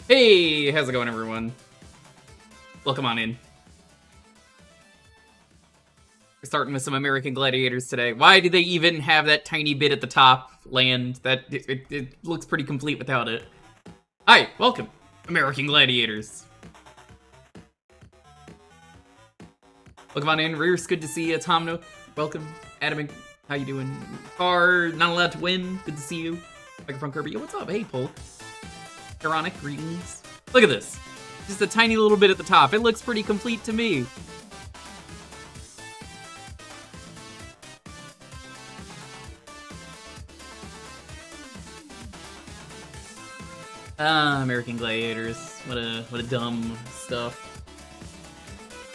Hey, how's it going, everyone? Welcome on in. We're starting with some American Gladiators today. Why do they even have that tiny bit at the top land? That it looks pretty complete without it. Hi, welcome, American Gladiators. Welcome on in. Rear's good to see you. Tom Nook, welcome. Adam, how you doing? Car, not allowed to win. Good to see you. Microphone Kirby. Yo, what's up? Hey, Polk. Ironic greetings. Look at this. Just a tiny little bit at the top. It looks pretty complete to me. American Gladiators. What a dumb stuff.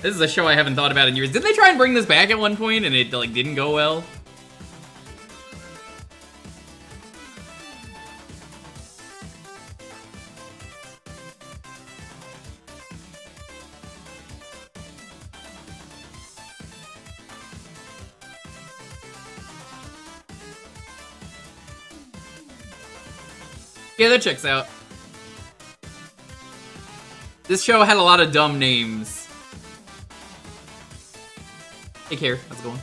This is a show I haven't thought about in years. Didn't they try and bring this back at one point and it like didn't go well? Yeah, that checks out. This show had a lot of dumb names. Hey, Care, how's it going?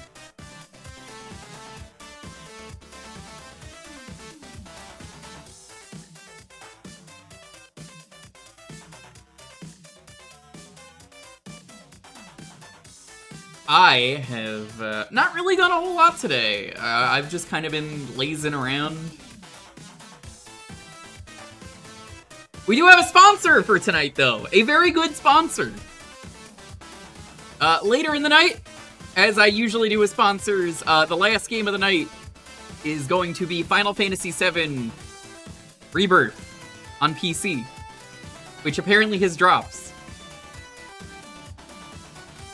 I have not really done a whole lot today. I've just kind of been lazing around. We do have a sponsor for tonight, though. A very good sponsor. Later in the night, as I usually do with sponsors, the last game of the night is going to be Final Fantasy VII Rebirth on PC, which apparently has drops.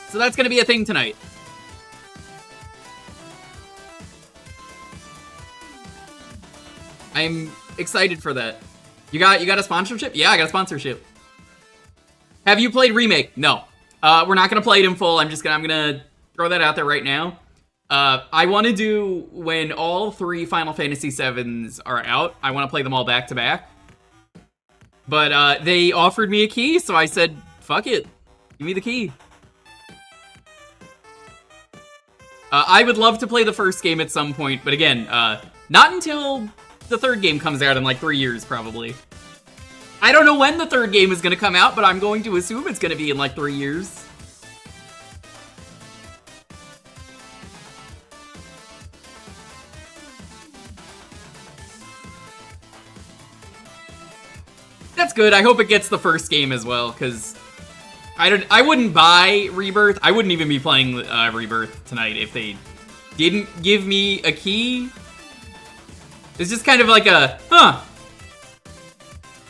So that's going to be a thing tonight. I'm excited for that. You got a sponsorship? Yeah, I got a sponsorship. Have you played Remake? No. We're not gonna play it in full. I'm gonna throw that out there right now. I want to do when all 3 Final Fantasy VIIs are out. I want to play them all back to back. But they offered me a key, so I said, "Fuck it, give me the key." I would love to play the first game at some point, but again, not until the 3rd game comes out in like 3 years, probably. I don't know when the 3rd game is going to come out, but I'm going to assume it's going to be in like 3 years. That's good. I hope it gets the first game as well, because I wouldn't buy Rebirth. I wouldn't even be playing Rebirth tonight if they didn't give me a key. It's just kind of like a, huh.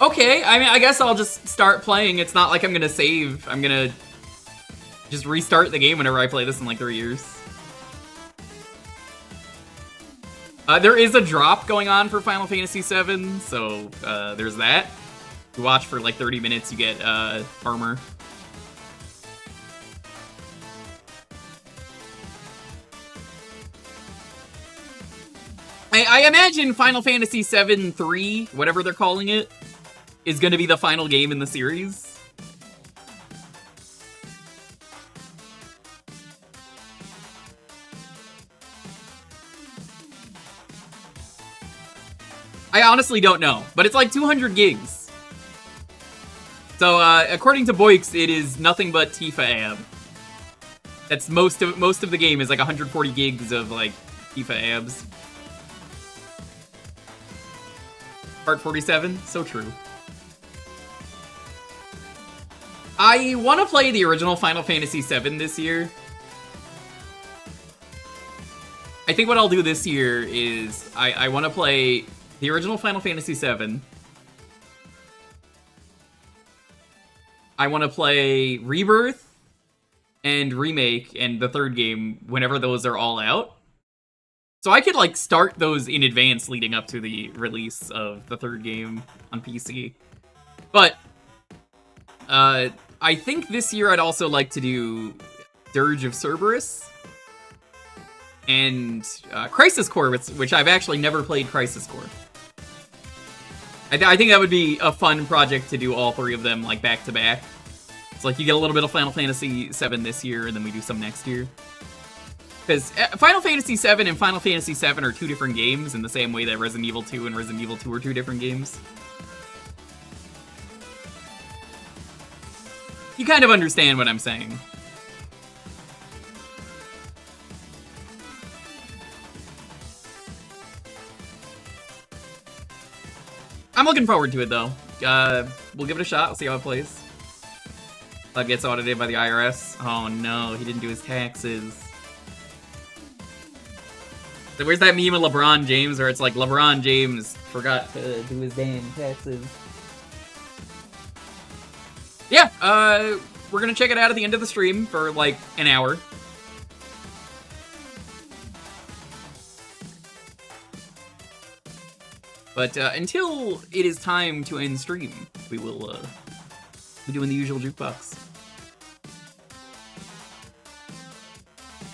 Okay, I mean, I guess I'll just start playing. It's not like I'm gonna save. I'm gonna just restart the game whenever I play this in like 3 years. There is a drop going on for Final Fantasy VII, so there's that. You watch for like 30 minutes, you get armor. I imagine Final Fantasy VII 3, whatever they're calling it, is going to be the final game in the series. I honestly don't know, but it's like 200 gigs. So, according to Boix, it is nothing but Tifa AB. That's most of the game is like 140 gigs of like Tifa abs. Part 47, so true. I want to play the original Final Fantasy VII this year. I think what I'll do this year is I want to play the original Final Fantasy VII. I want to play Rebirth and Remake and the third game whenever those are all out. So I could, like, start those in advance leading up to the release of the third game on PC. But, I think this year I'd also like to do Dirge of Cerberus and Crisis Core, which I've actually never played Crisis Core. I think that would be a fun project to do all three of them, like, back to back. It's like you get a little bit of Final Fantasy VII this year, and then we do some next year. Because Final Fantasy VII and Final Fantasy VII are two different games in the same way that Resident Evil 2 and Resident Evil 2 are two different games. You kind of understand what I'm saying. I'm looking forward to it, though. We'll give it a shot. We'll see how it plays. Gets audited by the IRS. Oh, no. He didn't do his taxes. So where's that meme of LeBron James where it's like LeBron James forgot to do his damn taxes? Yeah, we're gonna check it out at the end of the stream for like an hour. But until it is time to end stream, we will be doing the usual jukebox.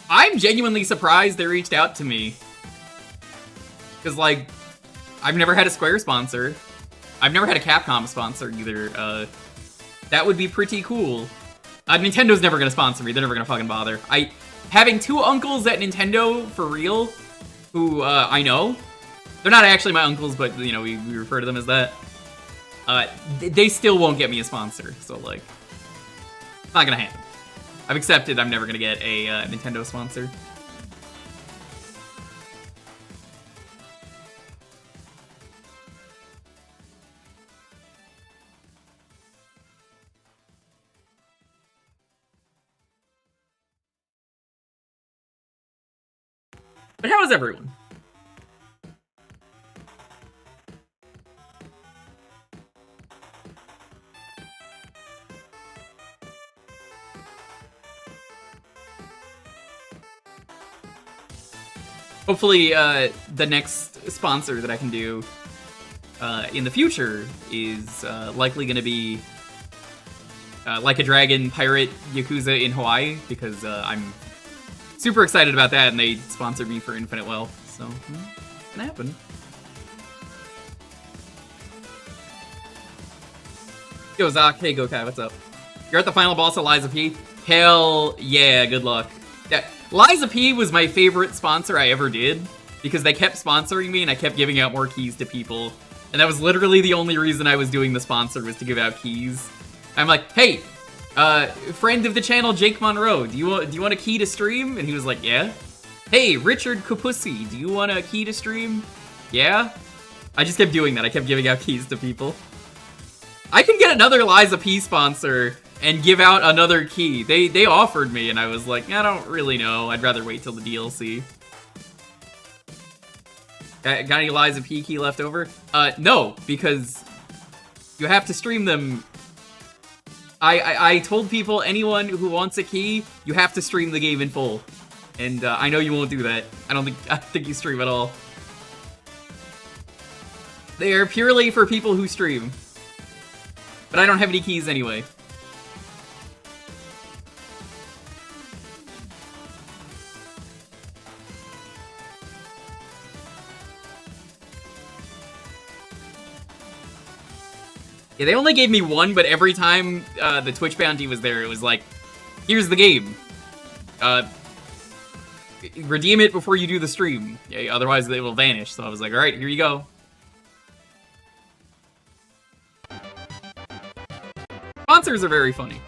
I'm genuinely surprised they reached out to me. Because, like, I've never had a Square sponsor. I've never had a Capcom sponsor either. That would be pretty cool. Nintendo's never gonna sponsor me. They're never gonna fucking bother. Having two uncles at Nintendo, for real, who, I know. They're not actually my uncles, but, you know, we refer to them as that. They still won't get me a sponsor. So, like, it's not gonna happen. I've accepted I'm never gonna get a Nintendo sponsor. But how is everyone? Hopefully, the next sponsor that I can do in the future is likely going to be Like a Dragon Pirate Yakuza in Hawaii, because I'm super excited about that, and they sponsored me for Infinite Wealth, so it's gonna happen. Yo, Zach, hey Gokai, what's up? You're at the final boss of Liza P? Hell yeah, good luck. Yeah, Liza P was my favorite sponsor I ever did, because they kept sponsoring me and I kept giving out more keys to people. And that was literally the only reason I was doing the sponsor, was to give out keys. I'm like, hey, friend of the channel, Jake Monroe, do you want a key to stream? And he was like, yeah. Hey, Richard Kapusi, do you want a key to stream? Yeah. I just kept doing that. I kept giving out keys to people. I can get another Liza P sponsor and give out another key. They offered me, and I was like, I don't really know. I'd rather wait till the DLC. Got any Lies of P key left over? No, because you have to stream them. I told people, anyone who wants a key, you have to stream the game in full. And I know you won't do that. I think you stream at all. They are purely for people who stream. But I don't have any keys anyway. Yeah, they only gave me one, but every time the Twitch bounty was there, it was like, here's the game. Redeem it before you do the stream. Yeah, otherwise they will vanish. So I was like, alright, here you go. Sponsors are very funny.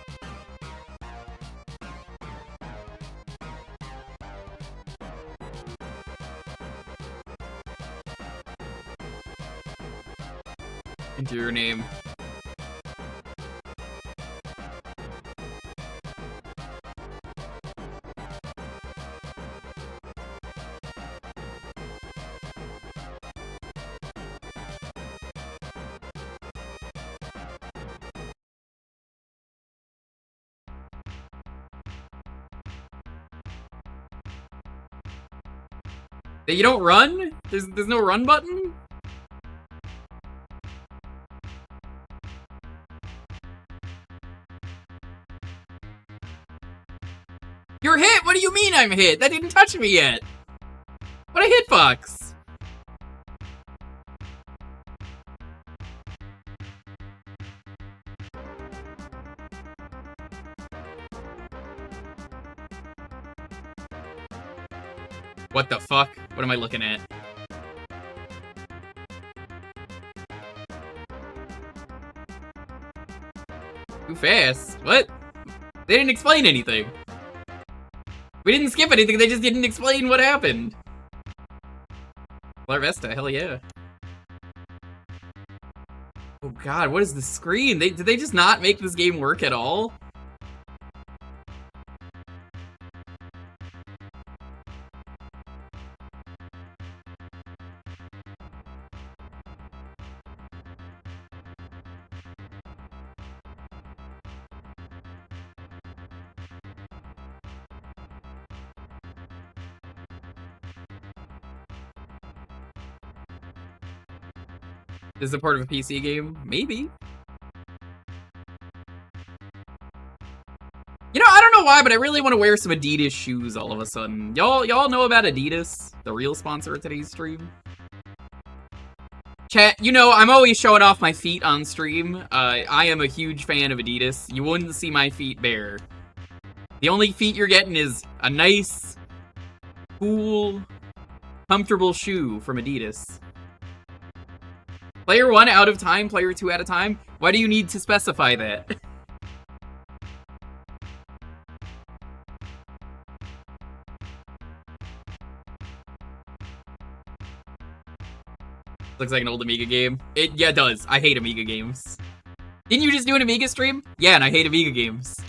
Enter your name. You don't run? There's no run button? You're hit! What do you mean I'm hit? That didn't touch me yet! What a hitbox! What the fuck? What am I looking at? Too fast. What? They didn't explain anything. We didn't skip anything, they just didn't explain what happened. Larvesta, hell yeah. Oh god, what is the screen? Did they just not make this game work at all? Is it part of a PC game? Maybe. You know, I don't know why, but I really want to wear some Adidas shoes all of a sudden. Y'all know about Adidas? The real sponsor of today's stream? Chat, you know, I'm always showing off my feet on stream. I am a huge fan of Adidas. You wouldn't see my feet bare. The only feet you're getting is a nice, cool, comfortable shoe from Adidas. Player 1 out of time, player 2 at a time? Why do you need to specify that? Looks like an old Amiga game. Yeah, it does. I hate Amiga games. Didn't you just do an Amiga stream? Yeah, and I hate Amiga games.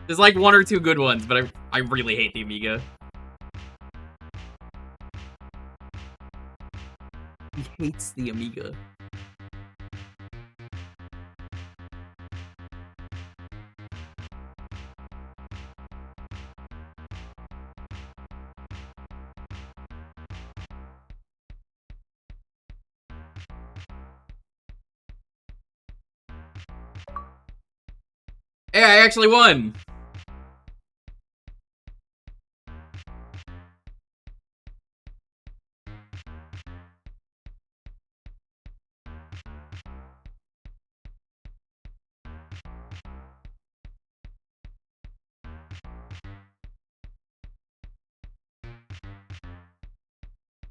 There's like one or two good ones, but I really hate the Amiga. He hates the Amiga. Hey, I actually won!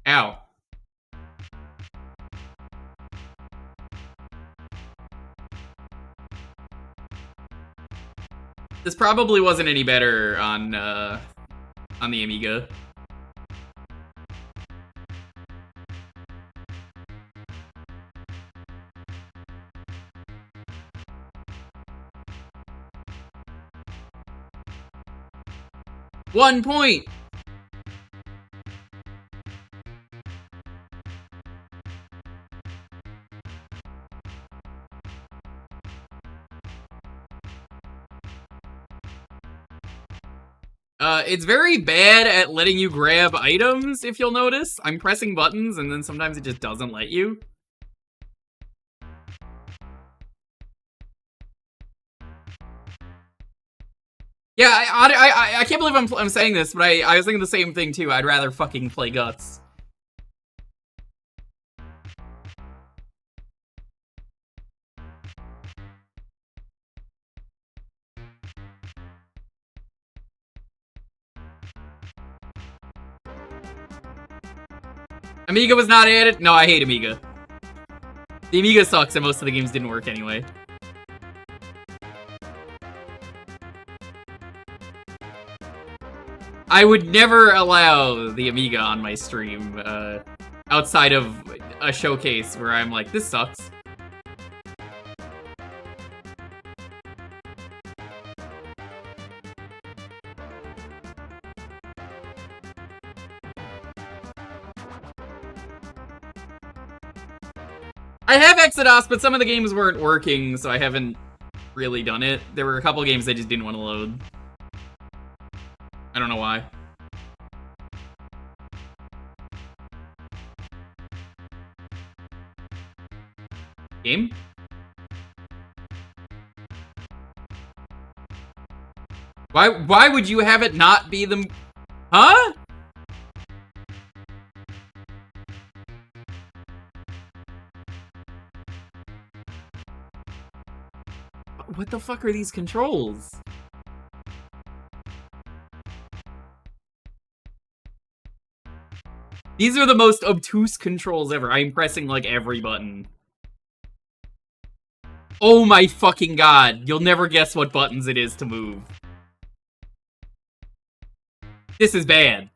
Ow. This probably wasn't any better on the Amiga. 1 point! It's very bad at letting you grab items, if you'll notice. I'm pressing buttons, and then sometimes it just doesn't let you. Yeah, I can't believe I'm saying this, but I was thinking the same thing, too. I'd rather fucking play Guts. Amiga was not added? No, I hate Amiga. The Amiga sucks and most of the games didn't work anyway. I would never allow the Amiga on my stream, outside of a showcase where I'm like, this sucks. I have Exodus, but some of the games weren't working, so I haven't really done it. There were a couple games I just didn't want to load. I don't know why. Game? Why would you have it not be the... Huh? What the fuck are these controls? These are the most obtuse controls ever. I'm pressing like every button. Oh my fucking god. You'll never guess what buttons it is to move. This is bad.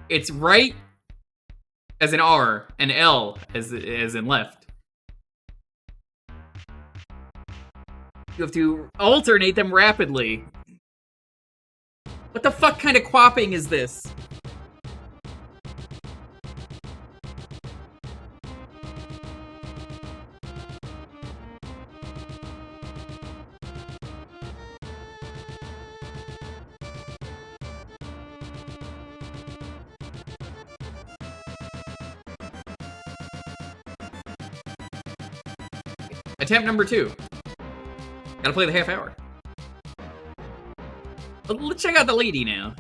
It's right as in R, and L as in left. You have to alternate them rapidly. What the fuck kind of quapping is this? Attempt number 2. Gotta play the half hour. Let's check out the lady now.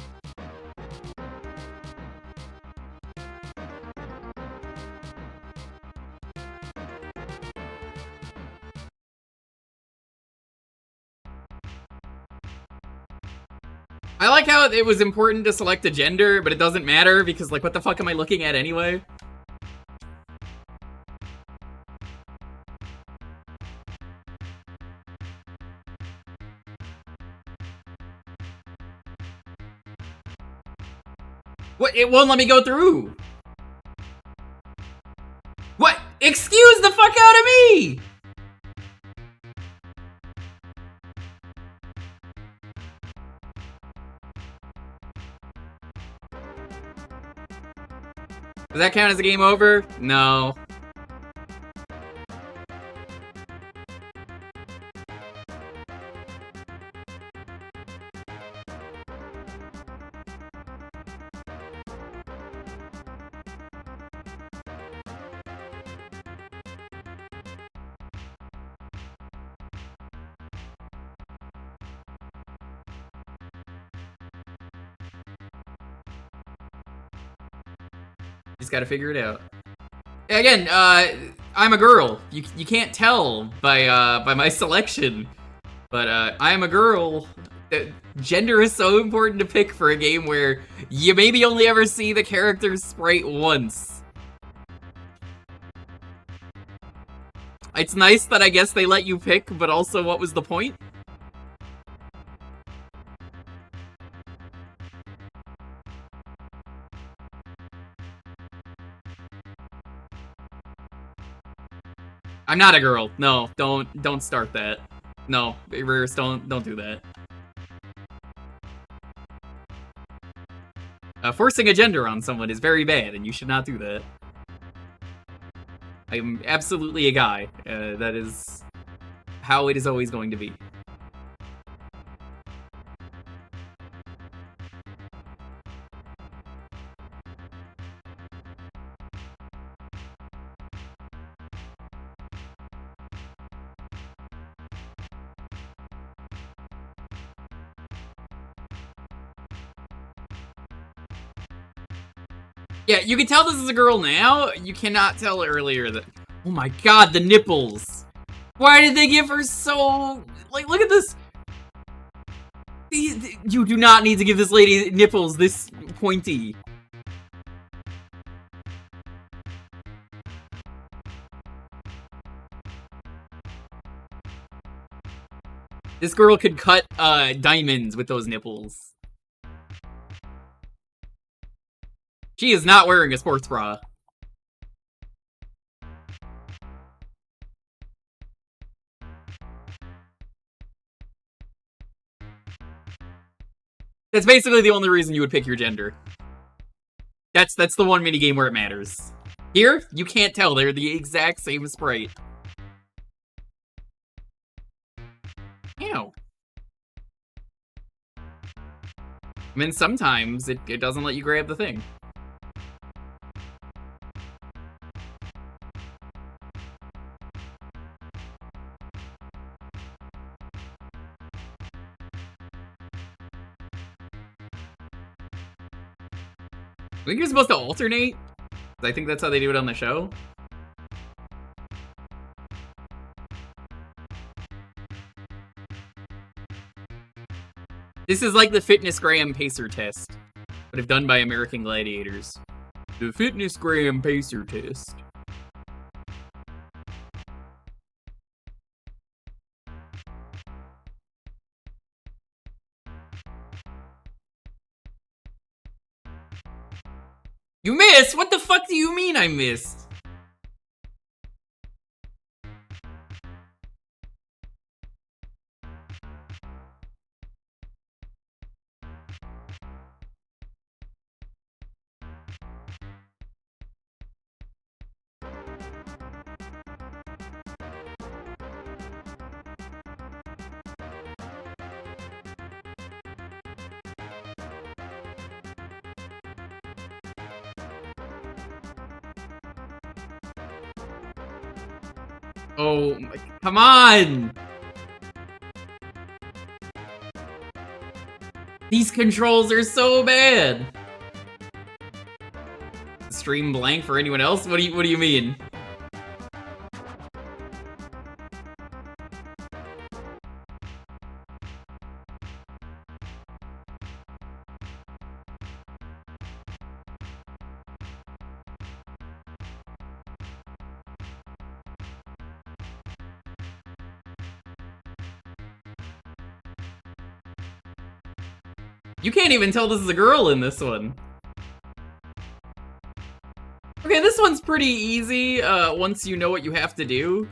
I like how it was important to select a gender, but it doesn't matter because, like, what the fuck am I looking at anyway? What? It won't let me go through. What? Excuse the fuck out of me! Does that count as a game over? No. Just gotta figure it out. Again, I'm a girl. You can't tell by my selection, but I am a girl. Gender is so important to pick for a game where you maybe only ever see the character's sprite once. It's nice that I guess they let you pick, but also what was the point? I'm not a girl. No, don't start that. No, Rears, don't do that. Forcing a gender on someone is very bad, and you should not do that. I'm absolutely a guy. That is how it is always going to be. Yeah, you can tell this is a girl now. You cannot tell earlier that... Oh my god, the nipples. Why did they give her so... Like, look at this. You do not need to give this lady nipples this pointy. This girl could cut diamonds with those nipples. She is not wearing a sports bra. That's basically the only reason you would pick your gender. That's the one minigame where it matters. Here, you can't tell. They're the exact same sprite. Ew. I mean, sometimes it doesn't let you grab the thing. I think you're supposed to alternate. I think that's how they do it on the show. This is like the Fitness Graham Pacer test, but if done by American Gladiators. The Fitness Graham Pacer test. You missed? What the fuck do you mean I missed? Oh, come on! These controls are so bad! Stream blank for anyone else? What do you mean? You can't even tell this is a girl in this one. Okay, this one's pretty easy, once you know what you have to do.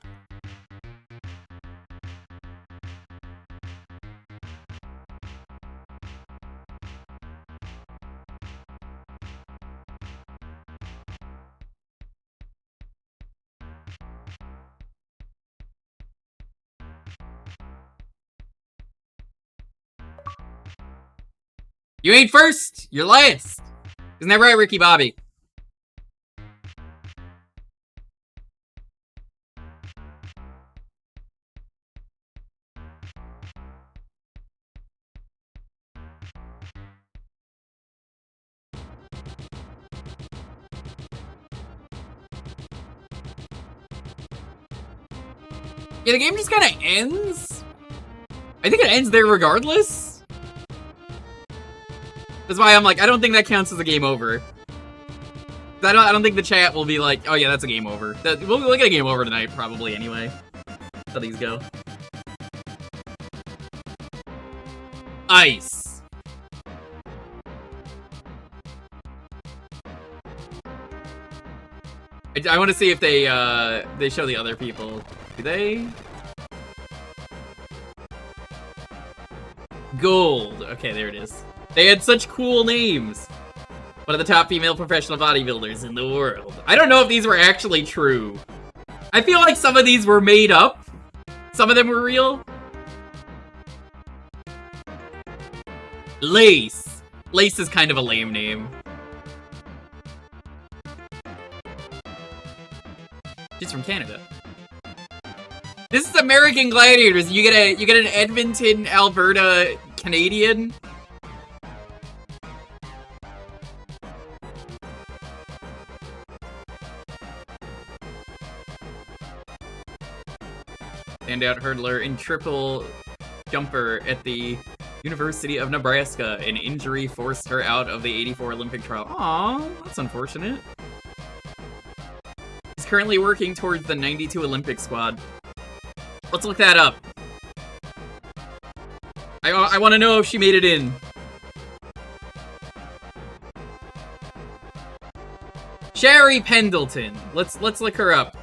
You ain't first, you're last. Isn't that right, Ricky Bobby? Yeah, the game just kind of ends. I think it ends there regardless. That's why I'm like, I don't think that counts as a game over. I don't think the chat will be like, oh yeah, that's a game over. We'll get a game over tonight, probably, anyway. That's how these go. Ice. I want to see if they show the other people. Do they? Gold. Okay, there it is. They had such cool names. One of the top female professional bodybuilders in the world. I don't know if these were actually true. I feel like some of these were made up. Some of them were real. Lace. Lace is kind of a lame name. She's from Canada. This is American Gladiators. You get an Edmonton, Alberta Canadian. Standout hurdler and triple jumper at the University of Nebraska. An injury forced her out of the '84 Olympic trial. Aww, that's unfortunate. She's currently working towards the '92 Olympic squad. Let's look that up. I want to know if she made it in. Sherry Pendleton. Let's look her up.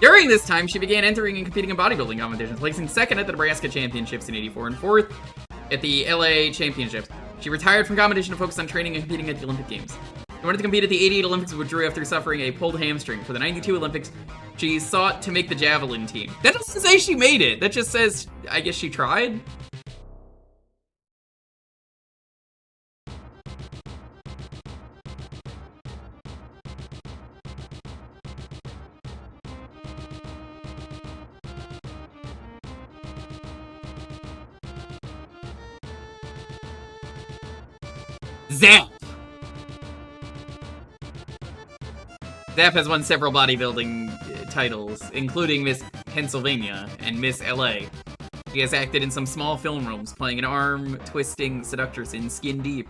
During this time, she began entering and competing in bodybuilding competitions, placing second at the Nebraska Championships in '84 and fourth at the LA Championships. She retired from competition to focus on training and competing at the Olympic Games. She wanted to compete at the '88 Olympics but withdrew after suffering a pulled hamstring. For the '92 Olympics, she sought to make the javelin team. That doesn't say she made it. That just says, I guess she tried? Zap! Zap has won several bodybuilding titles, including Miss Pennsylvania and Miss LA. She has acted in some small film roles, playing an arm-twisting seductress in Skin Deep.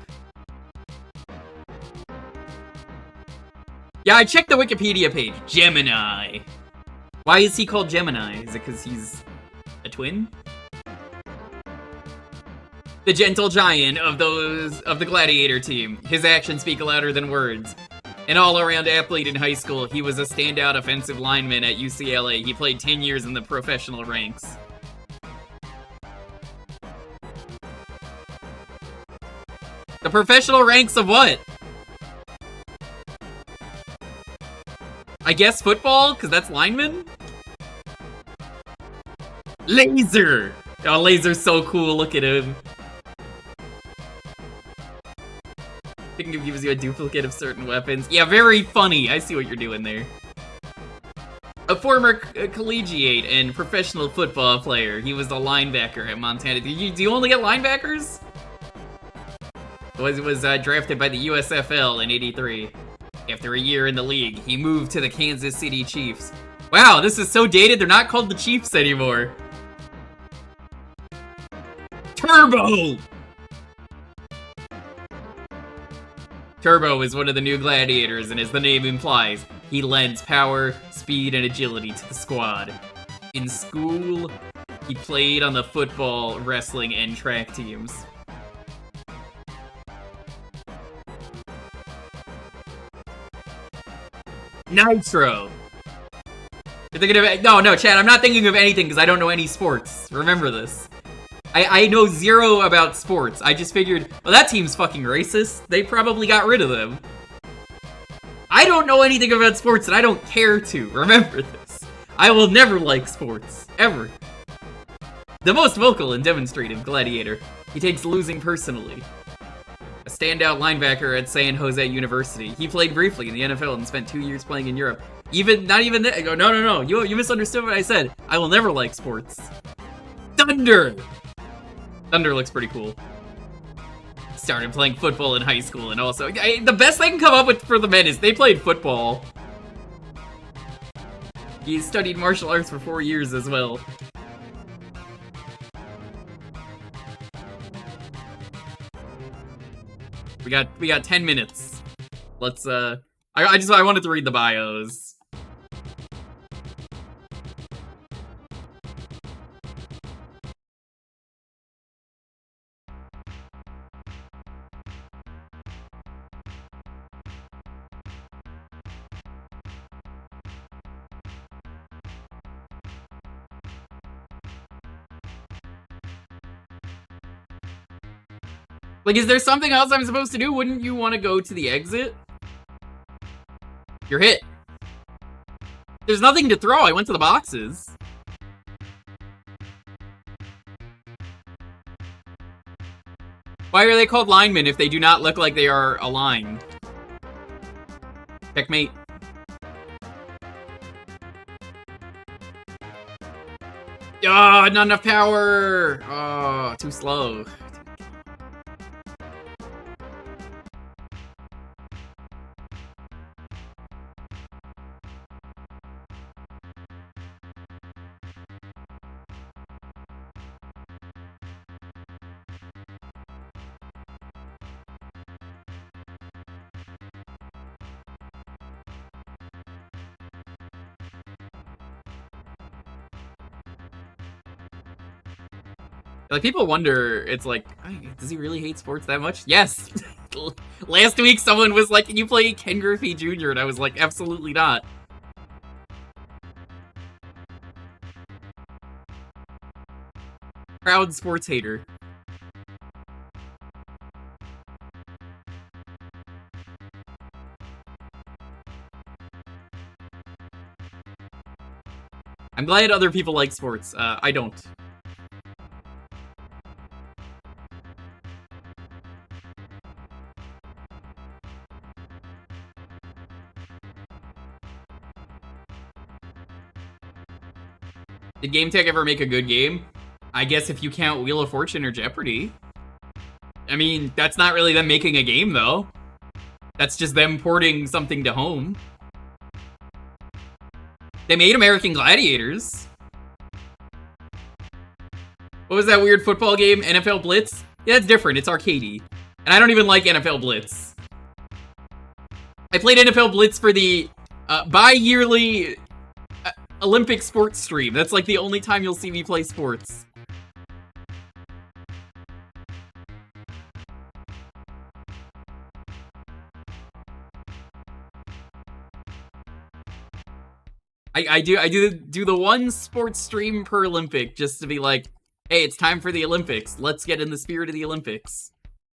Yeah, I checked the Wikipedia page. Gemini. Why is he called Gemini? Is it because he's a twin? The gentle giant of the Gladiator team. His actions speak louder than words. An all-around athlete in high school, he was a standout offensive lineman at UCLA. He played 10 years in the professional ranks. The professional ranks of what? I guess football, because that's lineman? Laser! Oh, Laser's so cool, look at him. I think it gives you a duplicate of certain weapons. Yeah, very funny. I see what you're doing there. A former collegiate and professional football player. He was a linebacker at Montana. Do you only get linebackers? Was drafted by the USFL in '83. After a year in the league, he moved to the Kansas City Chiefs. Wow, this is so dated, they're not called the Chiefs anymore. Turbo! Turbo is one of the new gladiators, and as the name implies, he lends power, speed, and agility to the squad. In school, he played on the football, wrestling, and track teams. Nitro! You're thinking of... No, Chad, I'm not thinking of anything because I don't know any sports. Remember this. I know zero about sports. I just figured, well, that team's fucking racist. They probably got rid of them. I don't know anything about sports, and I don't care to. Remember this. I will never like sports. Ever. The most vocal and demonstrative gladiator. He takes losing personally. A standout linebacker at San Jose University. He played briefly in the NFL and spent 2 years playing in Europe. Not even that. No. You misunderstood what I said. I will never like sports. Thunder! Thunder looks pretty cool. Started playing football in high school, and also... the best I can come up with for the men is they played football. He studied martial arts for 4 years as well. We got 10 minutes. Let's, I wanted to read the bios. Like, is there something else I'm supposed to do? Wouldn't you want to go to the exit? You're hit. There's nothing to throw. I went to the boxes. Why are they called linemen if they do not look like they are aligned? Checkmate. Ah, not enough power. Oh, too slow. Like, people wonder, it's like, does he really hate sports that much? Yes! Last week, someone was like, can you play Ken Griffey Jr.? And I was like, absolutely not. Proud sports hater. I'm glad other people like sports. I don't. Did Game Tech ever make a good game? I guess if you count Wheel of Fortune or Jeopardy. I mean, that's not really them making a game, though. That's just them porting something to home. They made American Gladiators. What was that weird football game? NFL Blitz? Yeah, it's different. It's arcadey. And I don't even like NFL Blitz. I played NFL Blitz for the bi-yearly Olympic sports stream. That's like the only time you'll see me play sports. I do the one sports stream per Olympic just to be like, hey, it's time for the Olympics. Let's get in the spirit of the Olympics.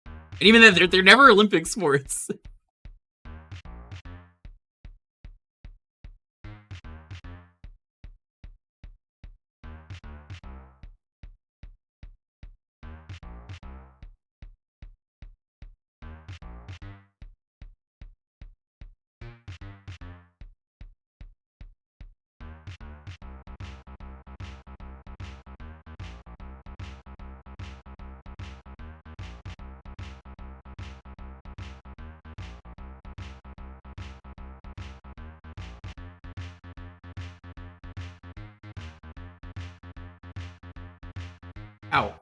And even then, they're never Olympic sports. Ow.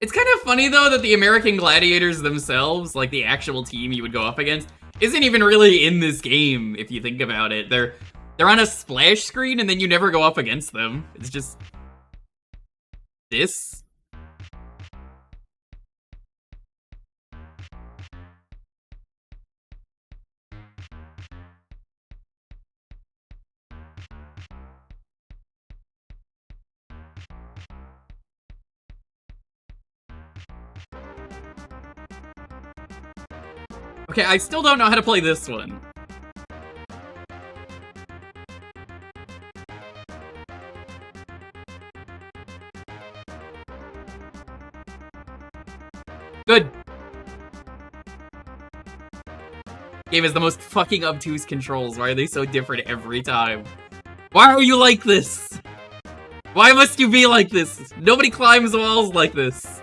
It's kind of funny, though, that the American Gladiators themselves, like the actual team you would go up against, isn't even really in this game, if you think about it. They're on a splash screen, and then you never go up against them. It's just... this? Okay, I still don't know how to play this one. Good. Game has the most fucking obtuse controls. Why are they so different every time? Why are you like this? Why must you be like this? Nobody climbs walls like this.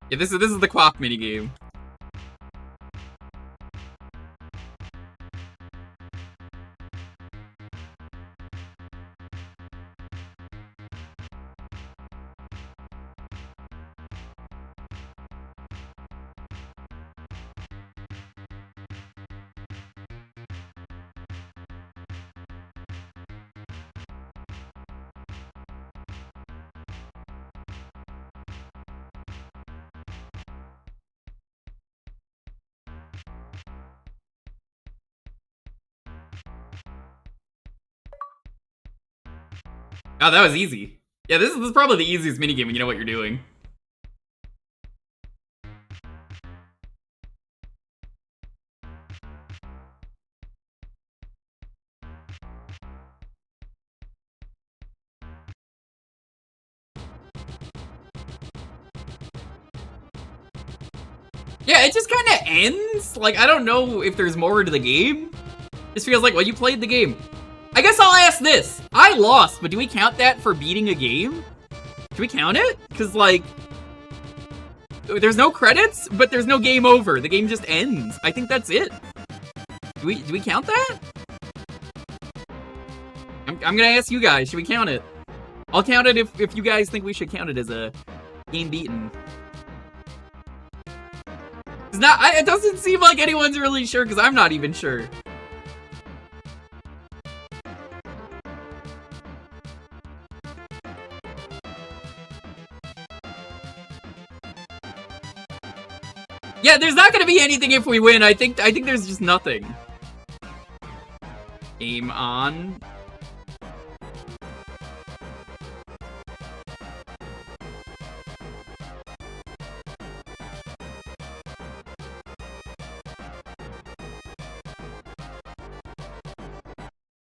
Yeah, this is the Quack minigame. Oh, that was easy. Yeah, this is probably the easiest minigame when you know what you're doing. Yeah, it just kind of ends. Like, I don't know if there's more to the game. Just feels like, well, you played the game. I guess I'll ask this. I lost, but do we count that for beating a game? Do we count it? Because, like, there's no credits, but there's no game over. The game just ends. I think that's it. Do we count that? I'm gonna ask you guys. Should we count it? I'll count it if you guys think we should count it as a game beaten. It's not. It doesn't seem like anyone's really sure because I'm not even sure. Yeah, there's not gonna be anything if we win. I think there's just nothing. Game on.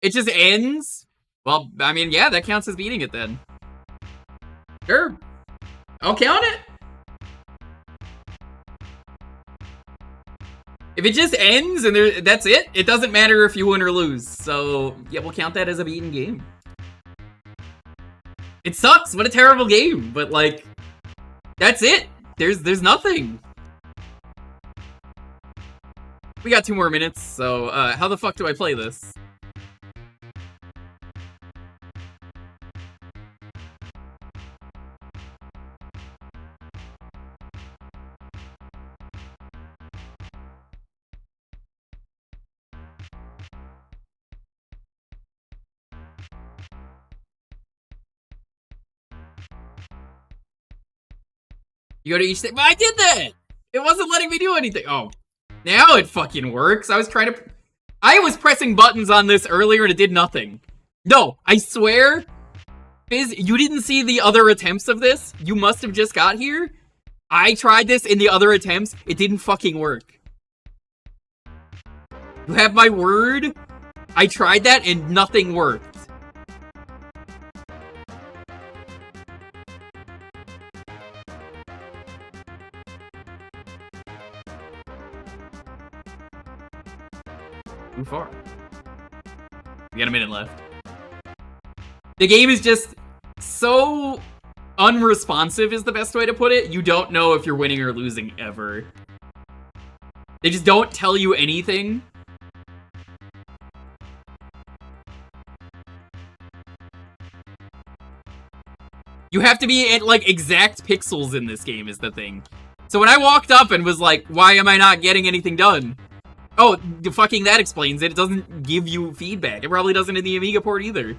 It just ends? Well, I mean, yeah, that counts as beating it then. Sure. I'll count it. If it just ends and that's it, it doesn't matter if you win or lose. So, yeah, we'll count that as a beaten game. It sucks. What a terrible game. But, like, that's it. There's nothing. We got 2 more minutes, so how the fuck do I play this? You go to each thing. But I did that! It wasn't letting me do anything. Oh. Now it fucking works. I was pressing buttons on this earlier and it did nothing. No, I swear. Fizz, you didn't see the other attempts of this? You must have just got here? I tried this in the other attempts. It didn't fucking work. You have my word? I tried that and nothing worked. Too far. We got a minute left. The game is just so unresponsive is the best way to put it. You don't know if you're winning or losing ever. They just don't tell you anything. You have to be at, like, exact pixels in this game is the thing. So when I walked up and was like, why am I not getting anything done? Oh, fucking that explains it. It doesn't give you feedback. It probably doesn't in the Amiga port either.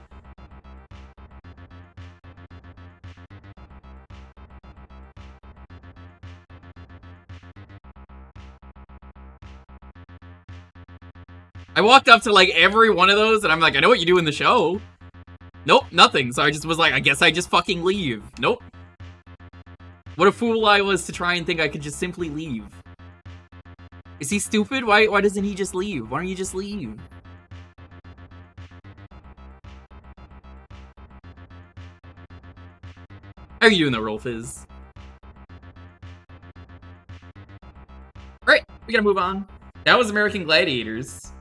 I walked up to, like, every one of those, and I'm like, I know what you do in the show. Nope, nothing. So I just was like, I guess I just fucking leave. Nope. What a fool I was to try and think I could just simply leave. Is he stupid? Why doesn't he just leave? Why don't you just leave? How are you doing though, Rolfizz? Alright, we gotta move on. That was American Gladiators.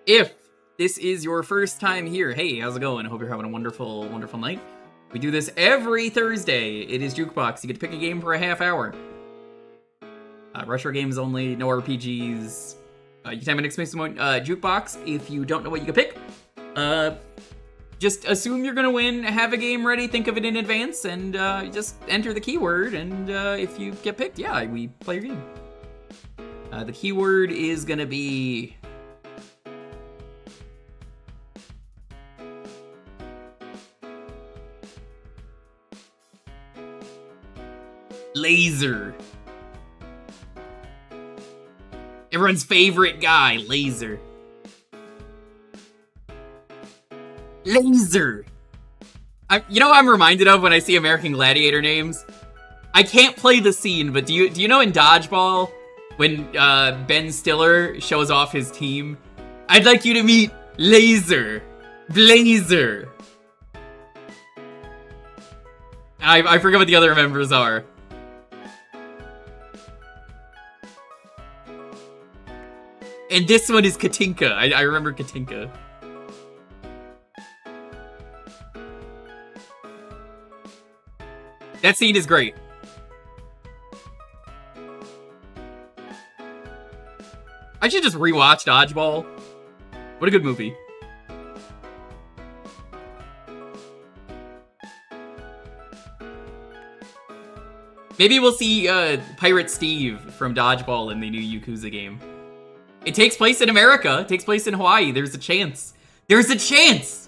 If this is your first time here, hey, how's it going? I hope you're having a wonderful, wonderful night. We do this every Thursday. It is Jewkbox. You get to pick a game for a half hour. Retro games only, no RPGs. You can have an exclusive Jewkbox if you don't know what you can pick. Just assume you're gonna win, have a game ready, think of it in advance, and just enter the keyword, and if you get picked, yeah, we play your game. The keyword is gonna be... Laser. Everyone's favorite guy, Laser. Laser. You know what I'm reminded of when I see American Gladiator names? I can't play the scene, but do you know in Dodgeball when Ben Stiller shows off his team? I'd like you to meet Laser, Blazer. I forget what the other members are. And this one is Katinka. I remember Katinka. That scene is great. I should just rewatch Dodgeball. What a good movie. Maybe we'll see Pirate Steve from Dodgeball in the new Yakuza game. It takes place in America. It takes place in Hawaii. There's a chance. There's a chance!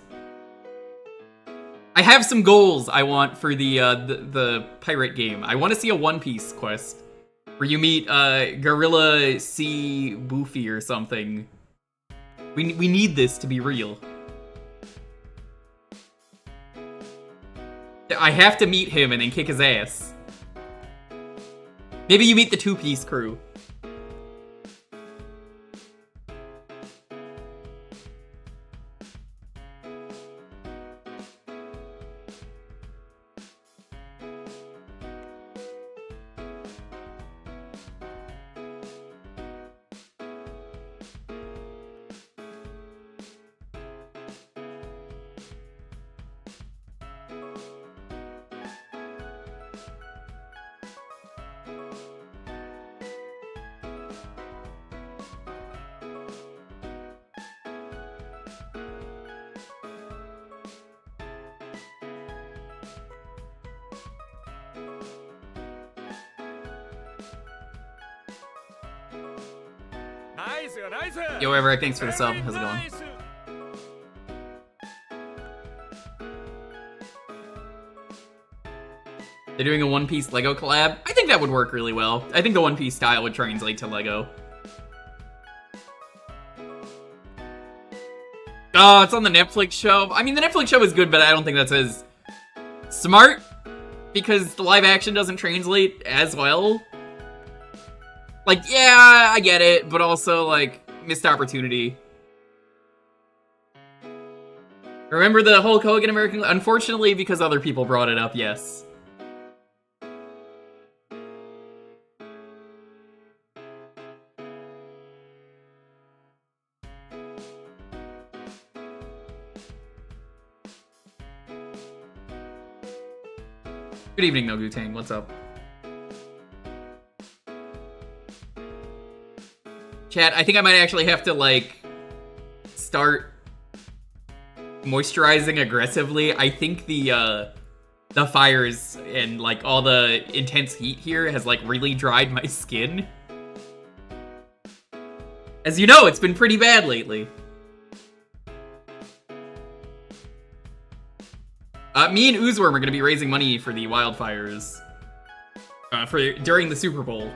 I have some goals I want for the pirate game. I want to see a One Piece quest where you meet Gorilla Sea Boofy or something. We need this to be real. I have to meet him and then kick his ass. Maybe you meet the two-piece crew. Yo, Everett, thanks for the sub. How's it going? They're doing a One Piece Lego collab. I think that would work really well. I think the One Piece style would translate to Lego. Oh, it's on the Netflix show. I mean, the Netflix show is good, but I don't think that's as smart because the live action doesn't translate as well. Like, yeah, I get it, but also, like, missed opportunity. Remember the Hulk Hogan American... Unfortunately, because other people brought it up, yes. Good evening, No Gu-Tang. What's up? Chat, I think I might actually have to, like, start moisturizing aggressively. I think the fires and, like, all the intense heat here has, like, really dried my skin. As you know, it's been pretty bad lately. Me and Oozworm are gonna be raising money for the wildfires during the Super Bowl.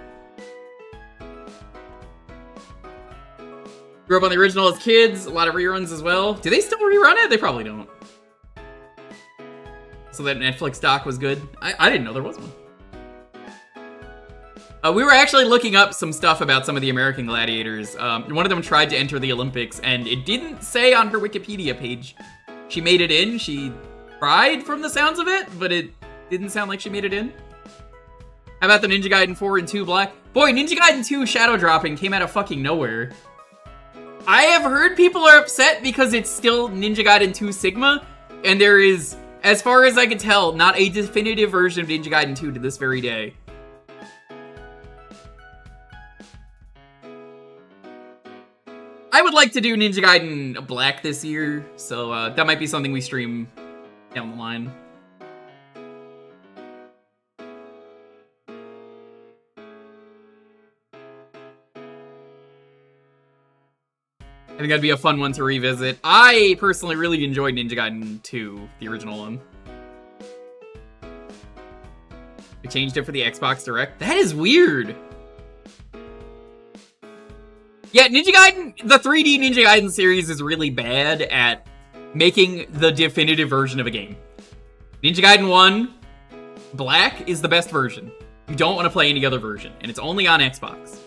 Grew up on the original as kids, a lot of reruns as well. Do they still rerun it? They probably don't. So that Netflix doc was good. I didn't know there was one. We were actually looking up some stuff about some of the American Gladiators. One of them tried to enter the Olympics, and it didn't say on her Wikipedia page she made it in. She tried from the sounds of it, but it didn't sound like she made it in. How about the Ninja Gaiden 4 and 2 Black? Boy, Ninja Gaiden 2 Shadow Dropping came out of fucking nowhere. I have heard people are upset because it's still Ninja Gaiden 2 Sigma, and there is, as far as I can tell, not a definitive version of Ninja Gaiden 2 to this very day. I would like to do Ninja Gaiden Black this year, so that might be something we stream down the line. I think that'd be a fun one to revisit. I personally really enjoyed Ninja Gaiden 2, the original one. They changed it for the Xbox Direct. That is weird. Yeah, Ninja Gaiden, the 3D Ninja Gaiden series is really bad at making the definitive version of a game. Ninja Gaiden 1, Black is the best version. You don't want to play any other version, and it's only on Xbox.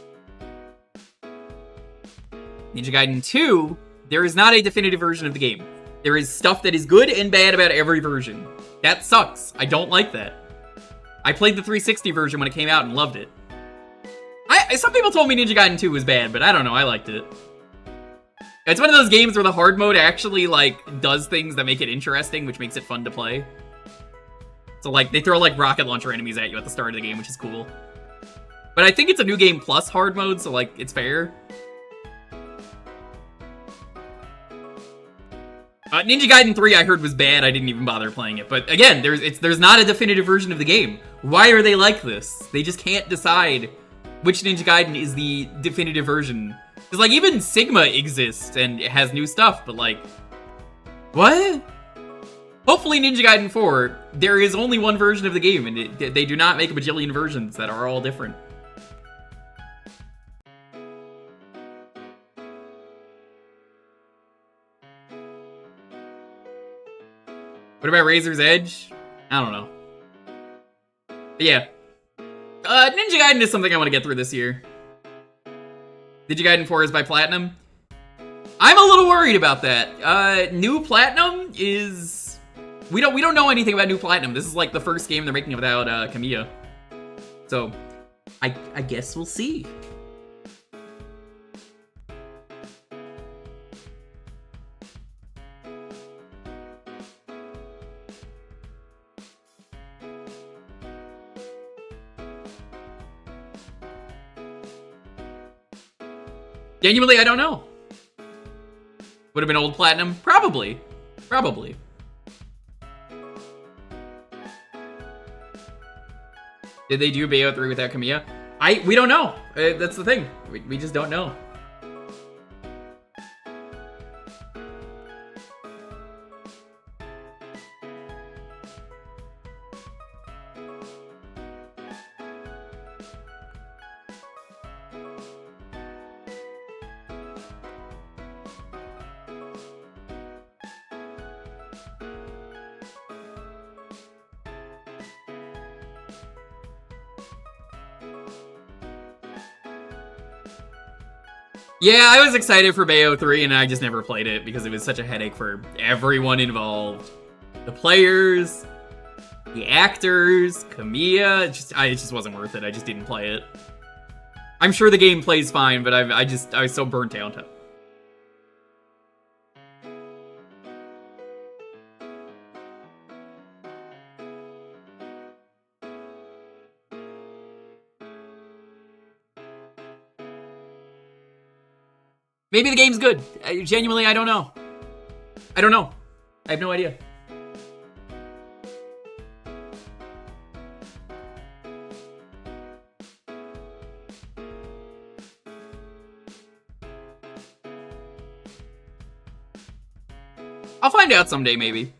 Ninja Gaiden 2, there is not a definitive version of the game. There is stuff that is good and bad about every version. That sucks. I don't like that. I played the 360 version when it came out and loved it. Some people told me Ninja Gaiden 2 was bad, but I don't know, I liked it. It's one of those games where the hard mode actually, like, does things that make it interesting, which makes it fun to play. So, like, they throw, like, rocket launcher enemies at you at the start of the game, which is cool. But I think it's a new game plus hard mode, so, like, it's fair. Ninja Gaiden 3 I heard was bad, I didn't even bother playing it. But again, there's not a definitive version of the game. Why are they like this? They just can't decide which Ninja Gaiden is the definitive version. Because, like, even Sigma exists and it has new stuff, but, like, what? Hopefully Ninja Gaiden 4, there is only one version of the game, and they do not make a bajillion versions that are all different. What about Razor's Edge? I don't know. But yeah. Ninja Gaiden is something I want to get through this year. Ninja Gaiden 4 is by Platinum. I'm a little worried about that. New Platinum is... We don't know anything about New Platinum. This is like the first game they're making without Kamiya. So, I guess we'll see. Genuinely, I don't know. Would have been old Platinum? Probably. Probably. Did they do Bayo 3 without Kamiya? We don't know. That's the thing. We just don't know. Yeah, I was excited for Bayo 3, and I just never played it because it was such a headache for everyone involved. The players, the actors, Kamiya, it just wasn't worth it. I just didn't play it. I'm sure the game plays fine, but I was so burnt out. Maybe the game's good. Genuinely, I don't know. I don't know. I have no idea. I'll find out someday, maybe.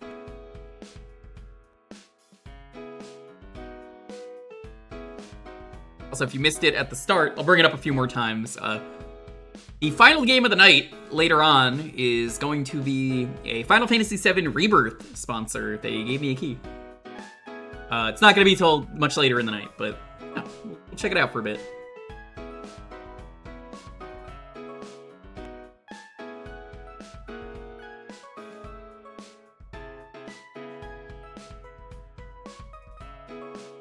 Also, if you missed it at the start, I'll bring it up a few more times. The final game of the night, later on, is going to be a Final Fantasy VII Rebirth sponsor. They gave me a key. It's not going to be till much later in the night, but yeah, we'll check it out for a bit.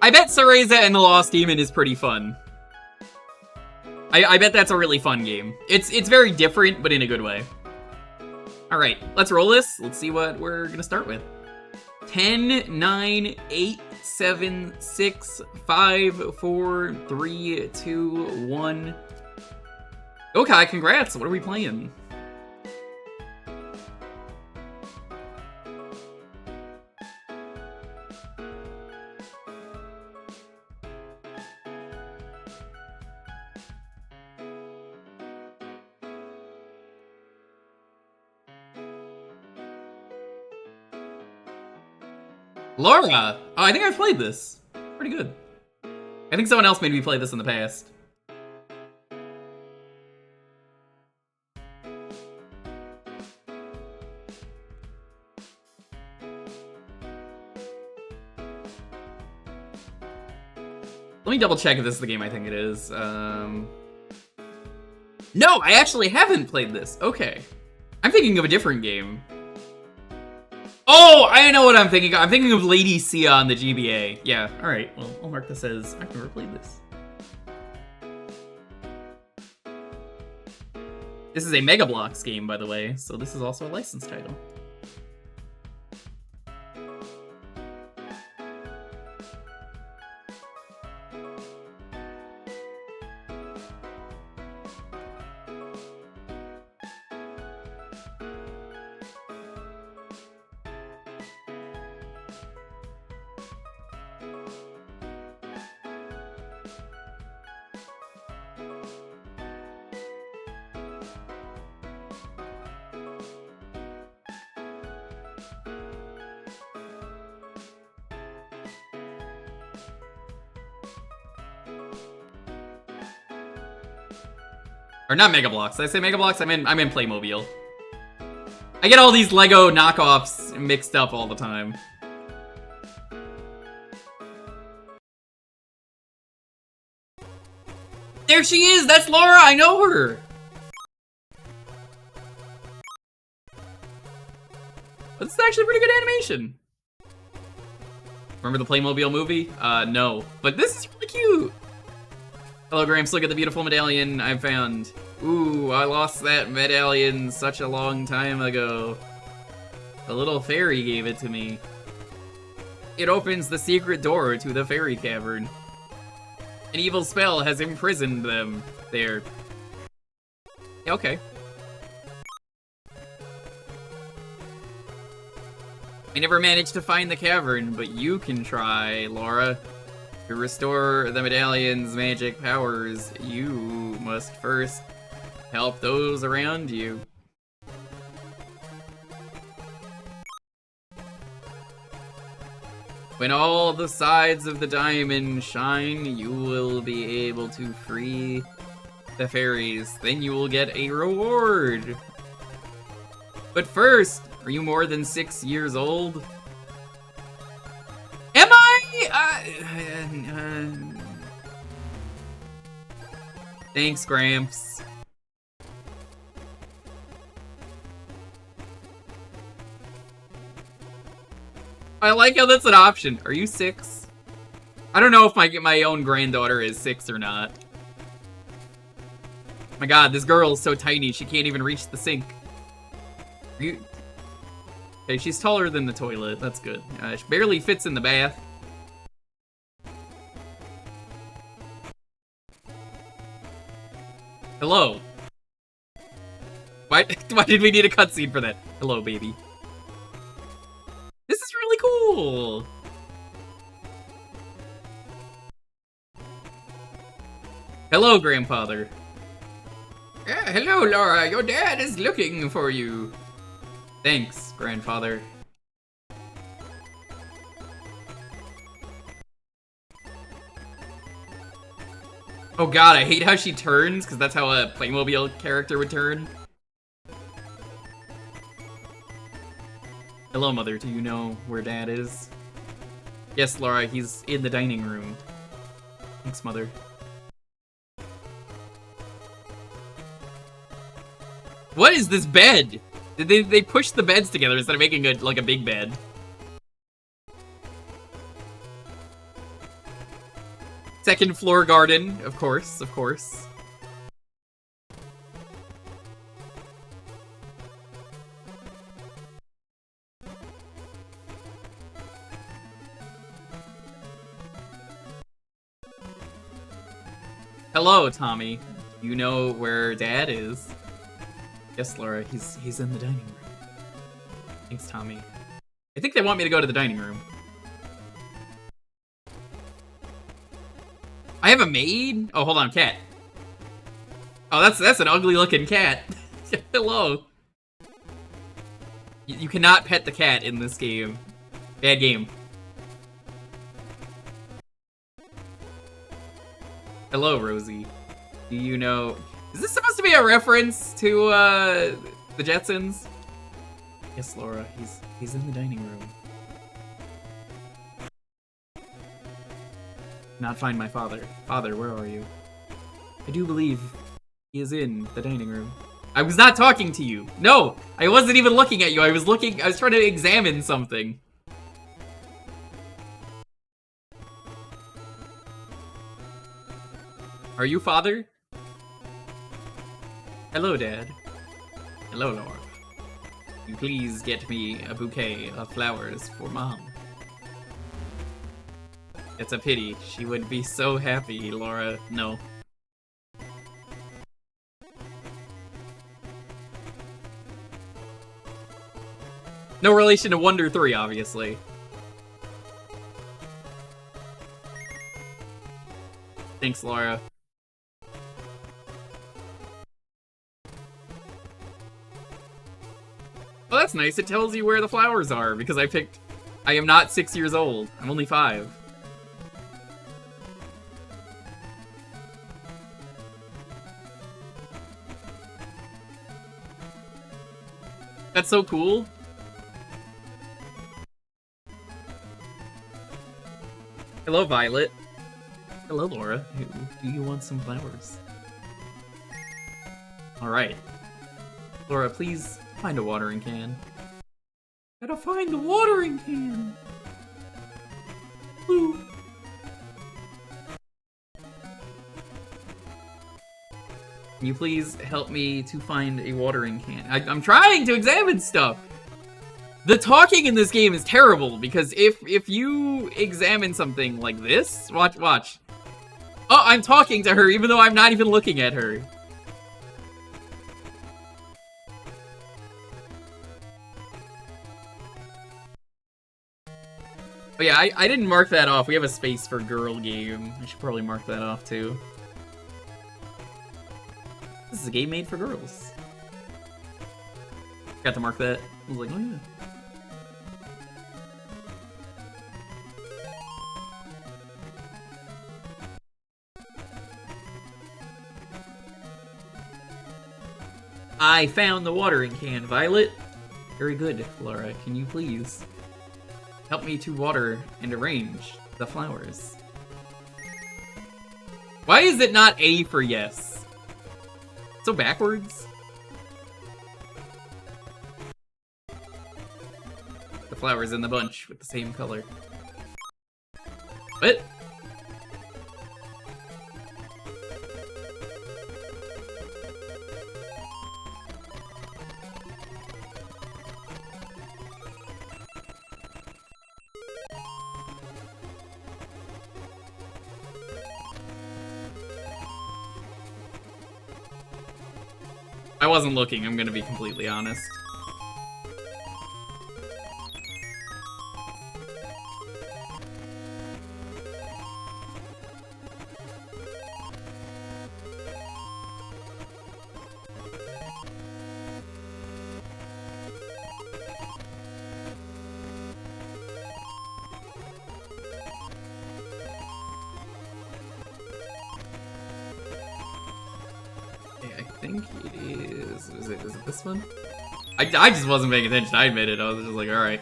I bet Cereza and the Lost Demon is pretty fun. I bet that's a really fun game. It's very different, but in a good way. Alright, let's roll this. Let's see what we're gonna start with. 10, 9, 8, 7, 6, 5, 4, 3, 2, 1. Okay, congrats. What are we playing? Laura! Oh, I think I've played this. Pretty good. I think someone else made me play this in the past. me double check if this is the game I think it is. No, I actually haven't played this. Okay. I'm thinking of a different game. Oh, I know what I'm thinking of. I'm thinking of Lady Sia on the GBA. Yeah, alright. Well, I'll mark this as I've never played this. This is a Mega Bloks game, by the way, so this is also a licensed title. Or not Mega Bloks. Did I say Mega Bloks? I'm in Playmobil. I get all these Lego knockoffs mixed up all the time. There she is! That's Laura! I know her! This is actually pretty good animation. Remember the Playmobil movie? No. But this is really cute! Hello, Gramps. Look at the beautiful medallion I found. Ooh, I lost that medallion such a long time ago. The little fairy gave it to me. It opens the secret door to the fairy cavern. An evil spell has imprisoned them there. Okay. I never managed to find the cavern, but you can try, Laura. To restore the medallion's magic powers, you must first help those around you. When all the sides of the diamond shine, you will be able to free the fairies. Then you will get a reward. But first, are you more than 6 years old? Am I? Thanks, Gramps. I like how that's an option. Are you 6? I don't know if my own granddaughter is 6 or not. My god, this girl is so tiny, she can't even reach the sink. You... Okay, she's taller than the toilet. That's good. She barely fits in the bath. Hello. Why did we need a cutscene for that? Hello, baby. This is really cool. Hello, grandfather. Yeah, hello, Laura. Your dad is looking for you. Thanks, grandfather. Oh god, I hate how she turns, because that's how a Playmobil character would turn. Hello, mother. Do you know where dad is? Yes, Laura, he's in the dining room. Thanks, mother. What is this bed? Did they push the beds together instead of making like a big bed? Second floor garden, of course, of course. Hello, Tommy. You know where Dad is? Yes, Laura, he's in the dining room. Thanks, Tommy. I think they want me to go to the dining room. I have a maid? Oh, hold on, cat. Oh, that's an ugly looking cat. Hello. You cannot pet the cat in this game. Bad game. Hello, Rosie. Do you know... Is this supposed to be a reference to, the Jetsons? Yes, Laura, he's in the dining room. Not find my father. Father, where are you? I do believe he is in the dining room. I was not talking to you. No, I wasn't even looking at you. I was trying to examine something. Are you father? Hello, Dad. Hello, Laura. Can you please get me a bouquet of flowers for Mom? It's a pity. She would be so happy, Laura. No. No relation to Wonder 3, obviously. Thanks, Laura. Oh, that's nice. It tells you where the flowers are, because I am not 6 years old. I'm only 5. That's so cool. Hello, Violet. Hello, Laura. Do you want some flowers? Alright. Laura, please find a watering can. Gotta find the watering can! Woo. Can you please help me to find a watering can? I'm trying to examine stuff! The talking in this game is terrible, because if you examine something like this... Watch. Oh, I'm talking to her even though I'm not even looking at her. Oh yeah, I didn't mark that off. We have a space for girl game. I should probably mark that off too. This is a game made for girls. Got to mark that. I was like, oh yeah. I found the watering can, Violet. Very good, Laura. Can you please help me to water and arrange the flowers? Why is it not A for yes? So backwards? The flowers in the bunch with the same color. What? I wasn't looking, I'm gonna be completely honest. Is it this one? I just wasn't paying attention, I admit it. I was just like, alright.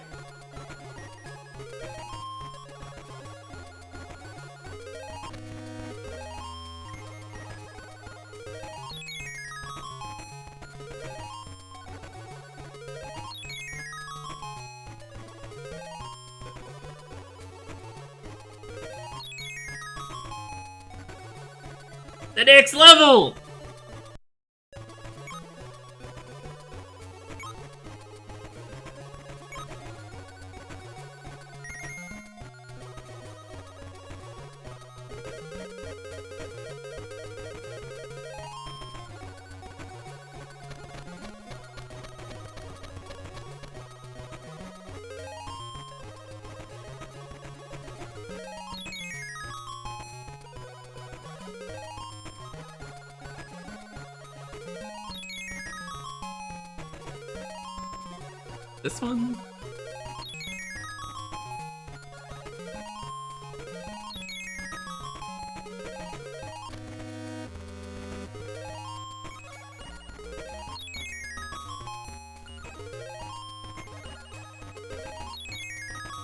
The next level! This one?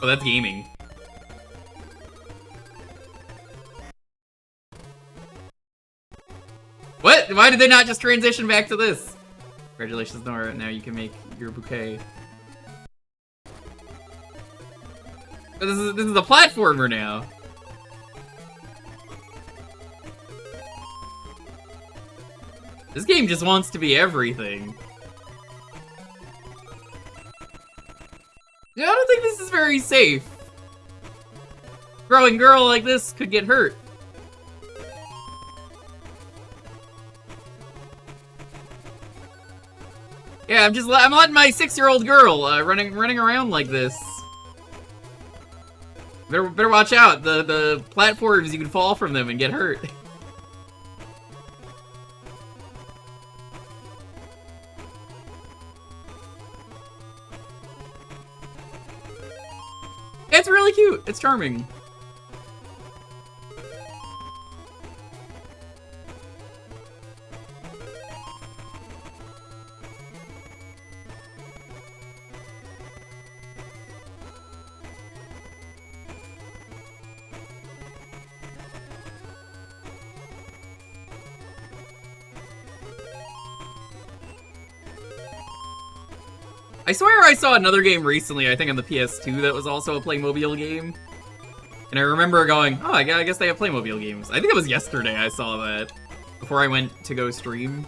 Oh, that's gaming. What? Why did they not just transition back to this? Congratulations, Nora. Now you can make your bouquet. This is a platformer now. This game just wants to be everything. I don't think this is very safe. Growing girl like this could get hurt. Yeah, I'm letting my 6-year-old girl running around like this. Better watch out. The platforms, you can fall from them and get hurt. It's really cute. It's charming. I swear I saw another game recently, I think on the PS2, that was also a Playmobil game. And I remember going, oh, I guess they have Playmobil games. I think it was yesterday I saw that, before I went to go stream.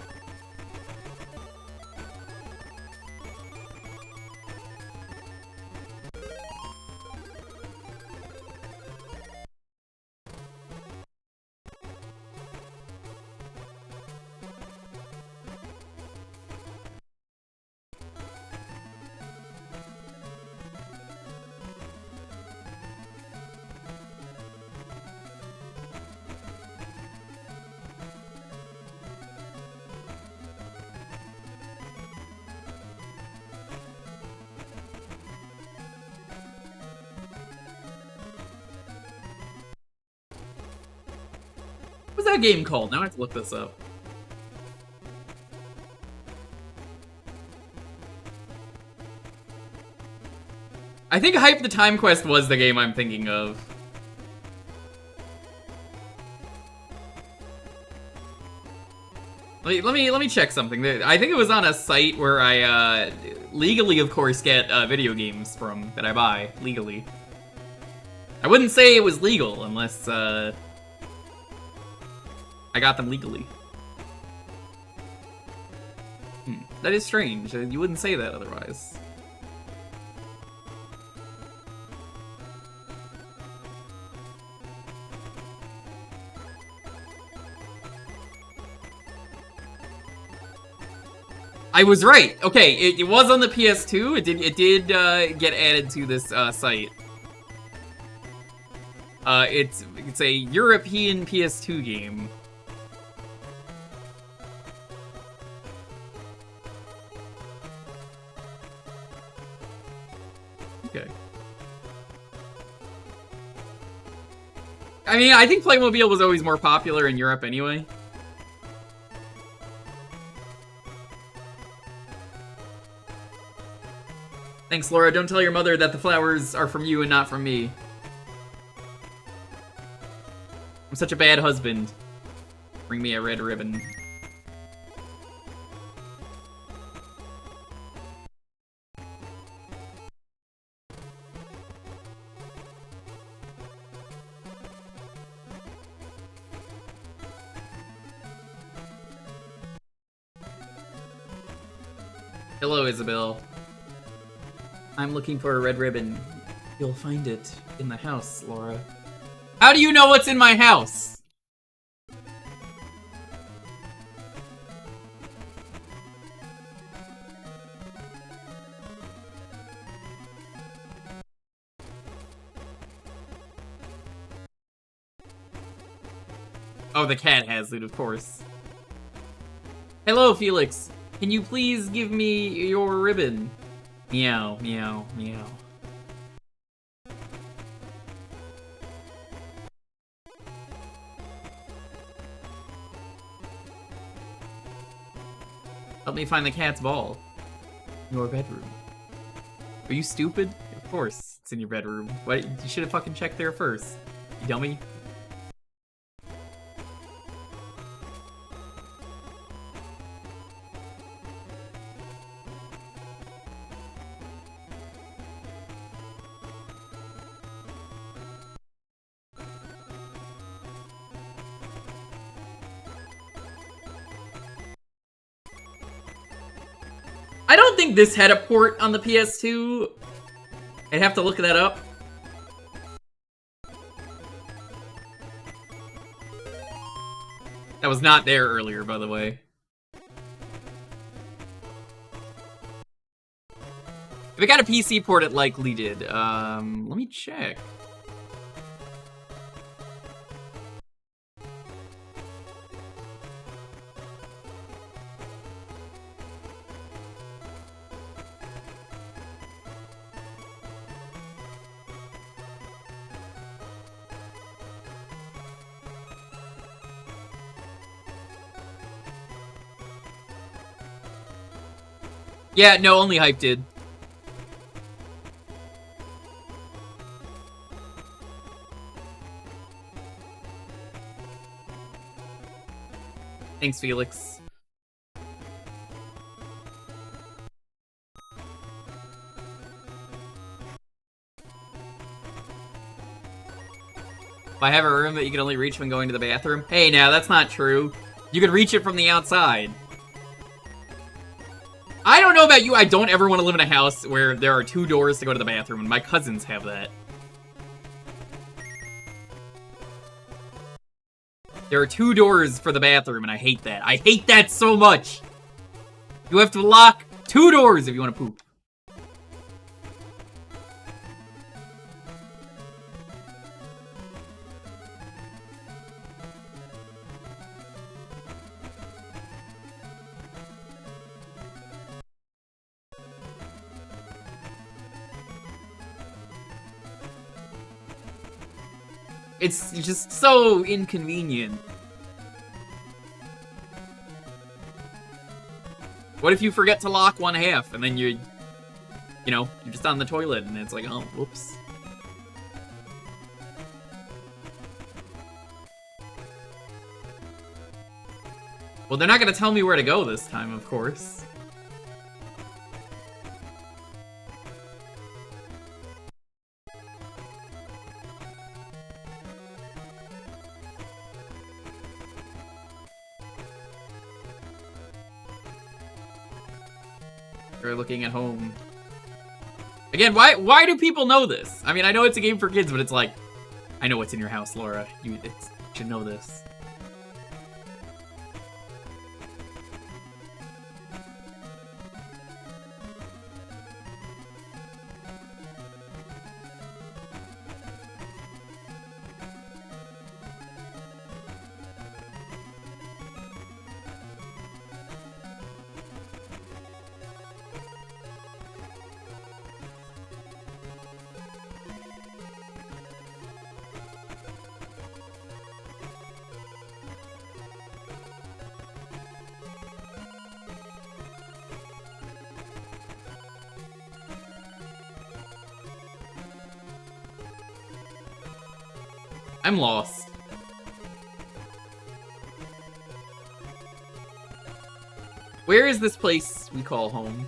What's that game called? Now I have to look this up. I think Hype the Time Quest was the game I'm thinking of. Let me check something. I think it was on a site where I legally, of course, get video games from that I buy legally. I wouldn't say it was legal unless I got them legally. That is strange. You wouldn't say that otherwise. I was right. Okay, it was on the PS2. It did get added to this site. It's a European PS2 game. Okay. I mean, I think Playmobil was always more popular in Europe anyway. Thanks, Laura. Don't tell your mother that the flowers are from you and not from me. I'm such a bad husband. Bring me a red ribbon. Hello, Isabel. I'm looking for a red ribbon. You'll find it in the house, Laura. How do you know what's in my house? Oh, the cat has it, of course. Hello, Felix. Can you please give me your ribbon? Meow, meow, meow. Help me find the cat's ball. Your bedroom. Are you stupid? Of course, it's in your bedroom. What? You should have fucking checked there first. You dummy. I don't think this had a port on the PS2. I'd have to look that up. That was not there earlier, by the way. If it got a PC port, it likely did. Let me check. Yeah, no, only Hype did. Thanks, Felix. If I have a room that you can only reach when going to the bathroom. Hey, now, that's not true. You can reach it from the outside. I don't know about you, I don't ever want to live in a house where there are 2 doors to go to the bathroom, and my cousins have that. There are 2 doors for the bathroom, and I hate that. I hate that so much! You have to lock 2 doors if you want to poop. It's just so inconvenient. What if you forget to lock one half and then you're just on the toilet and it's like, oh, whoops. Well, they're not gonna tell me where to go this time, of course. They're looking at home. Again, why do people know this? I mean, I know it's a game for kids, but it's like, I know what's in your house, Laura. You should know this. I'm lost. Where is this place we call home?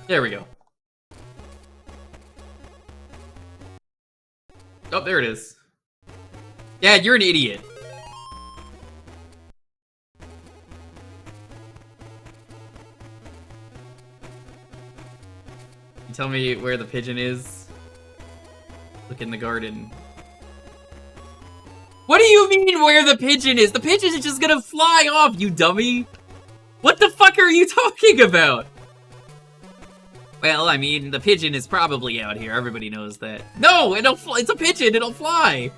There we go. Oh, there it is. Dad, you're an idiot. You tell me where the pigeon is? Look in the garden. What do you mean where the pigeon is? The pigeon is just gonna fly off, you dummy! What the fuck are you talking about? Well, I mean, the pigeon is probably out here. Everybody knows that. No, it'll fly. It's a pigeon. It'll fly.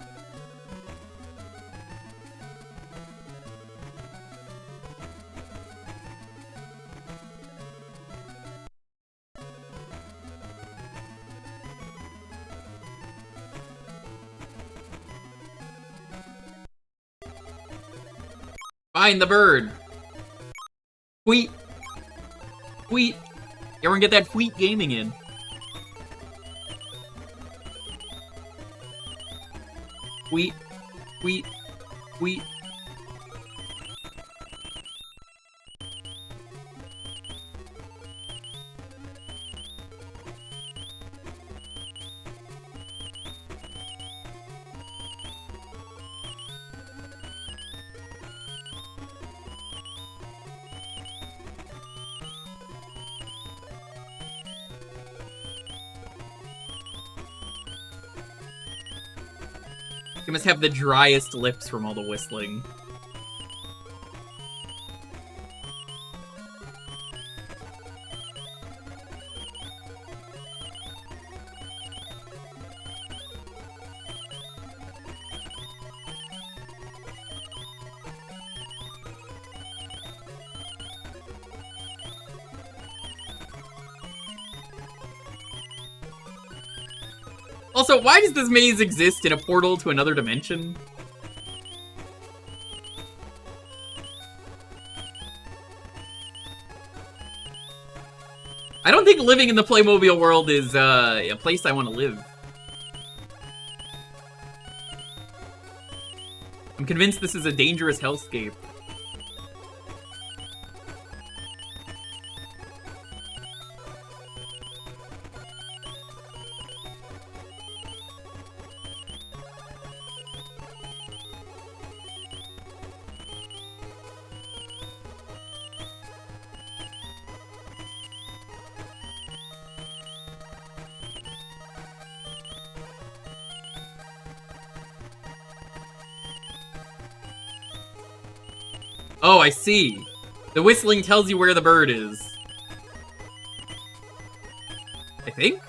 Find the bird. Tweet. Sweet. Everyone get that sweet gaming in. Sweet. Sweet. Sweet. You must have the driest lips from all the whistling. Also, why does this maze exist in a portal to another dimension? I don't think living in the Playmobil world is a place I want to live. I'm convinced this is a dangerous hellscape. Oh, I see. The whistling tells you where the bird is. I think?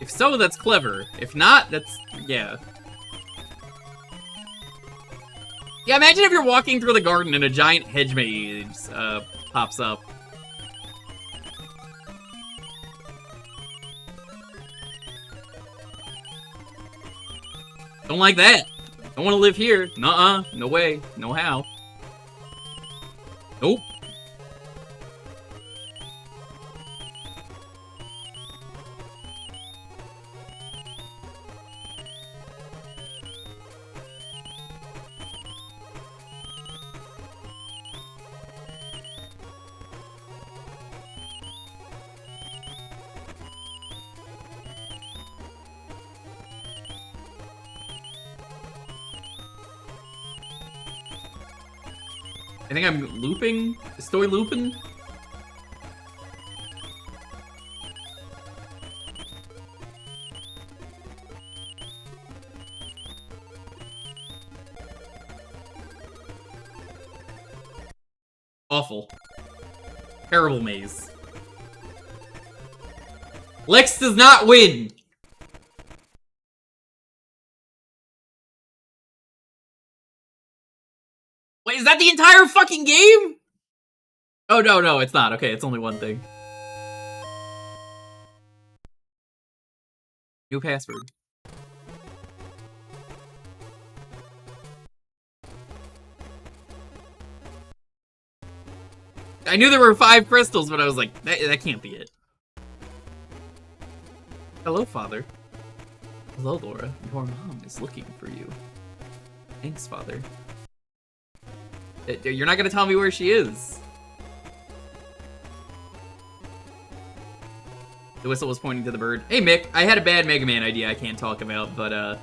If so, that's clever. If not, that's... yeah. Yeah, imagine if you're walking through the garden and a giant hedge maze, pops up. Don't like that. Don't want to live here. Nuh-uh. No way. No how. Nope. I think I'm looping? Estoy looping? Awful. Terrible maze. Lex does not win! Wait, is that the entire fucking game? Oh, no, it's not. Okay, it's only one thing. New password. I knew there were 5 crystals, but I was like, that can't be it. Hello, Father. Hello, Laura. Your mom is looking for you. Thanks, Father. You're not gonna tell me where she is. The whistle was pointing to the bird. Hey, Mick, I had a bad Mega Man idea I can't talk about, but,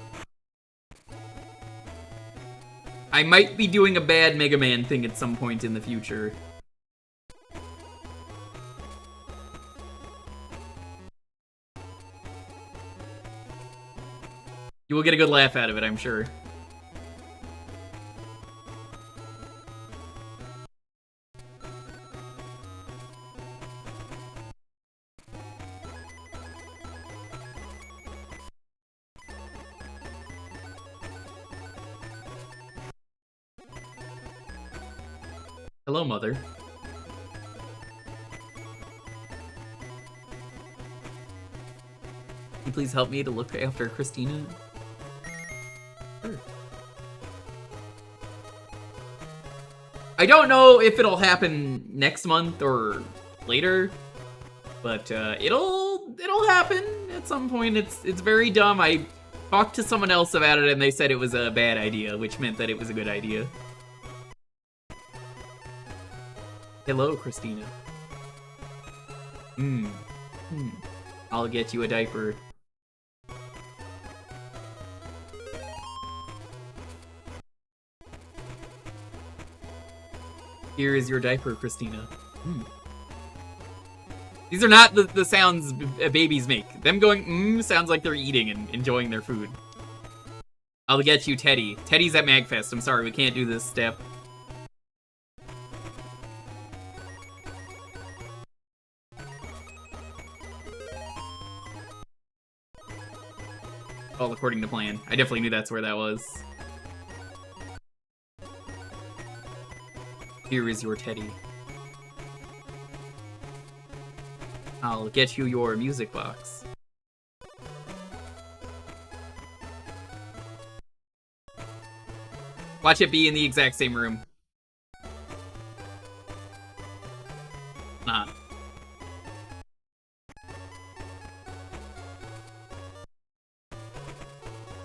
I might be doing a bad Mega Man thing at some point in the future. You will get a good laugh out of it, I'm sure. Hello, Mother. you please help me to look after Christina? Sure. I don't know if it'll happen next month or later, but it'll happen at some point. It's very dumb. I talked to someone else about it and they said it was a bad idea, which meant that it was a good idea. Hello, Christina. I'll get you a diaper. Here is your diaper, Christina. These are not the sounds babies make. Them going sounds like they're eating and enjoying their food. I'll get you Teddy. Teddy's at MagFest. I'm sorry, we can't do this step. All according to plan. I definitely knew that's where that was. Here is your Teddy. I'll get you your music box. Watch it be in the exact same room. Nah.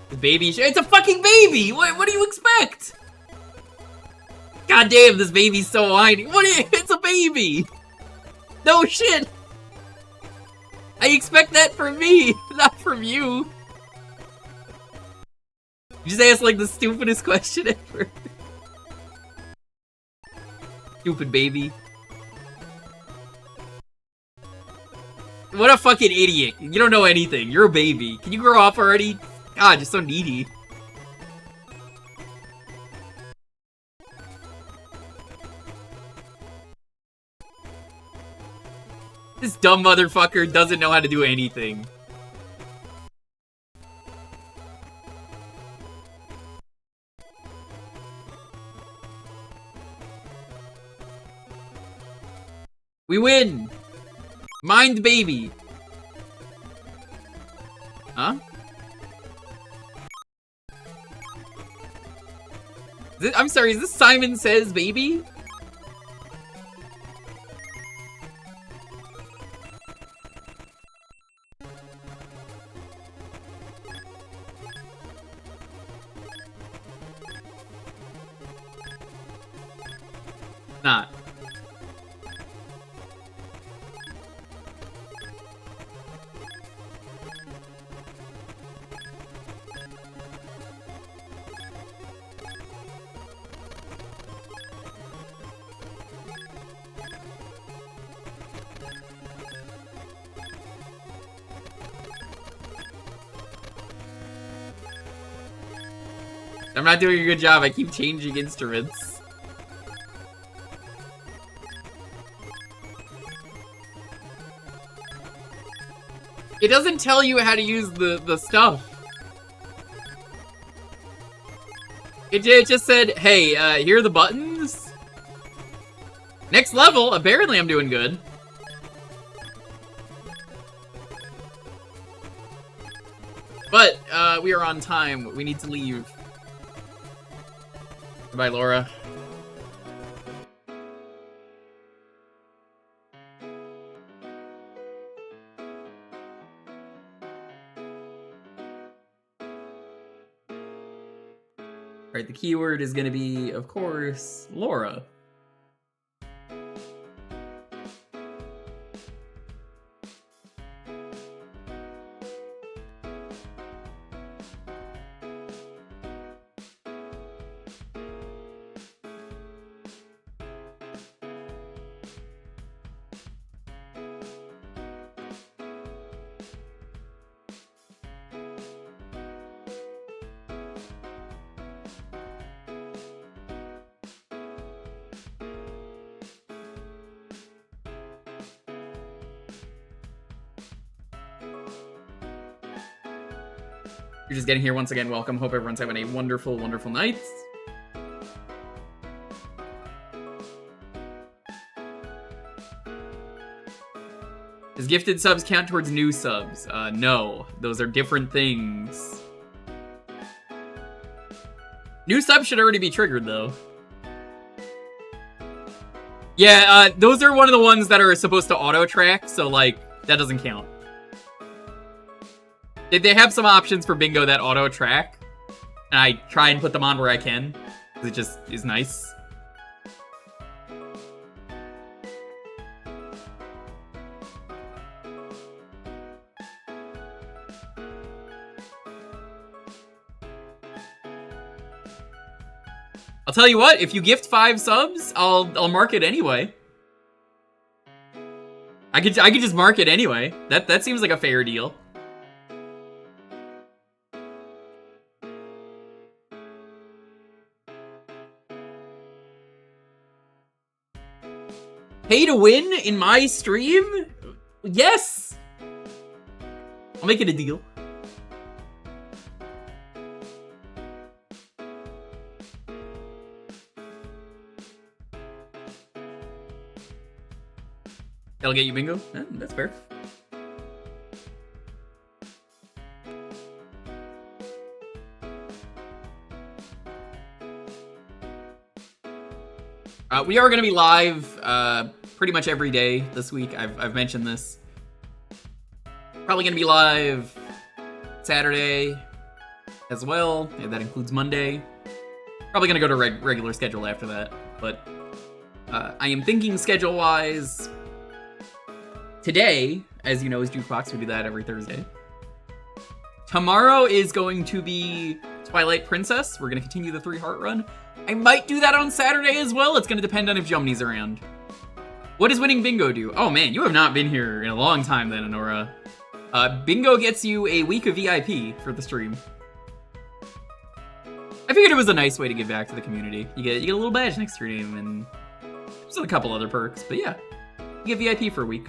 The baby, it's a fucking baby! What do you expect? God damn, this baby's so whiny. It's a baby! No shit! I expect that from me, not from you. You just asked like the stupidest question ever. Stupid baby. What a fucking idiot. You don't know anything. You're a baby. Can you grow up already? God, you're so needy. This dumb motherfucker doesn't know how to do anything. We win! Mind baby. Huh? I'm sorry, is this Simon Says Baby? Not. I'm not doing a good job. I keep changing instruments. It doesn't tell you how to use the stuff. It just said, hey, here are the buttons. Next level. Apparently I'm doing good. But, we are on time. We need to leave. Goodbye, Laura. Alright, the keyword is gonna be, of course, Laura. You're just getting here once again, welcome. Hope everyone's having a wonderful, wonderful night. Does gifted subs count towards new subs? No. Those are different things. New subs should already be triggered, though. Yeah, those are one of the ones that are supposed to auto-track, so, like, that doesn't count. They have some options for bingo that auto-track, and I try and put them on where I can, because it just is nice. I'll tell you what, if you gift 5 subs, I'll mark it anyway. I could just mark it anyway. That seems like a fair deal. Pay to win in my stream? Yes! I'll make it a deal. That'll get you bingo? Yeah, that's fair. We are going to be live pretty much every day this week. I've mentioned this. Probably going to be live Saturday as well. Yeah, that includes Monday. Probably going to go to regular schedule after that. But I am thinking schedule-wise... Today, as you know, is Jewkbox. We do that every Thursday. Tomorrow is going to be Twilight Princess. We're going to continue the 3-heart run. I might do that on Saturday as well. It's going to depend on if Jumney's around. What does winning bingo do? Oh man, you have not been here in a long time then, Honora. Bingo gets you a week of VIP for the stream. I figured it was a nice way to give back to the community. You get a little badge next to your name and there's a couple other perks, but yeah. You get VIP for a week.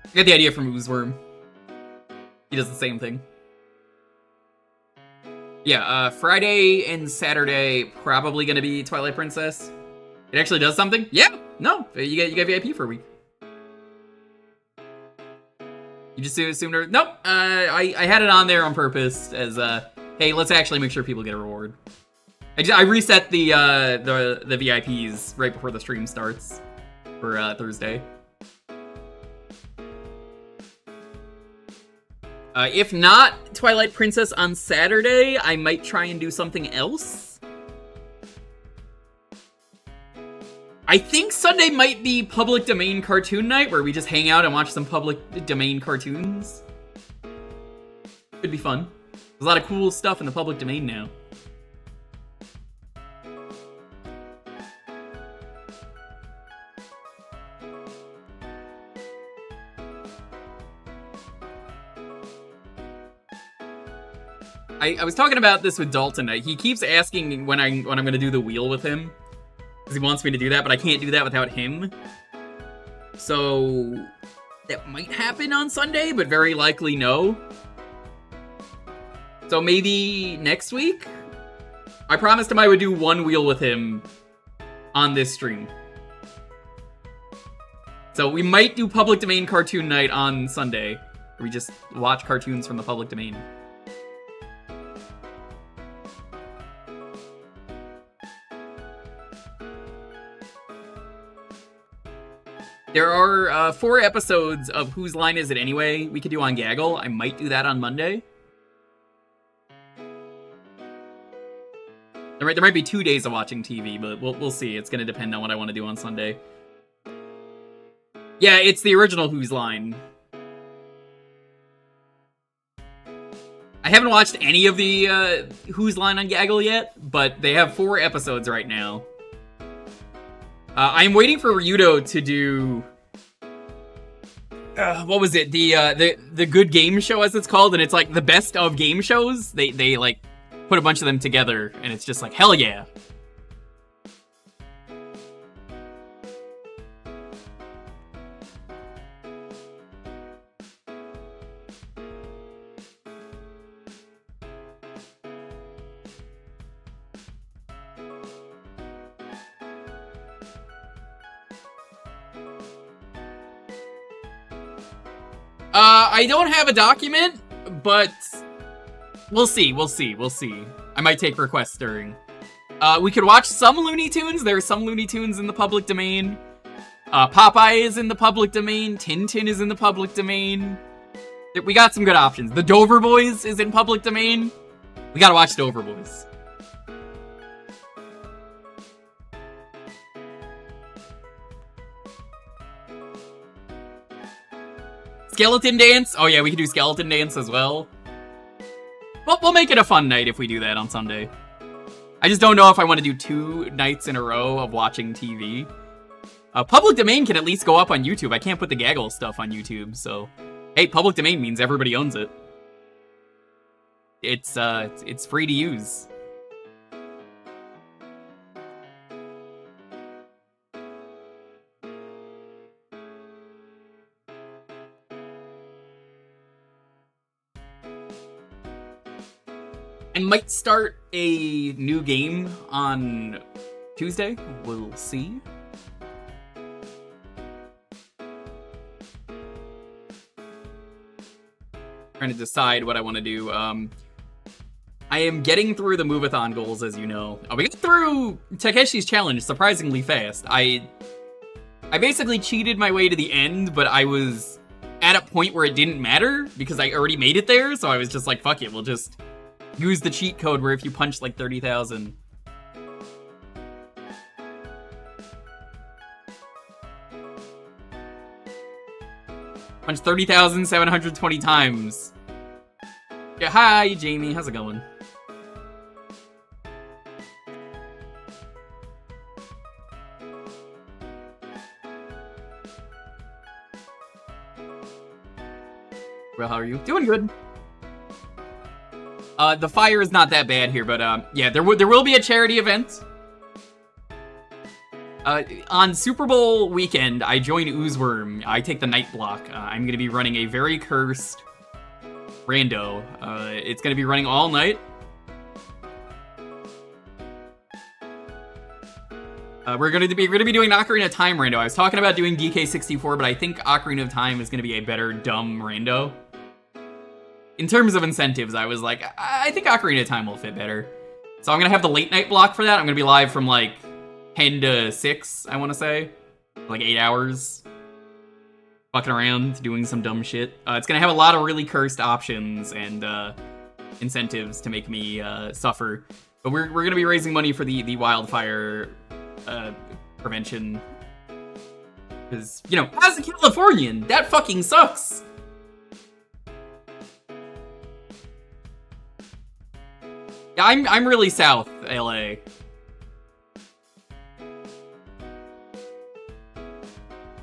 I got the idea from Oozworm. He does the same thing. Yeah, Friday and Saturday probably gonna be Twilight Princess. It actually does something? Yeah! No! You get VIP for a week. You just assumed... Nope! I had it on there on purpose as, hey, let's actually make sure people get a reward. I reset the VIPs right before the stream starts for Thursday. If not Twilight Princess on Saturday, I might try and do something else. I think Sunday might be public domain cartoon night, where we just hang out and watch some public domain cartoons. Could be fun. There's a lot of cool stuff in the public domain now. I was talking about this with Dalton. He keeps asking when I'm going to do the wheel with him. Because he wants me to do that, but I can't do that without him. So that might happen on Sunday, but very likely no. So maybe next week? I promised him I would do one wheel with him on this stream. So we might do public domain cartoon night on Sunday. Where we just watch cartoons from the public domain. There are 4 episodes of Whose Line Is It Anyway we could do on Gaggle. I might do that on Monday. There might be 2 days of watching TV, but we'll see. It's going to depend on what I want to do on Sunday. Yeah, it's the original Whose Line. I haven't watched any of the Whose Line on Gaggle yet, but they have 4 episodes right now. I'm waiting for Ryudo to do... what was it? The Good Game Show, as it's called, and it's like the best of game shows. They like put a bunch of them together, and it's just like, hell yeah. I don't have a document, but we'll see. I might take requests during. We could watch some Looney Tunes. There are some Looney Tunes in the public domain. Popeye is in the public domain. Tintin is in the public domain. We got some good options. The Dover Boys is in public domain. We gotta watch Dover Boys. Skeleton Dance? Oh yeah, we can do Skeleton Dance as well. Well, we'll make it a fun night if we do that on Sunday. I just don't know if I want to do 2 nights in a row of watching TV. Public domain can at least go up on YouTube. I can't put the Gaggle stuff on YouTube, so... Hey, public domain means everybody owns it. It's free to use. I might start a new game on Tuesday. We'll see. Trying to decide what I want to do. I am getting through the Move-a-thon goals, as you know. We got through Takeshi's challenge surprisingly fast. I basically cheated my way to the end, but I was at a point where it didn't matter because I already made it there, so I was just like, fuck it, we'll just use the cheat code where if you punch like 30,000. Punch 30,720 times. Yeah, hi, Jamie. How's it going? Well, how are you? Doing good. The fire is not that bad here, but yeah, there will be a charity event. On Super Bowl weekend, I join Oozeworm. I take the night block. I'm going to be running a very cursed rando. It's going to be running all night. We're going to be doing Ocarina of Time rando. I was talking about doing DK64, but I think Ocarina of Time is going to be a better dumb rando. In terms of incentives, I was like, I think Ocarina of Time will fit better. So I'm going to have the late night block for that. I'm going to be live from like 10 to 6, I want to say. Like 8 hours. Fucking around, doing some dumb shit. It's going to have a lot of really cursed options and incentives to make me suffer. But we're going to be raising money for the wildfire prevention. Because, you know, as a Californian, that fucking sucks. Yeah, I'm really south LA.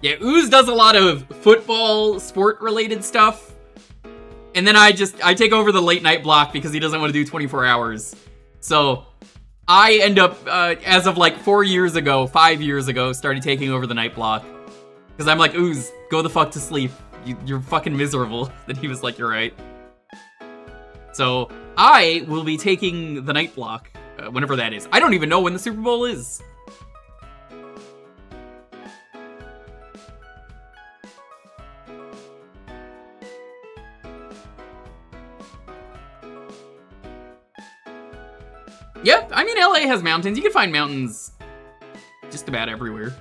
Yeah, Ooze does a lot of football, sport-related stuff. And then I take over the late night block because he doesn't want to do 24 hours. So I end up, as of like 5 years ago, started taking over the night block. Because I'm like, Ooze, go the fuck to sleep. You're fucking miserable. Then he was like, you're right. So I will be taking the night block, whenever that is. I don't even know when the Super Bowl is. Yep, I mean, LA has mountains. You can find mountains just about everywhere.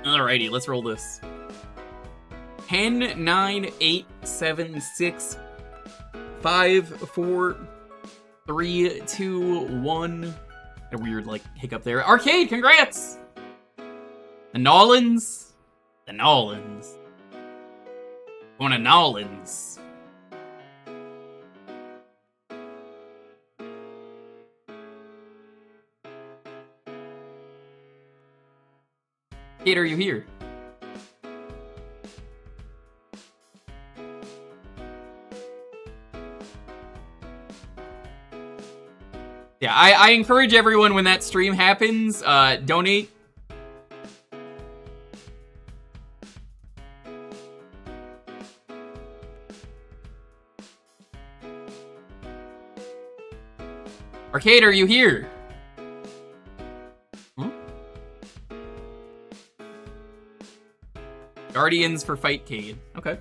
Alrighty, let's roll this. 10, 9, 8, 7, 6, 5, 4, 3, 2, 1. A weird, like, hiccup there. Arcade, congrats! The Nolans. The Nolans. Going to Nolans. Kate, are you here? Yeah, I encourage everyone when that stream happens, donate. Arcade, are you here? Hmm? Guardians for Fightcade. Okay.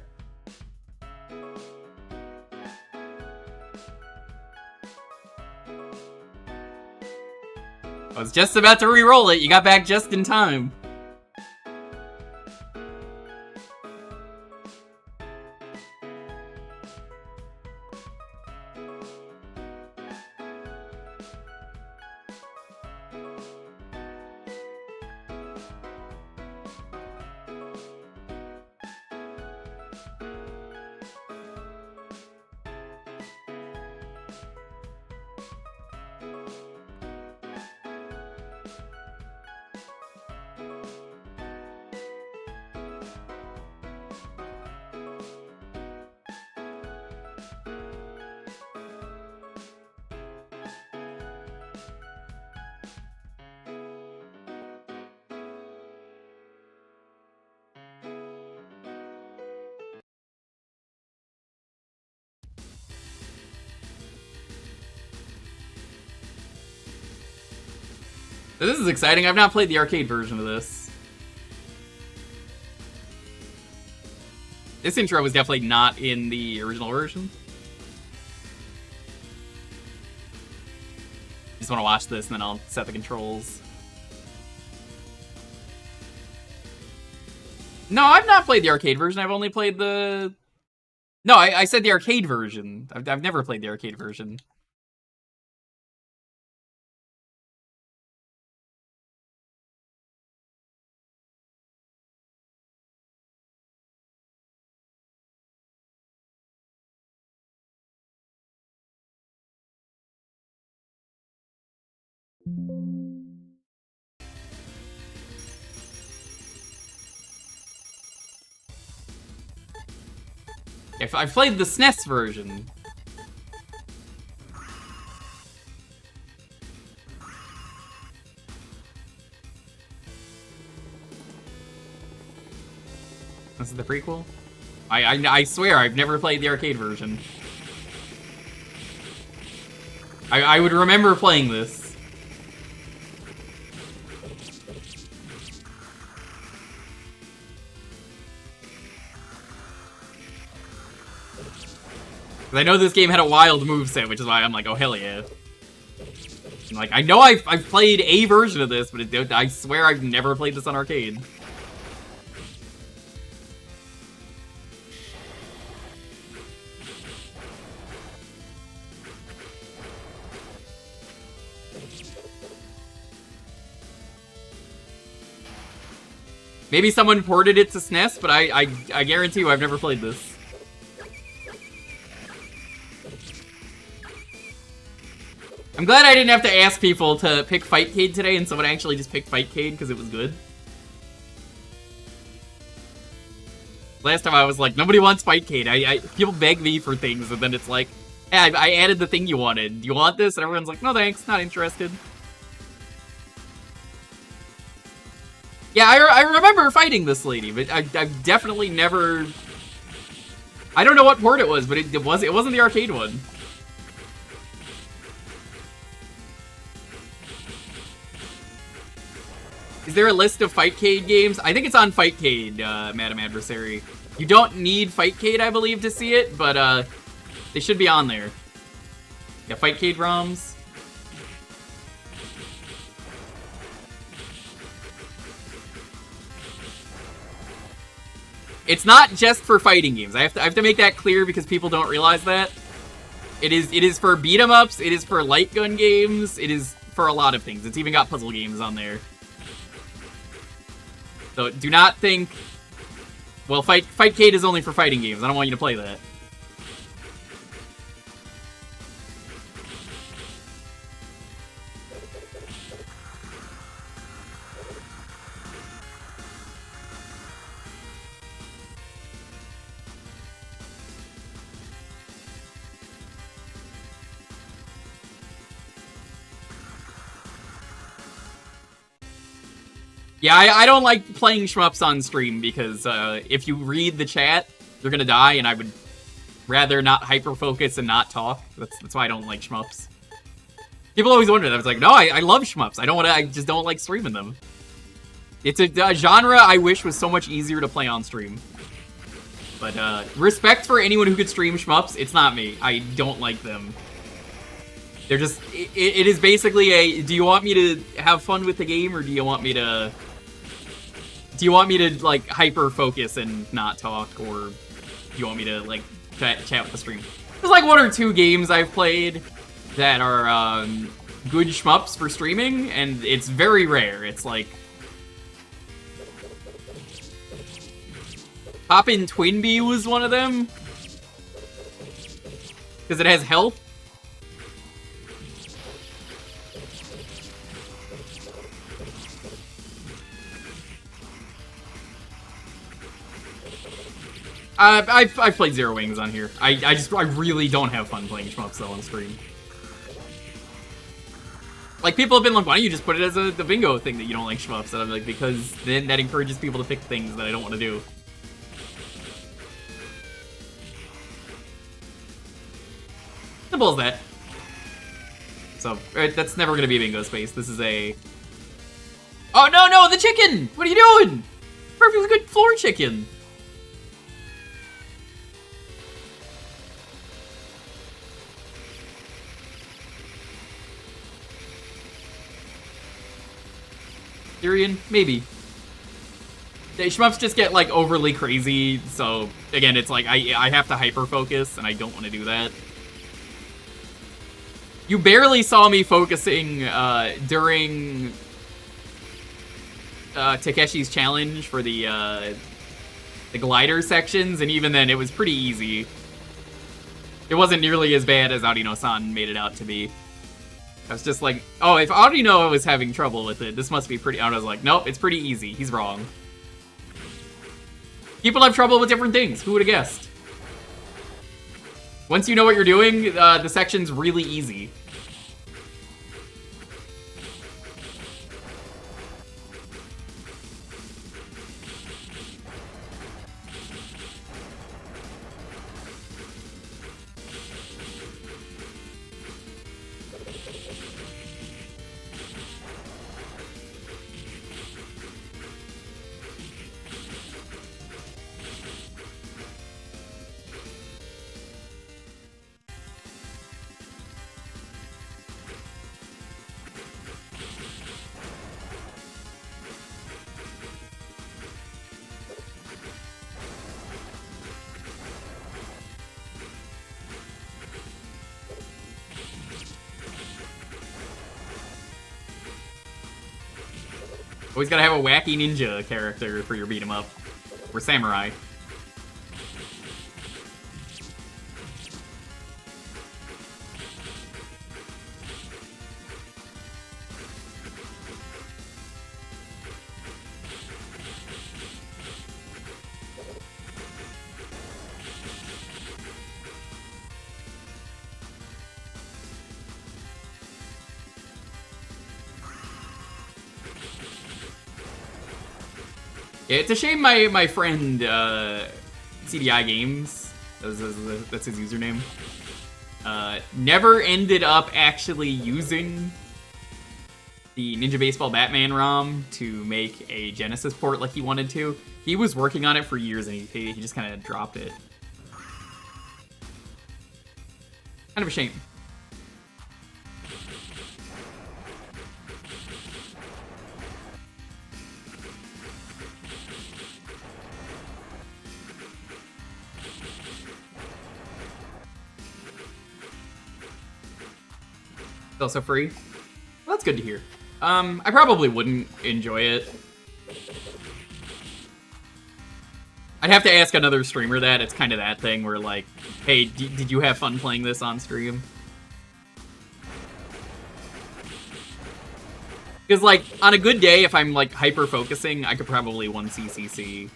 I was just about to re-roll it. You got back just in time. This is exciting. I've not played the arcade version of this. This intro was definitely not in the original version. Just want to watch this and then I'll set the controls. No, I've not played the arcade version. I've only played the... No, I said the arcade version. I've never played the arcade version. If I've played the SNES version. This is the prequel? I swear I've never played the arcade version. I would remember playing this. I know this game had a wild moveset, which is why I'm like, oh hell yeah. I'm like, I know I've played a version of this, but I swear I've never played this on arcade. Maybe someone ported it to SNES, but I guarantee you I've never played this. I'm glad I didn't have to ask people to pick Fightcade today and someone actually just picked Fightcade because it was good. Last time I was like, nobody wants Fightcade. People beg me for things and then it's like, hey, I added the thing you wanted. Do you want this? And everyone's like, no thanks, not interested. Yeah, I remember fighting this lady, but I've definitely never... I don't know what port it was, but it wasn't the arcade one. Is there a list of Fightcade games? I think it's on Fightcade, Madam Adversary. You don't need Fightcade, I believe, to see it, but they should be on there. Yeah, Fightcade ROMs. It's not just for fighting games. I have to make that clear because people don't realize that. It is for beat 'em ups. It is for light gun games. It is for a lot of things. It's even got puzzle games on there. So do not think, well, Fightcade is only for fighting games. I don't want you to play that. Yeah, I don't like playing shmups on stream because if you read the chat, you're gonna die, and I would rather not hyper-focus and not talk. That's why I don't like shmups. People always wonder that. I was like, no, I love shmups. I just don't like streaming them. It's a genre I wish was so much easier to play on stream. But, respect for anyone who could stream shmups, it's not me. I don't like them. They're just... It is basically a, do you want me to have fun with the game, or do you want me to... Do you want me to, like, hyper-focus and not talk, or do you want me to, like, chat with the stream? There's, like, 1 or 2 games I've played that are, good shmups for streaming, and it's very rare. It's, like... Poppin' Twinbee was one of them. Because it has health. I've played Zero Wings on here. I really don't have fun playing shmups though on stream. Like, people have been like, why don't you just put it as the bingo thing that you don't like shmups? And I'm like, because then that encourages people to pick things that I don't want to do. Simple as that. So, that's never gonna be a bingo space. This is a... Oh, no, the chicken! What are you doing? Perfectly good floor chicken. Tyrion? Maybe. The shmups just get, like, overly crazy, so, again, it's like, I have to hyper-focus, and I don't want to do that. You barely saw me focusing, during, Takeshi's challenge for the glider sections, and even then, it was pretty easy. It wasn't nearly as bad as Audino-san made it out to be. I was just like, oh, if Audino was having trouble with it, this must be pretty... I was like, nope, it's pretty easy. He's wrong. People have trouble with different things. Who would have guessed? Once you know what you're doing, the section's really easy. Always gotta have a wacky ninja character for your beat 'em up. Or samurai. Yeah, it's a shame my friend, CDI Games, that's his username, never ended up actually using the Ninja Baseball Batman ROM to make a Genesis port like he wanted to. He was working on it for years and he just kind of dropped it. Kind of a shame. It's also free. Well, that's good to hear. I probably wouldn't enjoy it. I'd have to ask another streamer that. It's kind of that thing where, like, hey, did you have fun playing this on stream? Because, like, on a good day, if I'm, like, hyper-focusing, I could probably 1CCC.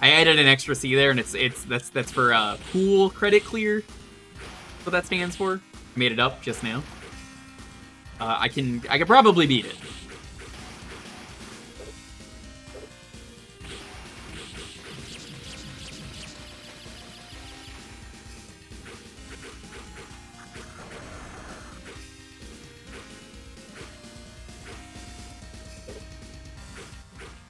I added an extra C there, and that's for, pool credit clear. That's what that stands for. Made it up just now. I could probably beat it.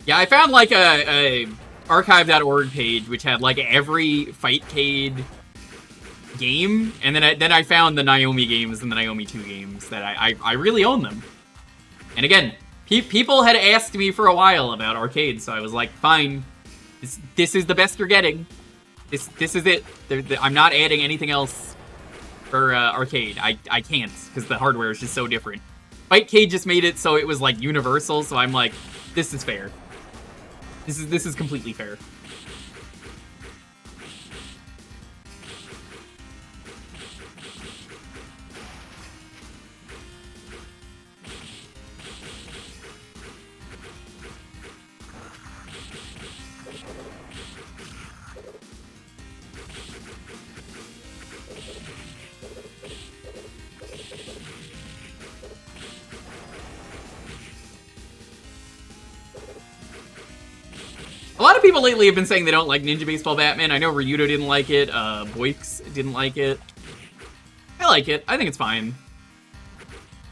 Yeah, I found like a archive.org page which had like every Fightcade game, and then I found the Naomi games and the Naomi 2 games that I really own them. And again, people had asked me for a while about arcade, so I was like, fine, this is the best you're getting. This is it. I'm not adding anything else for arcade. I can't, because the hardware is just so different. Fightcade just made it so it was like universal, so I'm like, this is fair. This is completely fair. A lot of people lately have been saying they don't like Ninja Baseball Batman. I know Ryudo didn't like it, Boix didn't like it. I like it. I think it's fine.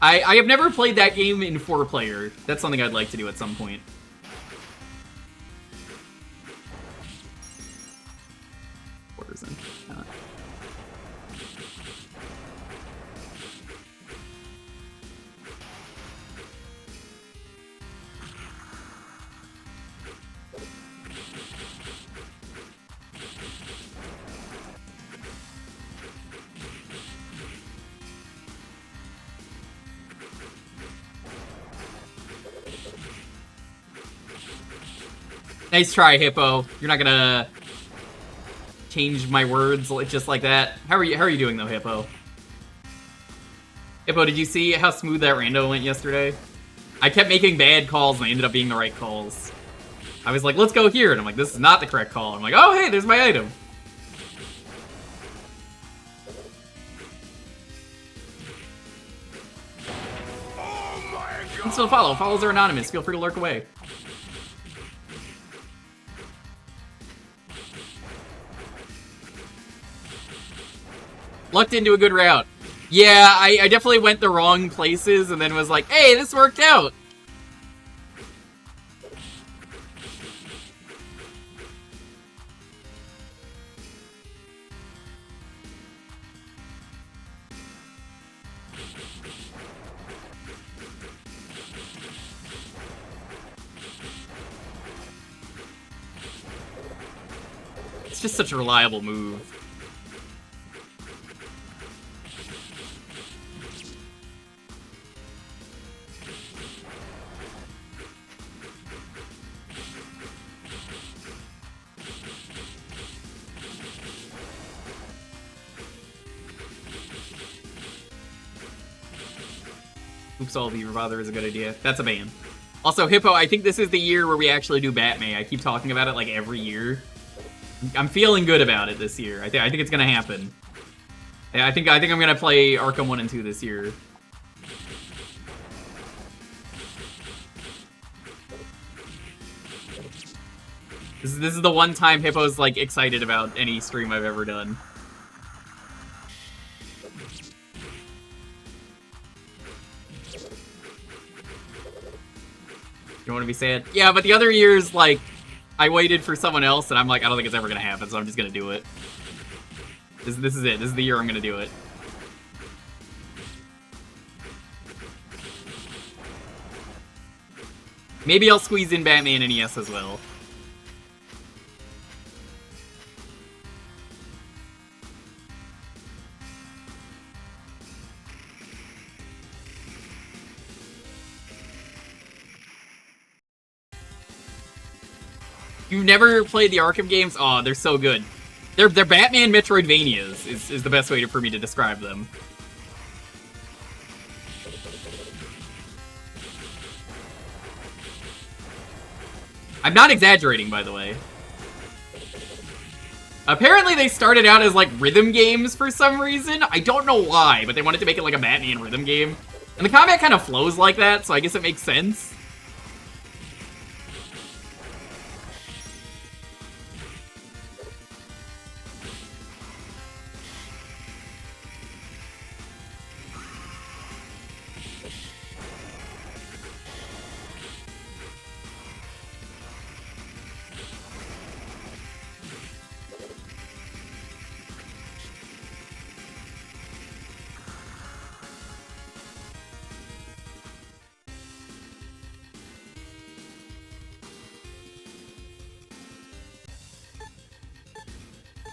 I have never played that game in 4-player. That's something I'd like to do at some point. Nice try, Hippo. You're not gonna change my words just like that. How are you doing though, Hippo? Hippo, did you see how smooth that rando went yesterday? I kept making bad calls and they ended up being the right calls. I was like, let's go here, and I'm like, this is not the correct call. I'm like, oh hey, there's my item. Oh my God. You can still follow. Follows are anonymous. Feel free to lurk away. Lucked into a good route. Yeah, I definitely went the wrong places and then was like, hey, this worked out. It's just such a reliable move. Oops, all of you, bother is a good idea. That's a ban. Also, Hippo, I think this is the year where we actually do Batman. I keep talking about it like every year. I'm feeling good about it this year. I think it's gonna happen. I think I'm gonna play Arkham 1 and 2 this year. This is the one time Hippo's like excited about any stream I've ever done. You want to be sad? Yeah, but the other years, like, I waited for someone else, and I'm like, I don't think it's ever gonna happen, so I'm just gonna do it. This is it. This is the year I'm gonna do it. Maybe I'll squeeze in Batman NES as well. You've never played the Arkham games? Oh, they're so good. They're Batman Metroidvanias, is the best way for me to describe them. I'm not exaggerating, by the way. Apparently they started out as, like, rhythm games for some reason. I don't know why, but they wanted to make it like a Batman rhythm game. And the combat kind of flows like that, so I guess it makes sense.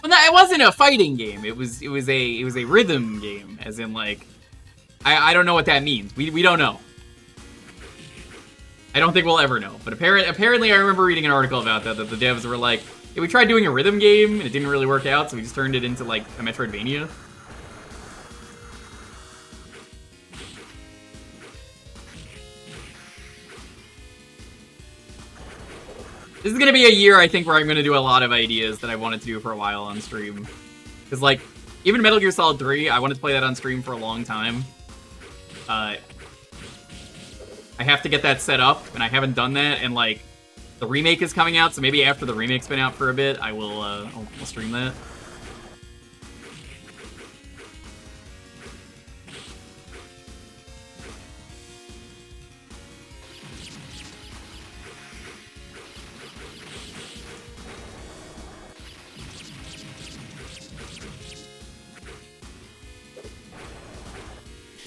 Well, no, it wasn't a fighting game. It was a rhythm game, as in like, I don't know what that means. We don't know. I don't think we'll ever know. But apparently I remember reading an article about that the devs were like, yeah, we tried doing a rhythm game and it didn't really work out, so we just turned it into like a Metroidvania. This is gonna be a year, I think, where I'm gonna do a lot of ideas that I wanted to do for a while on stream. Because, like, even Metal Gear Solid 3, I wanted to play that on stream for a long time. I have to get that set up, and I haven't done that, and, like, the remake is coming out, so maybe after the remake's been out for a bit, I will, I'll stream that.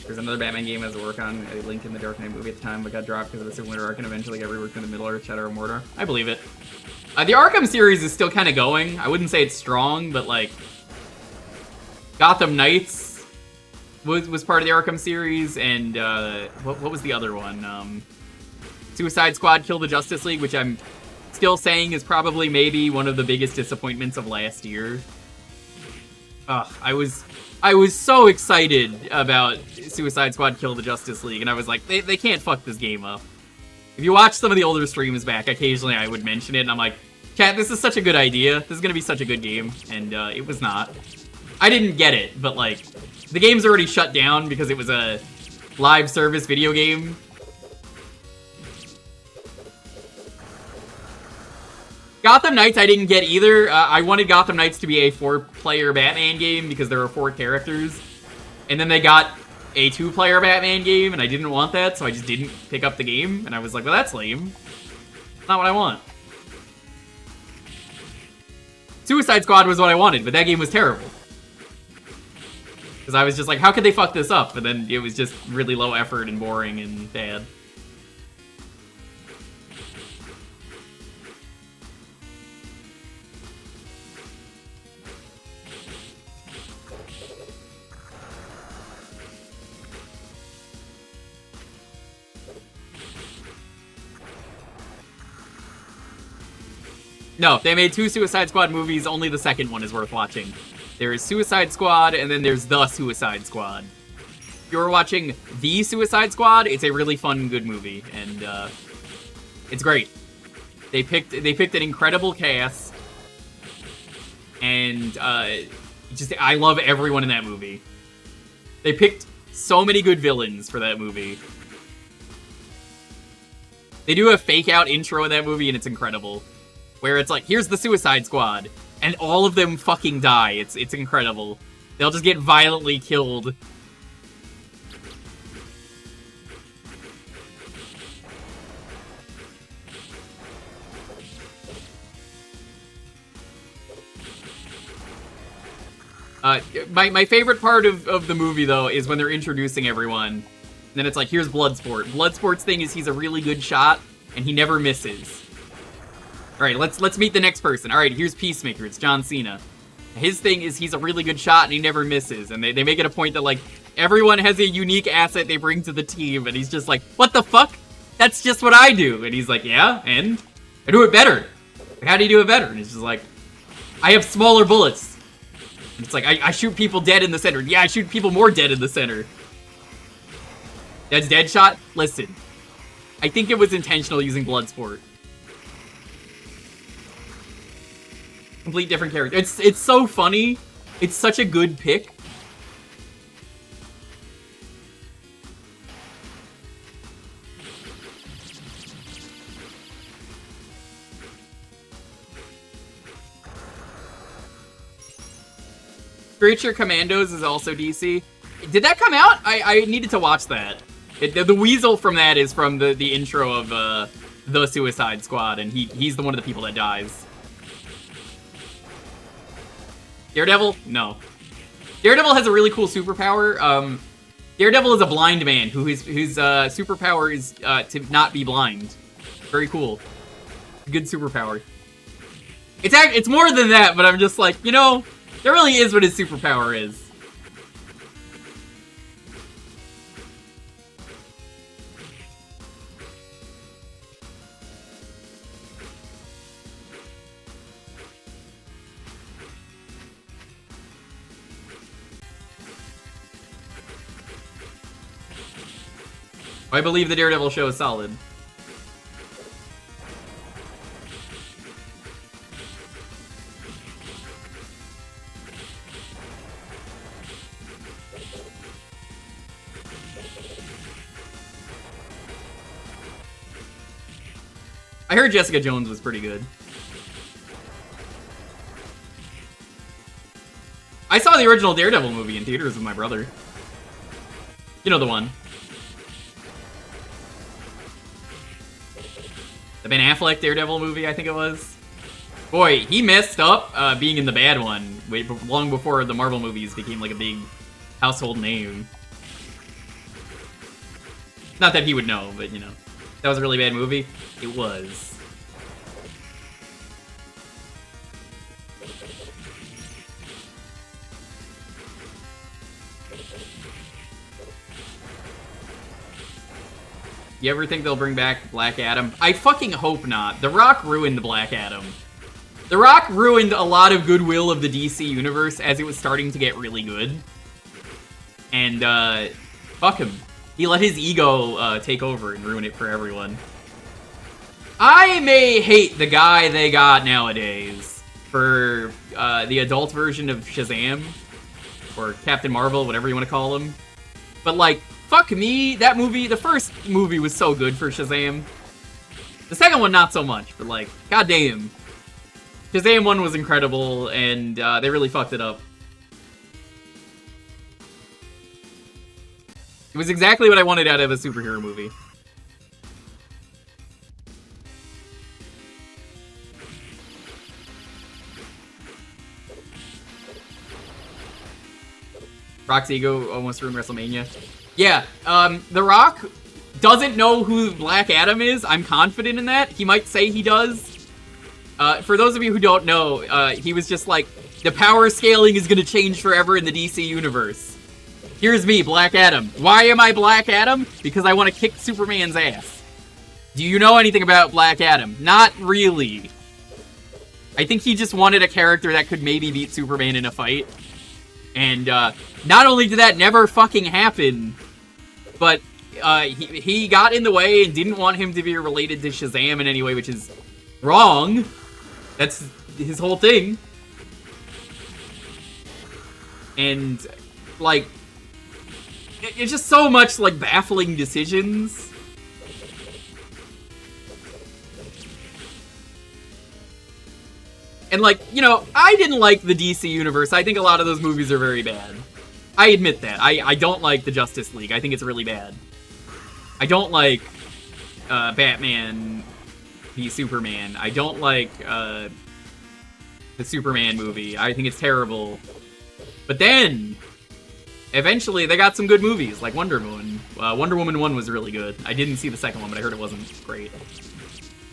There's another Batman game I was working on, a Link in the Dark Knight movie at the time, but got dropped because of the Civil War arc and eventually got reworked in the Middle Earth, Shadow of Mordor. I believe it. The Arkham series is still kind of going. I wouldn't say it's strong, but like, Gotham Knights was part of the Arkham series, and what was the other one? Suicide Squad Kill the Justice League, which I'm still saying is probably maybe one of the biggest disappointments of last year. Ugh, I was so excited about Suicide Squad Kill the Justice League, and I was like, they can't fuck this game up. If you watch some of the older streams back, occasionally I would mention it, and I'm like, chat, this is such a good idea. This is gonna be such a good game, and it was not. I didn't get it, but like, the game's already shut down because it was a live service video game. Gotham Knights I didn't get either. I wanted Gotham Knights to be a 4-player Batman game because there were 4 characters. And then they got a 2-player Batman game, and I didn't want that, so I just didn't pick up the game. And I was like, well, that's lame. Not what I want. Suicide Squad was what I wanted, but that game was terrible. Because I was just like, how could they fuck this up? And then it was just really low effort and boring and bad. No, they made 2 Suicide Squad movies, only the second one is worth watching. There is Suicide Squad, and then there's The Suicide Squad. If you're watching The Suicide Squad, it's a really fun, good movie, and it's great. They picked an incredible cast, and I love everyone in that movie. They picked so many good villains for that movie. They do a fake-out intro in that movie, and it's incredible. Where it's like, here's the Suicide Squad, and all of them fucking die. It's incredible. They'll just get violently killed. My favorite part of the movie, though, is when they're introducing everyone. And then it's like, here's Bloodsport. Bloodsport's thing is he's a really good shot, and he never misses. Alright, let's meet the next person. Alright, here's Peacemaker. It's John Cena. His thing is he's a really good shot and he never misses. And they make it a point that, like, everyone has a unique asset they bring to the team. And he's just like, what the fuck? That's just what I do. And he's like, yeah, and? I do it better. Like, how do you do it better? And he's just like, I have smaller bullets. And it's like, I shoot people dead in the center. Yeah, I shoot people more dead in the center. That's Deadshot? Listen. I think it was intentional using Bloodsport. Complete different character. It's so funny. It's such a good pick. Creature Commandos is also DC. Did that come out? I needed to watch that. The weasel from that is from the intro of the Suicide Squad, and he's the one of the people that dies. Daredevil? No. Daredevil has a really cool superpower. Daredevil is a blind man whose superpower is to not be blind. Very cool. Good superpower. It's more than that, but I'm just like, you know, that really is what his superpower is. I believe the Daredevil show is solid. I heard Jessica Jones was pretty good. I saw the original Daredevil movie in theaters with my brother. You know the one. The Ben Affleck Daredevil movie, I think it was. Boy, he messed up being in the bad one long before the Marvel movies became like a big household name. Not that he would know, but you know. That was a really bad movie. It was. You ever think they'll bring back Black Adam? I fucking hope not. The Rock ruined Black Adam. The Rock ruined a lot of goodwill of the DC universe as it was starting to get really good. And, fuck him. He let his ego take over and ruin it for everyone. I may hate the guy they got nowadays for the adult version of Shazam, or Captain Marvel, whatever you want to call him. But, like, fuck me, that movie, the first movie was so good for Shazam. The second one, not so much, but, like, goddamn. Shazam 1 was incredible, and they really fucked it up. It was exactly what I wanted out of a superhero movie. Rock's ego almost ruined WrestleMania. Yeah, The Rock doesn't know who Black Adam is. I'm confident in that. He might say he does. For those of you who don't know, he was just like, the power scaling is gonna change forever in the DC universe. Here's me, Black Adam. Why am I Black Adam? Because I want to kick Superman's ass. Do you know anything about Black Adam? Not really. I think he just wanted a character that could maybe beat Superman in a fight. And, not only did that never fucking happen, but, he got in the way and didn't want him to be related to Shazam in any way, which is wrong. That's his whole thing. And, like, it's just so much, like, baffling decisions. And, like, you know, I didn't like the DC universe. I think a lot of those movies are very bad. I admit that. I don't like the Justice League. I think it's really bad. I don't like Batman v Superman. I don't like the Superman movie. I think it's terrible. But then, eventually, they got some good movies, like Wonder Woman. Wonder Woman 1 was really good. I didn't see the second one, but I heard it wasn't great.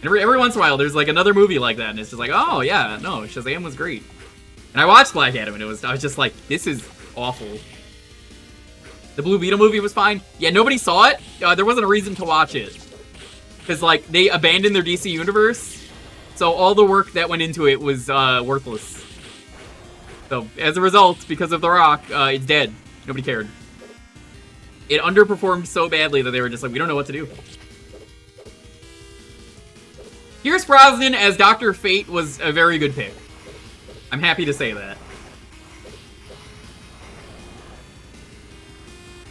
And every once in a while, there's like another movie like that, and it's just like, oh yeah, no, Shazam was great. And I watched Black Adam, and I was just like, this is awful. The Blue Beetle movie was fine. Yeah, nobody saw it. There wasn't a reason to watch it. Because, like, they abandoned their DC universe, so all the work that went into it was worthless. So, as a result, because of The Rock, it's dead. Nobody cared. It underperformed so badly that they were just like, we don't know what to do. Pierce Brosnan as Dr. Fate was a very good pick. I'm happy to say that.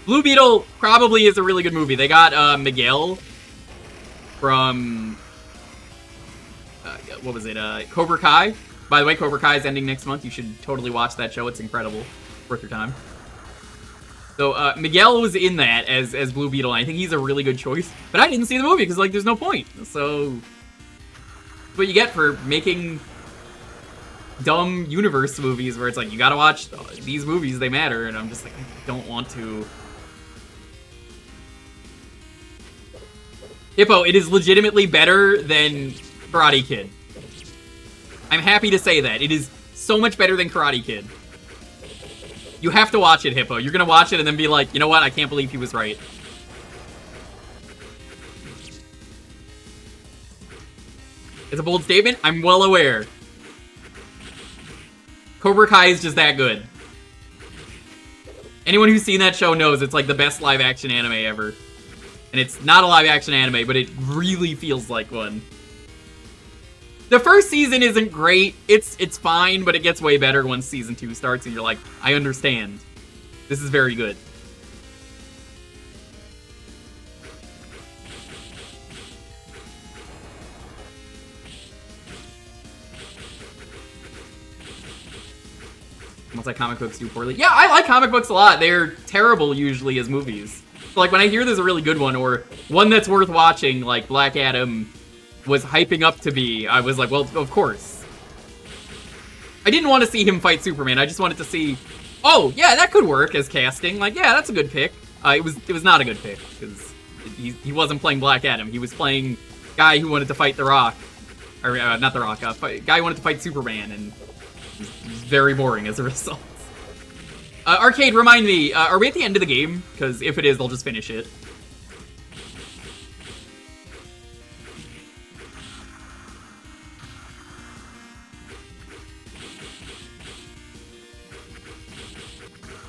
Blue Beetle probably is a really good movie. They got Miguel from... what was it? Cobra Kai. By the way, Cobra Kai is ending next month. You should totally watch that show. It's incredible. Worth your time. So, Miguel was in that as Blue Beetle, and I think he's a really good choice. But I didn't see the movie, because, like, there's no point. So, that's what you get for making dumb universe movies, where it's like, you gotta watch these movies, they matter, and I'm just like, I don't want to. Hippo, it is legitimately better than Karate Kid. I'm happy to say that. It is so much better than Karate Kid. You have to watch it, Hippo. You're gonna watch it and then be like, you know what? I can't believe he was right. It's a bold statement. I'm well aware. Cobra Kai is just that good. Anyone who's seen that show knows it's like the best live-action anime ever. And it's not a live-action anime, but it really feels like one. The first season isn't great. It's fine, but it gets way better once season 2 starts and you're like, I understand. This is very good. Almost like comic books do poorly. Yeah, I like comic books a lot. They're terrible usually as movies. So like when I hear there's a really good one or one that's worth watching, like Black Adam was hyping up to be, I was like, well, of course. I didn't want to see him fight Superman. I just wanted to see, oh, yeah, that could work as casting. Like, yeah, that's a good pick. It was not a good pick, because he wasn't playing Black Adam. He was playing guy who wanted to fight The Rock. Or, not The Rock, guy who wanted to fight Superman, and it was very boring as a result. Arcade, remind me, are we at the end of the game? Because if it is, I'll just finish it.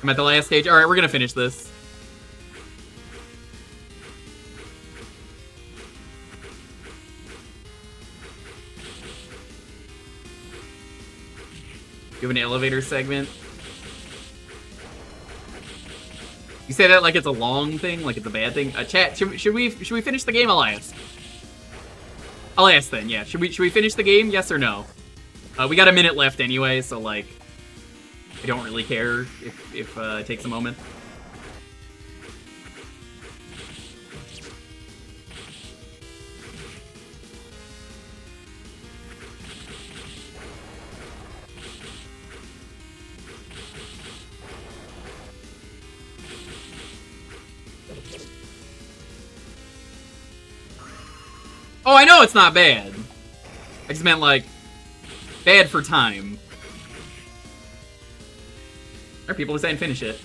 I'm at the last stage. Alright, we're gonna finish this. You have an elevator segment. You say that like it's a long thing, like it's a bad thing. Chat, should we finish the game? I'll ask. I'll ask then. Yeah, should we finish the game? Yes or no? We got a minute left anyway, so like, I don't really care if it takes a moment. Oh, I know it's not bad. I just meant, like, bad for time. There are people who saying finish it.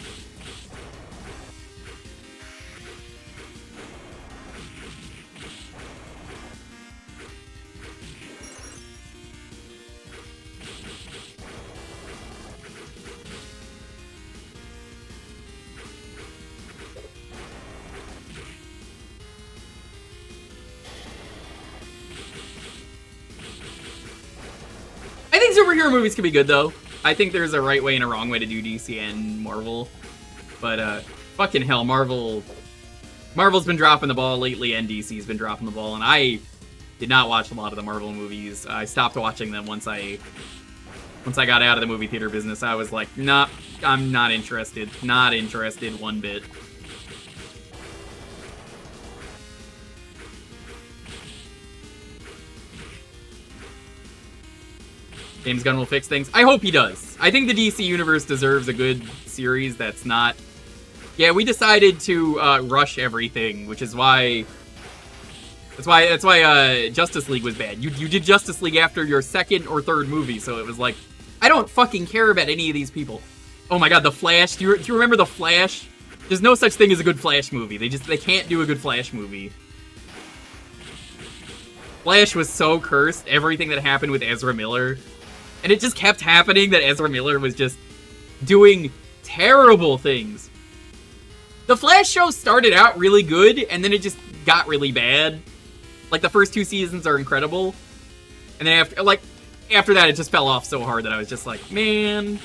I think superhero movies can be good, though. I think there's a right way and a wrong way to do DC and Marvel. But, fucking hell, Marvel's been dropping the ball lately, and DC's been dropping the ball, and I did not watch a lot of the Marvel movies. I stopped watching them once I got out of the movie theater business. I was like, nah, I'm not interested. Not interested one bit. James Gunn will fix things. I hope he does. I think the DC universe deserves a good series that's not... Yeah, we decided to rush everything, which is why... That's why Justice League was bad. You did Justice League after your second or third movie, so it was like, I don't fucking care about any of these people. Oh my god, The Flash. Do you remember The Flash? There's no such thing as a good Flash movie. They can't do a good Flash movie. Flash was so cursed, everything that happened with Ezra Miller. And it just kept happening that Ezra Miller was just doing terrible things. The Flash show started out really good, and then it just got really bad. Like, the first 2 seasons are incredible. And then after that, it just fell off so hard that I was just like, man...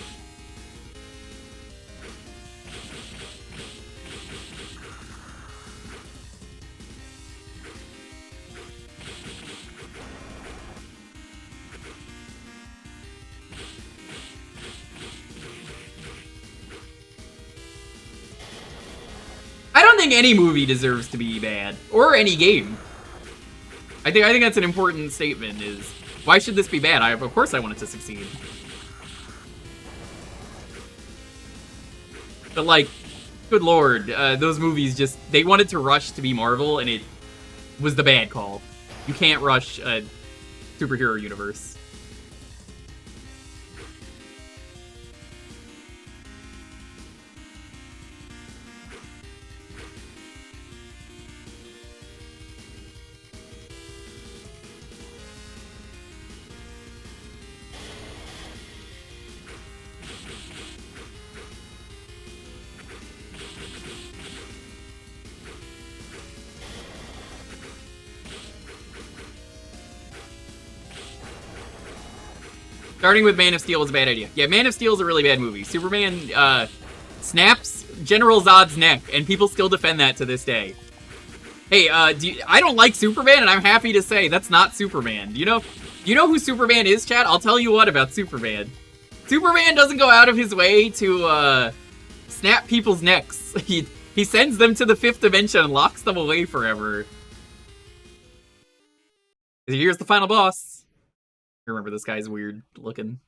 I don't think any movie deserves to be bad, or any game. I think that's an important statement, is, why should this be bad? Of course I want it to succeed. But like, good lord, those movies just, they wanted to rush to be Marvel, and it was the bad call. You can't rush a superhero universe. Starting with Man of Steel was a bad idea. Yeah, Man of Steel is a really bad movie. Superman snaps General Zod's neck, and people still defend that to this day. Hey, I don't like Superman, and I'm happy to say that's not Superman. You know who Superman is, chat? I'll tell you what about Superman. Superman doesn't go out of his way to snap people's necks. He sends them to the 5th dimension and locks them away forever. Here's the final boss. Remember, this guy's weird looking.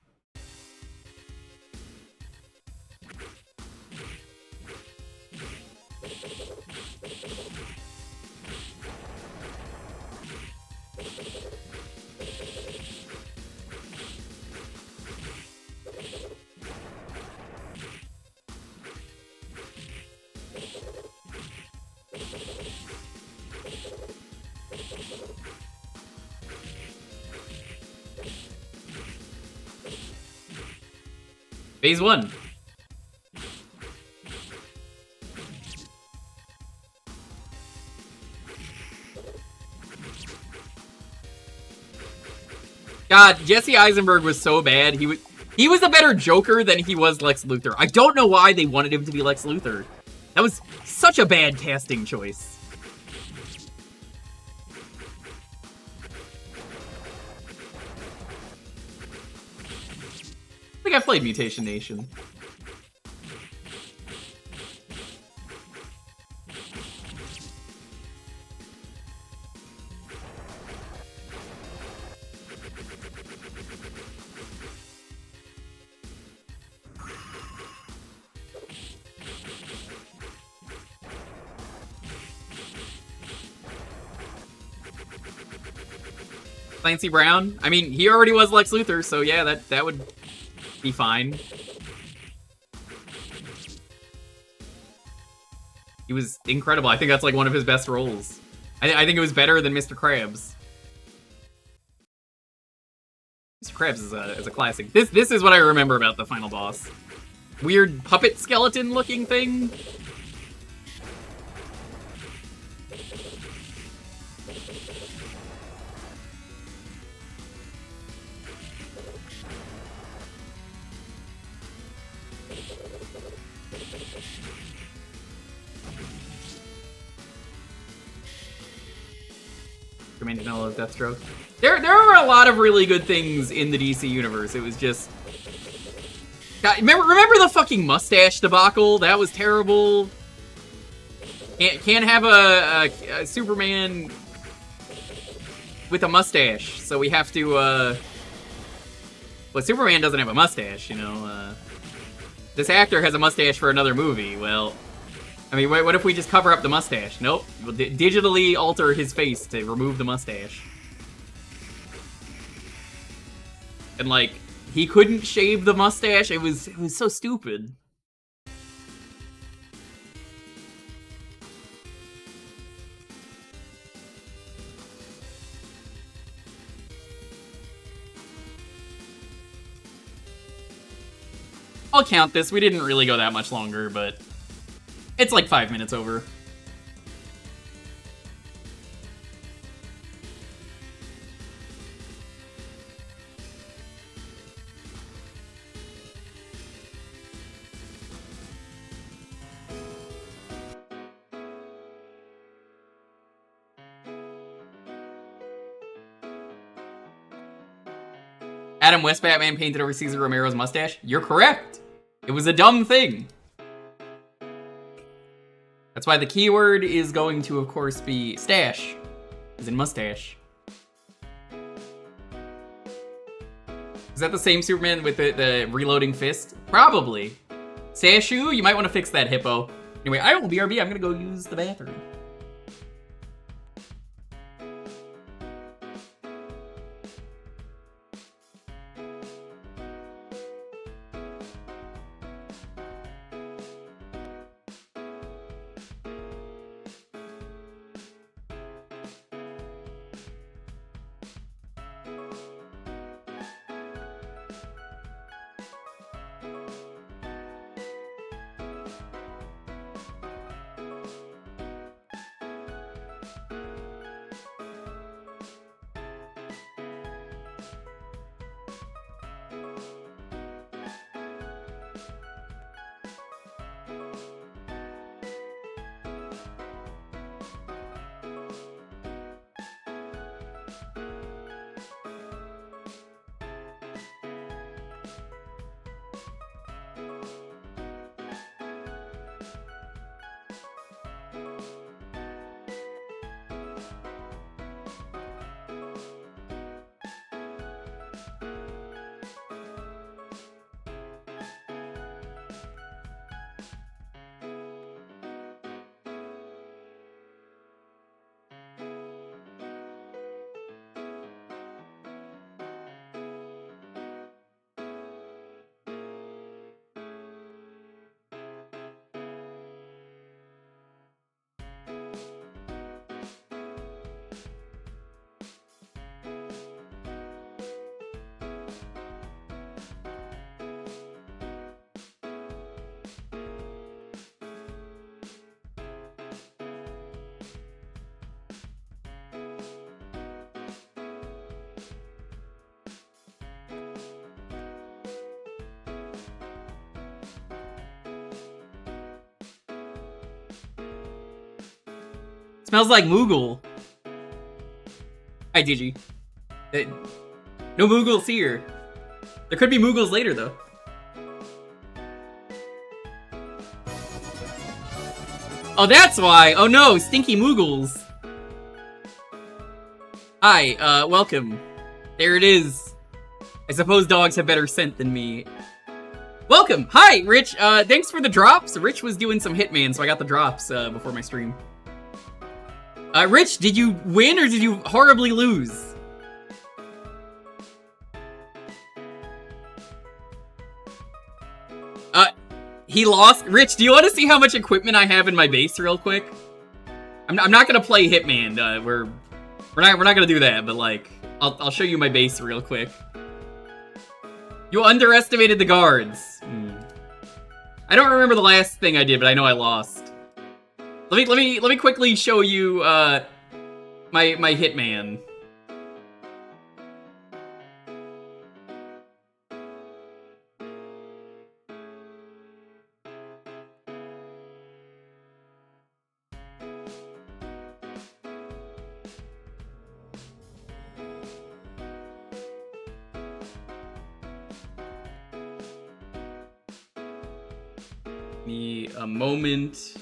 Phase 1. God, Jesse Eisenberg was so bad. He was a better Joker than he was Lex Luthor. I don't know why they wanted him to be Lex Luthor. That was such a bad casting choice. I think I played Mutation Nation. Clancy Brown? I mean, he already was Lex Luthor, so yeah, that would be fine. He was incredible. I think that's like one of his best roles. I think it was better than Mr. Krabs. Mr. Krabs is a classic. This is what I remember about the final boss. Weird puppet skeleton looking thing. Vanilla Deathstroke. There are a lot of really good things in the DC universe. It was just... God, remember the fucking mustache debacle? That was terrible. Can't have a Superman with a mustache, so we have to, well, Superman doesn't have a mustache, you know, this actor has a mustache for another movie. Well, I mean, what if we just cover up the mustache? Nope. We'll digitally alter his face to remove the mustache. And, like, he couldn't shave the mustache. It was so stupid. I'll count this. We didn't really go that much longer, but it's like 5 minutes over. Adam West Batman painted over Cesar Romero's mustache? You're correct. It was a dumb thing. That's why the keyword is going to, of course, be stash, as in mustache. Is that the same Superman with the reloading fist? Probably. Stashu, you might want to fix that, Hippo. Anyway, I will BRB. I'm gonna go use the bathroom. Smells like Moogle. Hi, DG. No Moogles here. There could be Moogles later, though. Oh, that's why! Oh no, stinky Moogles! Hi, welcome. There it is. I suppose dogs have better scent than me. Welcome! Hi, Rich! Thanks for the drops. Rich was doing some Hitman, so I got the drops before my stream. Rich, did you win or did you horribly lose? He lost. Rich, do you want to see how much equipment I have in my base real quick? I'm not gonna play Hitman. We're not gonna do that. But like, I'll show you my base real quick. You underestimated the guards. I don't remember the last thing I did, but I know I lost. Let me quickly show you my Hitman. Me a moment.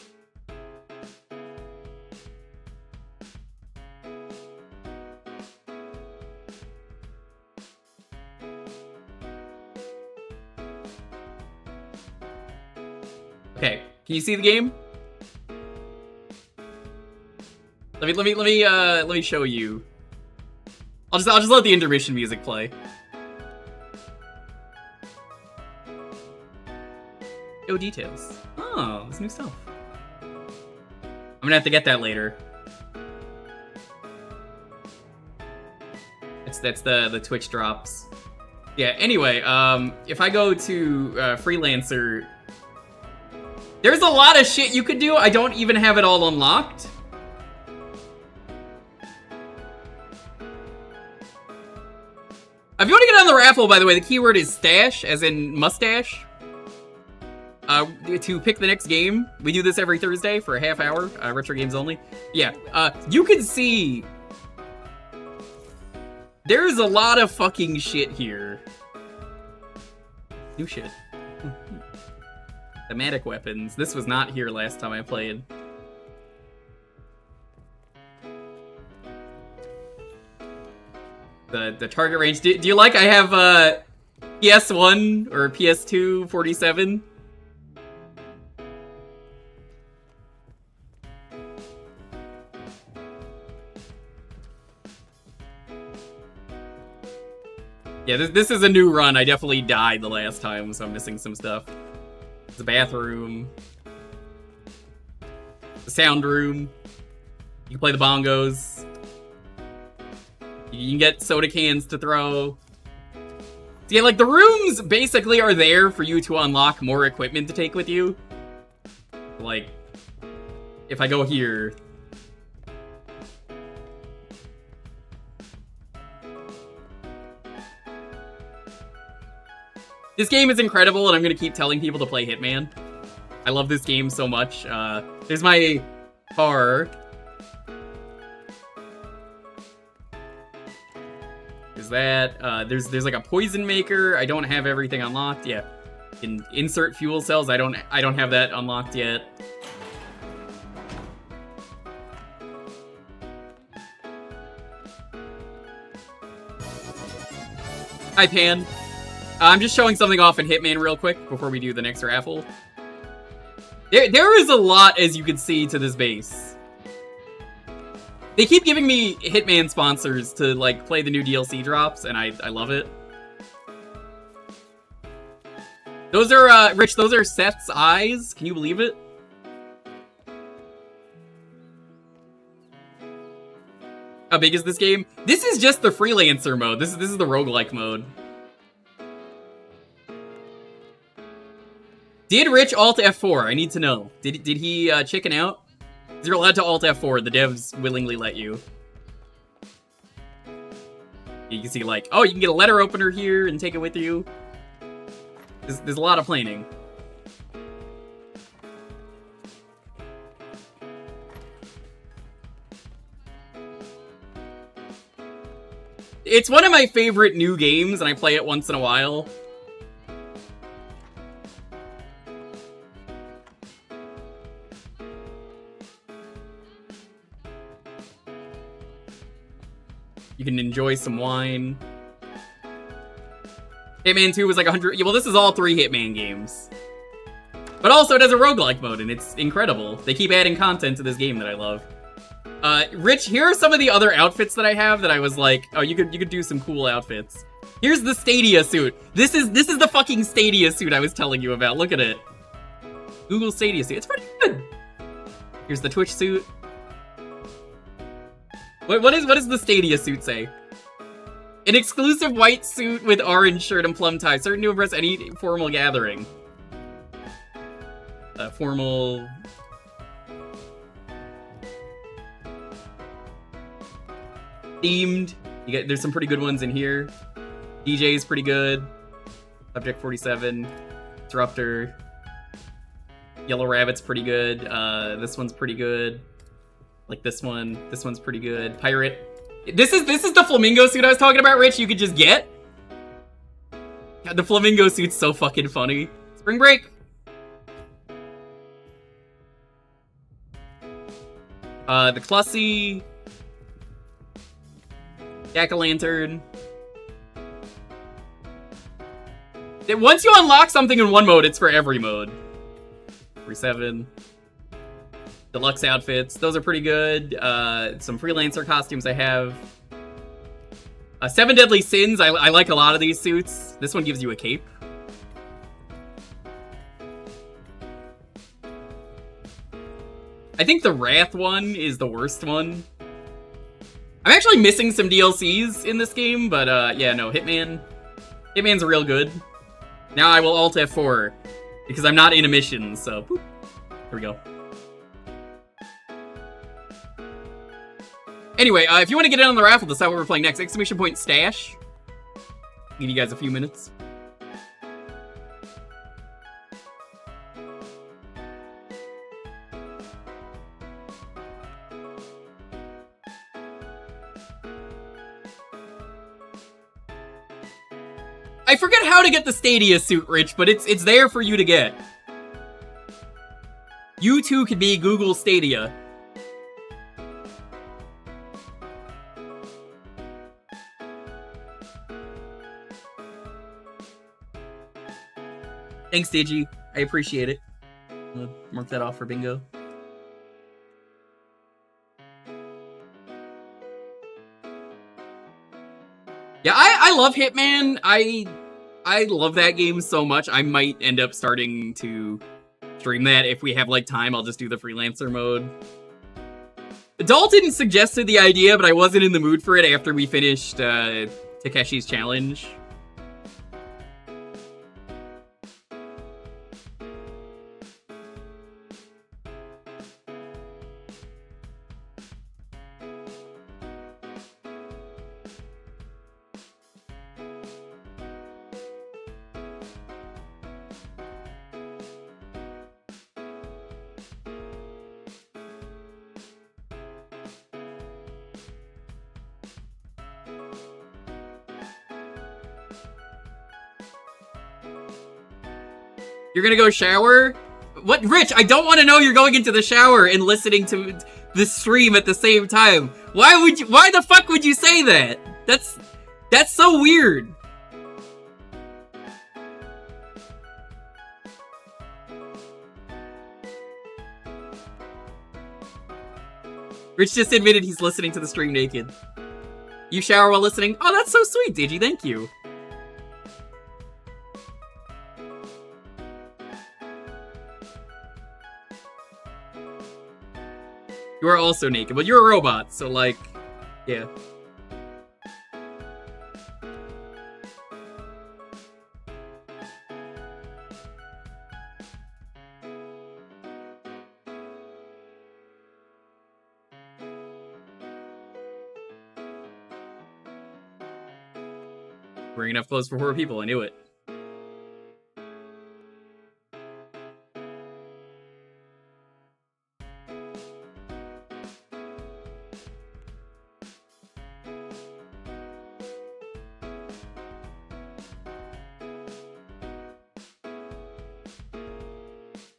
Okay, can you see the game? Let me show you. I'll just let the intermission music play. Yo, details. Oh, there's new stuff. I'm gonna have to get that later. That's the Twitch drops. Yeah, anyway, if I go to Freelancer, there's a lot of shit you could do. I don't even have it all unlocked. If you want to get on the raffle, by the way, the keyword is stash, as in mustache. To pick the next game. We do this every Thursday for a half hour, retro games only. Yeah, you can see there's a lot of fucking shit here. New shit. Thematic weapons. This was not here last time I played. The target range. Do you like I have PS1 or PS2 47? Yeah, this is a new run. I definitely died the last time, so I'm missing some stuff. The bathroom. The sound room. You can play the bongos. You can get soda cans to throw. So yeah, like, the rooms basically are there for you to unlock more equipment to take with you. Like, if I go here... This game is incredible, and I'm gonna keep telling people to play Hitman. I love this game so much. There's my car. Is that, there's like a poison maker. I don't have everything unlocked. Yeah. Can insert fuel cells. I don't have that unlocked yet. Hi, Pan. I'm just showing something off in Hitman real quick before we do the next raffle. There is a lot, as you can see, to this base. They keep giving me Hitman sponsors to, like, play the new DLC drops, and I love it. Those are, Rich, those are Seth's eyes. Can you believe it? How big is this game? This is just the freelancer mode. This is the roguelike mode. Did Rich alt F4? I need to know. Did he chicken out? You're allowed to alt F4. The devs willingly let you. You can see, like, oh, you can get a letter opener here and take it with you. There's a lot of planing. It's one of my favorite new games, and I play it once in a while. You can enjoy some wine. Hitman 2 was like 100... Well, this is all 3 Hitman games. But also, it has a roguelike mode, and it's incredible. They keep adding content to this game that I love. Rich, here are some of the other outfits that I have that I was like, oh, you could do some cool outfits. Here's the Stadia suit. This is the fucking Stadia suit I was telling you about. Look at it. Google Stadia suit. It's pretty good. Here's the Twitch suit. What does the Stadia suit say? An exclusive white suit with orange shirt and plum tie, certain to impress any formal gathering. Formal... Themed. There's some pretty good ones in here. DJ is pretty good. Subject 47. Disruptor. Yellow Rabbit's pretty good. This one's pretty good. Like this one. This one's pretty good. Pirate. This is the flamingo suit I was talking about, Rich. You could just get. God, the flamingo suit's so fucking funny. Spring Break. The Clussy. Jack-o'-lantern. Once you unlock something in one mode, it's for every mode. 47. Deluxe outfits. Those are pretty good. Some freelancer costumes I have. 7 Deadly Sins. I like a lot of these suits. This one gives you a cape. I think the Wrath one is the worst one. I'm actually missing some DLCs in this game, but yeah, no, Hitman's real good. Now I will alt F4, because I'm not in a mission, so boop. Here we go. Anyway, if you want to get in on the raffle, decide what we're playing next. Exclamation point stash. Give you guys a few minutes. I forget how to get the Stadia suit, Rich, but it's there for you to get. You too could be Google Stadia. Thanks, Digi. I appreciate it. I'm gonna mark that off for bingo. Yeah, I love Hitman. I love that game so much. I might end up starting to stream that if we have like time. I'll just do the freelancer mode. Dalton suggested the idea, but I wasn't in the mood for it after we finished Takeshi's challenge. You're gonna go shower? What, Rich? I don't want to know you're going into the shower and listening to the stream at the same time. Why the fuck would you say that? That's so weird. Rich just admitted he's listening to the stream naked. You shower while listening? Oh, that's so sweet, Digi. Thank you. You are also naked. Well, you're a robot, so like, yeah. Wearing enough clothes for 4 people, I knew it.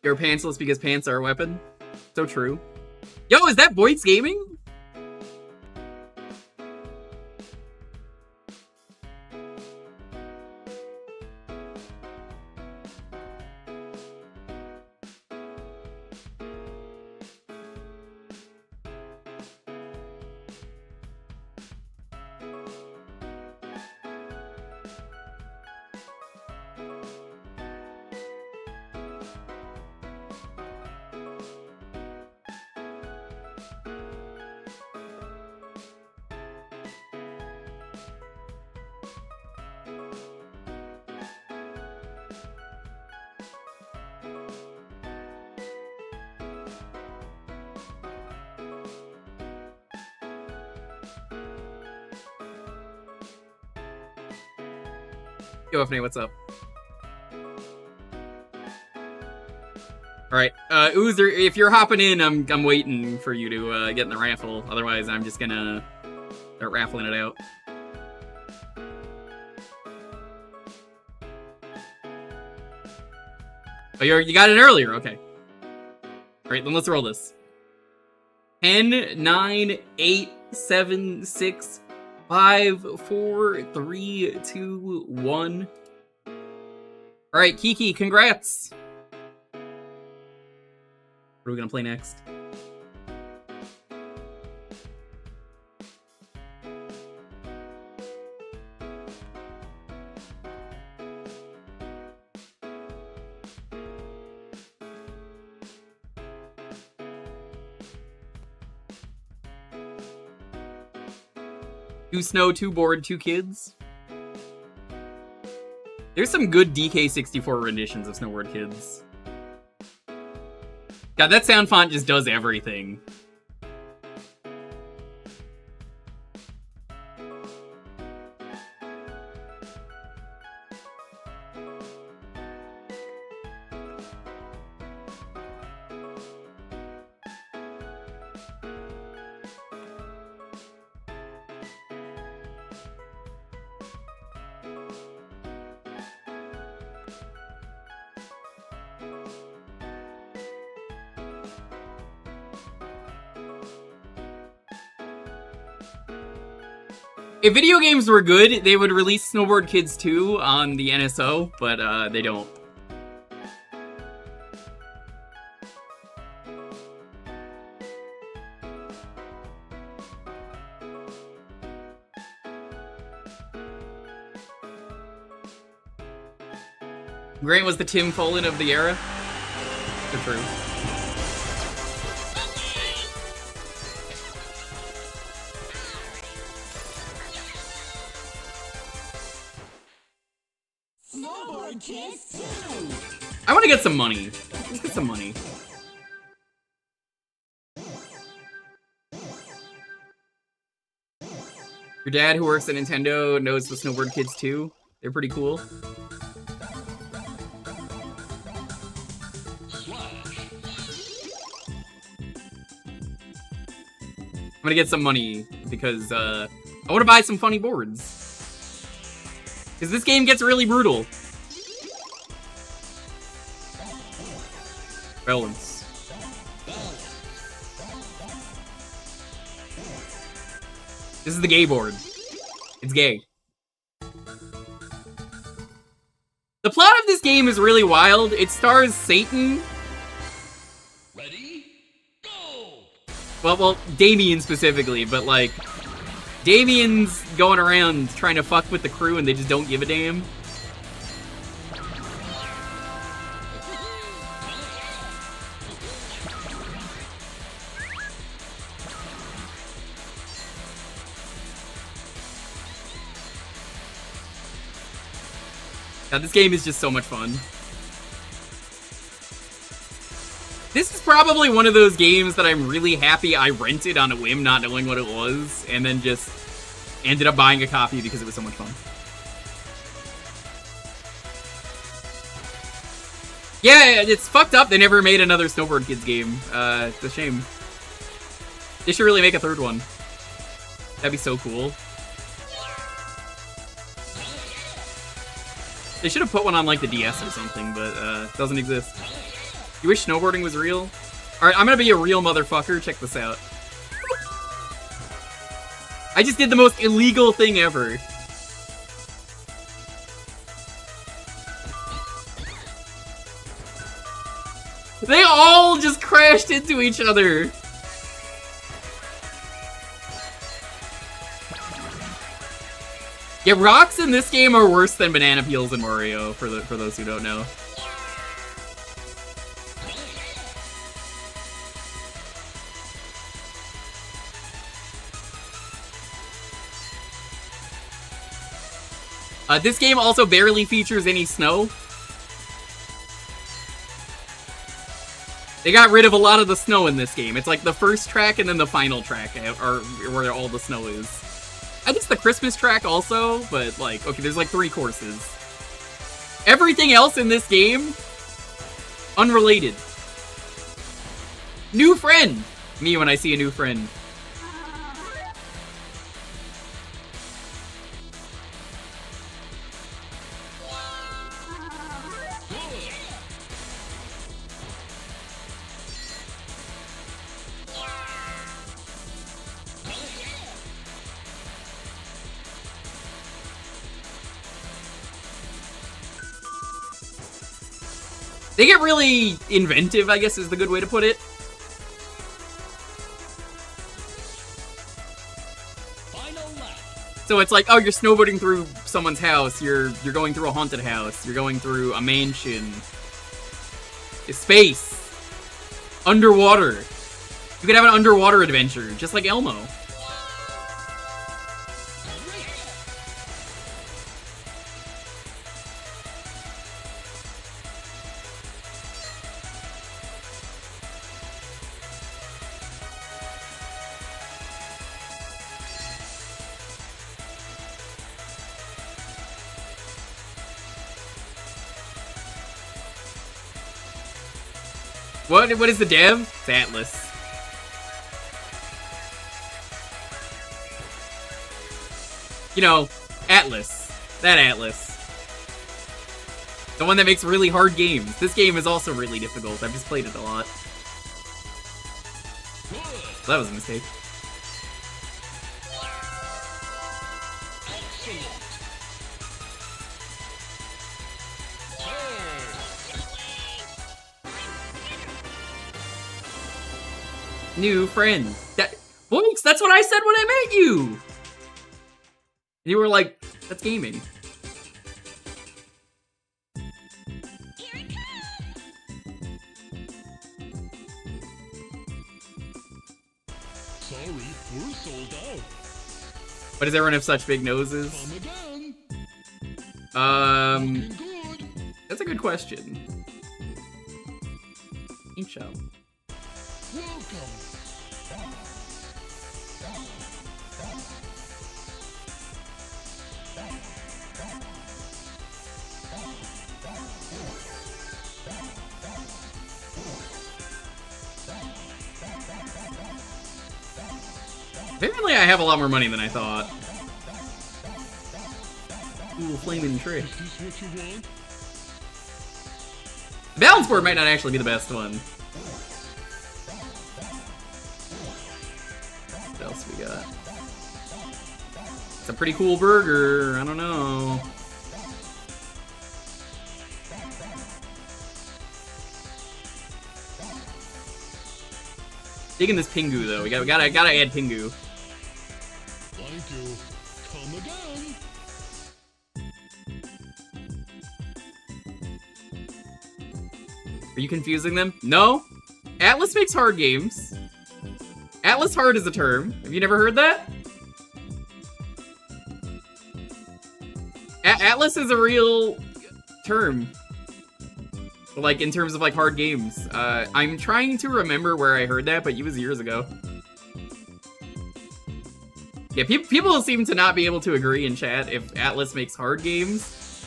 You're pantsless because pants are a weapon. So true. Yo, is that Boyd's Gaming? Yo, FNA, what's up? Alright, Oozer, if you're hopping in, I'm waiting for you to get in the raffle. Otherwise, I'm just gonna start raffling it out. Oh, you got it earlier, okay. Alright, then let's roll this. 10, 9, 8, 7, 6, 5, 4, 3, 2, 1. Alright, Kiki, congrats! What are we gonna play next? Two snow, two board, two kids. There's some good DK64 renditions of Snowboard Kids. God, that sound font just does everything. If video games were good, they would release Snowboard Kids 2 on the NSO, but they don't. Grant was the Tim Follin of the era. So true. I want to get some money. Let's get some money. Your dad, who works at Nintendo, knows the Snowboard Kids too. They're pretty cool. I'm gonna get some money because I want to buy some funny boards. Because this game gets really brutal. Balance. This is the gay board. It's gay. The plot of this game is really wild. It stars Satan. Ready? Go! Well, Damien specifically, but like, Damien's going around trying to fuck with the crew and they just don't give a damn. God, this game is just so much fun. This is probably one of those games that I'm really happy I rented on a whim, not knowing what it was, and then just ended up buying a copy because it was so much fun. Yeah, it's fucked up they never made another Snowboard Kids game. It's a shame. They should really make a third one. That'd be so cool. They should have put one on like the DS or something, but it doesn't exist. You wish snowboarding was real? Alright, I'm gonna be a real motherfucker. Check this out. I just did the most illegal thing ever. They all just crashed into each other. Yeah, rocks in this game are worse than banana peels in Mario, for those who don't know. This game also barely features any snow. They got rid of a lot of the snow in this game. It's like the first track and then the final track are where all the snow is. I think it's the Christmas track also, but like, okay, there's like 3 courses. Everything else in this game, unrelated. New friend! Me when I see a new friend. They get really inventive, I guess is the good way to put it. So it's like, oh, you're snowboarding through someone's house, you're going through a haunted house, you're going through a mansion, space, underwater. You could have an underwater adventure, just like Elmo. What is the dev? It's Atlas. You know, Atlas. That Atlas. The one that makes really hard games. This game is also really difficult. I've just played it a lot. That was a mistake. New friend. Boinks, that's what I said when I met you! And you were like, that's gaming. Here it comes! Sorry, we're sold out. Why does everyone have such big noses? Come again. Looking good. That's a good question. Ain't so. Welcome. Apparently I have a lot more money than I thought. Ooh, flaming trick. Is this what you want? The balance board might not actually be the best one. else we got? It's a pretty cool burger. I don't know. Digging this Pingu though. We gotta add Pingu. Thank you. Come again. Are you confusing them? No. Atlas makes hard games. Atlas hard is a term. Have you never heard that? Atlas is a real term. Like, in terms of, like, hard games. I'm trying to remember where I heard that, but it was years ago. Yeah, people seem to not be able to agree in chat if Atlas makes hard games.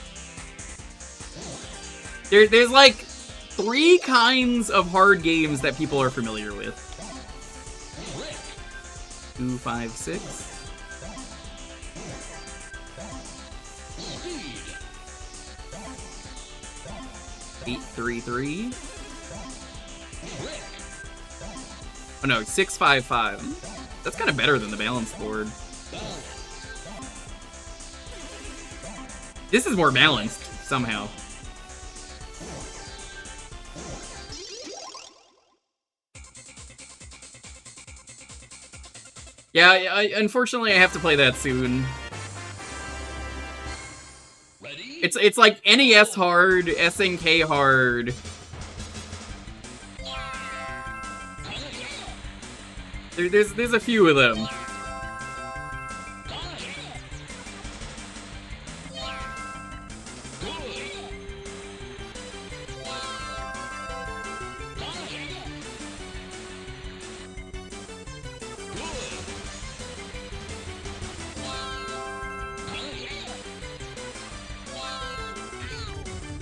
There's, like, 3 kinds of hard games that people are familiar with. 2, 5, 6. 8, 3, 3. Oh no, 6, 5, 5. That's kind of better than the balance board. This is more balanced, somehow. Yeah, unfortunately I have to play that soon. It's like NES hard, SNK hard. There's a few of them.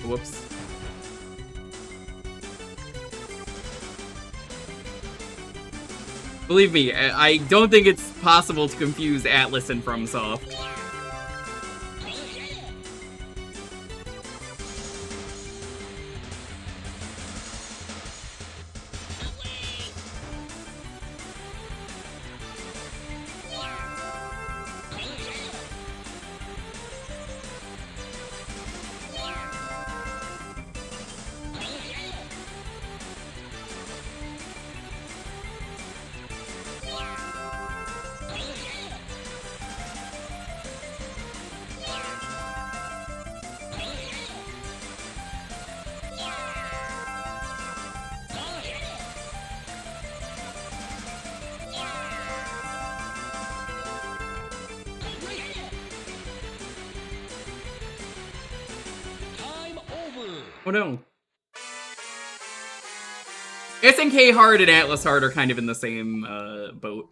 Whoops. Believe me, I don't think it's possible to confuse Atlas and FromSoft. Oh no. SNK hard and Atlas hard are kind of in the same boat.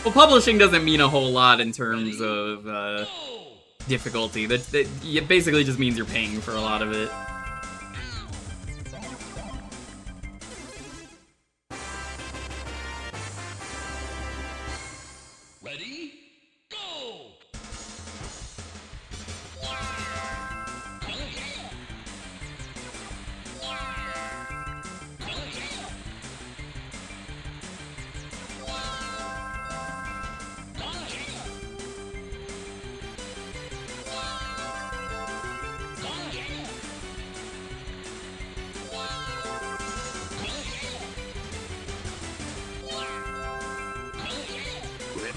Well, publishing doesn't mean a whole lot in terms of difficulty. That it basically just means you're paying for a lot of it. Ready? Go!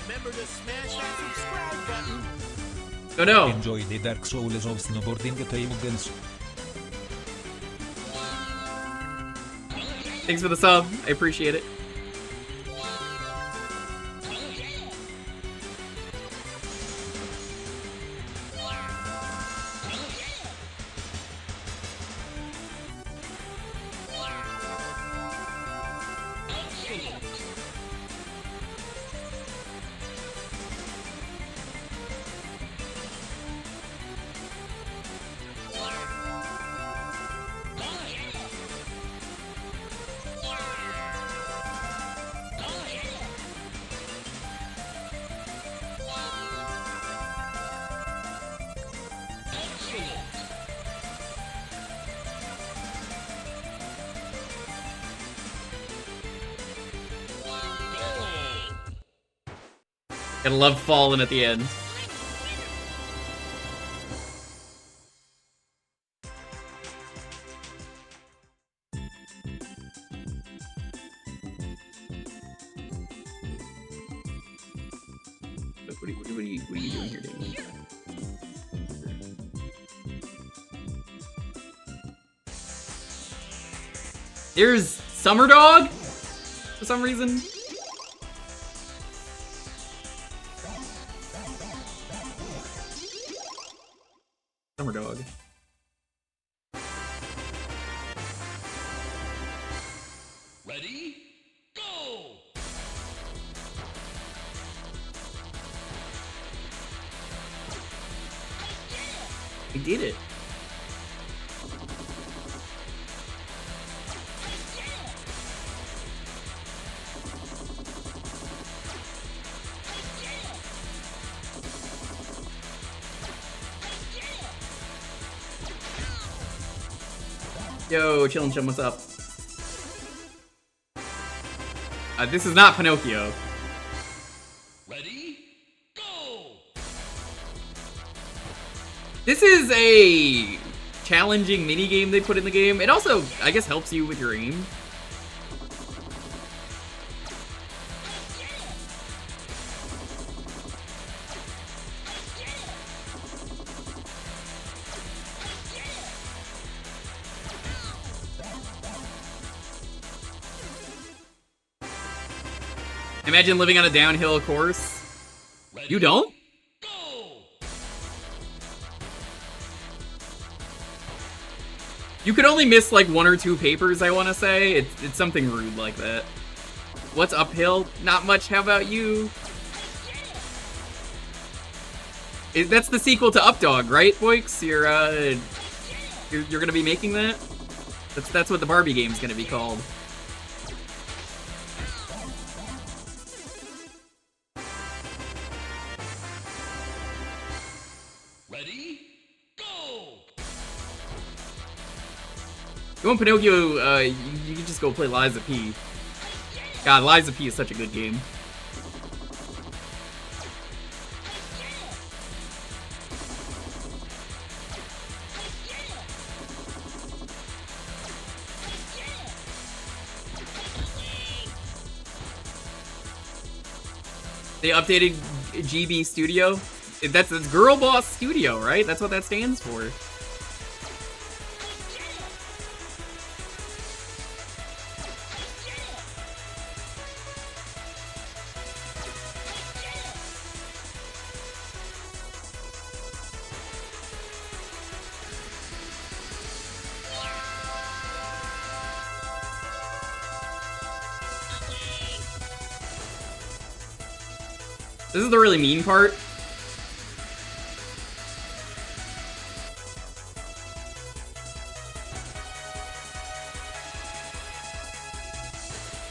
Remember to smash that subscribe button. Oh no. Enjoy the Dark Souls of snowboarding tables. Thanks for the sub. I appreciate it. Gotta love falling at the end. What are you doing here, Damien? There's Summer Dog for some reason. Summer Dog. Ready? Go! I did it. Yo, Chillin' Chum, what's up? This is not Pinocchio. Ready? Go! This is a challenging minigame they put in the game. It also, I guess, helps you with your aim. Imagine living on a downhill course. Ready? You don't? Go! You could only miss like 1 or 2 papers, I want to say. It's something rude like that. What's uphill? Not much. How about you? That's the sequel to Updog, right, Boix? You're gonna be making that? That's what the Barbie game's gonna be called. Ready? Go! You want Pinocchio, you can just go play Lies of P. God, Lies of P is such a good game. They updated GB Studio. That's Girl Boss Studio, right? That's what that stands for. This is the really mean part.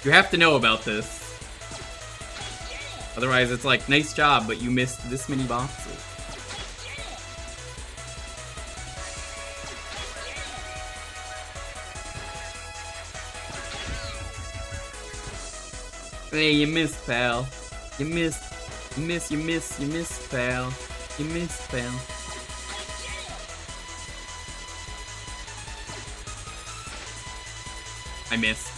You have to know about this. Otherwise, it's like, nice job, but you missed this many boxes. Hey, you missed, pal. You missed. You missed, pal. You missed, pal. I missed.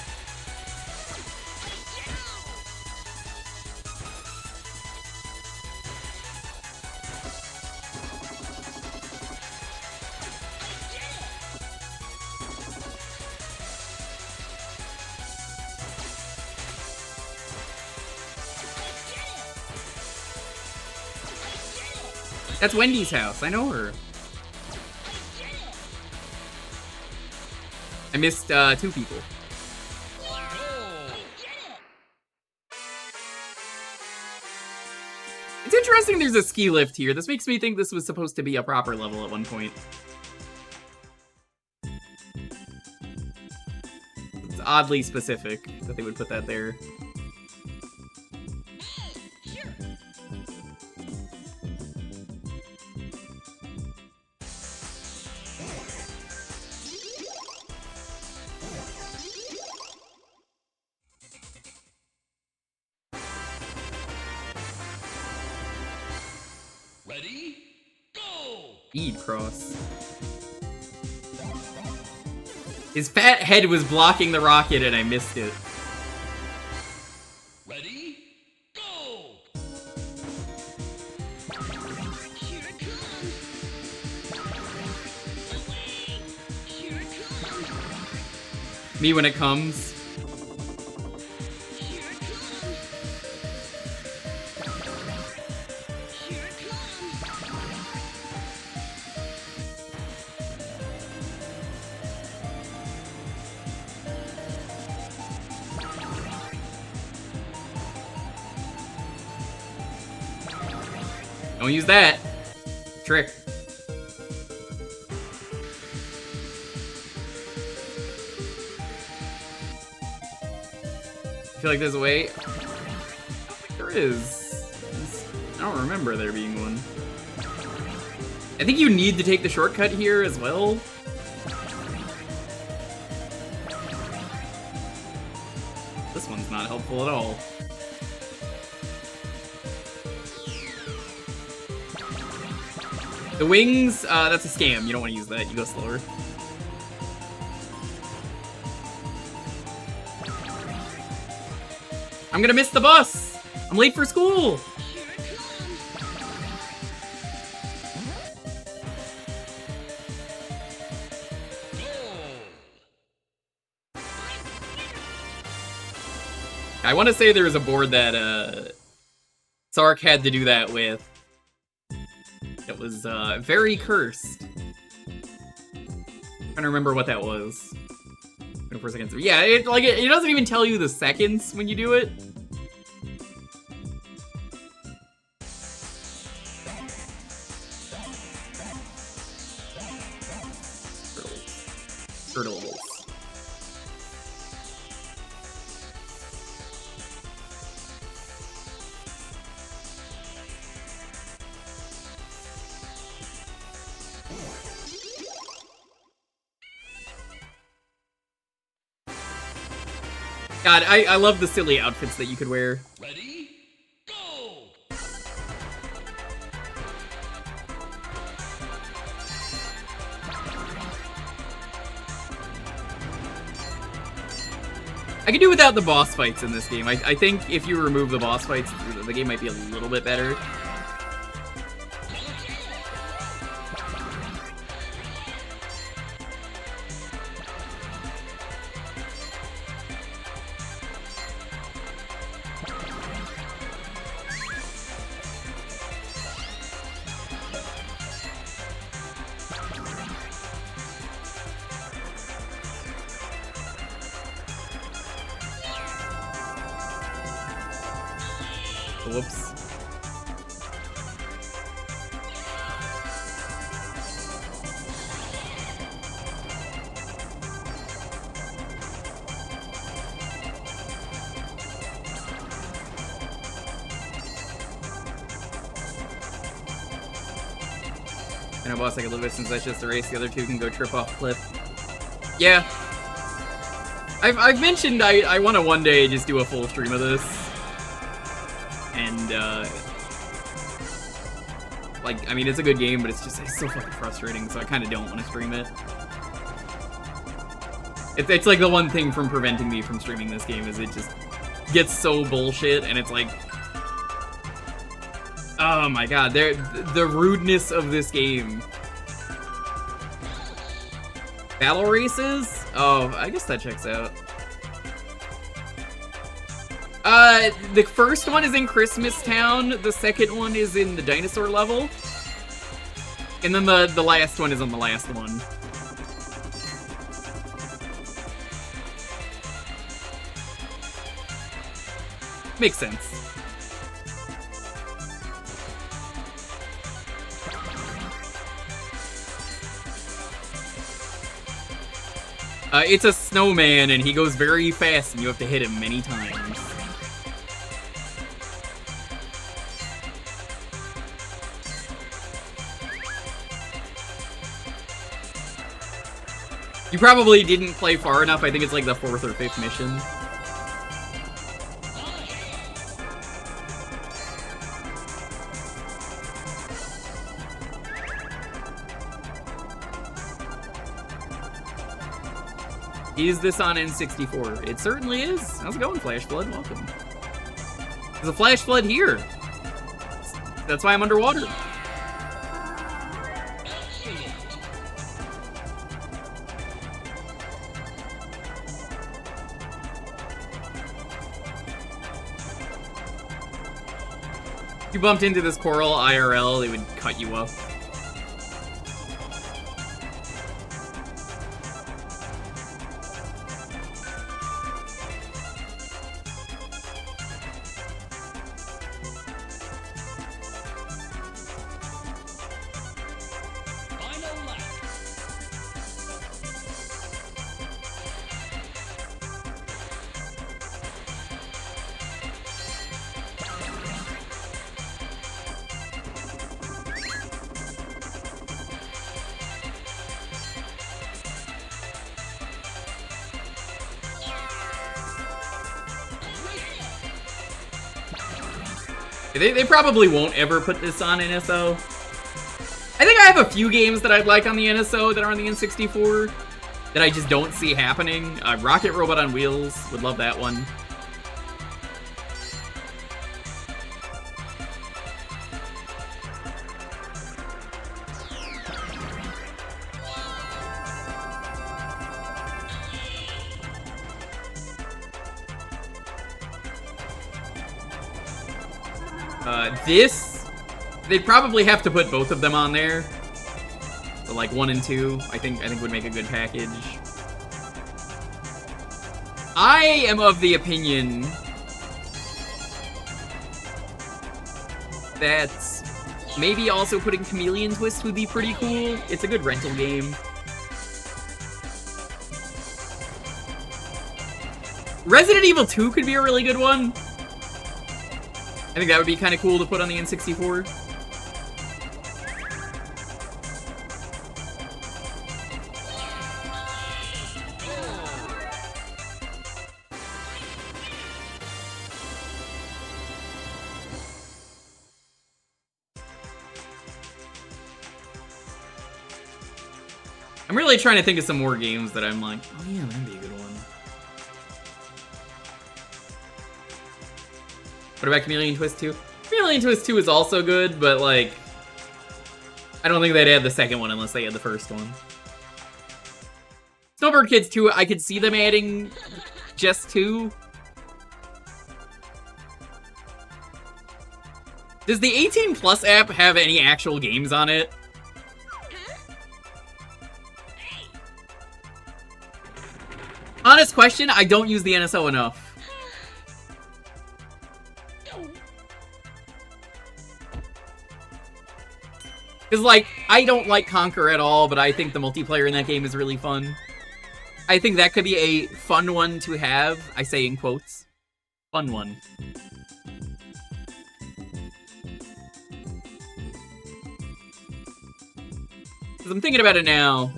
That's Wendy's house. I know her. I missed 2 people. It's interesting there's a ski lift here. This makes me think this was supposed to be a proper level at one point. It's oddly specific that they would put that there. Speed cross. His fat head was blocking the rocket and I missed it. Ready? Go! Here it comes. Away. Here it comes. Me when it comes. Here it comes. Here it comes. Don't use that. Trick. I feel like there's a way. I don't think there is. I don't remember there being one. I think you need to take the shortcut here as well. This one's not helpful at all. The wings, that's a scam. You don't want to use that. You go slower. I'm gonna miss the bus! I'm late for school! Here it comes. Go! I want to say there was a board that, Sark had to do that with. It was, very cursed. Trying to remember what that was. 24 seconds. Yeah, it doesn't even tell you the seconds when you do it. Turtles. God, I love the silly outfits that you could wear. Ready? Go! I could do without the boss fights in this game. I think if you remove the boss fights, the game might be a little bit better. Whoops. I know, boss, like a little bit since that's just a race. The other two can go trip off a cliff. Yeah. I've mentioned I want to one day just do a full stream of this. And, like, I mean, it's a good game, but it's so fucking frustrating, so I kind of don't want to stream it. It's like the one thing from preventing me from streaming this game is it just gets so bullshit, and it's like, oh my god, the rudeness of this game. Battle races? Oh, I guess that checks out. The first one is in Christmas Town, the second one is in the dinosaur level, and then the last one is on the last one. Makes sense. It's a snowman, and he goes very fast, and you have to hit him many times. You probably didn't play far enough. I think it's like the 4th or 5th mission. Is this on N64? It certainly is. How's it going, Flash Flood? Welcome. There's a Flash Flood here. That's why I'm underwater. If you bumped into this coral IRL, it would cut you up. Final lap. They probably won't ever put this on NSO. I think I have a few games that I'd like on the NSO that are on the N64 that I just don't see happening. Rocket Robot on Wheels, would love that one. They'd probably have to put both of them on there. So like 1 and 2, I think would make a good package. I am of the opinion that maybe also putting Chameleon Twist would be pretty cool. It's a good rental game. Resident Evil 2 could be a really good one. I think that would be kind of cool to put on the N64. I'm really trying to think of some more games that I'm like, oh yeah, that'd be a good one. What about Chameleon Twist 2? Chameleon Twist 2 is also good, but like, I don't think they'd add the second one unless they had the first one. Snowboard Kids 2, I could see them adding just 2. Does the 18 Plus app have any actual games on it? Honest question, I don't use the NSO enough. Because, like, I don't like Conquer at all, but I think the multiplayer in that game is really fun. I think that could be a fun one to have. I say in quotes. Fun one. Because I'm thinking about it now.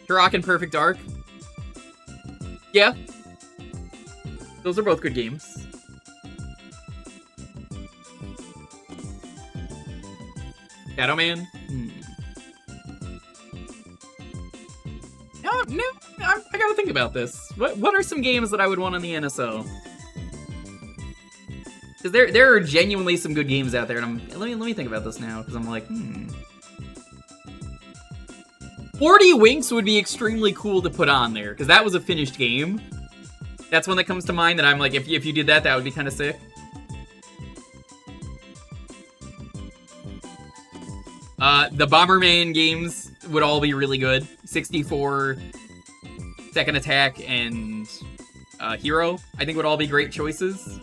Turok and Perfect Dark. Yeah. Those are both good games. Shadow Man? No, I gotta think about this. What are some games that I would want on the NSO? Because there are genuinely some good games out there, and let me think about this now, because I'm like, 40 Winks would be extremely cool to put on there, because that was a finished game. That's one that comes to mind that I'm like, if you did that, that would be kind of sick. The Bomberman games would all be really good. 64, Second Attack, and Hero, I think would all be great choices.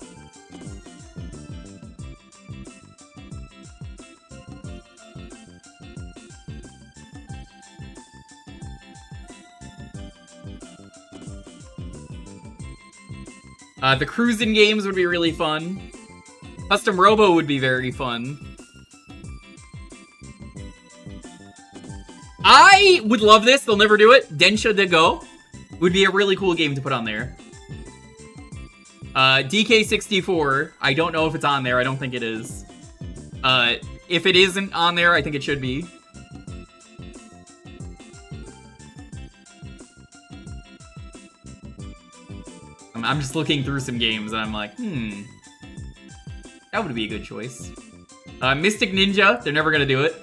The cruising games would be really fun. Custom Robo would be very fun. I would love this. They'll never do it. Densha de Go would be a really cool game to put on there. DK64. I don't know if it's on there. I don't think it is. If it isn't on there, I think it should be. I'm just looking through some games and I'm like, that would be a good choice. Mystic Ninja, they're never gonna do it.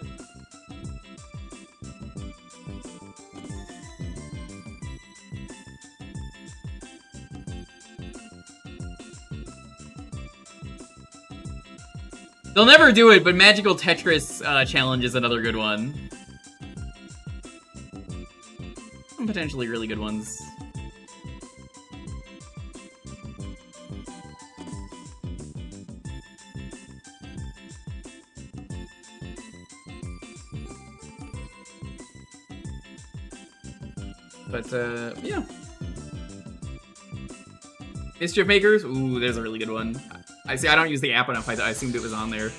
They'll never do it, but Magical Tetris Challenge is another good one. Some potentially really good ones. But, yeah. Mischief Makers? Ooh, there's a really good one. I see, I don't use the app enough, I assumed it was on there.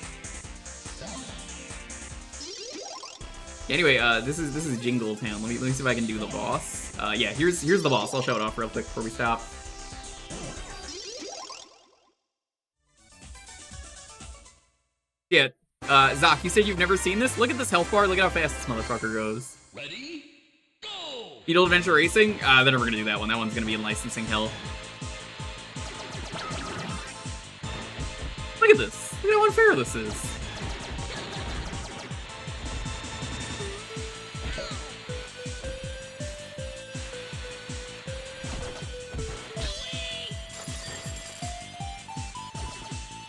Anyway, this is Jingle Town. Let me see if I can do the boss. Yeah, here's the boss. I'll show it off real quick before we stop. Yeah, Zach, you said you've never seen this? Look at this health bar, look at how fast this motherfucker goes. Ready? Go! Beetle Adventure Racing? They're never gonna do that one. That one's gonna be in licensing hell. Look at this. Look at how unfair this is.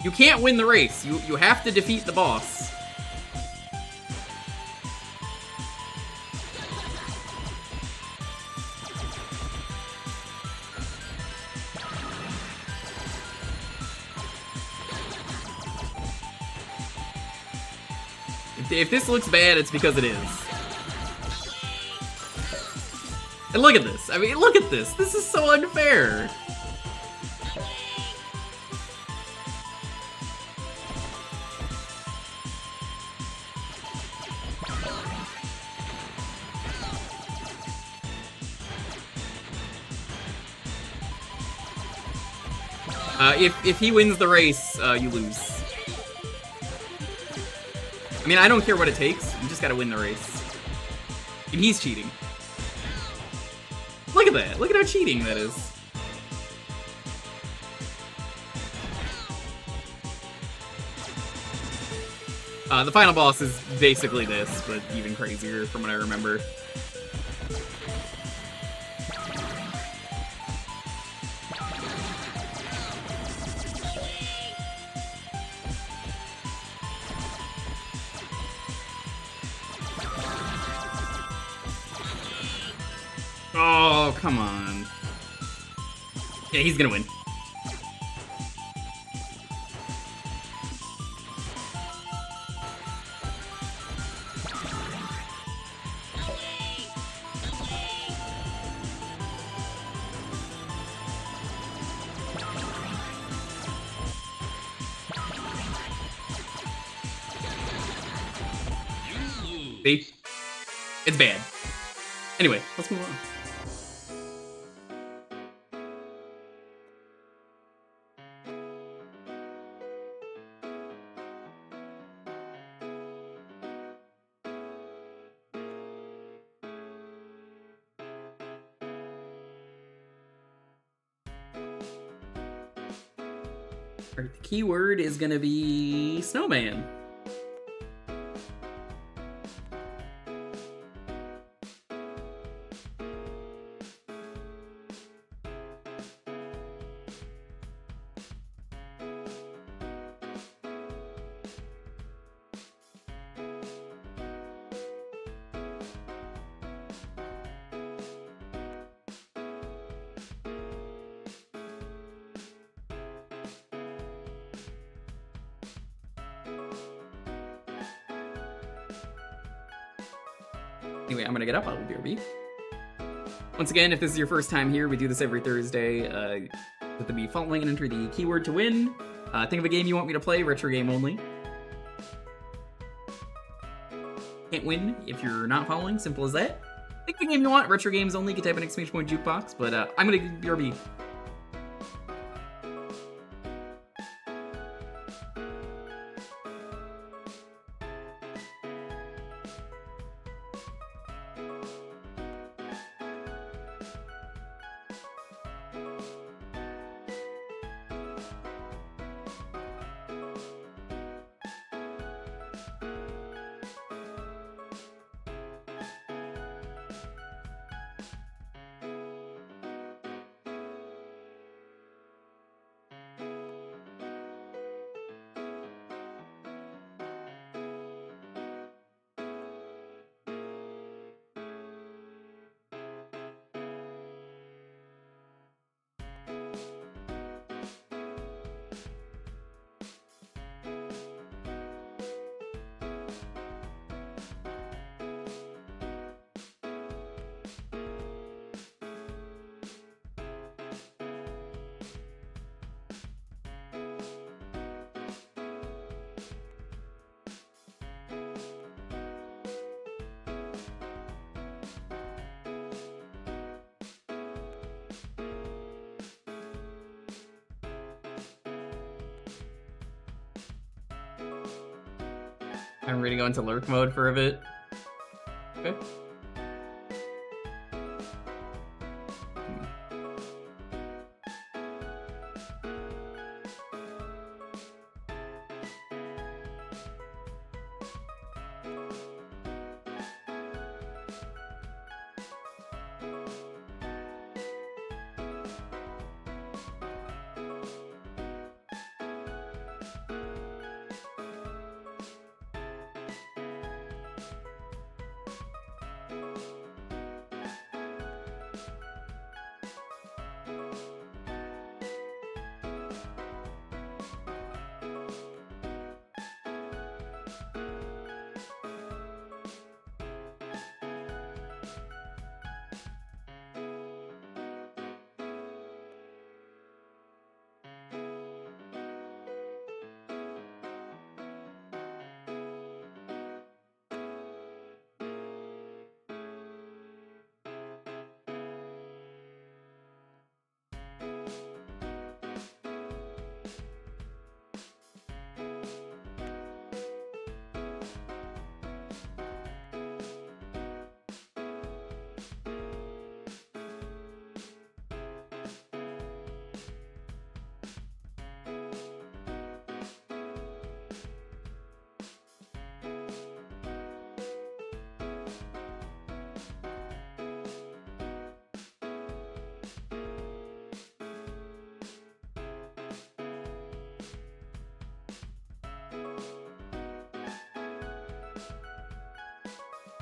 You can't win the race. You have to defeat the boss. If this looks bad, it's because it is. And look at this. I mean, look at this. This is so unfair. If he wins the race, you lose. I mean, I don't care what it takes. You just gotta win the race. And he's cheating. Look at that. Look at how cheating that is. The final boss is basically this, but even crazier from what I remember. Oh, come on. Yeah, he's gonna win. See? It's bad. Anyway, let's move on. Alright, the keyword is gonna be snowman. Anyway, I'm gonna get up. I'll BRB. Once again, if this is your first time here, we do this every Thursday. With the be following and enter the keyword to win. Think of a game you want me to play, retro game only. Can't win if you're not following, simple as that. Think of a game you want, retro games only, you can type an exclamation point Jewkbox, but I'm gonna BRB. I'm ready to go into lurk mode for a bit. Okay.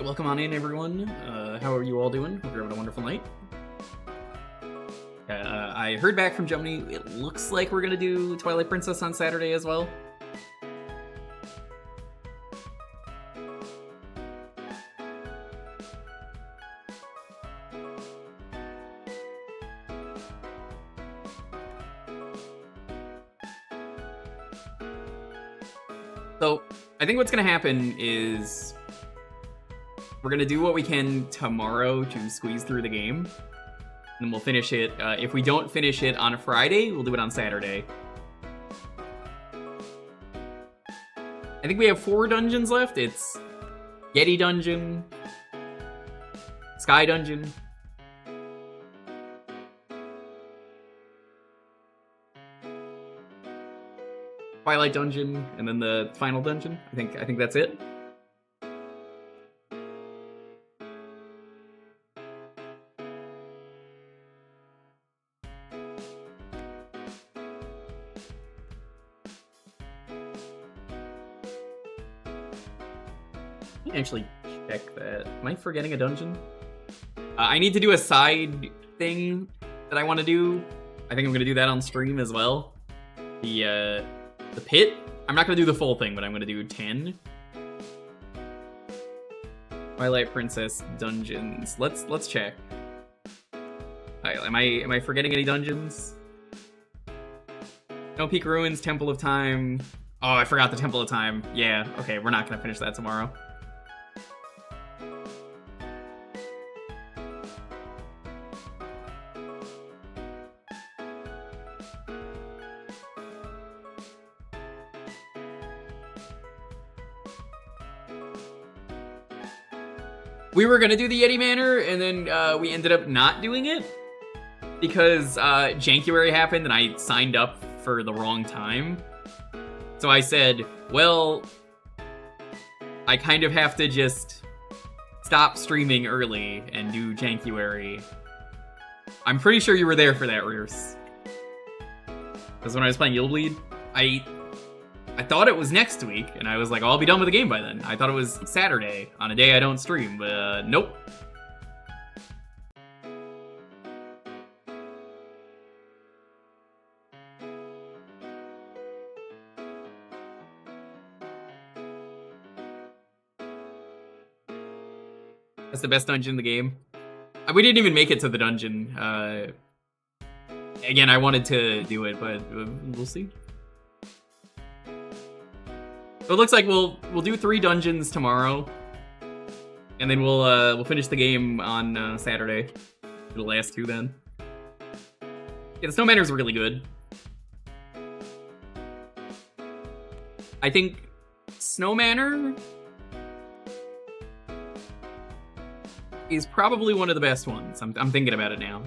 Welcome on in, everyone. How are you all doing? Hope you're having a wonderful night. I heard back from Germany. It looks like we're gonna do Twilight Princess on Saturday as well. So, I think what's gonna happen is we're gonna do what we can tomorrow to squeeze through the game, and then we'll finish it. If we don't finish it on a Friday, we'll do it on Saturday. I think we have 4 dungeons left. It's Yeti Dungeon, Sky Dungeon, Twilight Dungeon, and then the final dungeon. I think that's it. Actually check that. Am I forgetting a dungeon? I need to do a side thing that I want to do. I think I'm gonna do that on stream as well. The pit. I'm not gonna do the full thing, but I'm gonna do 10 Twilight Princess dungeons. Let's check. Am I forgetting any dungeons? No Peak Ruins, Temple of Time. Oh, I forgot the Temple of Time. Yeah. Okay, we're not gonna finish that tomorrow. We were gonna do the Yeti Manor, and then we ended up not doing it because January happened and I signed up for the wrong time. So I said, well, I kind of have to just stop streaming early and do January. I'm pretty sure you were there for that, Rears. Because when I was playing Yield Bleed, I thought it was next week, and I was like, oh, I'll be done with the game by then. I thought it was Saturday, on a day I don't stream, but nope. That's the best dungeon in the game. We didn't even make it to the dungeon. Again, I wanted to do it, but we'll see. So it looks like we'll do 3 dungeons tomorrow, and then we'll finish the game on Saturday. It'll last 2 then. Yeah, the Snow Manor's really good. I think Snow Manor is probably one of the best ones. I'm thinking about it now.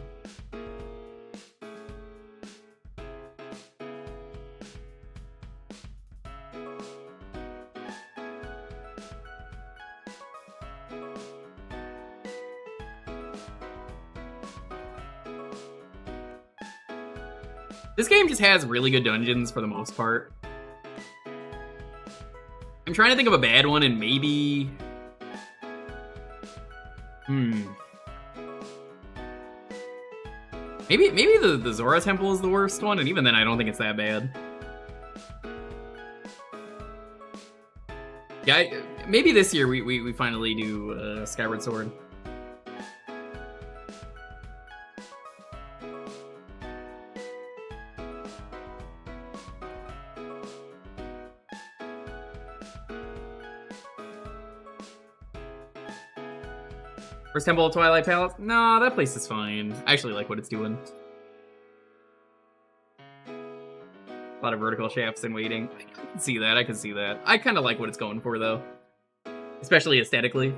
This game just has really good dungeons for the most part. I'm trying to think of a bad one, and maybe... Maybe the Zora Temple is the worst one, and even then I don't think it's that bad. Yeah, maybe this year we finally do Skyward Sword. First Temple of Twilight Palace? Nah, that place is fine. I actually like what it's doing. A lot of vertical shafts and waiting. I can see that, I can see that. I kind of like what it's going for, though. Especially aesthetically.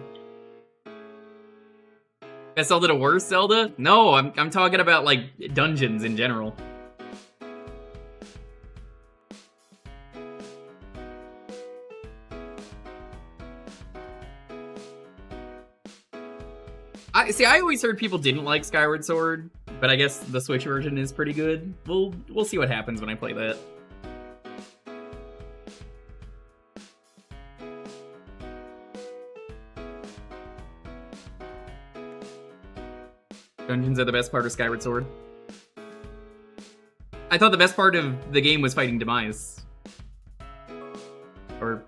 Best Zelda to worst Zelda? No, I'm talking about, like, dungeons in general. I always heard people didn't like Skyward Sword, but I guess the Switch version is pretty good. We'll see what happens when I play that. Dungeons are the best part of Skyward Sword. I thought the best part of the game was fighting Demise. Or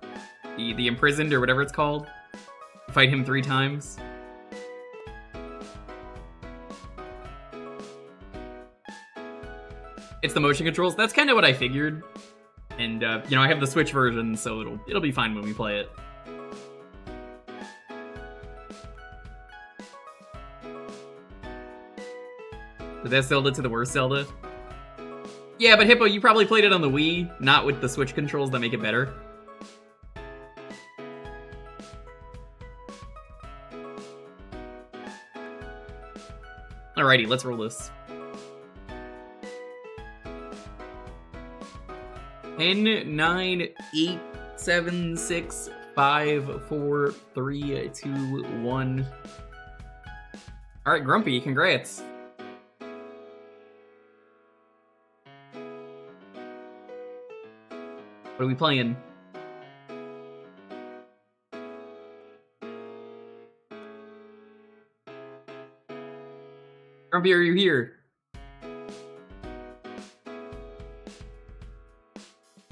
the Imprisoned, or whatever it's called. Fight him 3 times. It's the motion controls. That's kind of what I figured. And, you know, I have the Switch version, so it'll be fine when we play it. The best Zelda to the worst Zelda? Yeah, but Hippo, you probably played it on the Wii, not with the Switch controls that make it better. Alrighty, let's roll this. 10, 9, 8, 7, 6, 5, 4, 3, 2, 1. Alright, Grumpy, congrats. What are we playing? Grumpy, are you here?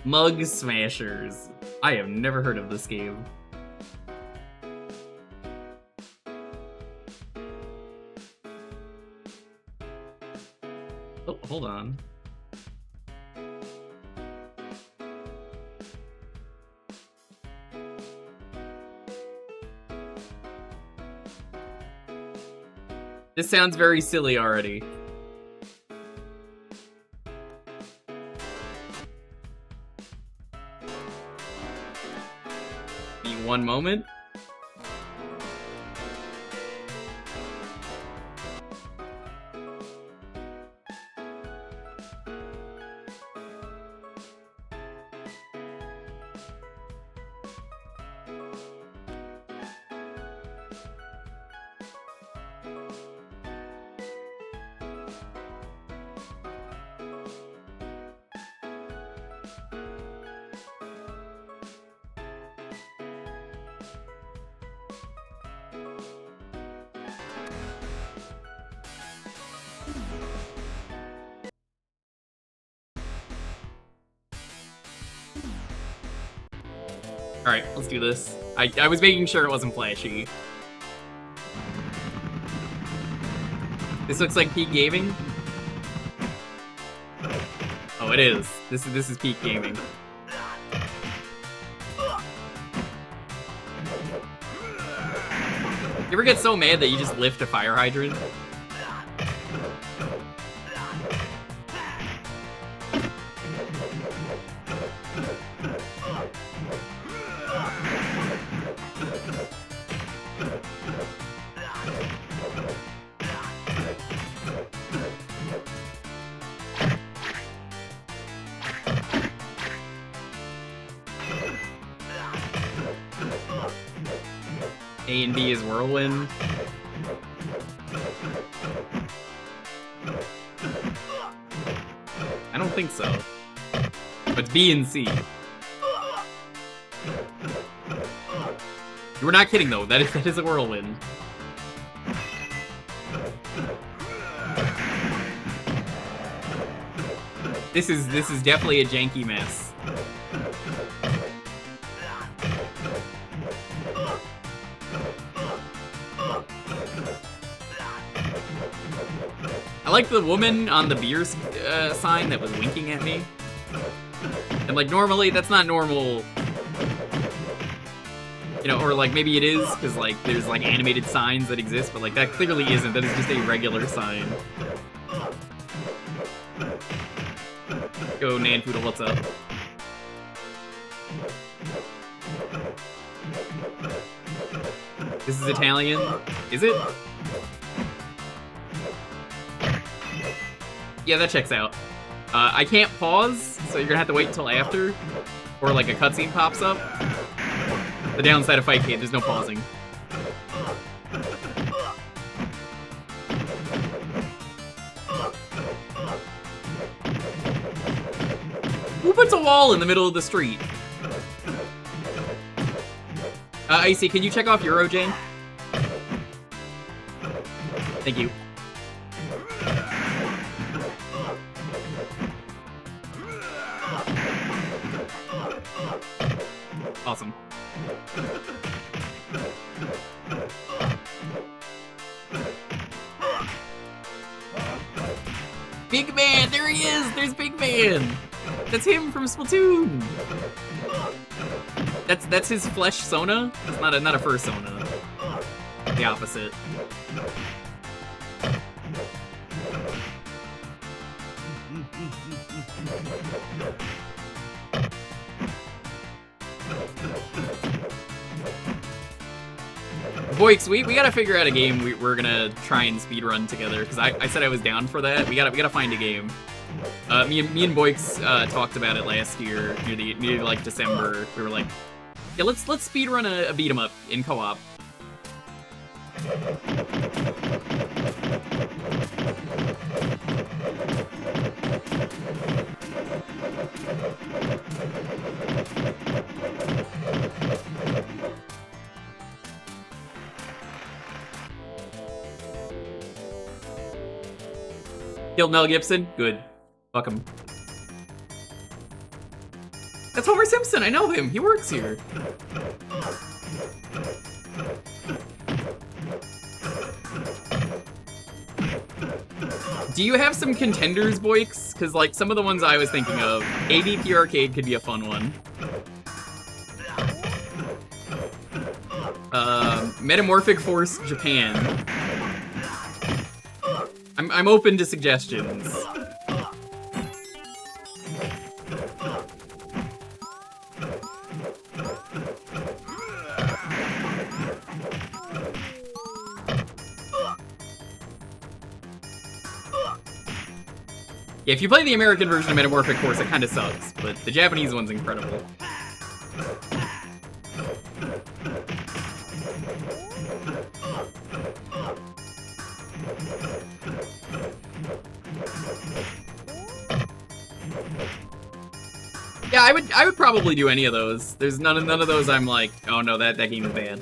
Mugsmashers. I have never heard of this game. Oh, hold on. This sounds very silly already. One moment. Alright, let's do this. I was making sure it wasn't flashy. This looks like peak gaming. Oh, it is. This is peak gaming. You ever get so mad that you just lift a fire hydrant? A and B is whirlwind. I don't think so. But it's B and C. You were not kidding though. That is a whirlwind. This is definitely a janky mess. I like the woman on the beer sign that was winking at me. And like normally that's not normal. You know, or like maybe it is, because like there's like animated signs that exist, but like that clearly isn't. That is just a regular sign. Go, Nanfoodle, what's up? This is Italian? Is it? Yeah, that checks out. I can't pause, so you're gonna have to wait until after, or like a cutscene pops up. The downside of Fightcade, there's no pausing. Who puts a wall in the middle of the street? Icy, can you check off Euro, Jane? Thank you. Awesome. Big Man, there he is! There's Big Man! That's him from Splatoon! That's his flesh Sona? It's not a fur Sona. The opposite. Boix, we gotta figure out a game we're gonna try and speedrun together, because I said I was down for that. We gotta find a game. Me and Boix talked about it last year near like December. We were like, yeah, let's speedrun a beat 'em up in co-op. Killed Mel Gibson? Good. Fuck him. That's Homer Simpson, I know him. He works here. Do you have some contenders, Boix? Because, like, some of the ones I was thinking of, AVP Arcade could be a fun one. Metamorphic Force Japan. I'm open to suggestions. Yeah, if you play the American version of Metamorphic Force, it kind of sucks, but the Japanese one's incredible. Yeah, I would probably do any of those. There's none of those I'm like, oh no, that game is bad.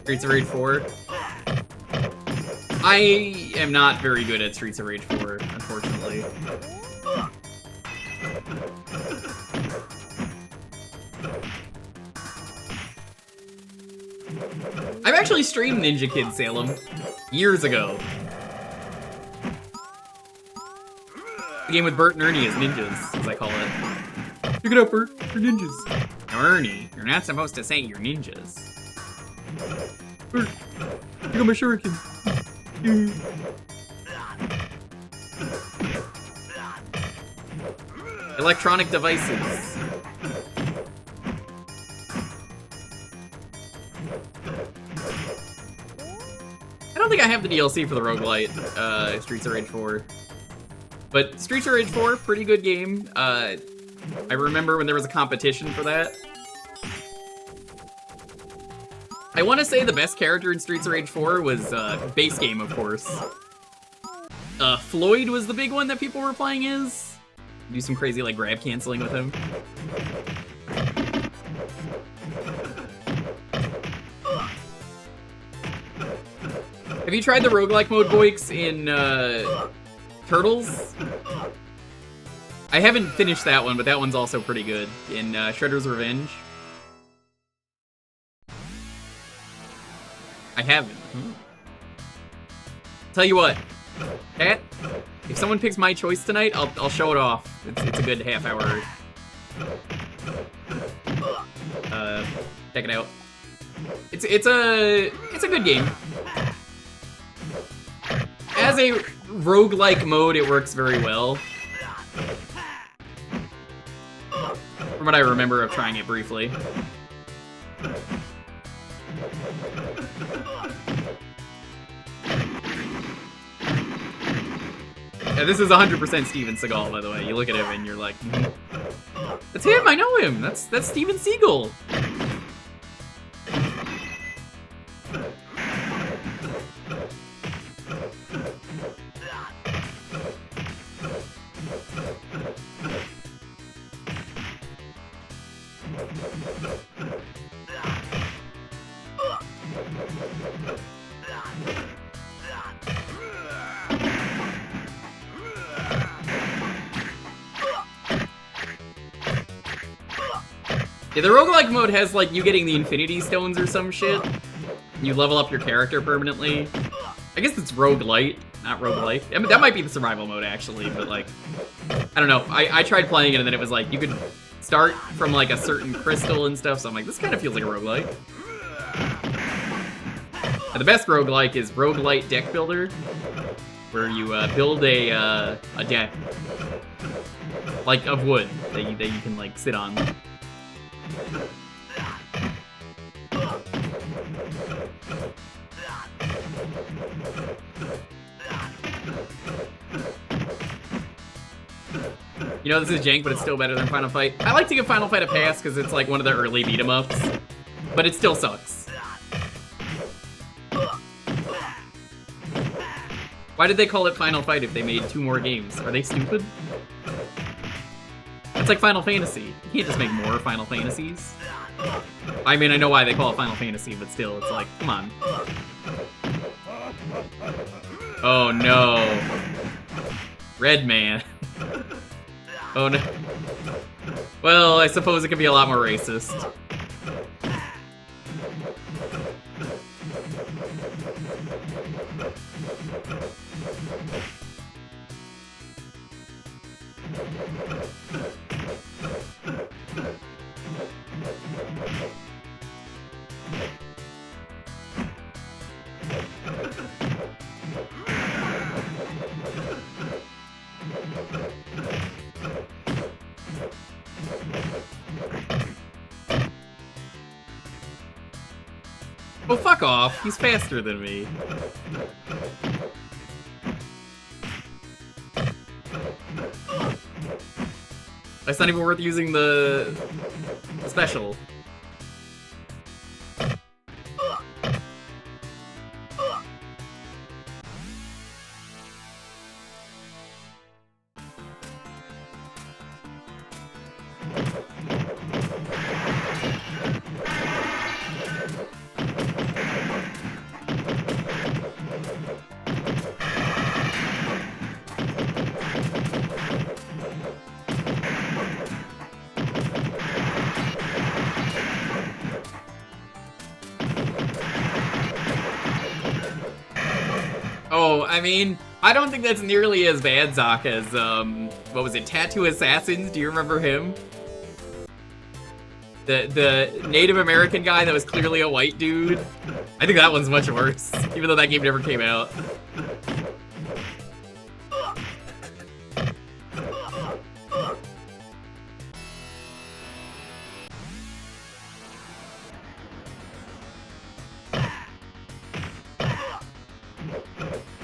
Streets of Rage 4. I am not very good at Streets of Rage 4, unfortunately. I've actually streamed Ninja Kid Salem years ago. The game with Bert and Ernie as ninjas, as I call it. Pick it up, Bert. You're ninjas. Now, Ernie, you're not supposed to say you're ninjas. Bert, I got my shuriken. Electronic devices. I don't think I have the DLC for the roguelite, Streets of Rage 4. But Streets of Rage 4, pretty good game. I remember when there was a competition for that. I want to say the best character in Streets of Rage 4 was base game, of course. Floyd was the big one that people were playing as. Do some crazy like grab canceling with him. Have you tried the roguelike mode, Boix, in Turtles? I haven't finished that one, but that one's also pretty good. In Shredder's Revenge. I haven't. Tell you what, Pat, if someone picks my choice tonight, I'll show it off. It's a good half hour. Check it out. It's a good game. As a roguelike mode, it works very well. From what I remember of trying it briefly. Yeah, this is 100% Steven Seagal, by the way. You look at him and you're like, that's him, I know him. That's Steven Seagal. Yeah, the roguelike mode has, like, you getting the Infinity Stones or some shit. You level up your character permanently. I guess it's roguelite, not roguelike. I mean, that might be the survival mode, actually, but, like, I don't know. I tried playing it, and then it was like, you could start from, like, a certain crystal and stuff, so I'm like, this kind of feels like a roguelike. And the best roguelike is Roguelite Deck Builder, where you build a deck, like, of wood that you can, like, sit on. You know, this is jank, but it's still better than Final Fight. I like to give Final Fight a pass because it's like one of the early beat-em-ups, but it still sucks. Why did they call it Final Fight if they made 2 more games? Are they stupid? It's like Final Fantasy. You can't just make more Final Fantasies. I mean, I know why they call it Final Fantasy, but still, it's like, come on. Oh no. Red Man. Oh no. Well, I suppose it could be a lot more racist. Well, fuck off. He's faster than me. That's not even worth using the special. Oh, I mean, I don't think that's nearly as bad, Zoc, as, what was it, Tattoo Assassins? Do you remember him? The Native American guy that was clearly a white dude? I think that one's much worse, even though that game never came out.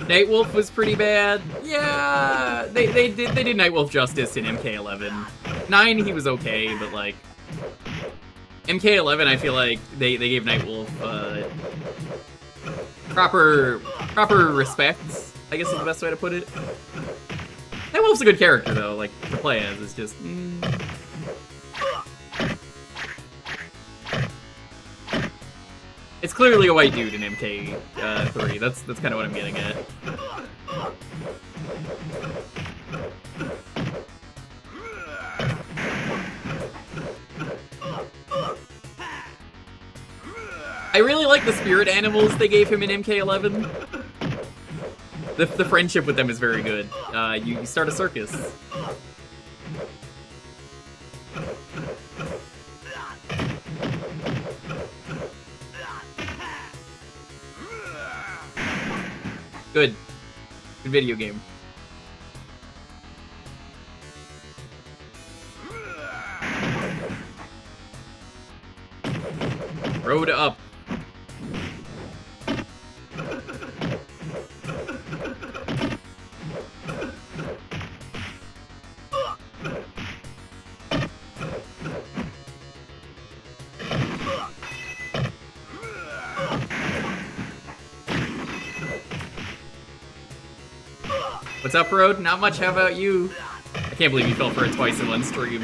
Nightwolf was pretty bad. Yeah, they did Nightwolf justice in MK11. 9 he was okay, but like MK11 I feel like they gave Nightwolf proper respect, I guess is the best way to put it. Nightwolf's a good character though, like to play as. It's just it's clearly a white dude in MK3. That's kind of what I'm getting at. I really like the spirit animals they gave him in MK11. The friendship with them is very good. You start a circus. Good. Good video game. Road up. What's up, Road? Not much, how about you? I can't believe you fell for it twice in one stream.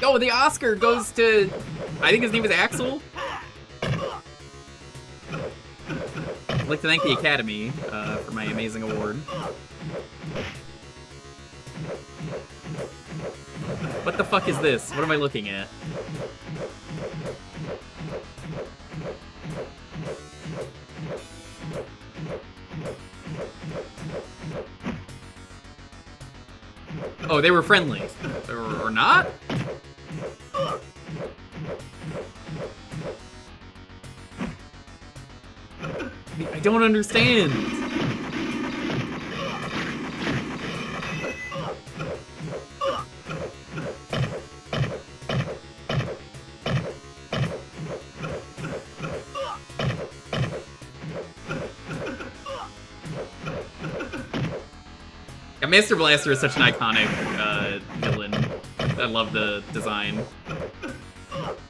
Oh, the Oscar goes to, I think his name is Axel? I'd like to thank the Academy for my amazing award. What the fuck is this? What am I looking at? Oh, they were friendly. Or not? I don't understand. Yeah, Master Blaster is such an iconic villain. I love the design.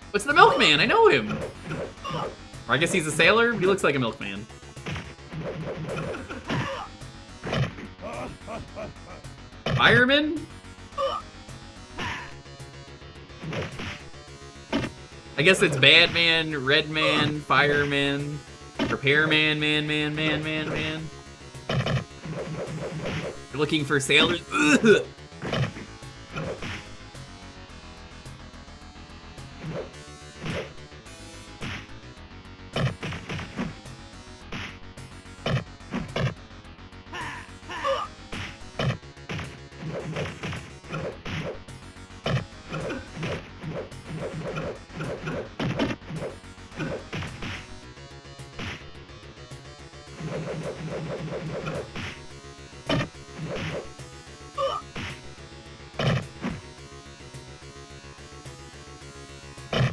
What's the Milkman? I know him. Or I guess he's a sailor? He looks like a milkman. Fireman? I guess it's Badman, Redman, Fireman, Repairman, man. You're looking for sailors? Ugh.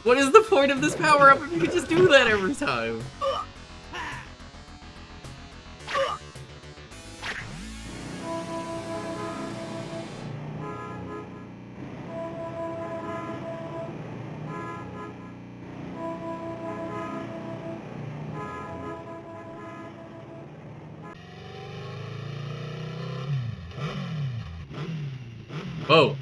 What is the point of this power-up if you could just do that every time? Whoa.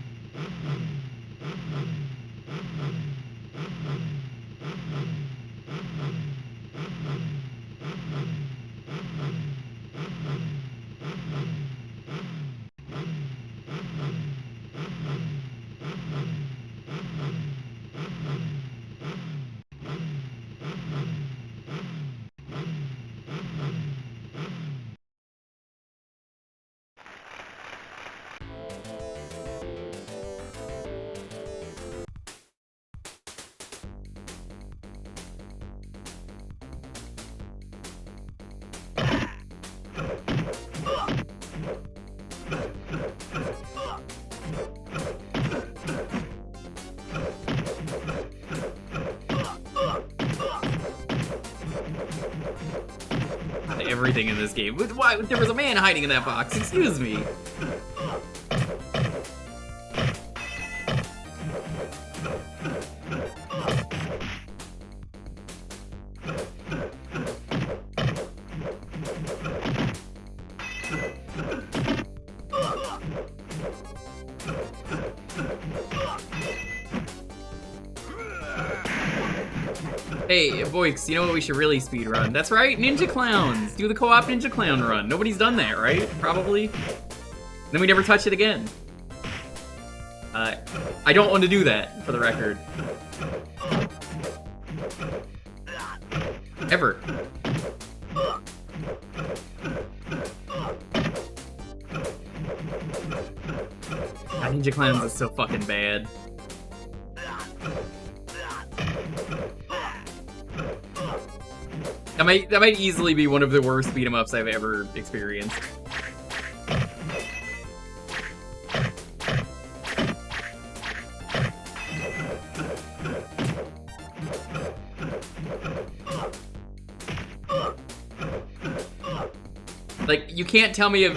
everything in this game. Why? There was a man hiding in that box. Excuse me. Hey, Voix, you know what we should really speedrun? That's right, Ninja Clowns! Do the co-op Ninja Clown run. Nobody's done that, right? Probably. Then we never touch it again. I don't want to do that, for the record. Ever. God, Ninja Clowns is so fucking bad. That might easily be one of the worst beat 'em ups I've ever experienced. Like, you can't tell me if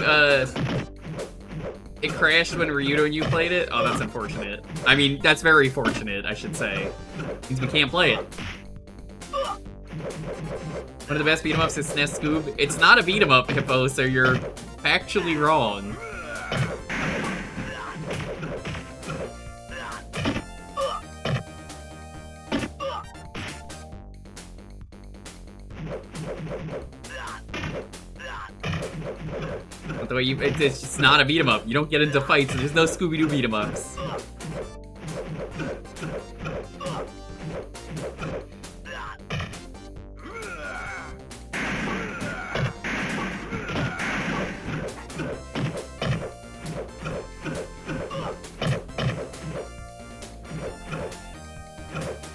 it crashed when Ryudo and you played it? Oh, that's unfortunate. I mean, that's very fortunate, I should say. Means we can't play it. One of the best beat 'em ups is SNES Scoob. It's not a beat 'em up, Hippo, so you're factually wrong. But the way it's just not a beat 'em up. You don't get into fights, and there's no Scooby-Doo beat 'em ups.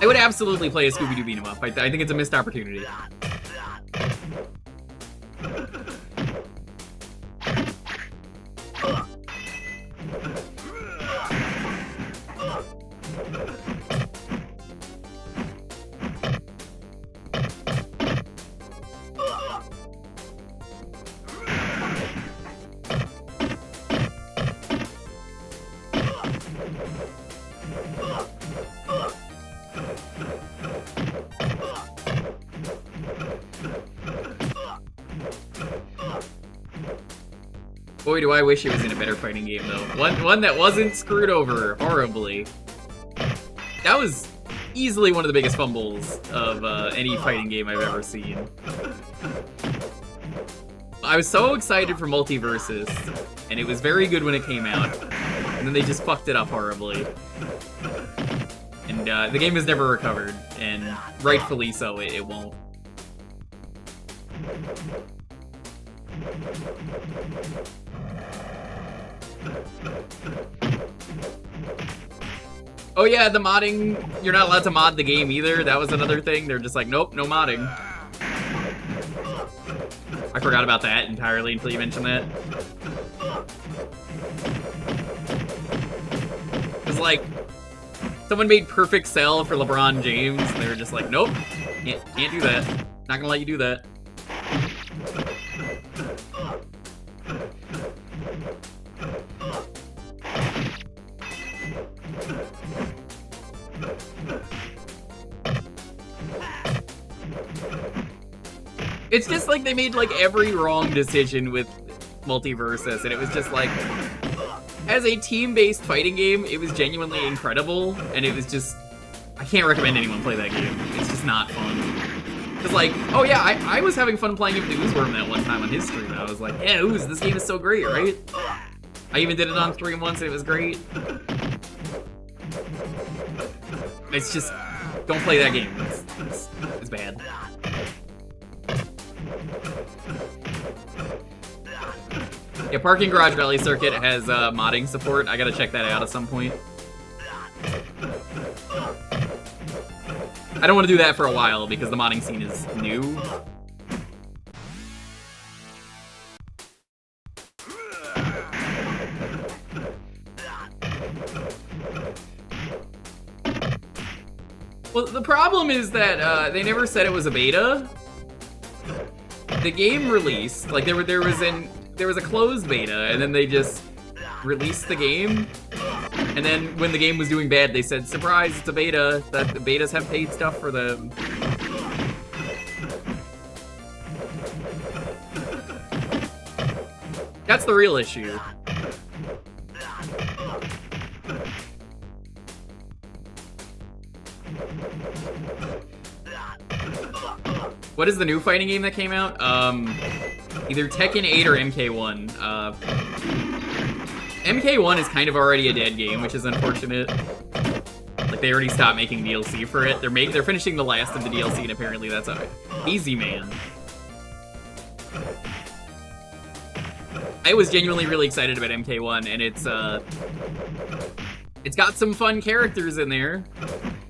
I would absolutely play a Scooby-Doo beat 'em up. I think it's a missed opportunity. Boy, do I wish it was in a better fighting game, though. One that wasn't screwed over horribly. That was easily one of the biggest fumbles of any fighting game I've ever seen. I was so excited for Multiversus, and it was very good when it came out, and then they just fucked it up horribly. And the game has never recovered, and rightfully so, it won't. Oh yeah, the modding, you're not allowed to mod the game either. That was another thing. They're just like, nope, no modding. I forgot about that entirely until you mentioned that. It was like, someone made Perfect Cell for LeBron James, and they were just like, nope, can't do that. Not gonna let you do that. It's just like they made like every wrong decision with Multiversus, and it was just like, as a team-based fighting game, it was genuinely incredible, and it was just, I can't recommend anyone play that game. It's just not fun. Cause like, oh yeah, I was having fun playing with the Oozworm that one time on his stream, and I was like, yeah, Ooze, this game is so great, right? I even did it on stream once, and it was great. It's just, don't play that game. It's bad. Yeah, Parking Garage Rally Circuit has modding support. I gotta check that out at some point. I don't want to do that for a while because the modding scene is new. Well, the problem is that they never said it was a beta. the game released, like there was a closed beta, and then they just released the game. And then when the game was doing bad, they said, surprise, it's a beta, that the betas have paid stuff for them. That's the real issue. What is the new fighting game that came out? Either Tekken 8 or MK1. MK1 is kind of already a dead game, which is unfortunate. Like, they already stopped making DLC for it. They're finishing the last of the DLC, and apparently that's a easy man. I was genuinely really excited about MK1, and it's got some fun characters in there.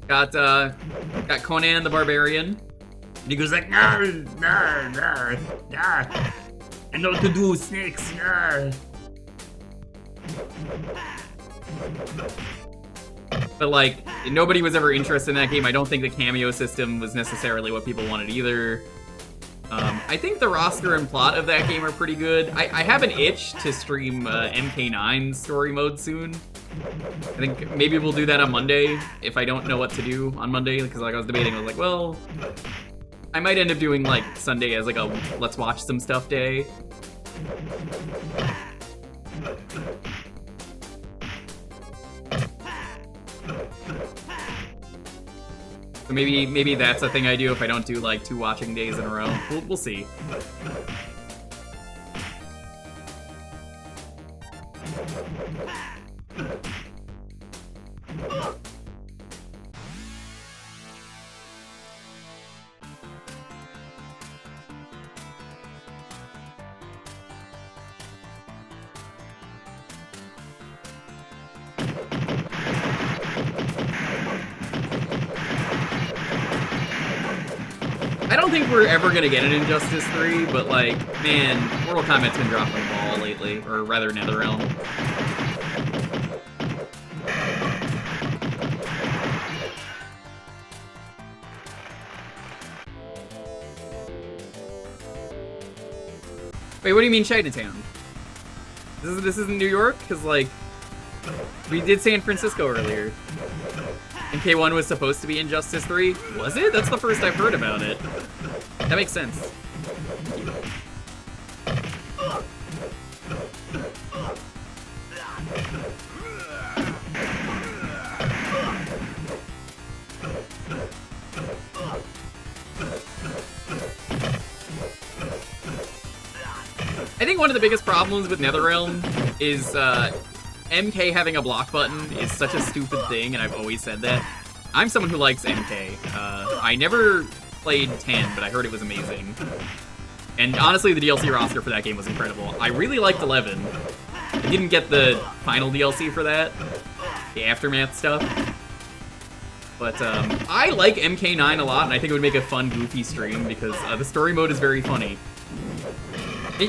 Got Conan the Barbarian. And he goes like, nah, nah, nah, nah. I know what to do, snakes, nah. But like, nobody was ever interested in that game. I don't think the cameo system was necessarily what people wanted either. I think the roster and plot of that game are pretty good. I have an itch to stream MK9 story mode soon. I think maybe we'll do that on Monday if I don't know what to do on Monday, because like I was debating, I was like, well, I might end up doing like Sunday as like a let's watch some stuff day. So maybe that's a thing I do if I don't do like 2 watching days in a row. We'll see. I don't think we're ever gonna get an Injustice 3, but like, man, Mortal Kombat's been dropping the ball lately, or rather NetherRealm. Wait, what do you mean Chinatown? This isn't New York? Because like, we did San Francisco earlier. MK1 was supposed to be Injustice 3? Was it? That's the first I've heard about it. That makes sense. I think one of the biggest problems with NetherRealm is MK having a block button is such a stupid thing, and I've always said that. I'm someone who likes MK. I never played 10, but I heard it was amazing. And honestly, the DLC roster for that game was incredible. I really liked 11. I didn't get the final DLC for that, the Aftermath stuff. But I like MK9 a lot, and I think it would make a fun, goofy stream, because the story mode is very funny.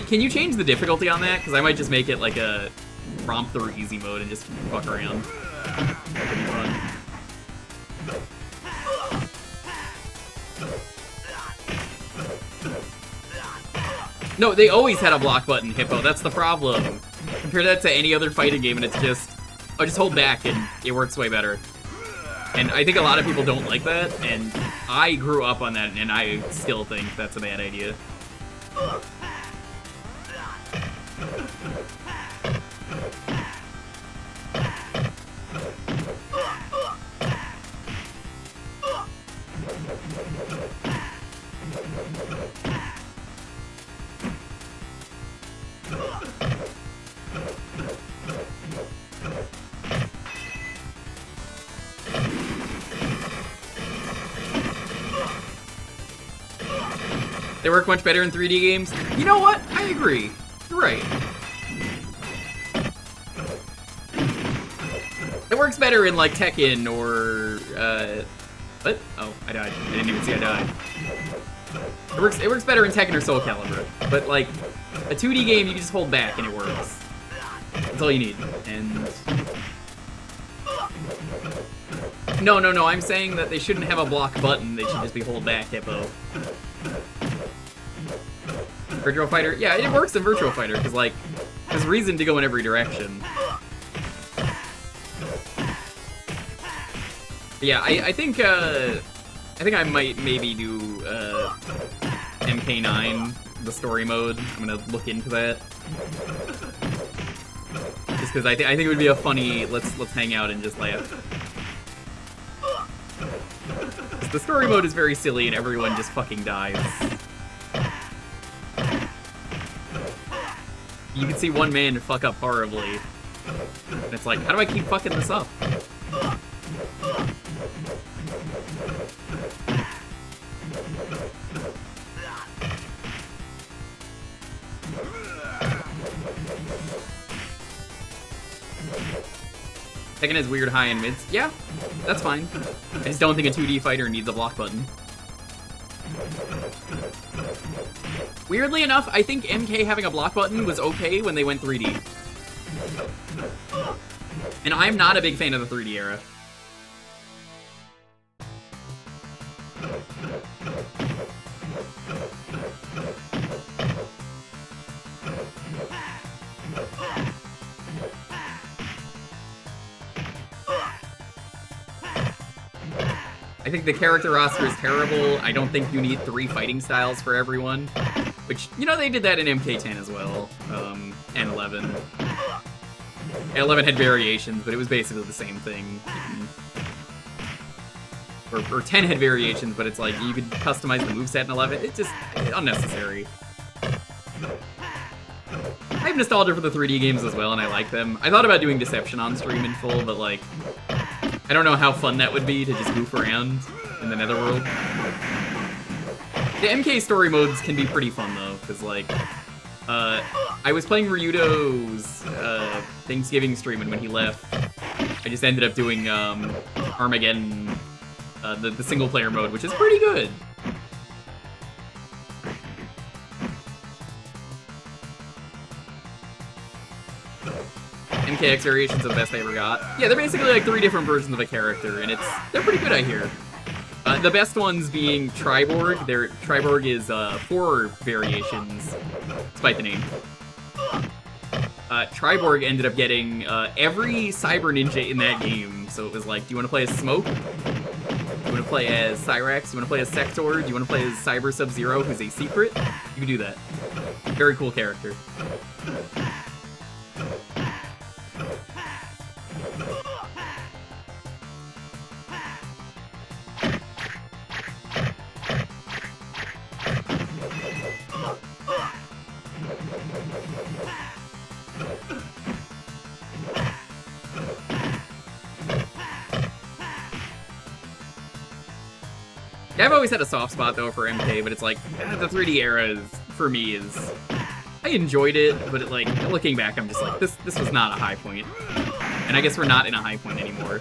Can you change the difficulty on that? Because I might just make it like a romp through easy mode and just fuck around. That could be fun. No, they always had a block button, Hippo. That's the problem. Compare that to any other fighting game, and it's just, oh, just hold back, and it works way better. And I think a lot of people don't like that, and I grew up on that, and I still think that's a bad idea. They work much better in 3D games. You know what? I agree. You're right. It works better in like Tekken or what? Oh, I died. I didn't even see I died. It works better in Tekken or Soul Calibur. But like a 2D game, you can just hold back and it works. That's all you need. And no, I'm saying that they shouldn't have a block button. They should just be hold back, Hippo. Virtual Fighter, yeah, it works in Virtual Fighter, because, like, there's reason to go in every direction. But yeah, I think I might maybe do, MK9, the story mode. I'm gonna look into that. Just because I think it would be a funny, let's hang out and just laugh. The story mode is very silly and everyone just fucking dies. You can see one man fuck up horribly. And it's like, how do I keep fucking this up? Tekken has weird high and mids. Yeah, that's fine. I just don't think a 2D fighter needs a block button. Weirdly enough, I think MK having a block button was okay when they went 3D. And I'm not a big fan of the 3D era. I think the character roster is terrible. I don't think you need 3 fighting styles for everyone. Which, you know, they did that in MK10 as well. And 11. And 11 had variations, but it was basically the same thing. Or 10 had variations, but it's like, you could customize the moveset in 11. It's just unnecessary. I have nostalgia for the 3D games as well, and I like them. I thought about doing Deception on stream in full, but like, I don't know how fun that would be to just goof around in the Netherworld. The MK story modes can be pretty fun though, because like, I was playing Ryudo's Thanksgiving stream, and when he left, I just ended up doing Armageddon, the single player mode, which is pretty good. MKX variations are the best I ever got. Yeah, they're basically like 3 different versions of a character, and they're pretty good, I hear. The best ones being Triborg. Triborg is 4 variations, despite the name. Triborg ended up getting every Cyber Ninja in that game. So it was like, do you want to play as Smoke? Do you want to play as Cyrax? Do you want to play as Sector? Do you want to play as Cyber Sub-Zero, who's a secret? You can do that. Very cool character. I've always had a soft spot though for MK, but it's like the 3D era for me is I enjoyed it, but it, like looking back, I'm just like this was not a high point, and I guess we're not in a high point anymore.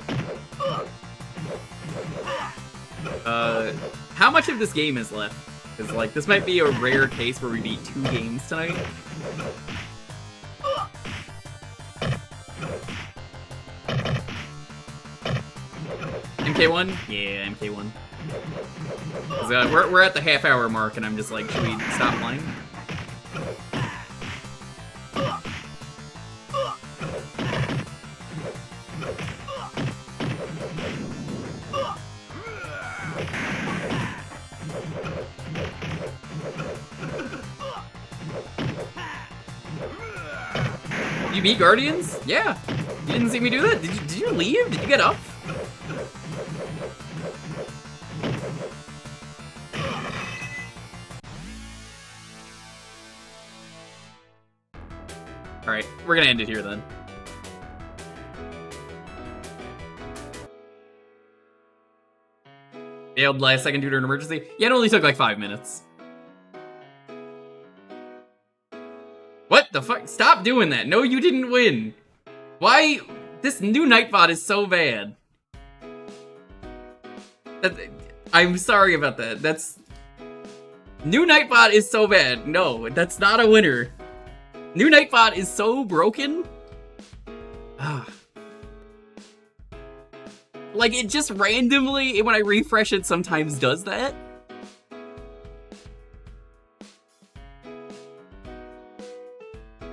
How much of this game is left? Because like this might be a rare case where we beat 2 games tonight. MK1? Yeah, MK1. We're at the half-hour mark, and I'm just like, should we stop playing? You beat Guardians? Yeah. You didn't see me do that? Did you leave? Did you get up? Alright, we're gonna end it here then. Failed last second due to an emergency? Yeah, it only took like 5 minutes. What the fuck? Stop doing that. No, you didn't win. Why? This new Nightbot is so bad. I'm sorry about that. New Nightbot is so bad. No, that's not a winner. New Nightbot is so broken. Like, it just randomly, when I refresh it, sometimes does that.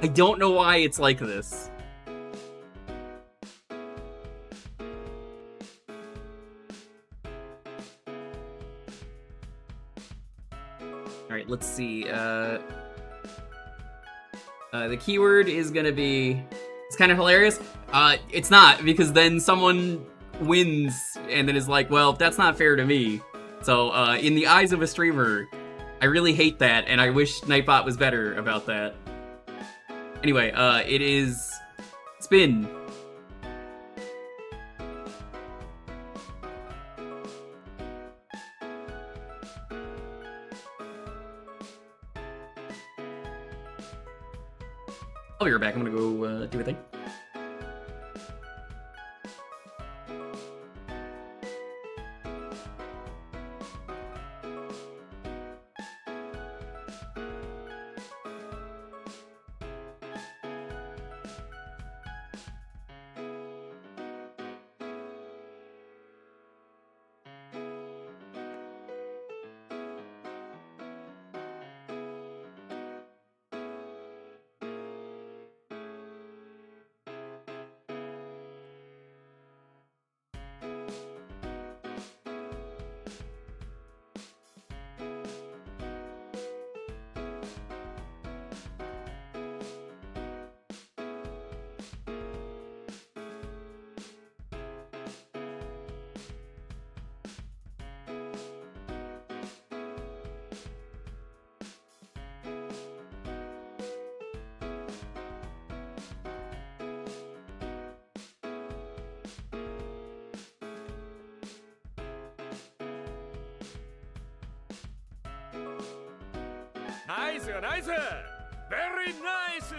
I don't know why it's like this. Alright, let's see. The keyword is gonna be... It's kind of hilarious. It's not, because then someone wins and then is like, well, that's not fair to me. So, in the eyes of a streamer, I really hate that, and I wish Nightbot was better about that. Anyway, it is... Spin. I'll be right back. I'm gonna go do a thing. Nice, nice! Very nice!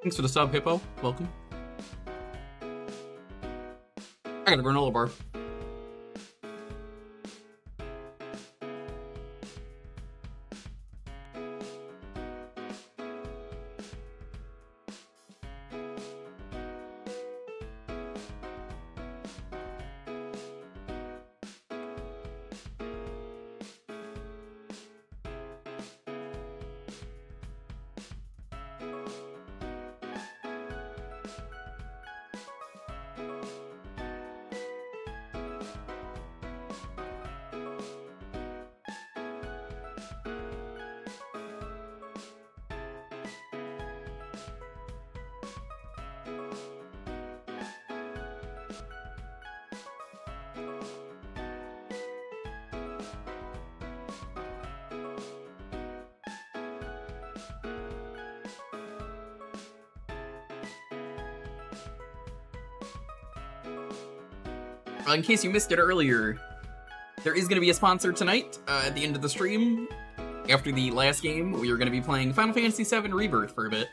Thanks for the sub, Hippo. Welcome. I got a granola bar. In case you missed it earlier, there is going to be a sponsor tonight at the end of the stream. After the last game, we are going to be playing Final Fantasy VII Rebirth for a bit.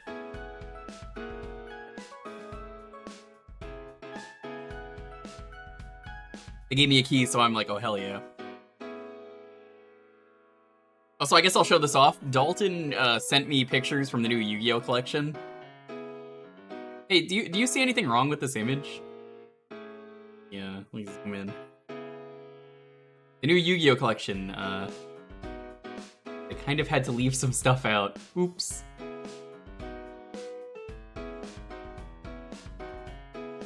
They gave me a key, so I'm like, oh hell yeah. Also, I guess I'll show this off. Dalton sent me pictures from the new Yu-Gi-Oh collection. Hey, do you see anything wrong with this image? Yeah, let me zoom in. The new Yu-Gi-Oh collection, they kind of had to leave some stuff out. Oops.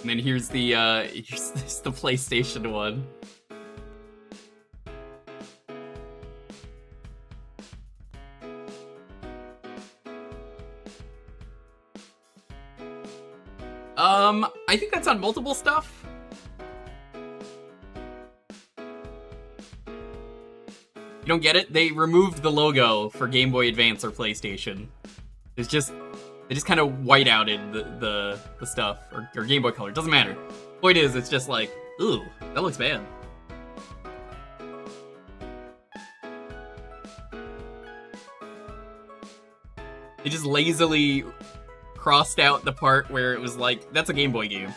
And then here's the here's the PlayStation one. I think that's on multiple stuff. You don't get it? They removed the logo for Game Boy Advance or PlayStation. They just kind of white-outed the stuff, or Game Boy Color. Doesn't matter. Point is, it's just like, ooh, that looks bad. They just lazily crossed out the part where it was like, that's a Game Boy game.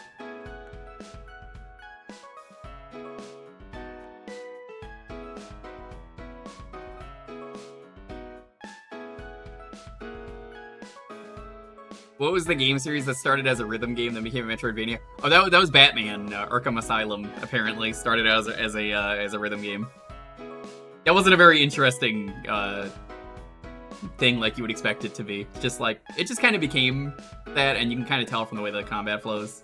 What was the game series that started as a rhythm game that became a Metroidvania? Oh, that was Batman. Arkham Asylum apparently started as a rhythm game. That wasn't a very interesting thing like you would expect it to be. Just like it just kind of became that, and you can kind of tell from the way the combat flows.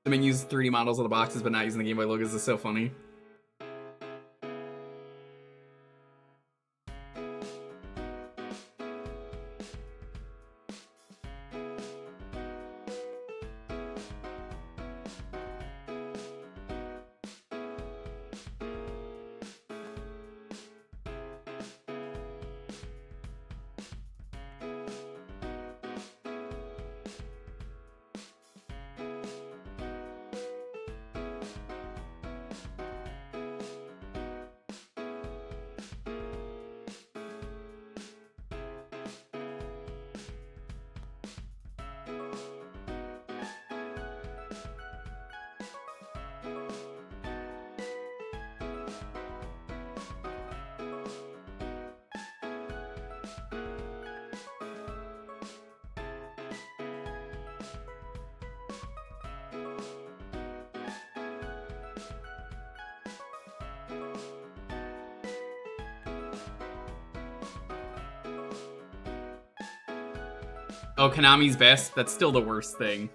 I mean, use 3D models of the boxes, but not using the Game Boy logos is so funny. Oh, Konami's best? That's still the worst thing.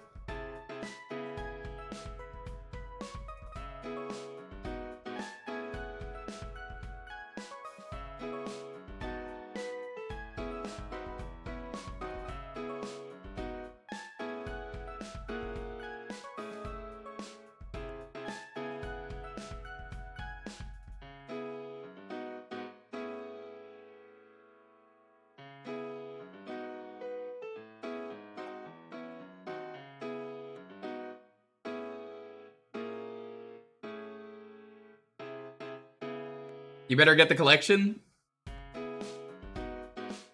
You better get the collection?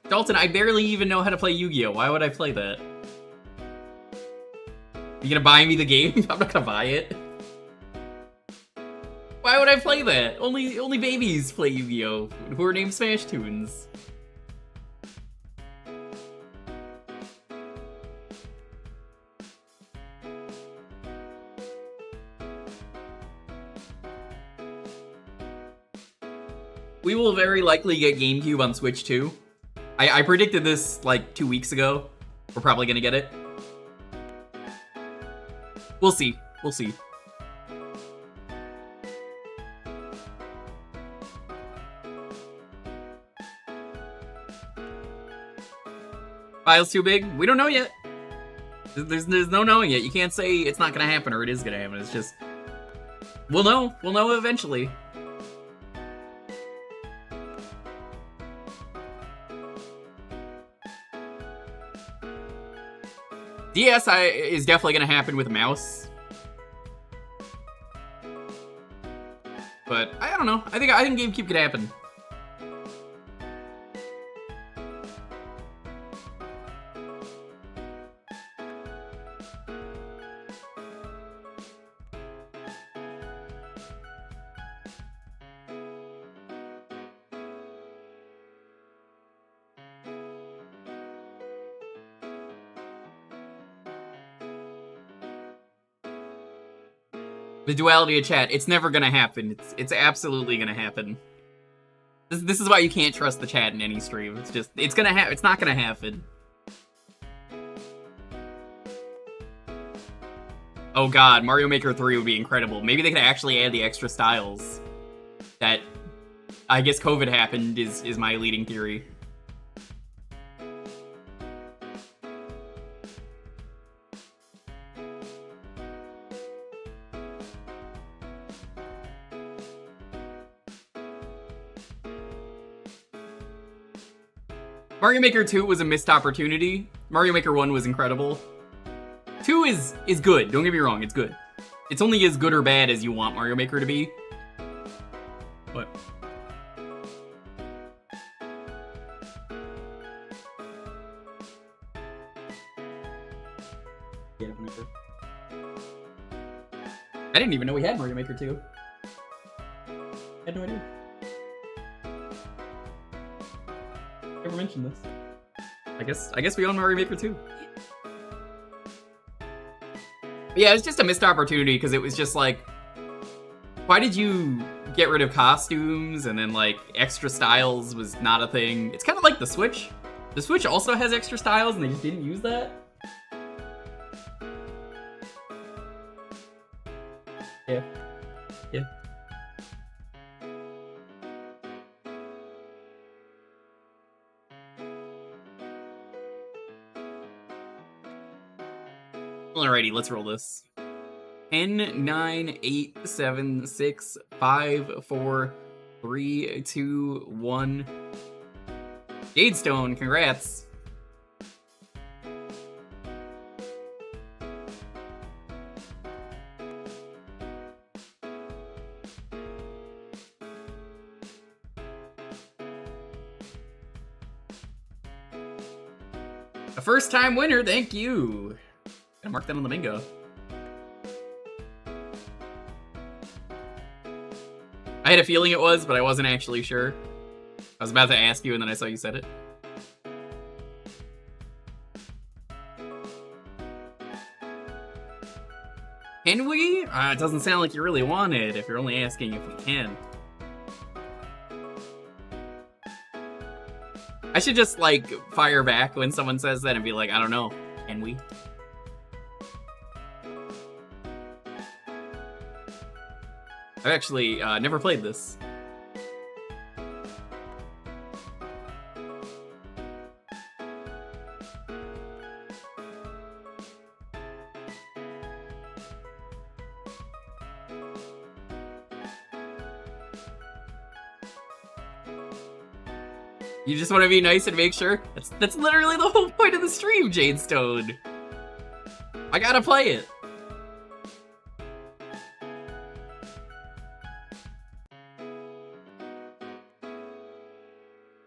Dalton, I barely even know how to play Yu-Gi-Oh! Why would I play that? You gonna buy me the game? I'm not gonna buy it. Why would I play that? Only babies play Yu-Gi-Oh! Who are named Smash Toons. We will very likely get GameCube on Switch too. I predicted this like 2 weeks ago. We're probably gonna get it. We'll see. We'll see. File's too big? We don't know yet. There's no knowing yet. You can't say it's not gonna happen or it is gonna happen. It's just... We'll know. We'll know eventually. DS is definitely gonna happen with a mouse. But I don't know. I think GameCube could happen. The duality of chat. It's never gonna happen. It's absolutely gonna happen. This is why you can't trust the chat in any stream. It's just, it's not gonna happen. Oh god, Mario Maker 3 would be incredible. Maybe they could actually add the extra styles. That, I guess COVID happened is my leading theory. Mario Maker 2 was a missed opportunity. Mario Maker 1 was incredible. 2 is good, don't get me wrong, it's good. It's only as good or bad as you want Mario Maker to be. But... I didn't even know we had Mario Maker 2. I had no idea. Never mentioned this. I guess we own Mario Maker 2. Yeah, it's just a missed opportunity because it was just like, why did you get rid of costumes and then like extra styles was not a thing? It's kind of like the Switch. The Switch also has extra styles and they just didn't use that. Yeah. Yeah. Alrighty, let's roll this. 10, 9, 8, 7, 6, 5, 4, 3, 2, 1. Jadestone, congrats. A first-time winner, thank you. Gotta mark that on the bingo. I had a feeling it was, but I wasn't actually sure. I was about to ask you, and then I saw you said it. Can we? It doesn't sound like you really want it, if you're only asking if we can. I should just, like, fire back when someone says that and be like, I don't know. Can we? I've actually never played this. You just want to be nice and make sure? That's literally the whole point of the stream, Jadestone. I gotta play it.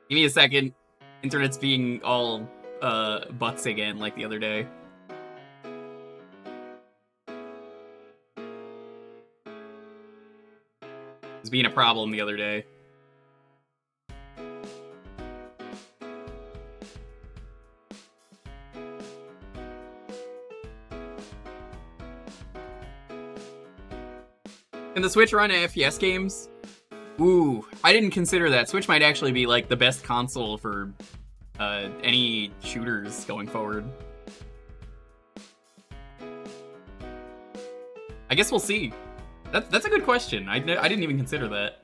Give me a second. Internet's being all butts again like the other day. It was being a problem the other day. Can the Switch run FPS games? Ooh, I didn't consider that. Switch might actually be like the best console for any shooters going forward. I guess we'll see. That's a good question. I didn't even consider that.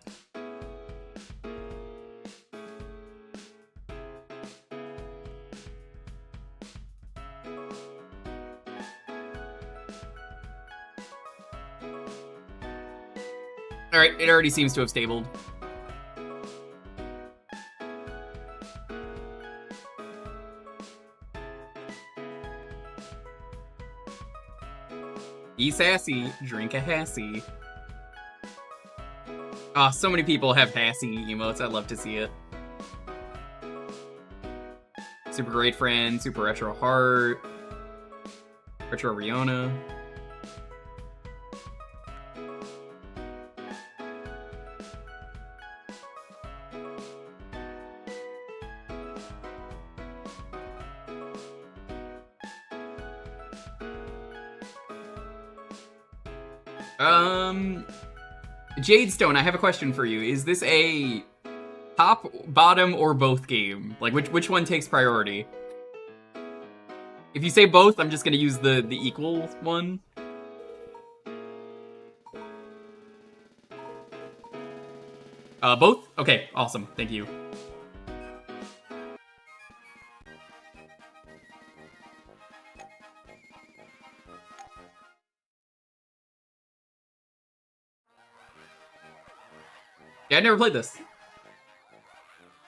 Alright, it already seems to have stabled. Be sassy, drink a hassy. Oh, so many people have hassy emotes, I'd love to see it. Super Great Friend, Super Retro Heart, Retro Riona. Jadestone, I have a question for you. Is this a top, bottom, or both game? Like, which one takes priority? If you say both, I'm just gonna use the equal one. Both? Okay, awesome. Thank you. Yeah, I never played this.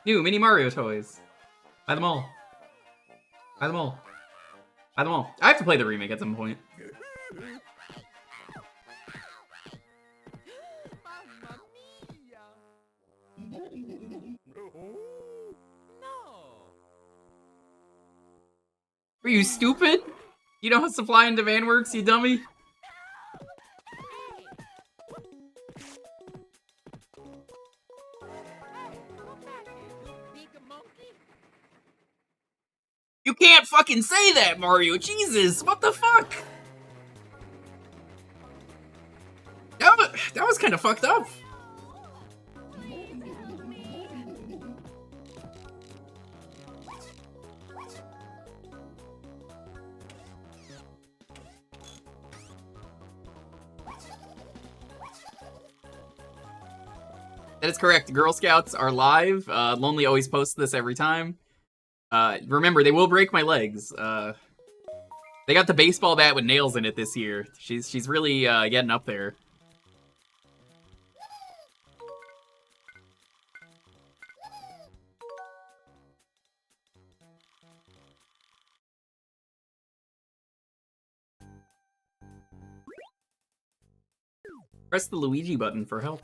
New Mini Mario toys. Buy them all. Buy them all. Buy them all. I have to play the remake at some point. Are you stupid? You know how supply and demand works, you dummy? You can't fucking say that, Mario! Jesus, what the fuck? That was kind of fucked up. That is correct. Girl Scouts are live. Lonely always posts this every time. Remember, they will break my legs. They got the baseball bat with nails in it this year. She's really getting up there. Press the Luigi button for help.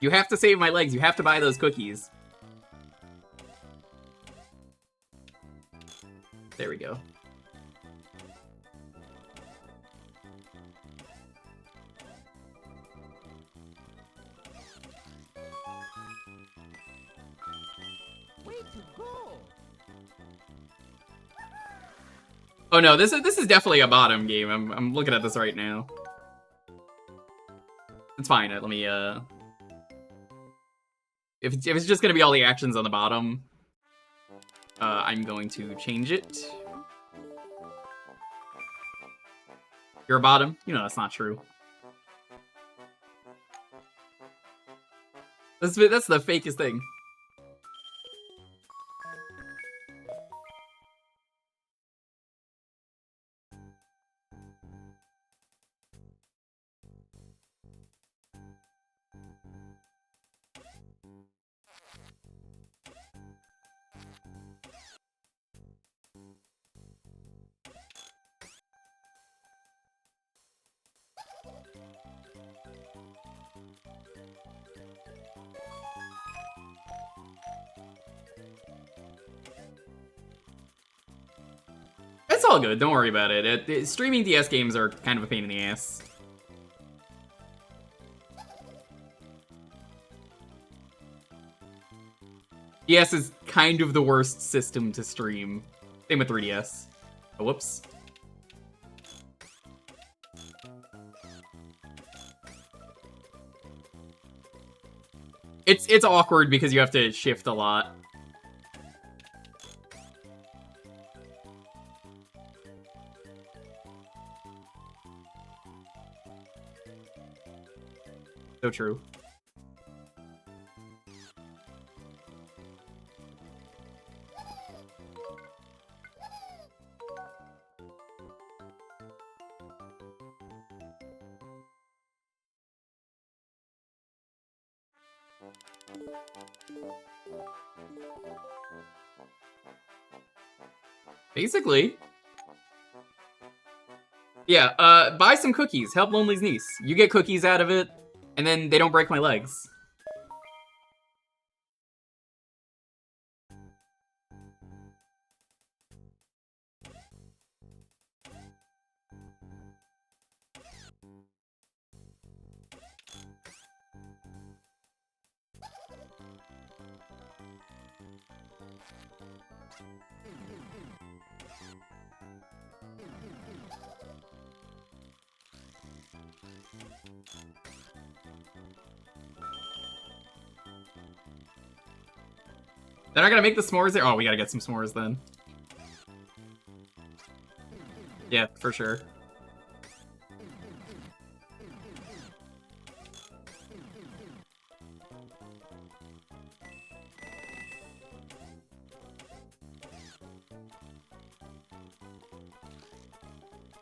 You have to save my legs. You have to buy those cookies. There we go. Oh no, this is definitely a bottom game. I'm looking at this right now. It's fine. Let me if it's just gonna be all the actions on the bottom, I'm going to change it. You're a bottom? You know that's not true. That's the fakest thing. It's all good, don't worry about it. Streaming DS games are kind of a pain in the ass. DS is kind of the worst system to stream. Same with 3DS. Oh, whoops. It's awkward because you have to shift a lot. So true. Basically. Yeah, buy some cookies. Help Lonely's niece. You get cookies out of it, and then they don't break my legs. They're not gonna make the s'mores there? Oh, we gotta get some s'mores then. Yeah, for sure.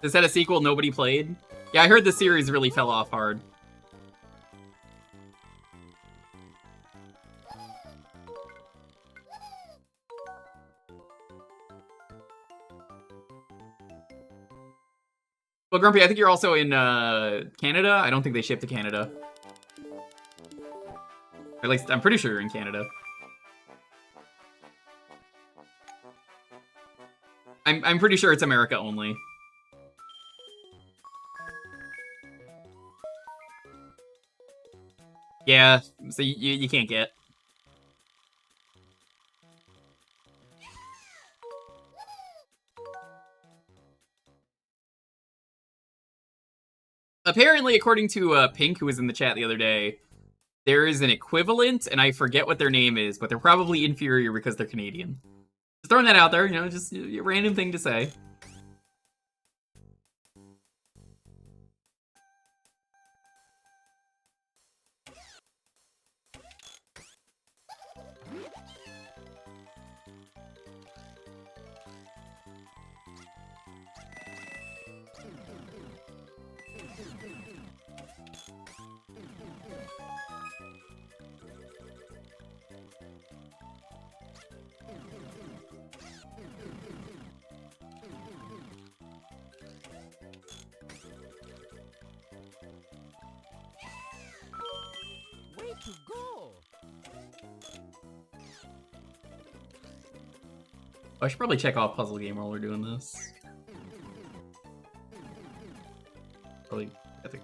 Is that a sequel nobody played? Yeah, I heard the series really fell off hard. Well, Grumpy, I think you're also in Canada. I don't think they ship to Canada. Or at least, I'm pretty sure you're in Canada. I'm pretty sure it's America only. Yeah, so you can't get. Apparently, according to Pink, who was in the chat the other day, there is an equivalent, and I forget what their name is, but they're probably inferior because they're Canadian. Just throwing that out there, you know, just a random thing to say. Way to go! I should probably check off puzzle game while we're doing this. Probably, I think,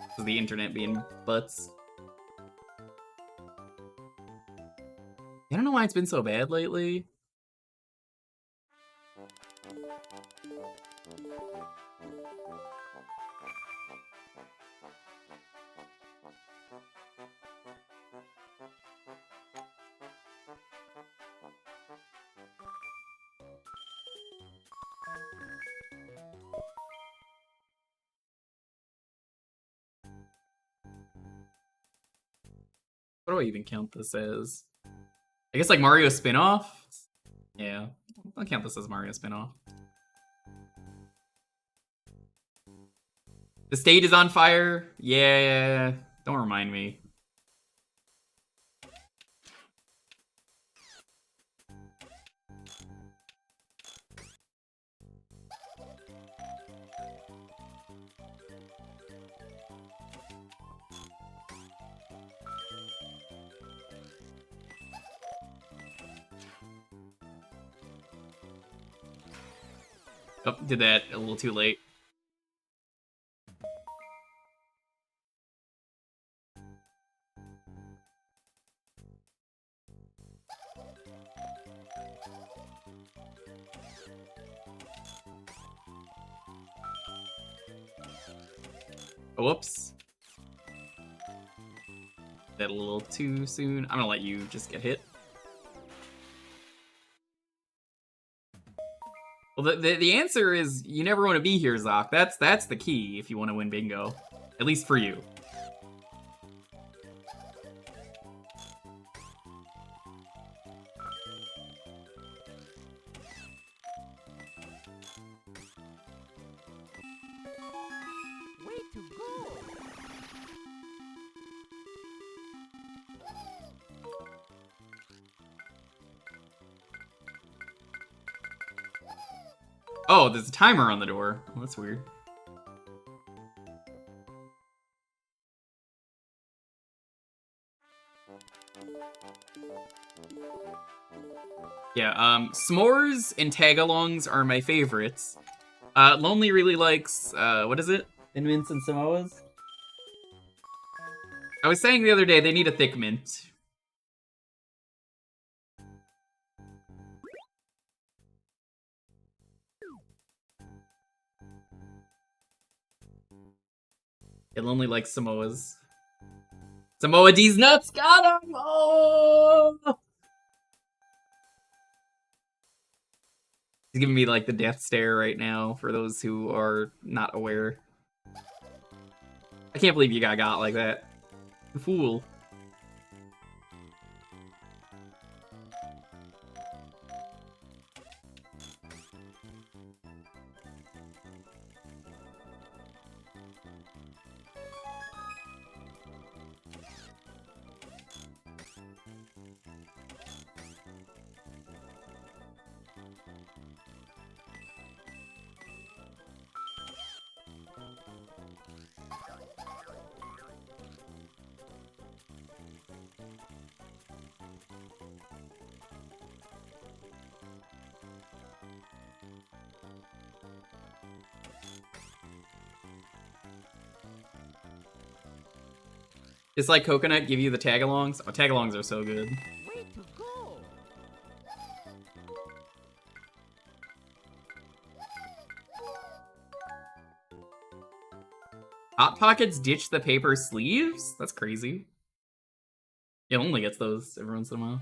this is the internet being butts. I don't know why it's been so bad lately. What do I even count this as? I guess like Mario spin-off? Yeah, I'll count this as Mario spin-off. The stage is on fire? Yeah, don't remind me. Oh, did that a little too late. Oh, whoops. That a little too soon. I'm gonna let you just get hit. Well, the answer is you never want to be here, Zoc. That's the key if you want to win bingo. At least for you. Way to go! Oh, there's a timer on the door. Oh, that's weird. Yeah, s'mores and tagalongs are my favorites. Lonely really likes, what is it? Mints and Samoas? I was saying the other day, they need a thick mint. It'll only like Samoas. Samoa D's nuts! Got him! Oh! He's giving me like the death stare right now for those who are not aware. I can't believe you got like that. You fool. Just like Coconut give you the tag-alongs. Oh, tag-alongs are so good. Way to go! Hot Pockets ditch the paper sleeves? That's crazy. It only gets those every once in a while.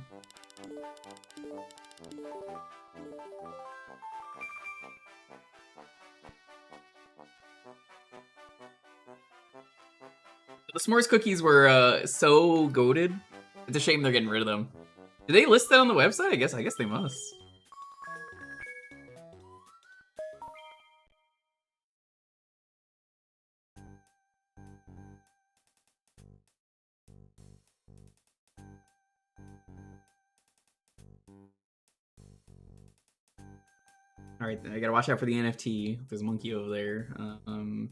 The s'mores cookies were so goated. It's a shame they're getting rid of them. Do they list that on the website? I guess they must. All right, I gotta watch out for the NFT. There's a monkey over there. Hmm.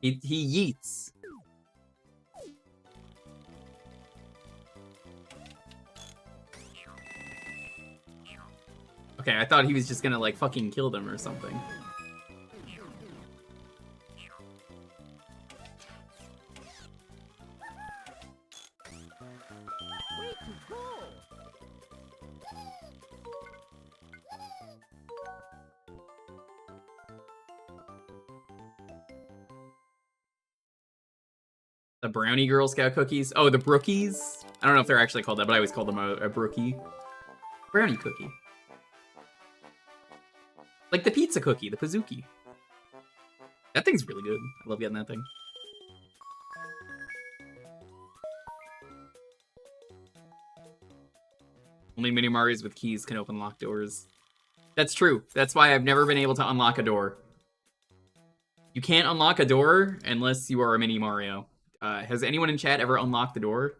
He yeets. Okay, I thought he was just gonna like fucking kill them or something. Way to go! The brownie Girl Scout cookies. Oh, the brookies. I don't know if they're actually called that, but I always call them a brookie. Brownie cookie. Like the pizza cookie, the Pizookie. That thing's really good. I love getting that thing. Only Mini Marios with keys can open locked doors. That's true. That's why I've never been able to unlock a door. You can't unlock a door unless you are a Mini Mario. Has anyone in chat ever unlocked the door?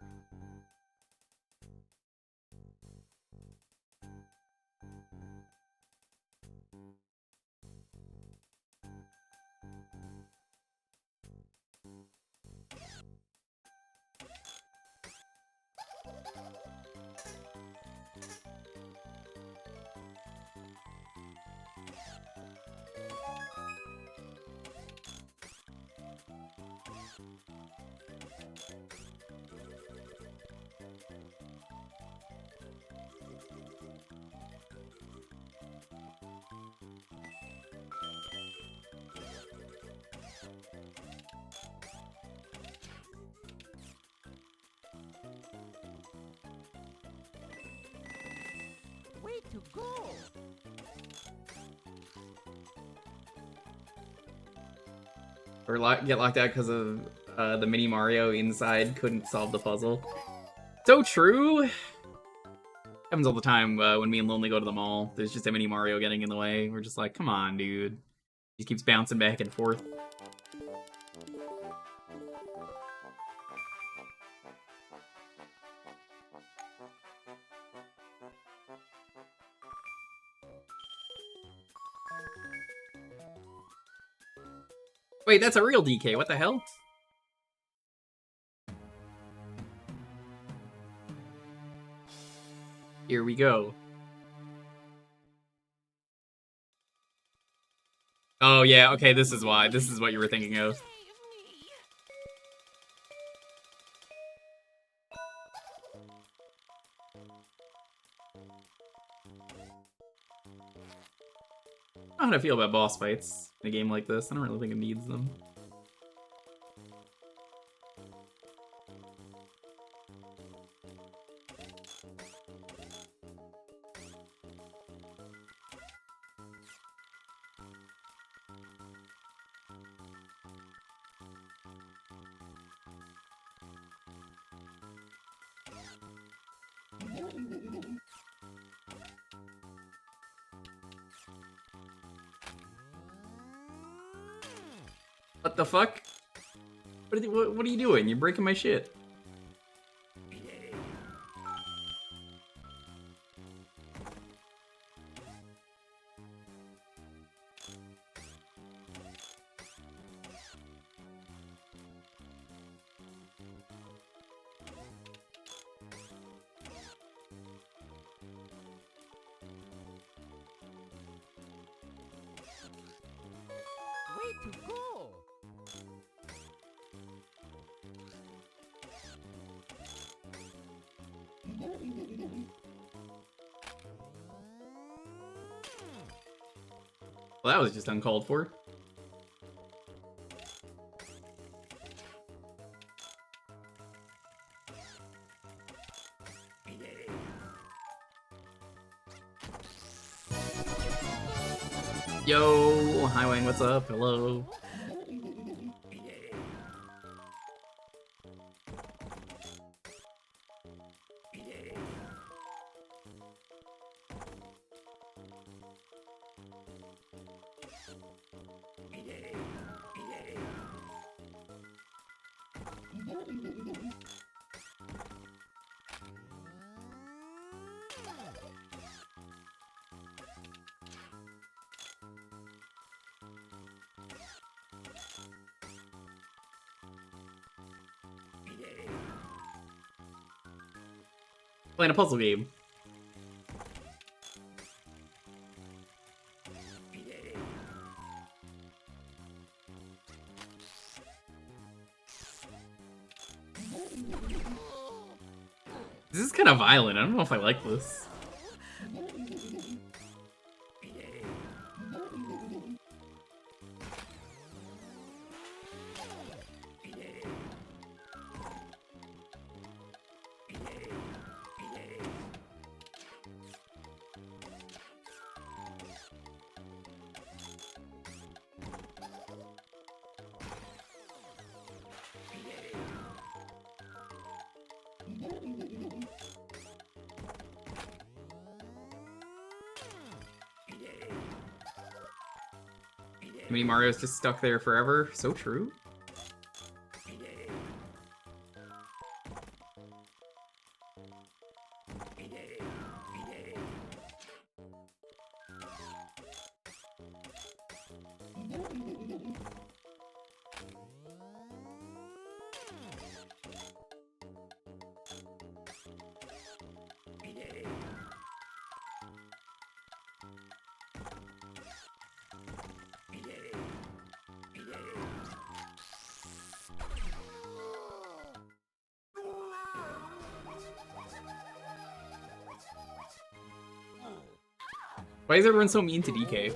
Way to go! Or get locked out because of the Mini Mario inside couldn't solve the puzzle. So true! Happens all the time when me and Lonely go to the mall. There's just a Mini Mario getting in the way. We're just like, come on, dude. He keeps bouncing back and forth. Wait, that's a real DK. What the hell? Here we go. Oh yeah, okay, this is why. This is what you were thinking of. Save me. I don't know how to feel about boss fights in a game like this. I don't really think it needs them. What the fuck? What are you doing? You're breaking my shit. Way to go. Well, that was just uncalled for. Yo, hi Wayne, what's up? Hello. Playing a puzzle game. This is kind of violent. I don't know if I like this. Mini Mario's just stuck there forever. So true. Why is everyone so mean to DK?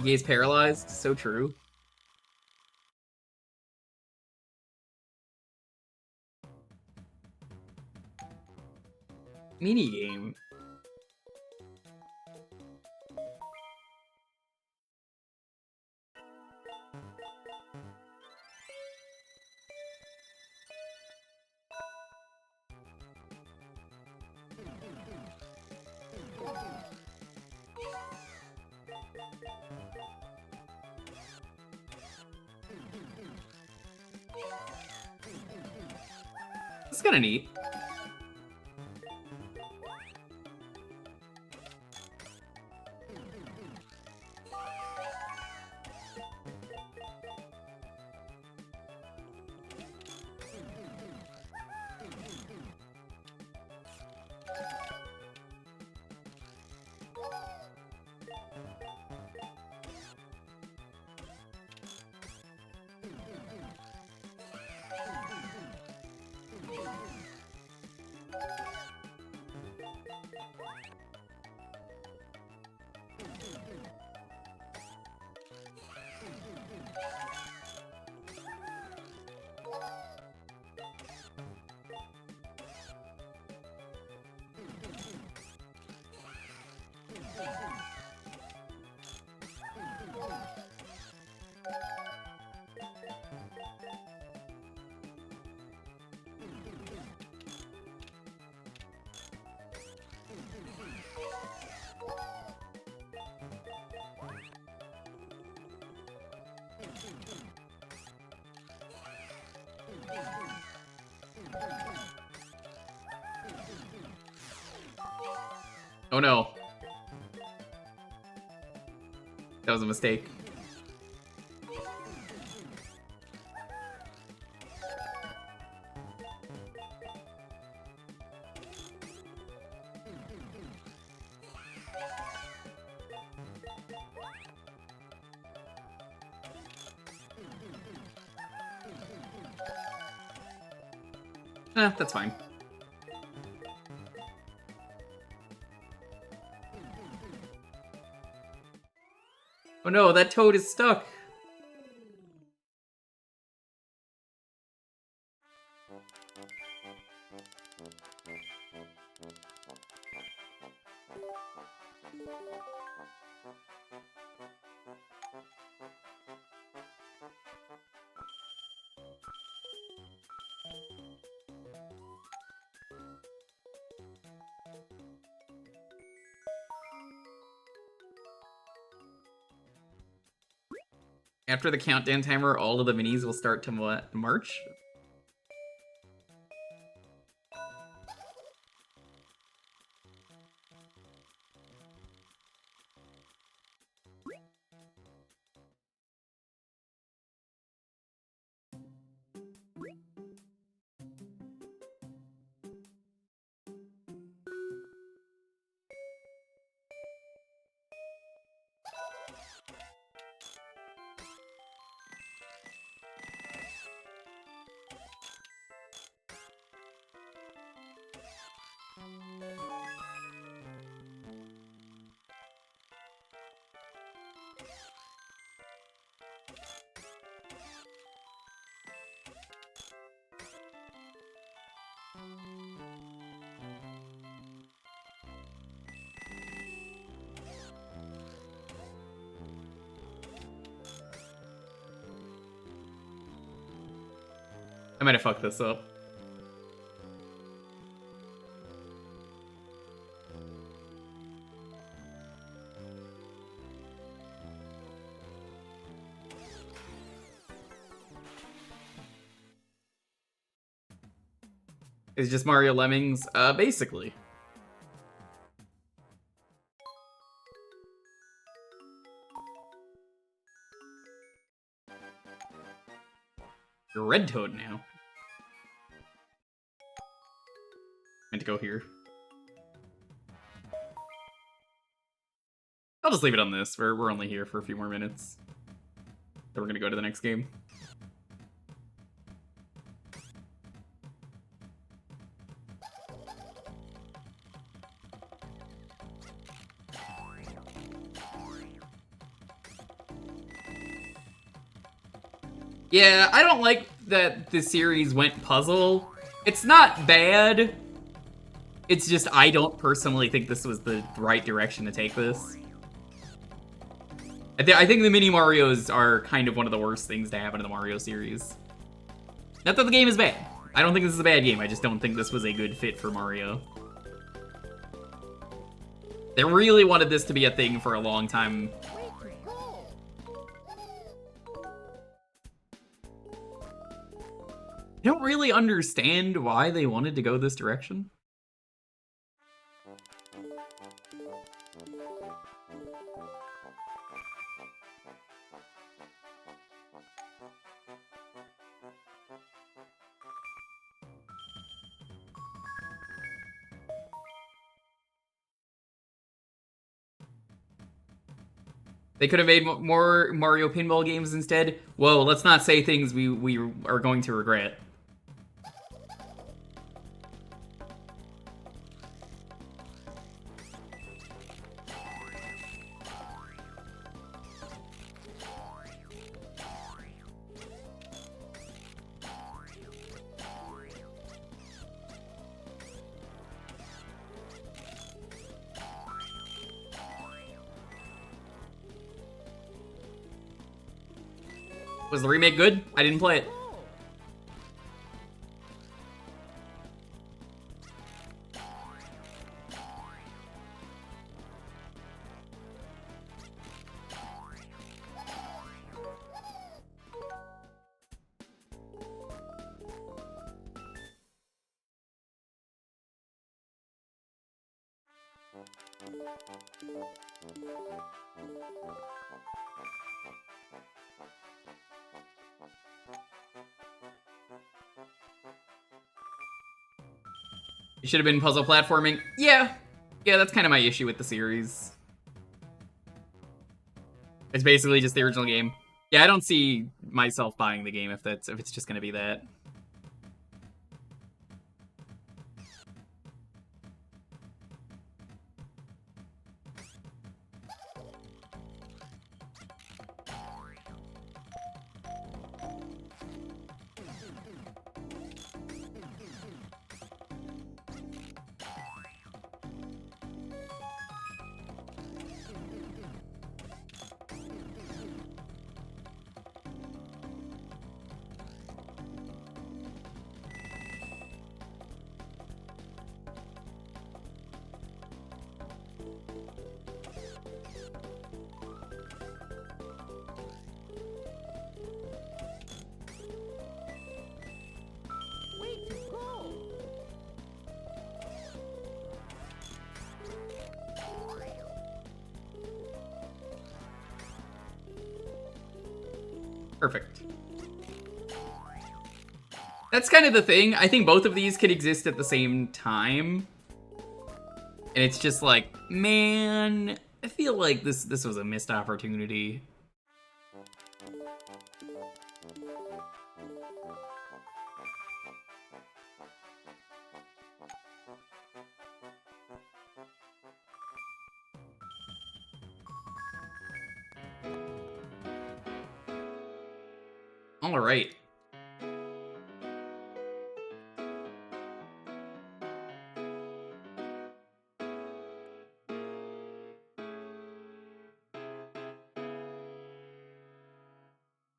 He's paralyzed. So true. Mini game. This is kind of neat. Oh no. That was a mistake. That's fine. Oh no, that toad is stuck. After the countdown timer, all of the minis will start to march. I might have fucked this up. It's just Mario Lemmings, basically. You're Red Toad now. Meant to go here. I'll just leave it on this. We're only here for a few more minutes. Then we're gonna go to the next game. Yeah, I don't like that the series went puzzle. It's not bad. It's just I don't personally think this was the right direction to take this. I think the mini Marios are kind of one of the worst things to happen in the Mario series. Not that the game is bad. I don't think this is a bad game. I just don't think this was a good fit for Mario. They really wanted this to be a thing for a long time. I don't really really understand why they wanted to go this direction. They could have made more Mario pinball games instead. Whoa, let's not say things we are going to regret. Was the remake good? I didn't play it. It should have been puzzle platforming. Yeah, that's kind of my issue with the series. It's basically just the original game. Yeah, I don't see myself buying the game if it's just gonna be that. Way to go! Perfect. That's kind of the thing. I think both of these could exist at the same time. And it's just like, man, I feel like this was a missed opportunity. All right.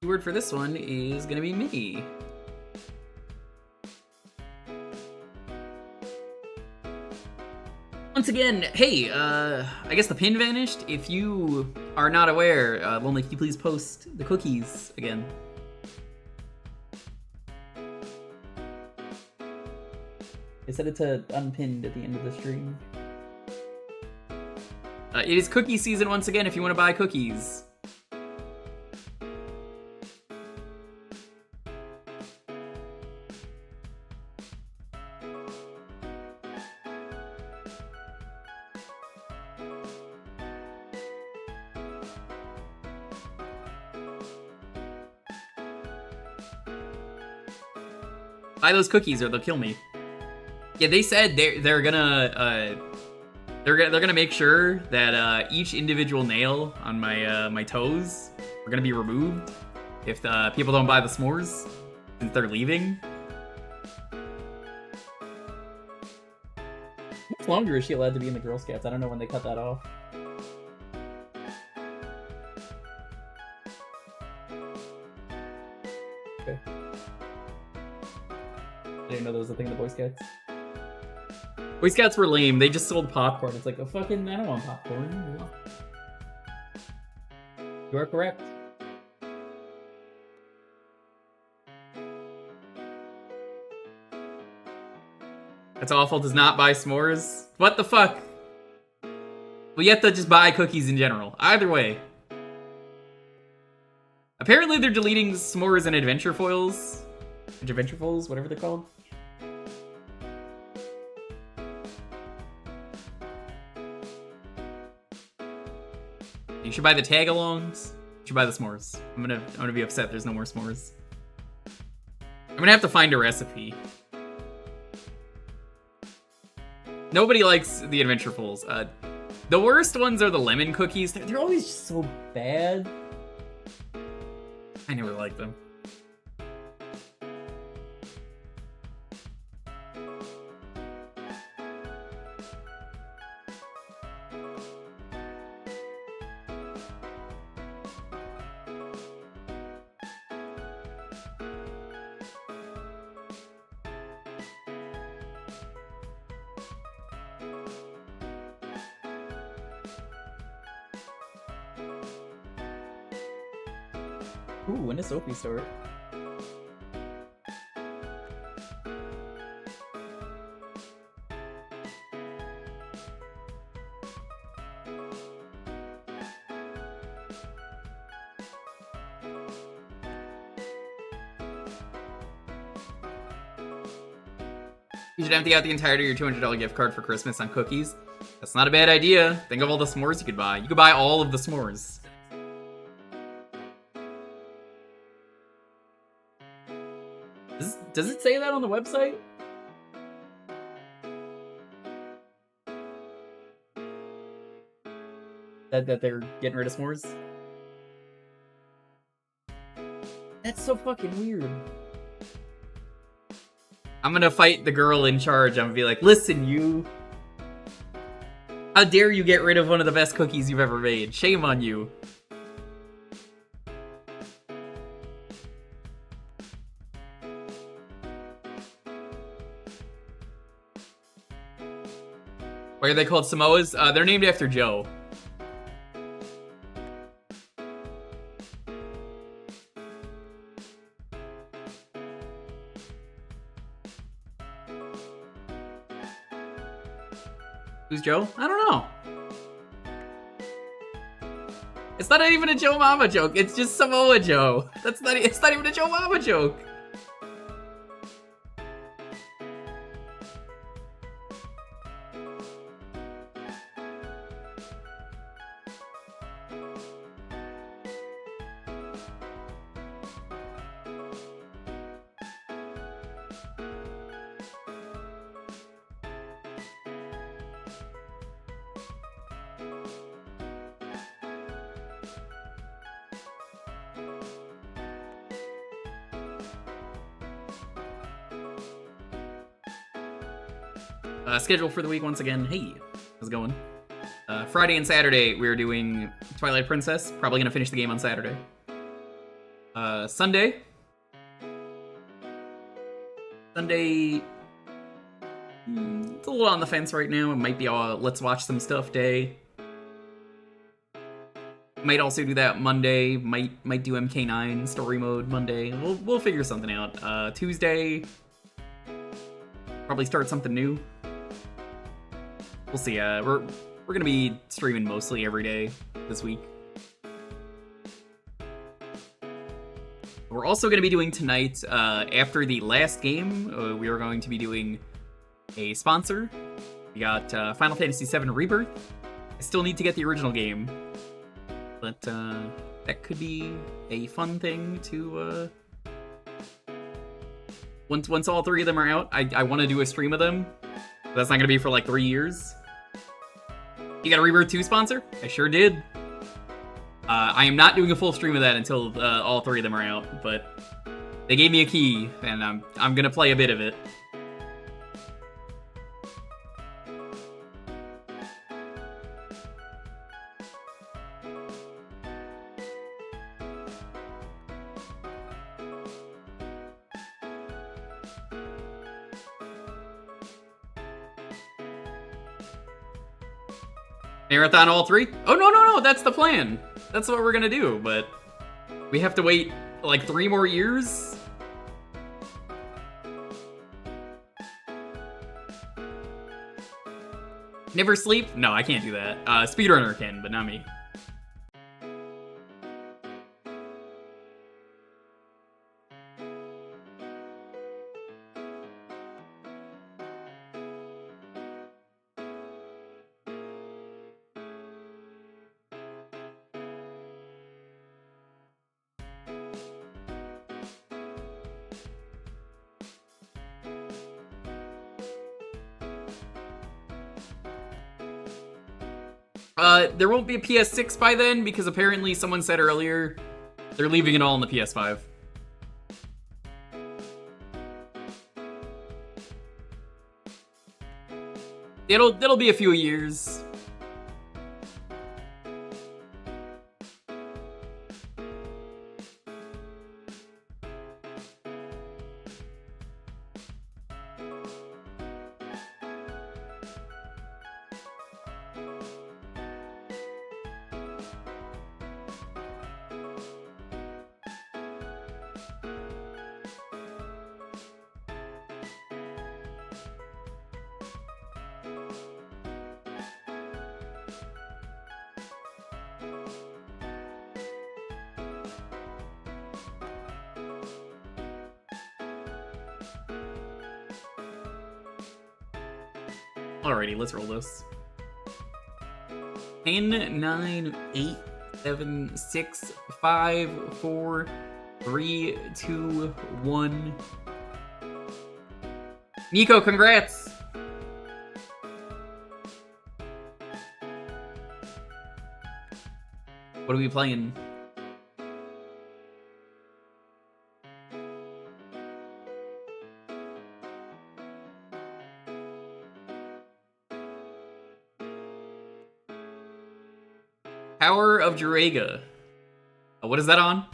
Keyword for this one is gonna be me. Once again, hey, I guess the pin vanished. If you are not aware, Lonely, can you please post the cookies again? I set it to unpinned at the end of the stream. It is cookie season once again if you want to buy cookies. Buy those cookies or they'll kill me. Yeah, they said they're gonna make sure that each individual nail on my toes are gonna be removed if people don't buy the s'mores since they're leaving. How much longer is she allowed to be in the Girl Scouts? I don't know when they cut that off. Okay. I didn't know there was a thing in the Boy Scouts. Boy Scouts were lame. They just sold popcorn. It's like, oh, fucking, I don't want popcorn. You are correct. That's awful. Does not buy s'mores. What the fuck? Well, you have to just buy cookies in general. Either way. Apparently they're deleting s'mores and adventure foils. Adventure foils, whatever they're called. You should buy the tag-alongs. You should buy the s'mores. I'm gonna be upset there's no more s'mores. I'm gonna have to find a recipe. Nobody likes the adventure foils. The worst ones are the lemon cookies. They're always just so bad. I never liked them. Ooh, when does Sophie start? You should empty out the entirety of your $200 gift card for Christmas on cookies. That's not a bad idea. Think of all the s'mores you could buy. You could buy all of the s'mores. Does it say that on the website? That they're getting rid of s'mores? That's so fucking weird. I'm gonna fight the girl in charge. I'm gonna be like, listen, you. How dare you get rid of one of the best cookies you've ever made? Shame on you. Why are they called Samoas? They're named after Joe. Who's Joe? I don't know. It's not even a Joe Mama joke. It's just Samoa Joe. It's not even a Joe Mama joke. Schedule for the week once again. Hey, how's it going? Friday and Saturday we're doing Twilight Princess. Probably gonna finish the game on Saturday. Sunday, it's a little on the fence right now. It might be a let's watch some stuff day. Might also do that Monday. Might do MK9 story mode Monday. We'll figure something out. Tuesday, probably start something new. We'll see. We're gonna be streaming mostly every day this week. We're also gonna be doing tonight, after the last game, we are going to be doing a sponsor. We got Final Fantasy VII Rebirth. I still need to get the original game, but that could be a fun thing to. Once all three of them are out, I want to do a stream of them. But that's not gonna be for like 3 years. You got a Rebirth 2 sponsor? I sure did. I am not doing a full stream of that until all three of them are out, but they gave me a key, and I'm gonna play a bit of it. Marathon all three? Oh, no, that's the plan. That's what we're gonna do, but we have to wait like 3 more years? Never sleep? No, I can't do that. Speedrunner can, but not me. There won't be a PS6 by then, because apparently someone said earlier they're leaving it all on the PS5. It'll be a few years. Alrighty, let's roll this. 10, 9, 8, 7, 6, 5, 4, 3, 2, 1. Nico, congrats! What are we playing? Power of Druaga. What is that on?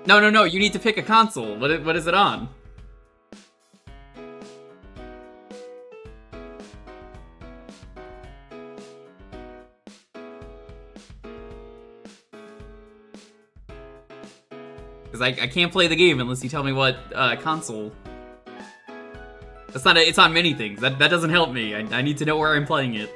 No, you need to pick a console. What is it on? Because I can't play the game unless you tell me what console. That's not it's on many things. That doesn't help me. I need to know where I'm playing it.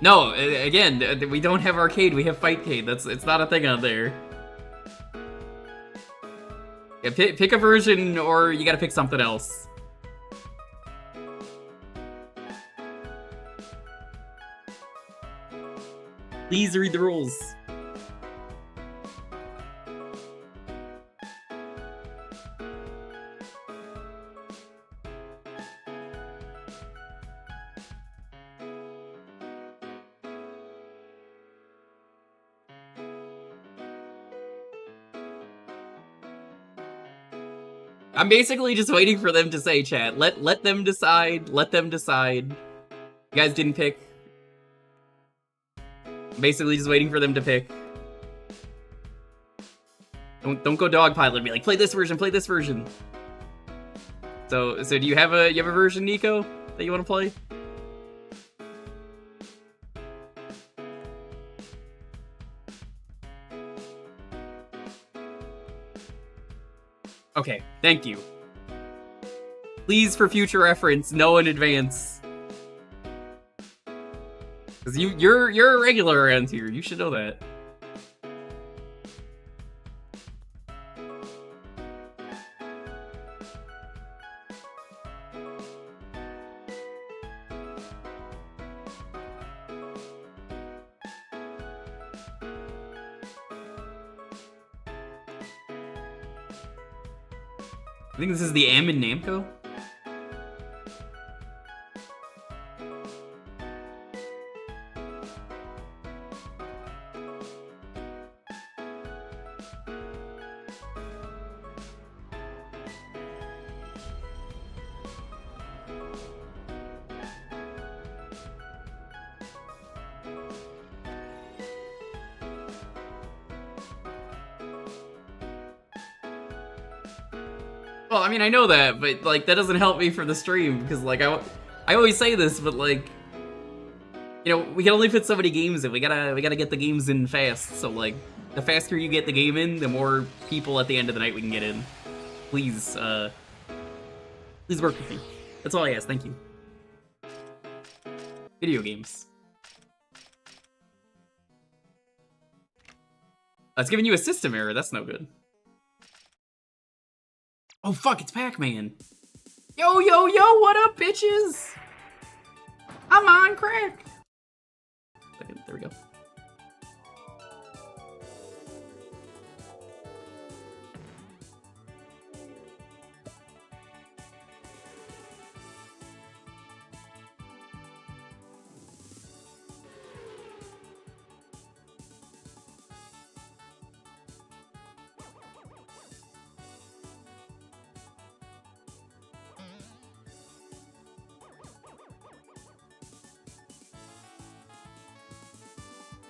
No, again, we don't have arcade, we have Fightcade. It's not a thing out there. Yeah, pick a version, or you gotta pick something else. Please read the rules. I'm basically just waiting for them to say, chat. Let them decide. Let them decide. You guys didn't pick. I'm basically just waiting for them to pick. Don't go dogpile and be like, play this version, play this version. So do you have a version, Nico, that you want to play? Okay, thank you. Please, for future reference, know in advance. Because you're a regular around here. You should know that. I think this is the Am in Namco. Well, I mean, I know that, but like that doesn't help me for the stream because like I always say this, but like, you know, we can only put so many games in. We gotta get the games in fast. So like, the faster you get the game in, the more people at the end of the night we can get in. Please, please work with me. That's all I ask. Thank you. Video games. It's giving you a system error. That's no good. Oh fuck! It's Pac-Man. Yo, yo, yo! What up, bitches? I'm on crack. There we go.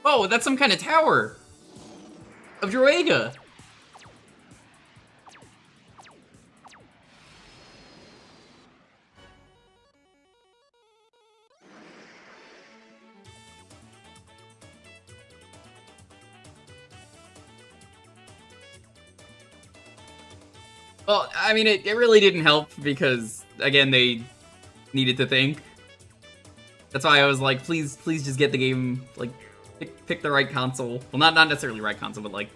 Oh, that's some kind of tower of Druaga. Well, I mean, it really didn't help because, again, they needed to think. That's why I was like, please just get the game, like, pick the right console. Well, not necessarily right console, but like,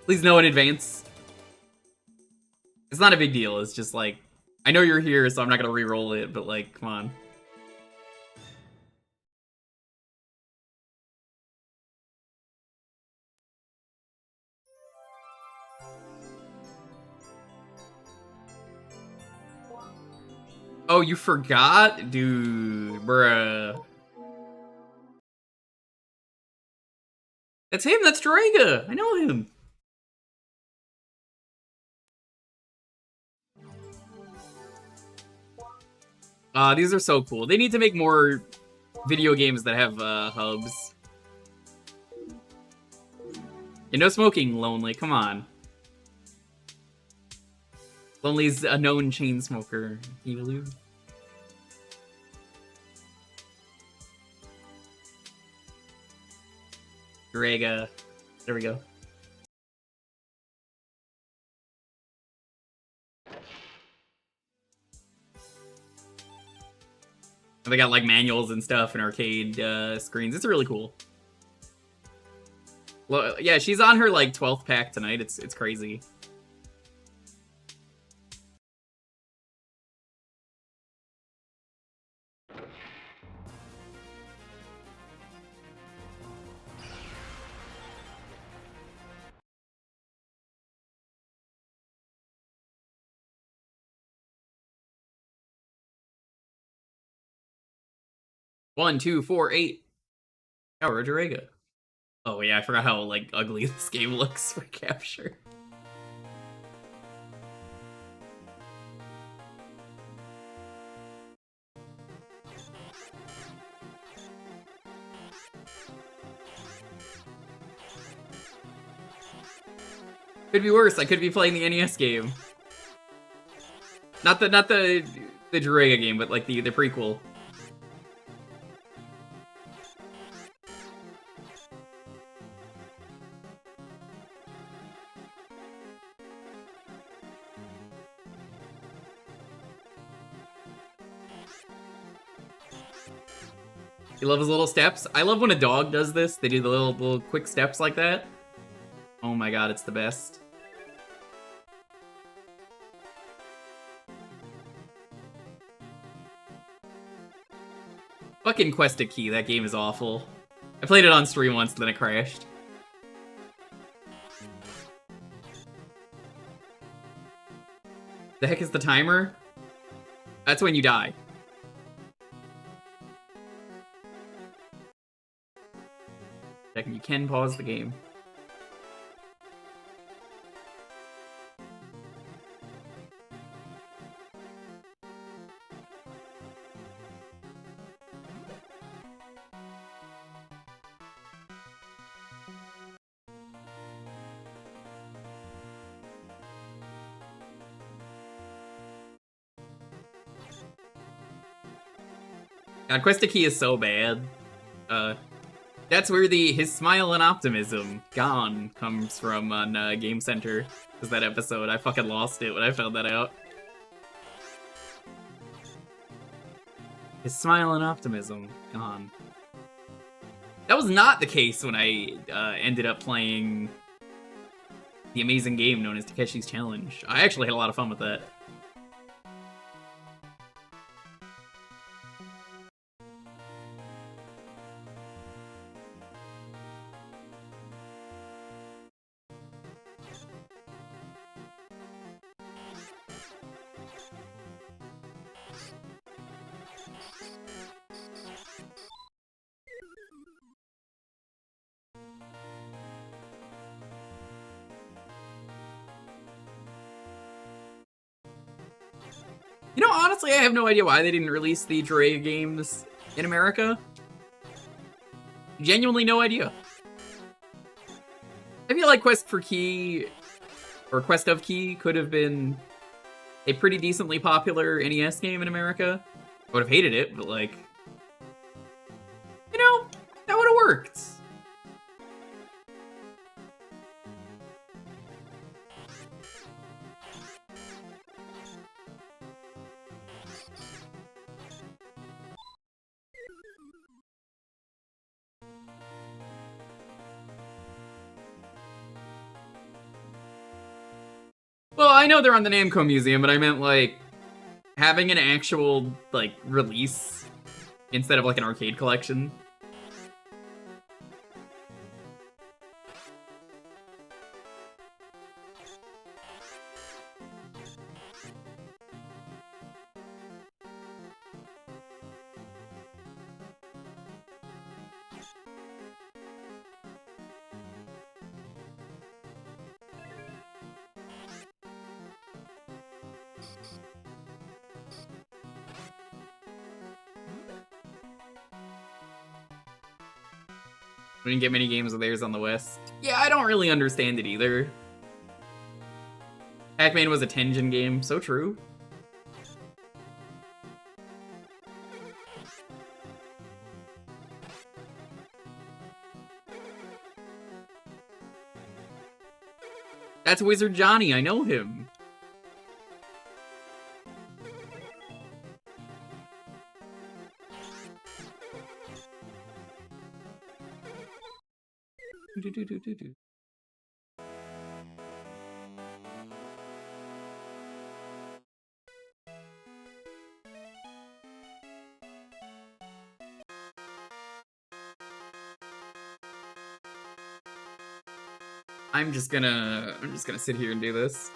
please know in advance. It's not a big deal. It's just like, I know you're here, so I'm not gonna re-roll it, but like, come on. Oh, you forgot? Dude, bruh. That's him, that's Druaga. I know him. These are so cool. They need to make more video games that have hubs. Yeah, no smoking, Lonely. Come on. Lonely's a known chain smoker. Eviloo. Druaga. There we go. They got like manuals and stuff and arcade screens. It's really cool. Well, yeah, she's on her like 12th pack tonight. It's crazy. One, two, four, eight. Tower Druaga. Oh yeah, I forgot how like ugly this game looks for capture. Could be worse. I could be playing the NES game. Not the Druaga game, but like the prequel. You love his little steps? I love when a dog does this. They do the little quick steps like that. Oh my god, it's the best. Fucking Questa Key, that game is awful. I played it on stream once, then it crashed. The heck is the timer? That's when you die. You can pause the game. God, Quest of Key is so bad. That's where his smile and optimism gone comes from on Game Center. Was that episode? I fucking lost it when I found that out. His smile and optimism gone. That was not the case when I ended up playing the amazing game known as Takeshi's Challenge. I actually had a lot of fun with that. You know, honestly, I have no idea why they didn't release the Druaga games in America. Genuinely no idea. I feel like Quest for Key, or Quest of Key, could have been a pretty decently popular NES game in America. I would have hated it, but like, you know, that would have worked. Well, I know they're on the Namco Museum, but I meant, like, having an actual, like, release instead of, like, an arcade collection. We didn't get many games of theirs on the West. Yeah, I don't really understand it either. Pac-Man was a Tengen game, so true. That's Wizard Johnny, I know him. I'm just gonna sit here and do this.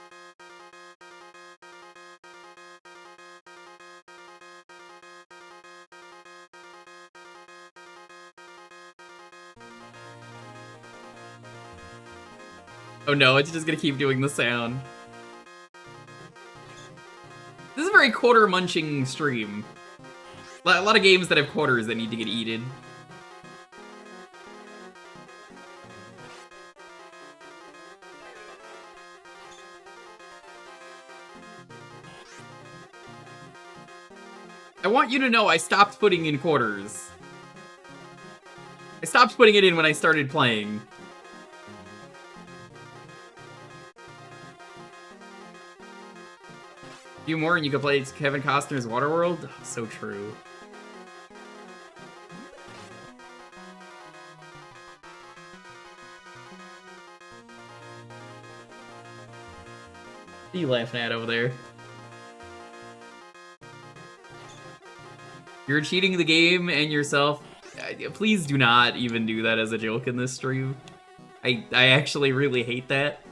Oh no, it's just gonna keep doing the sound. This is a very quarter munching stream. A lot of games that have quarters that need to get eaten. I want you to know I stopped putting in quarters. I stopped putting it in when I started playing. A few more and you could play Kevin Costner's Waterworld? Oh, so true. What are you laughing at over there? You're cheating the game and yourself. Please do not even do that as a joke in this stream. I actually really hate that.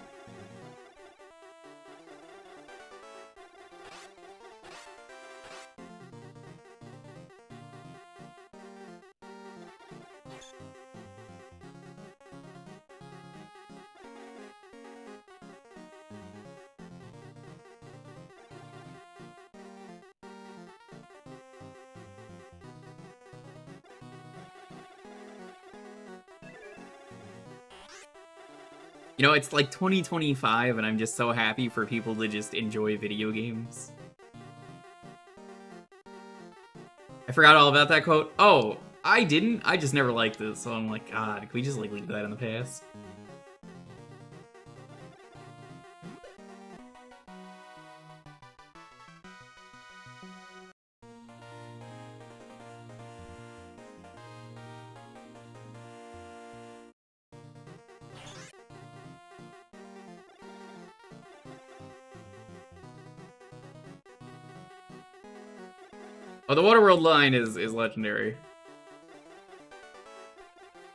You know, it's like 2025 and I'm just so happy for people to just enjoy video games. I forgot all about that quote. Oh, I didn't. I just never liked it, so I'm like, God, can we just like leave that in the past? Oh, the Waterworld line is legendary.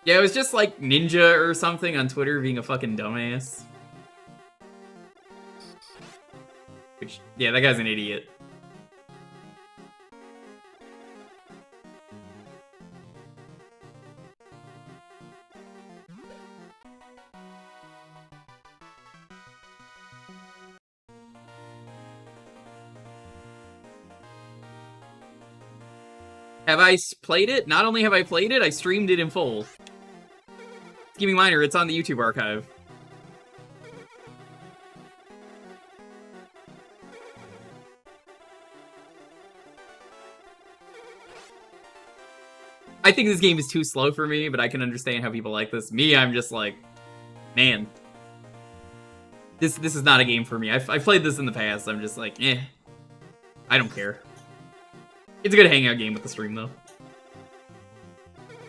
Yeah, it was just like Ninja or something on Twitter being a fucking dumbass. Which, yeah, that guy's an idiot. Have I played it? Not only have I played it, I streamed it in full. Scheming Miner, it's on the YouTube archive. I think this game is too slow for me, but I can understand how people like this. Me, I'm just like, man. This is not a game for me. I've played this in the past, I'm just like, eh. I don't care. It's a good hangout game with the stream, though.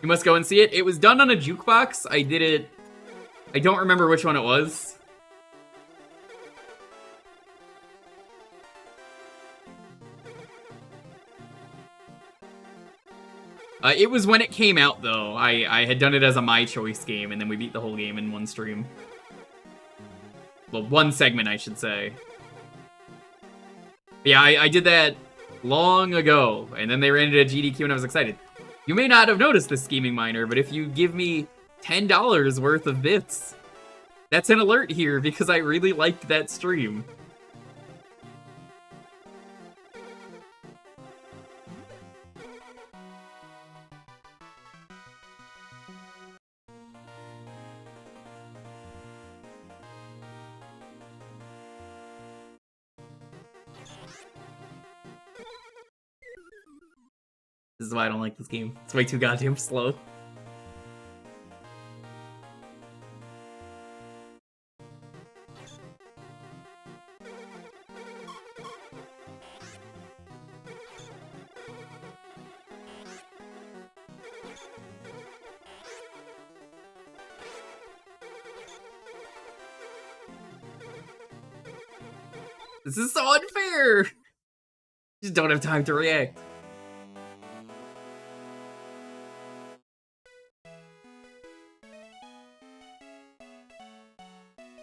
You must go and see it. It was done on a Jewkbox. I did it... I don't remember which one it was. It was when it came out, though. I had done it as a My Choice game, and then we beat the whole game in one stream. Well, one segment, I should say. But yeah, I did that long ago, and then they ran it at GDQ, and I was excited. You may not have noticed this, Scheming Miner, but if you give me $10 worth of bits, that's an alert here, because I really liked that stream. This is why I don't like this game. It's way too goddamn slow. This is so unfair! Just don't have time to react.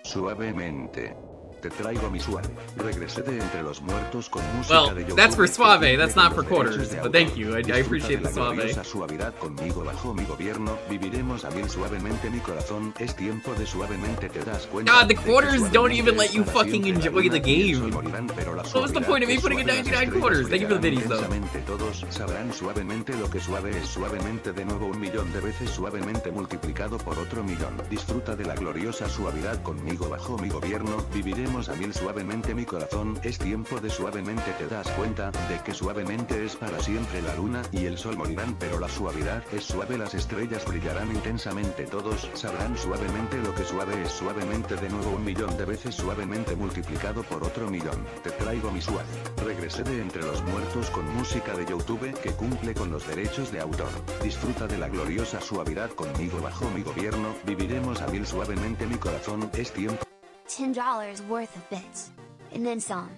Suavemente. Te traigo mi suave. Regresé de entre los muertos con música de Well, that's for Jewker suave, que that's cumple not for con los quarters, derechos de but thank autor. you, I Disfruta appreciate de the la suave. gloriosa suavidad conmigo bajo mi gobierno. Viviremos a mil suavemente mi corazón. Es tiempo de suavemente te das cuenta. God, the de que quarters don't suavemente even let es you para fucking siempre la enjoy the luna y el sol game. morirán, pero la What was the suavidad point of me es putting in suave, las 99 estrellas quarters? Thank you for the brillarán biddies, though. intensamente. Todos sabrán suavemente lo que suave es suavemente de nuevo 1.000.000 de veces suavemente multiplicado por otro 1.000.000. Disfruta de la gloriosa suavidad conmigo bajo mi gobierno. Viviremos a mil suavemente mi corazón. Es tiempo de suavemente te das cuenta de que suavemente es para siempre la luna y el sol morirán, pero la suavidad es suave, las estrellas brillarán intensamente. Todos sabrán suavemente lo que suave es suavemente de nuevo 1.000.000 de veces suavemente multiplicado por otro 1.000.000. Te traigo mi suave. Regresé de entre los muertos con música de YouTube que cumple con los derechos de autor. Disfruta de la gloriosa suavidad conmigo bajo mi gobierno. Viviremos a mil suavemente mi corazón. Es tiempo. $10 worth of bits. And then some.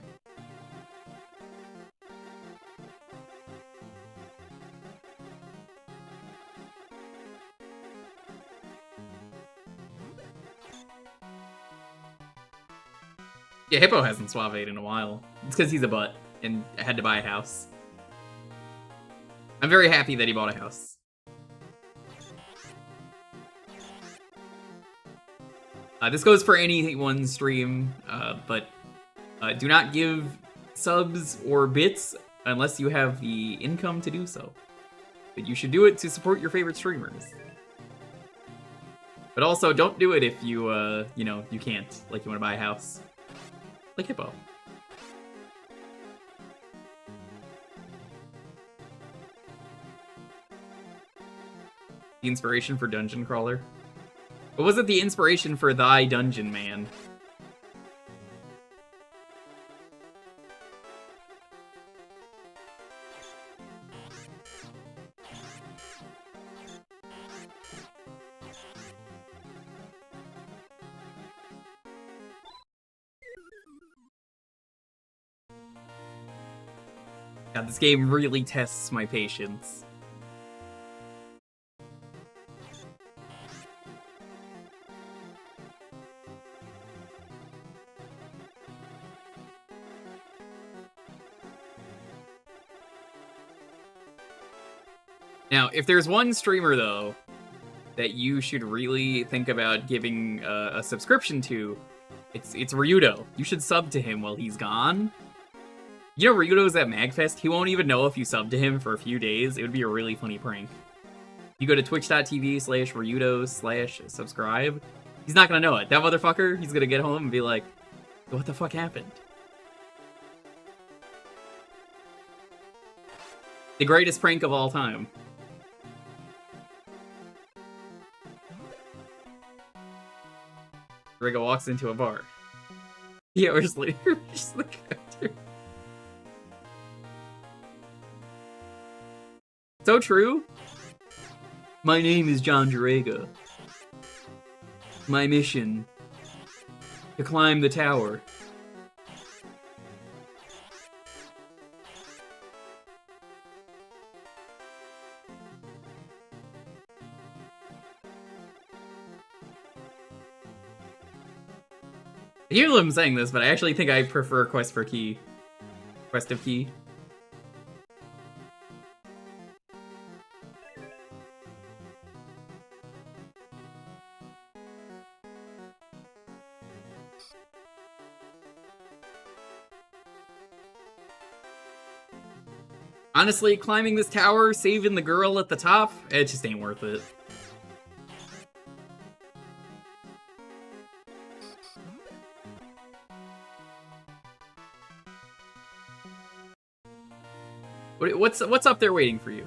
Yeah, Hippo hasn't suaveed in a while. It's because he's a butt and had to buy a house. I'm very happy that he bought a house. This goes for anyone stream, but do not give subs or bits unless you have the income to do so. But you should do it to support your favorite streamers. But also, don't do it if you, you know, you can't. Like, you want to buy a house. Like Hippo. The inspiration for Dungeon Crawler. What was it the inspiration for Thy Dungeon Man? God, this game really tests my patience. Now, if there's one streamer, though, that you should really think about giving a subscription to, it's Ryudo. You should sub to him while he's gone. You know Ryudo's at MagFest? He won't even know if you sub to him for a few days. It would be a really funny prank. You go to twitch.tv/Ryudo/subscribe. He's not gonna know it. That motherfucker, he's gonna get home and be like, what the fuck happened? The greatest prank of all time. Druaga walks into a bar. 3 hours later, just the character. So true. My name is John Druaga. My mission: to climb the tower. I hear them saying this, but I actually think I prefer Quest of Key. Honestly, climbing this tower, saving the girl at the top, it just ain't worth it. What's up there waiting for you?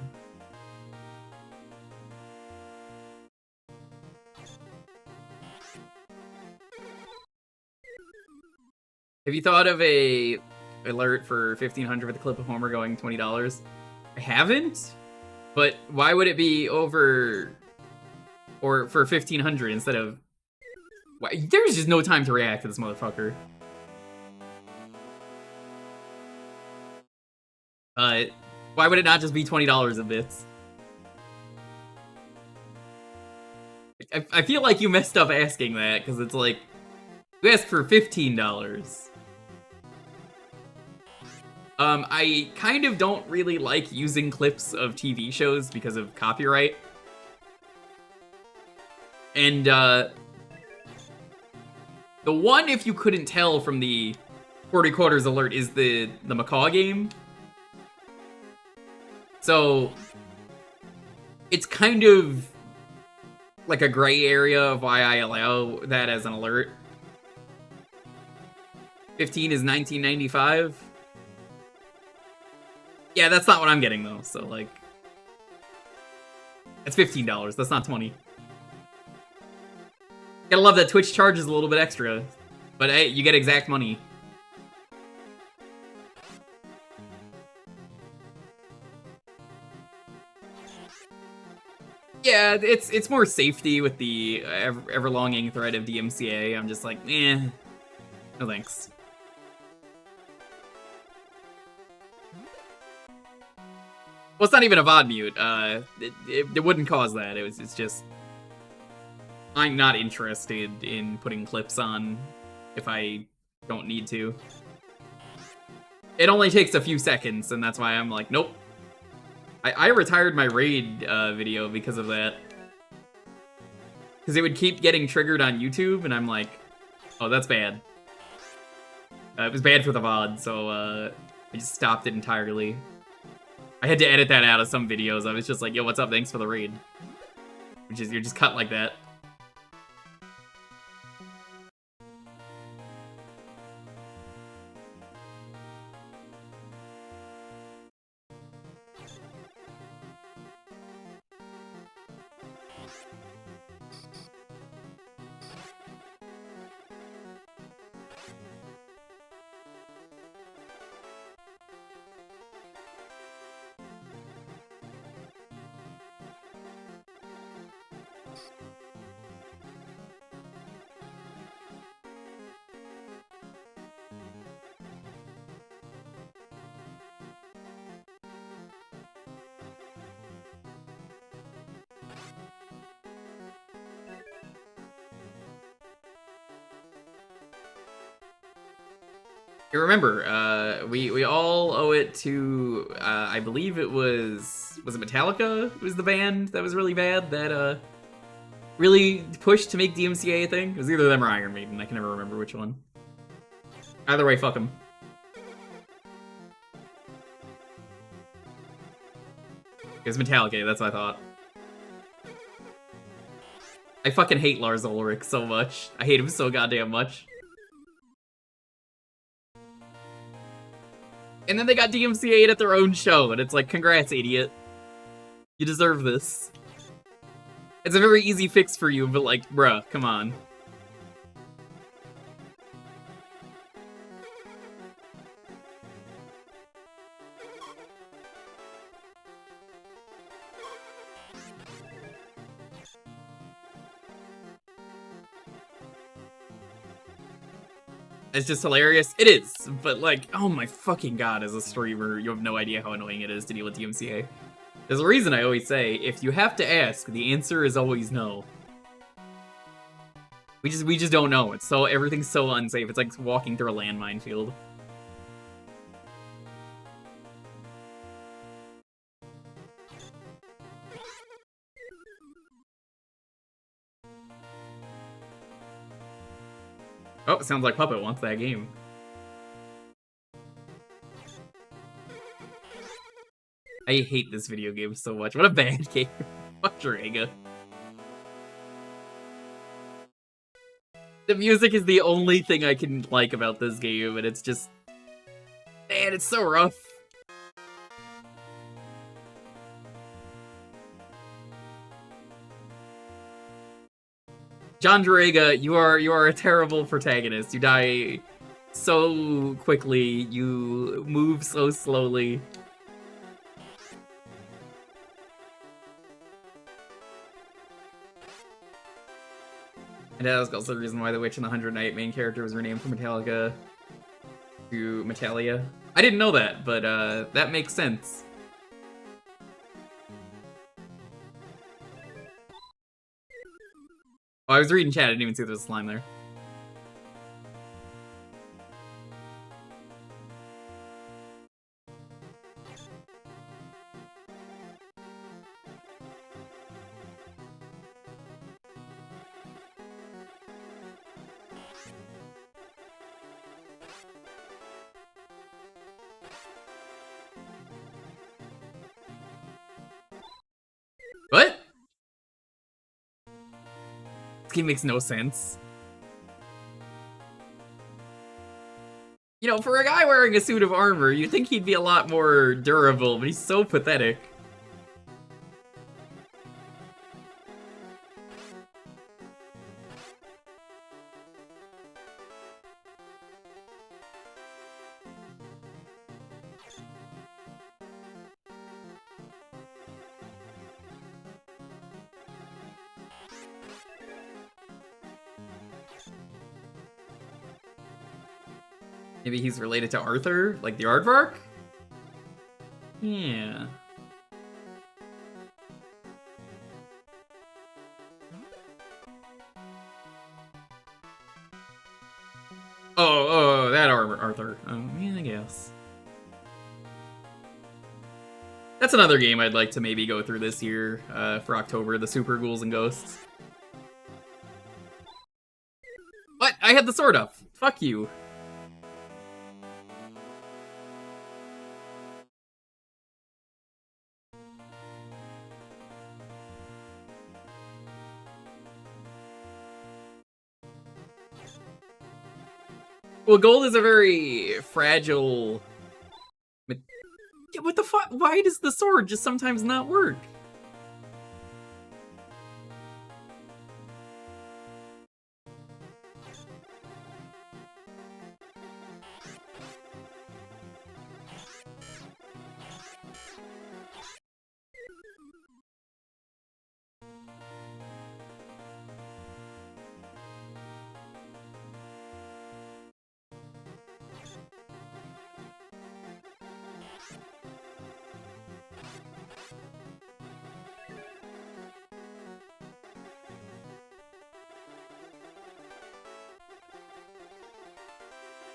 Have you thought of a alert for 1500 with a clip of Homer going $20? I haven't, but why would it be over or for 1500 instead of? Why, there's just no time to react to this motherfucker. Why would it not just be $20 of bits? I feel like you messed up asking that, because it's like, you asked for $15. I kind of don't really like using clips of TV shows because of copyright. And, the one, if you couldn't tell from the 40 quarters alert, is the Macaw game. So, it's kind of like a gray area of why I allow that as an alert. 15 is 1995. Yeah, that's not what I'm getting though, so like... That's $15, that's not 20. Gotta love that Twitch charges a little bit extra, but hey, you get exact money. Yeah, it's more safety with the ever-longing threat of DMCA. I'm just like, eh, no thanks. Well, it's not even a VOD mute. It wouldn't cause that. It's just, I'm not interested in putting clips on if I don't need to. It only takes a few seconds, and that's why I'm like, nope. I retired my raid video because of that. Because it would keep getting triggered on YouTube, and I'm like, oh, that's bad. It was bad for the VOD, so I just stopped it entirely. I had to edit that out of some videos. I was just like, yo, what's up? Thanks for the raid. Which is, you're just cut like that. You remember, we all owe it to, I believe it was it Metallica? It was the band that was really bad that, really pushed to make DMCA a thing? It was either them or Iron Maiden, I can never remember which one. Either way, fuck them. It was Metallica, that's what I thought. I fucking hate Lars Ulrich so much. I hate him so goddamn much. And then they got DMCA'd at their own show, and it's like, congrats, idiot. You deserve this. It's a very easy fix for you, but like, bruh, come on. It's just hilarious. It is, but like, oh my fucking god, as a streamer, you have no idea how annoying it is to deal with DMCA. There's a reason I always say, if you have to ask, the answer is always no. We just don't know. It's so, everything's so unsafe. It's like walking through a landmine field. Oh, it sounds like Puppet wants that game. I hate this video game so much. What a bad game. Fuck Druaga. The music is the only thing I can like about this game, and it's just... Man, it's so rough. John Druaga, you are a terrible protagonist. You die so quickly, you move so slowly. And that was also the reason why the Witch and the 100 Knight main character was renamed from Metallica to Metallia. I didn't know that, but that makes sense. Oh, I was reading chat, I didn't even see there was a slime there. What? This game makes no sense. You know, for a guy wearing a suit of armor, you'd think he'd be a lot more durable, but he's so pathetic. Maybe he's related to Arthur, like the Aardvark? Yeah. Oh, that Arthur. Oh, yeah, I guess. That's another game I'd like to maybe go through this year for October, the Super Ghouls and Ghosts. What? I had the sword up. Fuck you. Well, gold is a very fragile... Yeah, what the fuck? Why does the sword just sometimes not work?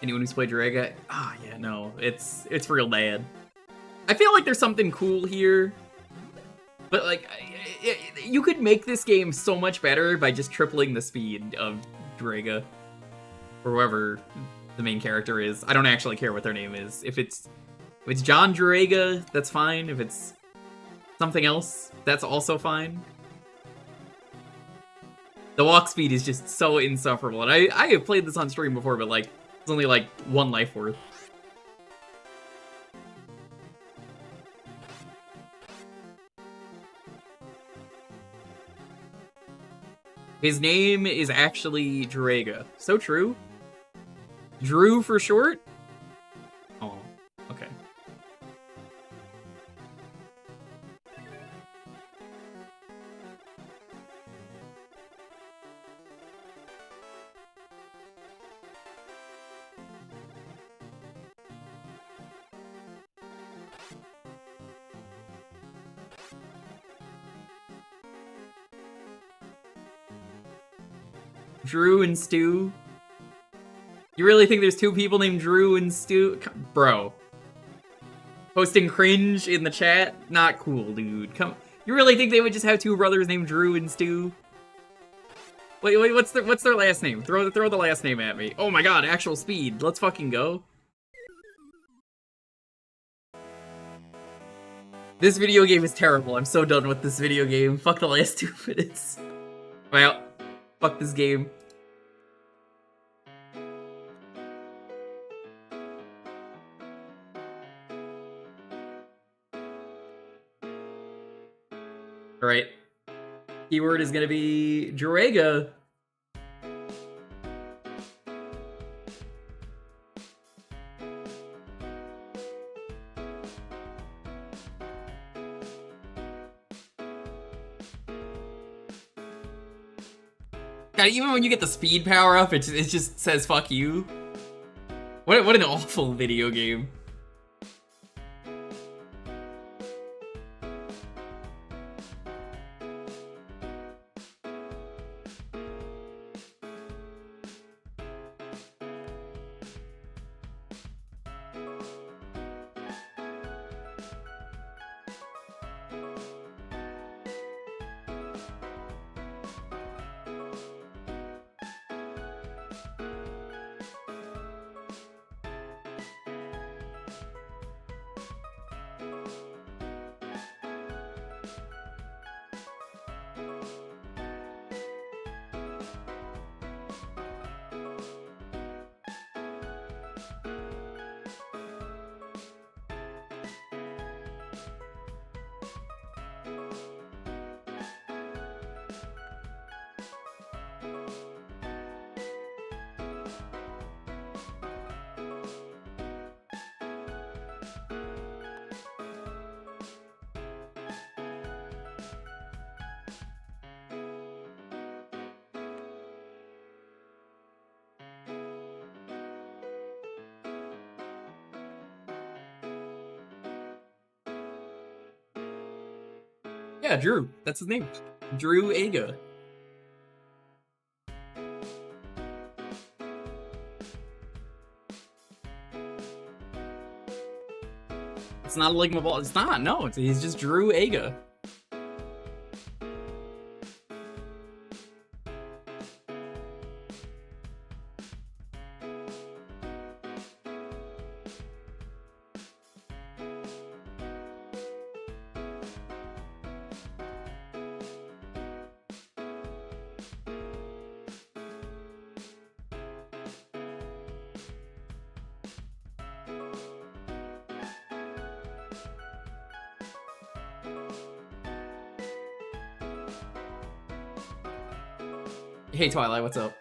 Anyone who's played Druaga, yeah, no, it's real bad. I feel like there's something cool here, but like, you could make this game so much better by just tripling the speed of Druaga, or whoever the main character is. I don't actually care what their name is. If it's John Druaga, that's fine. If it's something else, that's also fine. The walk speed is just so insufferable, and I have played this on stream before, but like, it's only like 1 life worth. His name is actually Druaga. So true. Drew for short? Oh, okay. Drew and Stu? You really think there's 2 people named Drew and Stu? Bro. Posting cringe in the chat? Not cool, dude. Come. You really think they would just have 2 brothers named Drew and Stu? Wait, what's their last name? Throw the last name at me. Oh my god, actual speed. Let's fucking go. This video game is terrible. I'm so done with this video game. Fuck the last 2 minutes. Well, fuck this game. Alright. Keyword is gonna be Druaga. God, even when you get the speed power up, it just says fuck you. What an awful video game. Yeah, Drew. That's his name. Druaga. It's not a Ligma ball. It's not. No, he's just Druaga. Hey Twilight, what's up?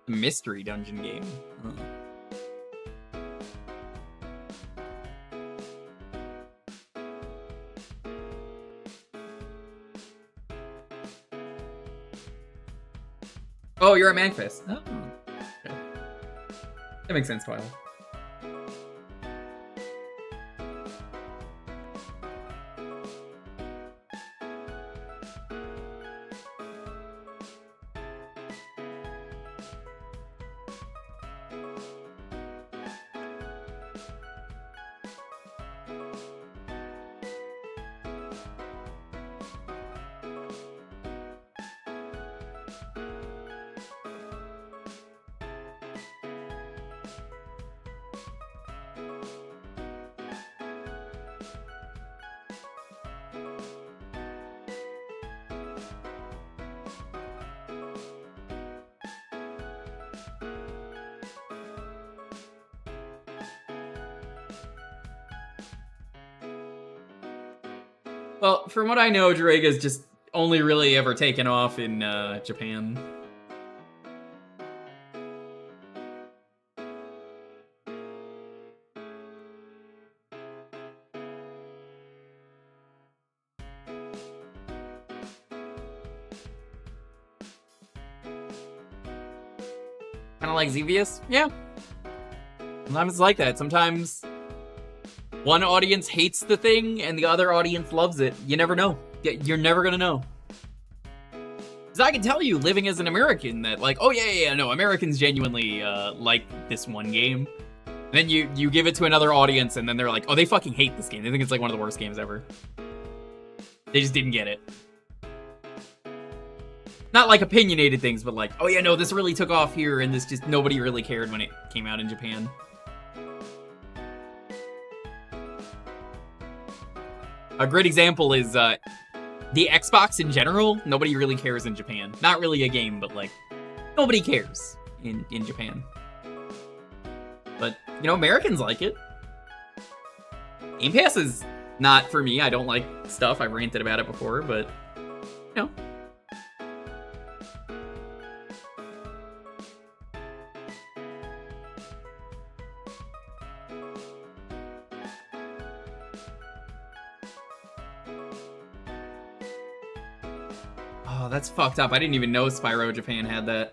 Mystery dungeon game. Huh. Oh, you're at Magfest. Oh. Okay. That makes sense, Twilight. Well, from what I know, Druaga's just only really ever taken off in Japan. Kind of like Xevious? Yeah. Sometimes it's like that. Sometimes one audience hates the thing and the other audience loves it. You never know. You're never gonna know. Because I can tell you, living as an American, that like, oh yeah, no, Americans genuinely like this one game. And then you give it to another audience and then they're like, oh, they fucking hate this game. They think it's like one of the worst games ever. They just didn't get it. Not like opinionated things, but like, oh yeah, no, this really took off here and this just, nobody really cared when it came out in Japan. A great example is the Xbox in general. Nobody really cares in Japan. Not really a game, but like, nobody cares in Japan. But, you know, Americans like it. Game Pass is not for me. I don't like stuff. I've ranted about it before, but, you know. Oh, that's fucked up. I didn't even know Spyro Japan had that.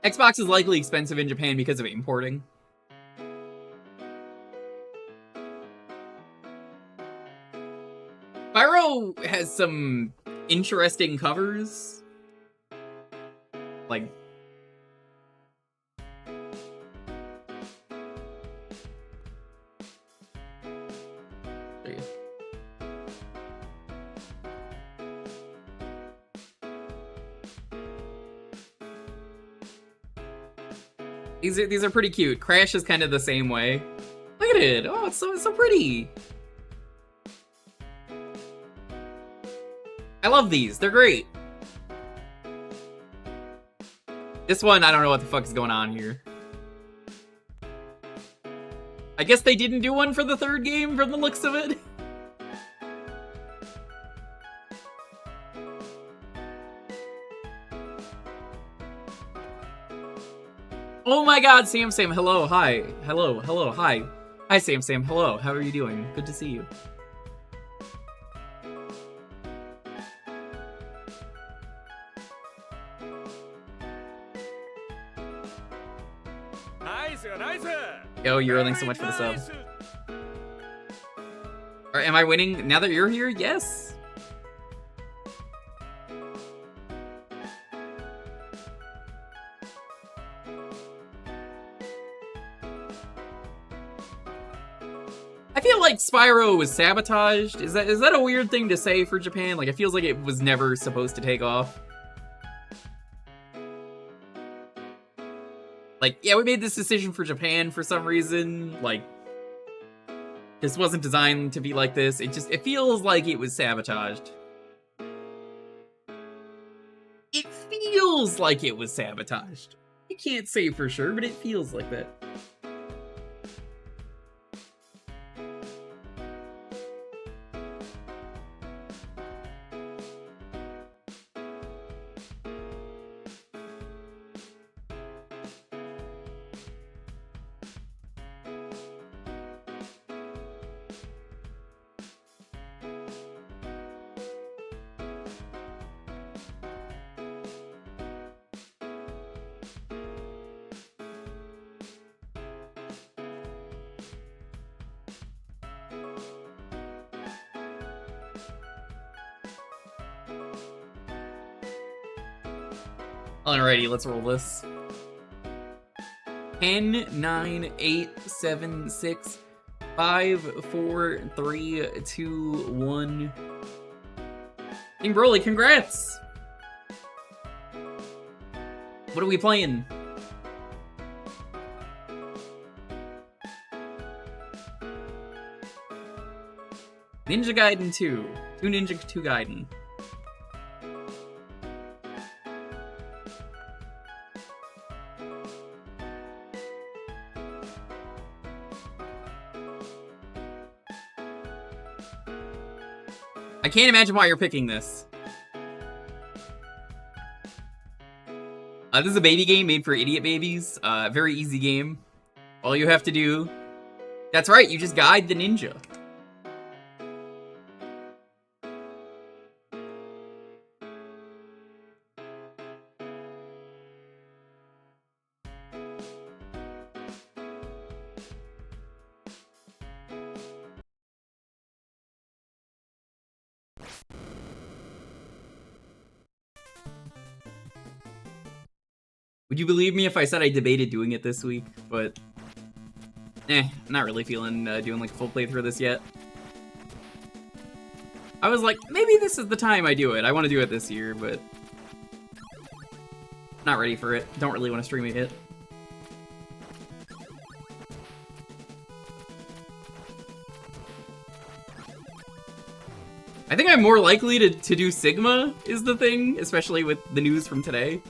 Xbox is likely expensive in Japan because of importing. Spyro has some interesting covers. Like, these are pretty cute. Crash is kind of the same way. Look at it. Oh, it's so pretty. I love these. They're great. This one, I don't know what the fuck is going on here. I guess they didn't do one for the third game from the looks of it. Oh my god, Sam, hello, hi. Hello, hi. Hi, Sam, hello. How are you doing? Good to see you. Yo, you're earning so much for the sub. Alright, am I winning now that you're here? Yes. I feel like Spyro was sabotaged. Is that a weird thing to say for Japan? Like, it feels like it was never supposed to take off. Like, yeah, we made this decision for Japan for some reason. Like, this wasn't designed to be like this. It feels like it was sabotaged. It feels like it was sabotaged. I can't say for sure, but it feels like that. Alrighty, let's roll this. 10, 9, 8, 7, 6, 5, 4, 3, 2, 1. King Broly, congrats! What are we playing? Ninja Gaiden 2. 2 Ninja 2 Gaiden. I can't imagine why you're picking this. This is a baby game made for idiot babies. Very easy game. All you have to do... That's right, you just guide the ninja. Would you believe me if I said I debated doing it this week? But, I'm not really feeling doing like a full playthrough of this yet. I was like, maybe this is the time I do it. I want to do it this year, but not ready for it. Don't really want to stream it yet. I think I'm more likely to do Sigma is the thing, especially with the news from today.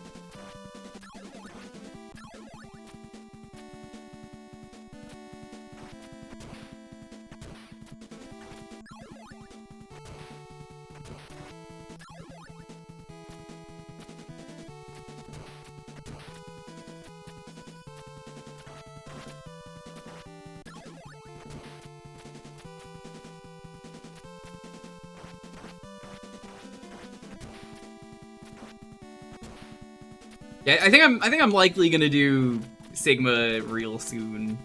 Yeah, I think I'm likely gonna do Sigma real soon.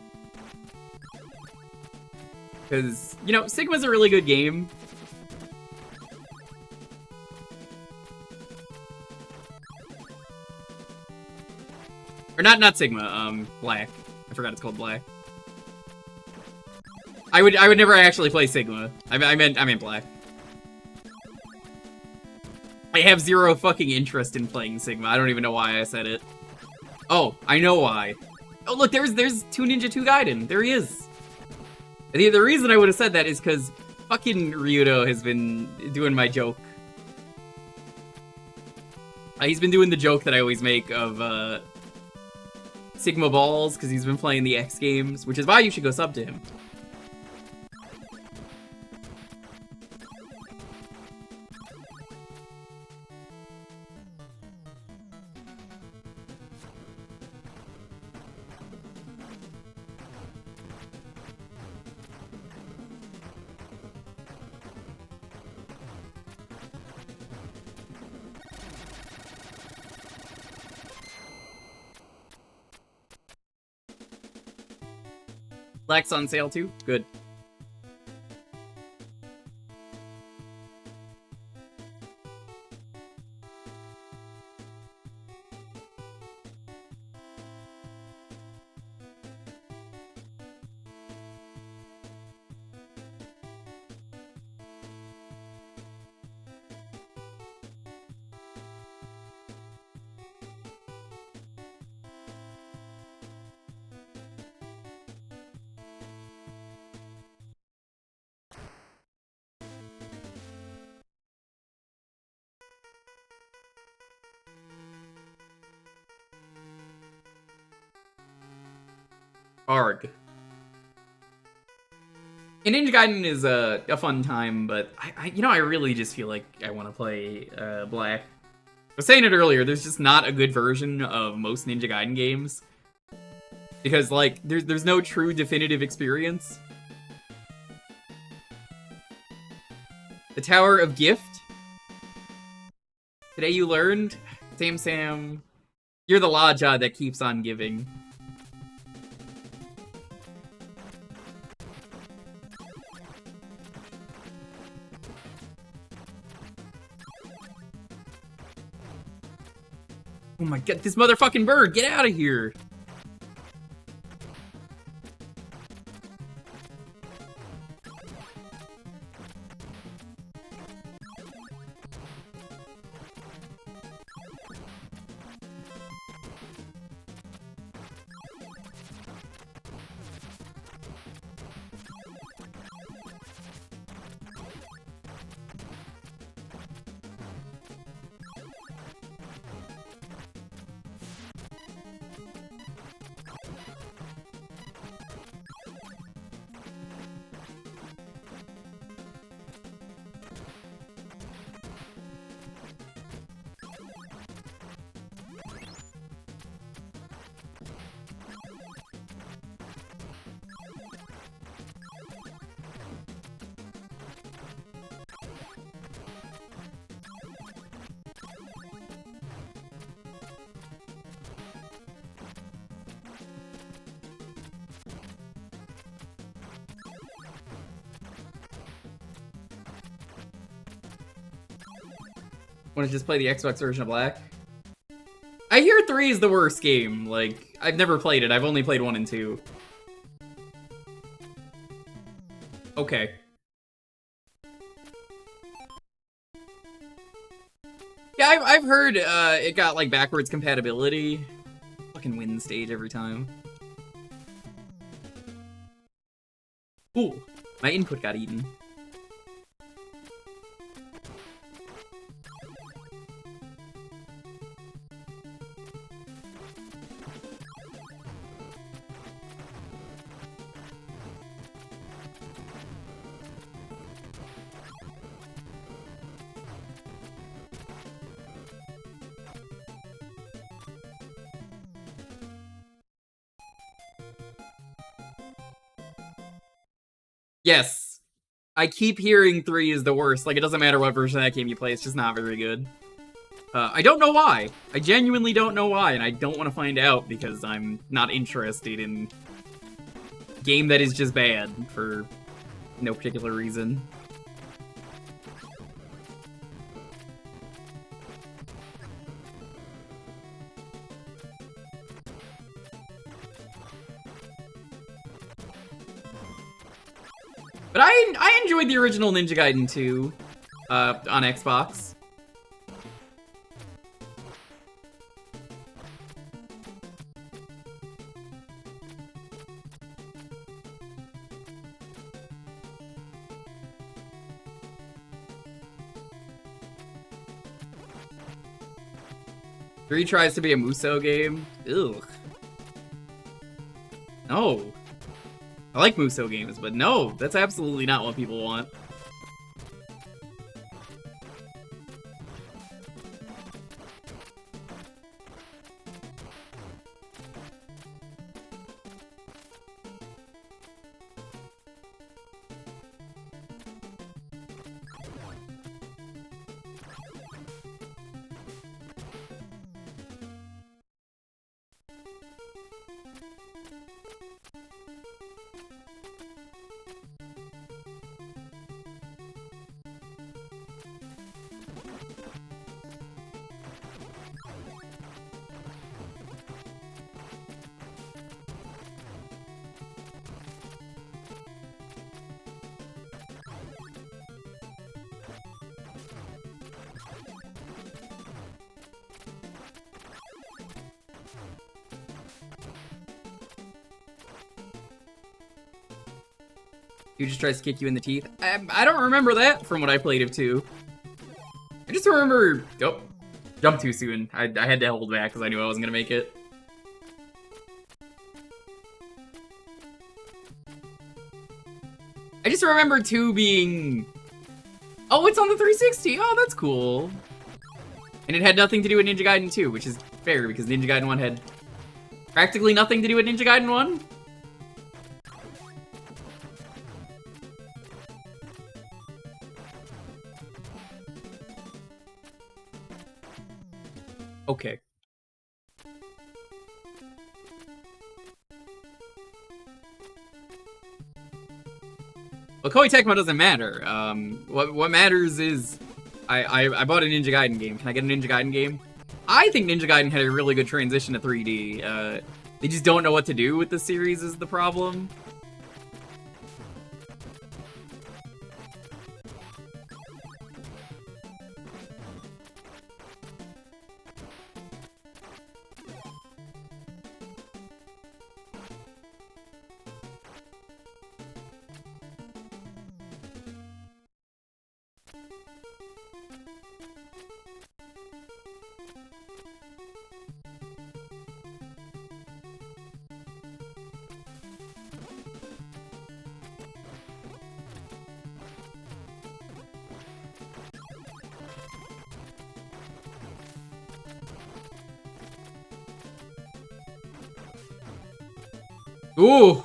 Cause, you know, Sigma's a really good game. Or not Sigma, Black. I forgot it's called Black. I would never actually play Sigma. I meant Black. I have zero fucking interest in playing Sigma. I don't even know why I said it. Oh, I know why. Oh, look, there's 2 Ninja 2 Gaiden. There he is. The reason I would have said that is because fucking Ryudo has been doing my joke. He's been doing the joke that I always make of, Sigma Balls, because he's been playing the X games, which is why you should go sub to him. Black's on sale too? Good. Arg. And Ninja Gaiden is a fun time, but I really just feel like I want to play Black. I was saying it earlier, there's just not a good version of most Ninja Gaiden games. Because, like, there's no true definitive experience. The Tower of Gift. Today you learned, Sam, you're the Laja that keeps on giving. Oh my god, this motherfucking bird, get out of here! Want to just play the Xbox version of Black? I hear 3 is the worst game. Like, I've never played it. I've only played 1 and 2. Okay. Yeah, I've heard it got, like, backwards compatibility. Fucking win the stage every time. Ooh, my input got eaten. Yes. I keep hearing 3 is the worst. Like, it doesn't matter what version of that game you play, it's just not very good. I don't know why. I genuinely don't know why, and I don't want to find out because I'm not interested in a game that is just bad for no particular reason. But I enjoyed the original Ninja Gaiden 2 on Xbox. Three tries to be a Musou game. Ugh. No. I like Musou games, but no, that's absolutely not what people want. He just tries to kick you in the teeth. I don't remember that from what I played of 2. I just remember... Oh, jumped too soon. I had to hold back because I knew I wasn't going to make it. I just remember 2 being... Oh, it's on the 360! Oh, that's cool. And it had nothing to do with Ninja Gaiden 2, which is fair because Ninja Gaiden 1 had practically nothing to do with Ninja Gaiden 1. Okay. Well, Koei Tecmo doesn't matter. What matters is I bought a Ninja Gaiden game. Can I get a Ninja Gaiden game? I think Ninja Gaiden had a really good transition to 3D. They just don't know what to do with the series is the problem. Ooh.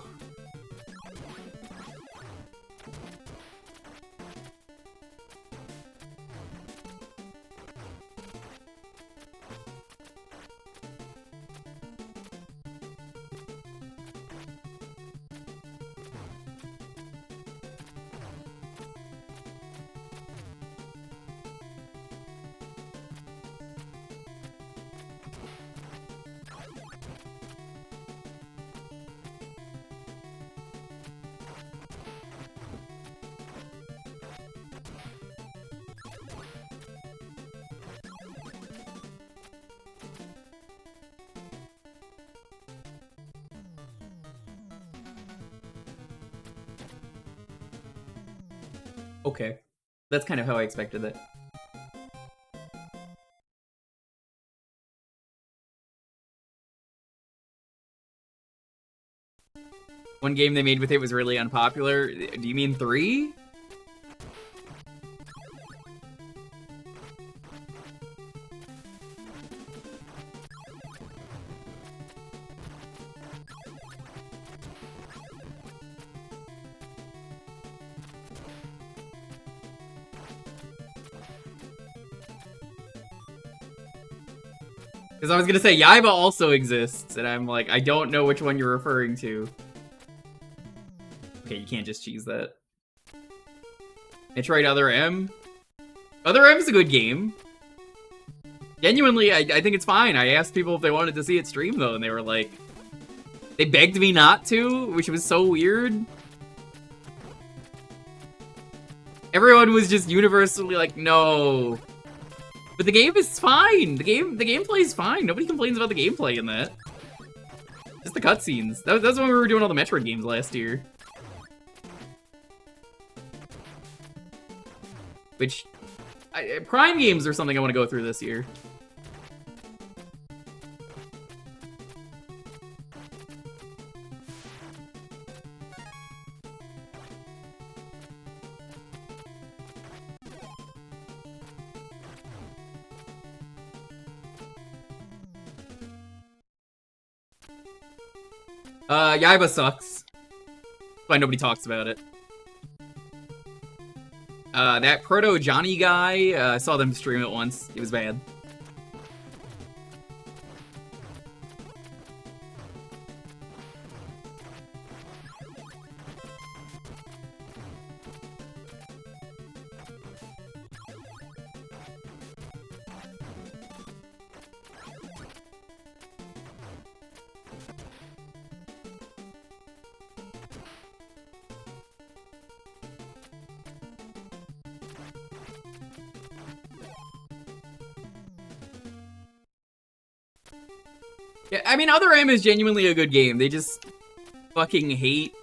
Okay. That's kind of how I expected that. One game they made with it was really unpopular. Do you mean 3? Because I was gonna say, Yaiba also exists, and I'm like, I don't know which one you're referring to. Okay, you can't just cheese that. Metroid Other M? Other M's a good game. Genuinely, I think it's fine. I asked people if they wanted to see it stream, though, and they were like... They begged me not to, which was so weird. Everyone was just universally like, no. But the game is fine. The gameplay is fine. Nobody complains about the gameplay in that. Just the cutscenes. That's when we were doing all the Metroid games last year. Which, Prime games are something I want to go through this year. Yaiba sucks. That's why nobody talks about it. That Proto Johnny guy, I saw them stream it once. It was bad. Yeah, I mean, Other M is genuinely a good game. They just fucking hate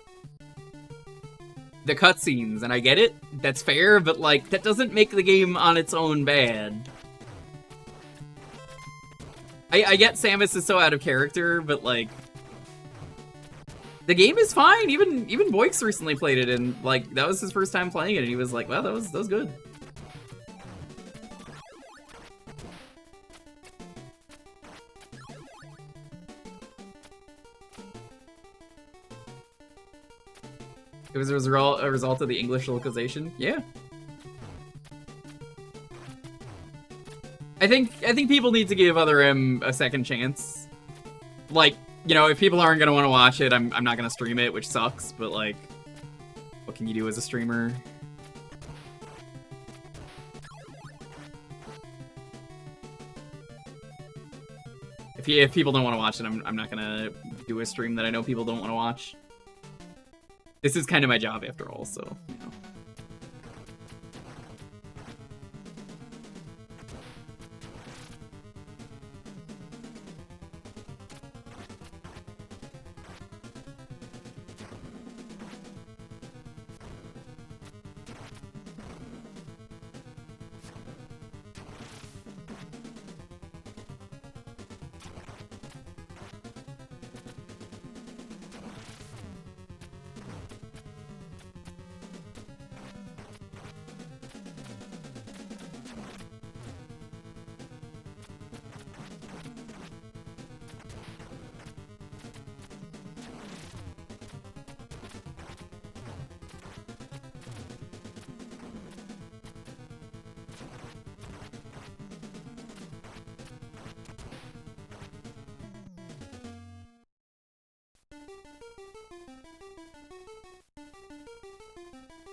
the cutscenes, and I get it. That's fair, but, like, that doesn't make the game on its own bad. I get Samus is so out of character, but, like, the game is fine. Even Boix recently played it, and, like, that was his first time playing it, and he was like, wow, that was good. It was a result of the English localization. Yeah. I think people need to give Other M a second chance. Like, you know, if people aren't gonna want to watch it, I'm not gonna stream it, which sucks. But like, what can you do as a streamer? If people don't want to watch it, I'm not gonna do a stream that I know people don't want to watch. This is kind of my job after all, so, you know.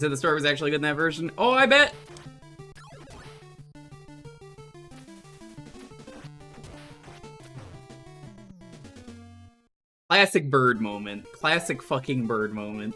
So the story was actually good in that version? Oh, I bet! Classic bird moment. Classic fucking bird moment.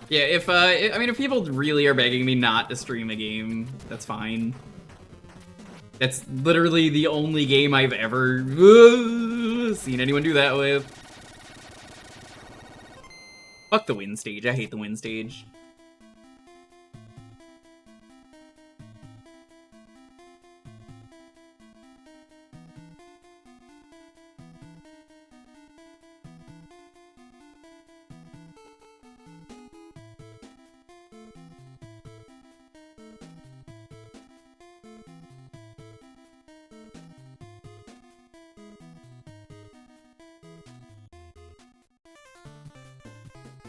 Yeah, if people really are begging me not to stream a game, that's fine. That's literally the only game I've ever seen anyone do that with. Fuck the win stage. I hate the win stage.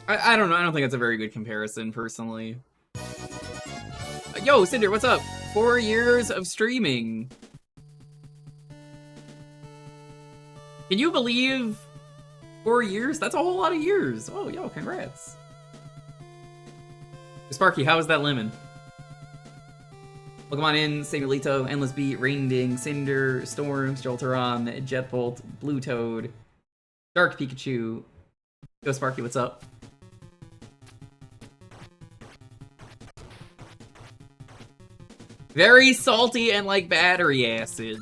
I don't know. I don't think it's a very good comparison, personally. Yo, Cinder, what's up? 4 years of streaming. Can you believe 4 years? That's a whole lot of years. Oh, yo, congrats. Sparky, how was that lemon? Welcome on in, Samuelito, Endless Beat, Rainding, Cinder, Storms, Jolteron, Jetbolt, Blue Toad, Dark Pikachu. Yo, Sparky, what's up? Very salty and like battery acid.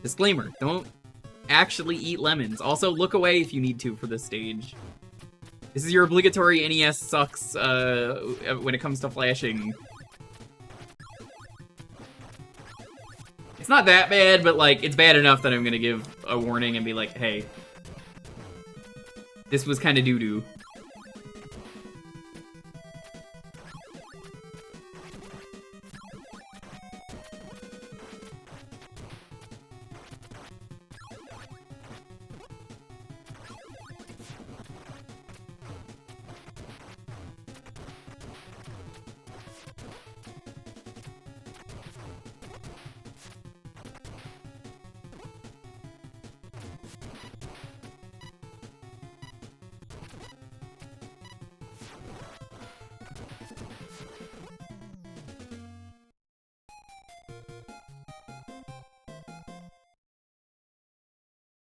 Disclaimer, don't actually eat lemons. Also, look away if you need to for this stage. This is your obligatory NES sucks when it comes to flashing. It's not that bad, but like, it's bad enough that I'm gonna give a warning and be like, hey, this was kind of doo-doo.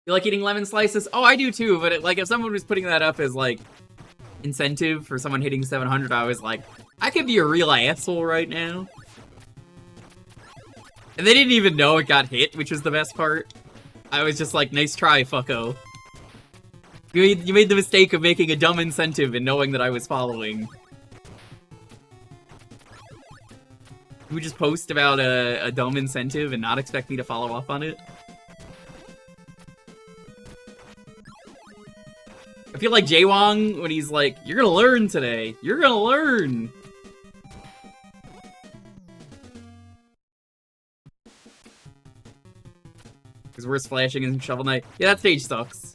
You like eating lemon slices? Oh, I do too, but like if someone was putting that up as like incentive for someone hitting 700, I was like, I could be a real asshole right now. And they didn't even know it got hit, which was the best part. I was just like, nice try, fucko. You made the mistake of making a dumb incentive and knowing that I was following. You would just post about a dumb incentive and not expect me to follow up on it? I feel like Jaewong when he's like, "You're gonna learn today. You're gonna learn." Because worse flashing in Shovel Knight. Yeah, that stage sucks.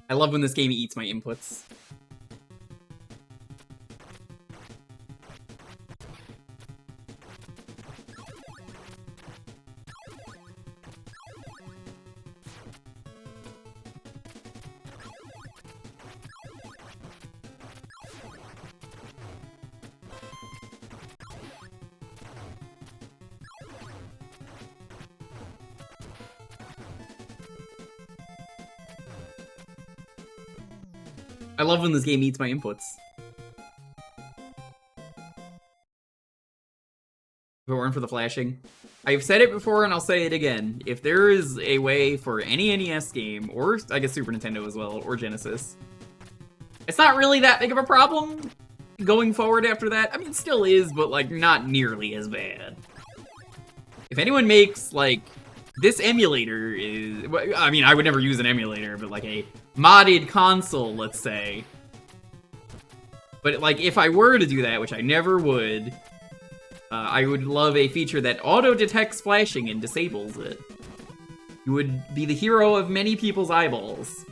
I love when this game eats my inputs. I love when this game eats my inputs. If it weren't for the flashing. I've said it before and I'll say it again. If there is a way for any NES game, or I guess Super Nintendo as well, or Genesis, it's not really that big of a problem going forward after that. I mean, it still is, but like not nearly as bad. If anyone makes like this emulator is, I mean, I would never use an emulator, but like a modded console, let's say. But like, if I were to do that, which I never would, I would love a feature that auto-detects flashing and disables it. You would be the hero of many people's eyeballs.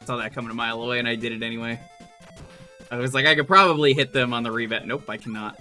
Saw that coming a mile away and I did it anyway. I was like, I could probably hit them on the rebat. Nope, I cannot.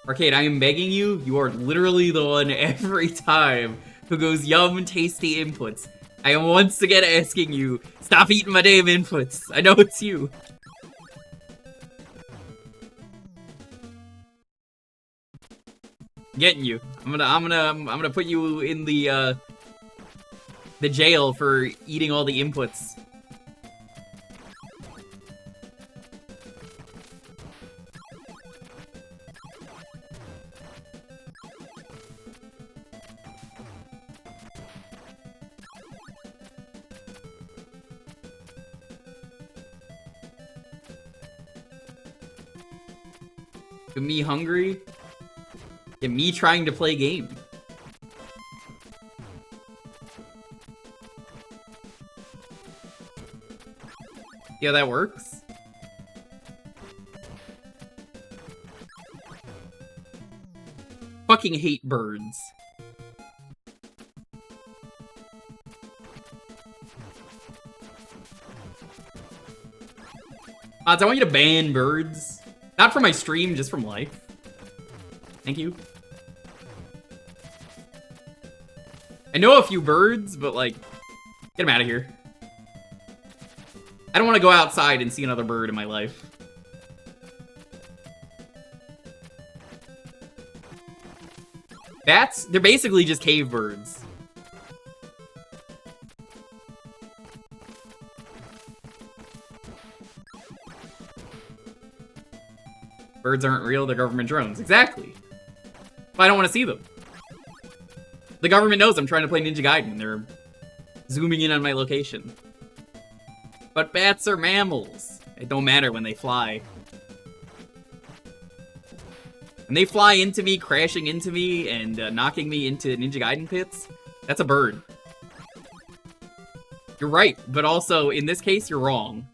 Arcade, I am begging you. You are literally the one every time who goes, yum, tasty inputs. I am once again asking you, stop eating my damn inputs. I know it's you. Getting you. I'm gonna put you in the jail for eating all the inputs. Me hungry, and me trying to play game. Yeah, that works. Fucking hate birds. Odds, I want you to ban birds. Not from my stream, just from life. Thank you. I know a few birds, but like, get them out of here. I don't want to go outside and see another bird in my life. Bats, they're basically just cave birds. Birds aren't real, they're government drones. Exactly. But I don't want to see them. The government knows I'm trying to play Ninja Gaiden. They're zooming in on my location. But bats are mammals. It don't matter when they fly. When they fly into me, crashing into me, and knocking me into Ninja Gaiden pits, that's a bird. You're right, but also, in this case, you're wrong.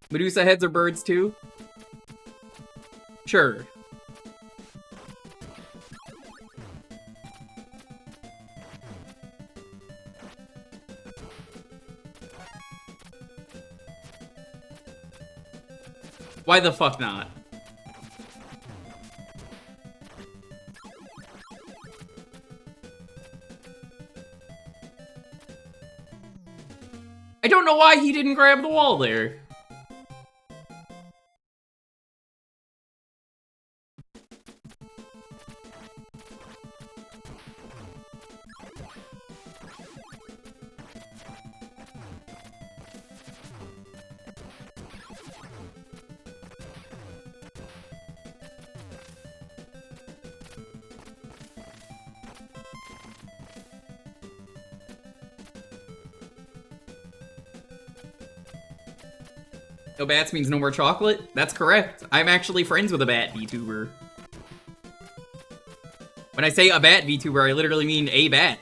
Medusa heads are birds too? Sure. Why the fuck not? I don't know why he didn't grab the wall there. No bats means no more chocolate? That's correct. I'm actually friends with a bat VTuber. When I say a bat VTuber, I literally mean a bat.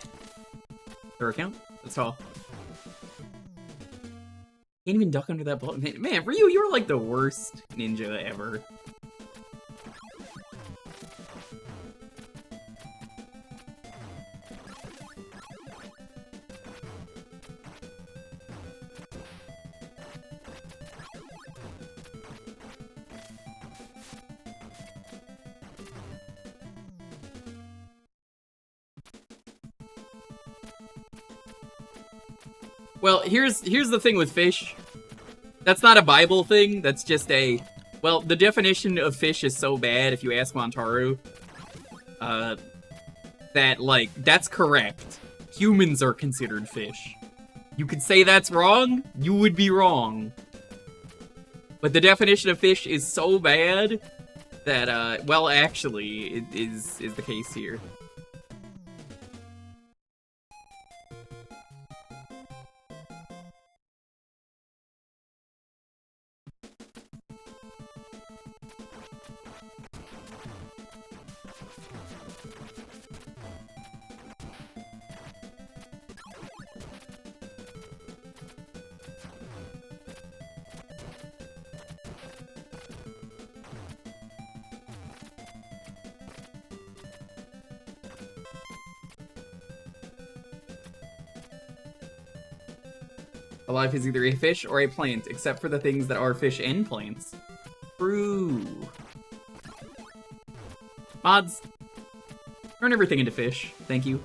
Their account? That's all. Can't even duck under that ball. Man, Ryu, you're like the worst ninja ever. Well, here's the thing with fish. That's not a Bible thing, that's just a... Well, the definition of fish is so bad, if you ask Montaru, that, like, that's correct. Humans are considered fish. You could say that's wrong, you would be wrong. But the definition of fish is so bad that, well, actually, it is the case here. A life is either a fish or a plant, except for the things that are fish and plants. True. Mods, turn everything into fish. Thank you.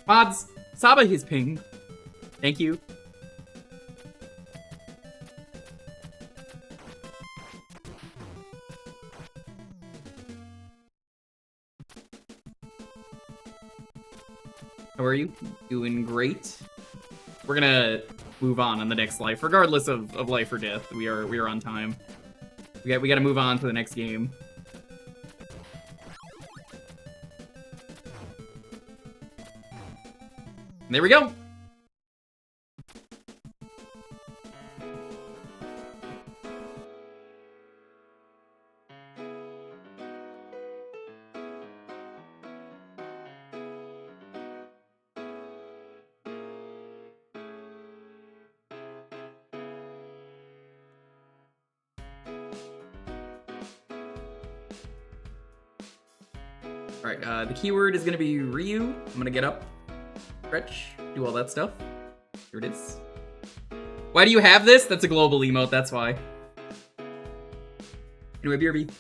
Mods, Saba his ping. Thank you. How are you? Doing great. We're gonna move on the next life, regardless of life or death. We are on time. We gotta move on to the next game. And there we go. Alright, the keyword is gonna be Ryu. I'm gonna get up, stretch, do all that stuff. Here it is. Why do you have this? That's a global emote, that's why. Anyway, BRB.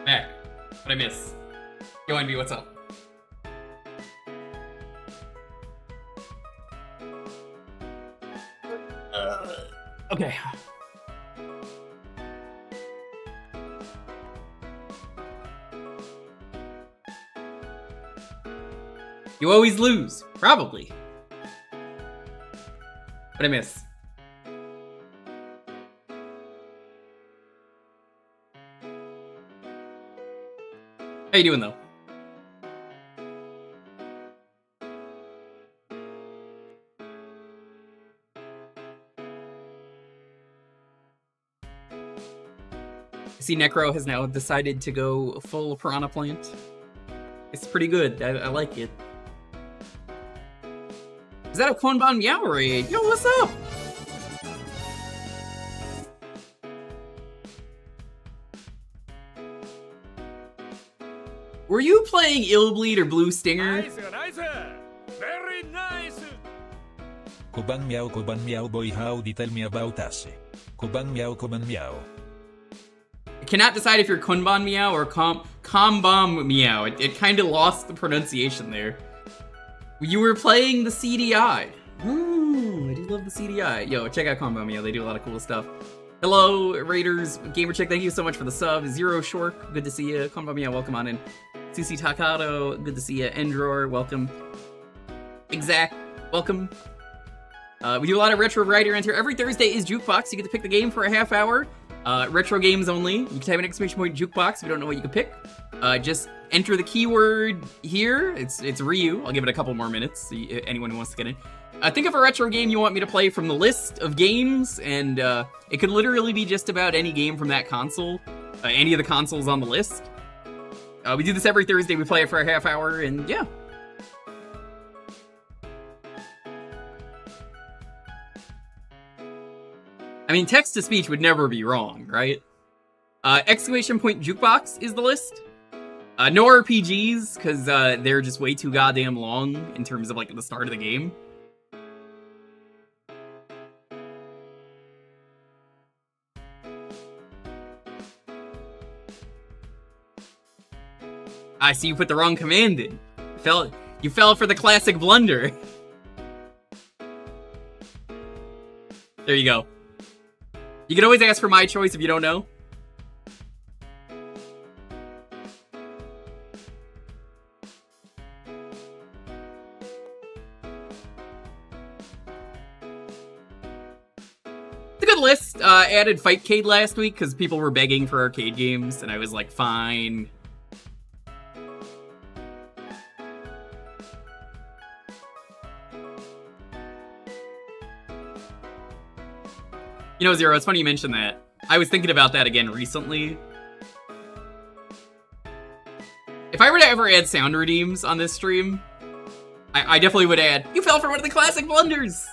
Back. What'd I miss? Yo, NB, what's up? Okay. You always lose. Probably. What'd I miss? How you doing, though? I see Necro has now decided to go full Piranha Plant. It's pretty good. I like it. Is that a Konban Meow raid? Yo, what's up? Were you playing Illbleed or Blue Stinger? Nice, nice. Very nice. Koban meow boy, howdy, tell me about us. Koban meow. I cannot decide if you're Konban Meow or Kombam Meow. It kind of lost the pronunciation there. You were playing the CDI. Oh, I do love the CDI. Yo, check out Konban Meow. They do a lot of cool stuff. Hello, Raiders. Gamer Chick, thank you so much for the sub. Zero Shork, good to see you. Konban Meow, welcome on in. Susi Takato, good to see you. Endror, welcome. Exact, welcome. We do a lot of retro variety around here. Every Thursday is Jewkbox. You get to pick the game for a half hour. Retro games only. You can type an exclamation point Jewkbox if you don't know what you can pick. Just enter the keyword here. It's Ryu. I'll give it a couple more minutes. See anyone who wants to get in. Think of a retro game you want me to play from the list of games, and it could literally be just about any game from that console. Any of the consoles on the list. We do this every Thursday. We play it for a half hour, and yeah. I mean, text-to-speech would never be wrong, right? Exclamation point Jewkbox is the list. No RPGs, because they're just way too goddamn long in terms of, like, the start of the game. I see you put the wrong command in. You fell for the classic blunder. There you go. You can always ask for my choice if you don't know. It's a good list. Added Fightcade last week because people were begging for arcade games, and I was like, fine. You know, Zero, it's funny you mentioned that. I was thinking about that again recently. If I were to ever add sound redeems on this stream, I definitely would add, you fell for one of the classic blunders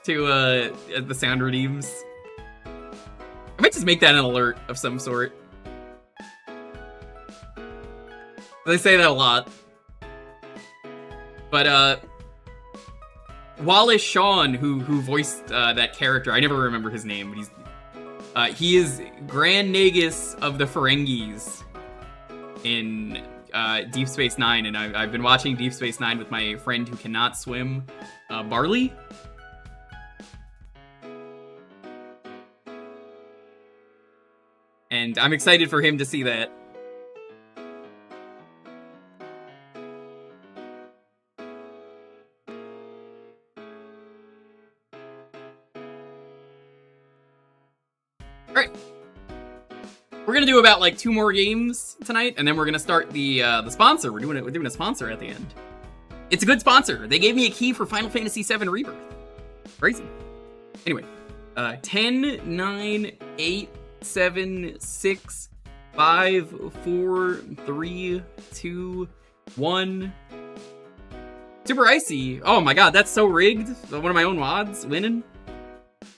to the sound redeems. I might just make that an alert of some sort. They say that a lot. But, Wallace Shawn, who voiced that character, I never remember his name, but he is Grand Nagus of the Ferengis in Deep Space Nine, and I've been watching Deep Space Nine with my friend who cannot swim, Barley. And I'm excited for him to see that. Alright. We're gonna do about like 2 more games tonight, and then we're gonna start the sponsor. We're doing a sponsor at the end. It's a good sponsor. They gave me a key for Final Fantasy VII Rebirth. Crazy. Anyway, 10, 9, 8, 7, 6, 5, 4, 3, 2, 1. Super Icy. Oh my god, that's so rigged. One of my own mods winning.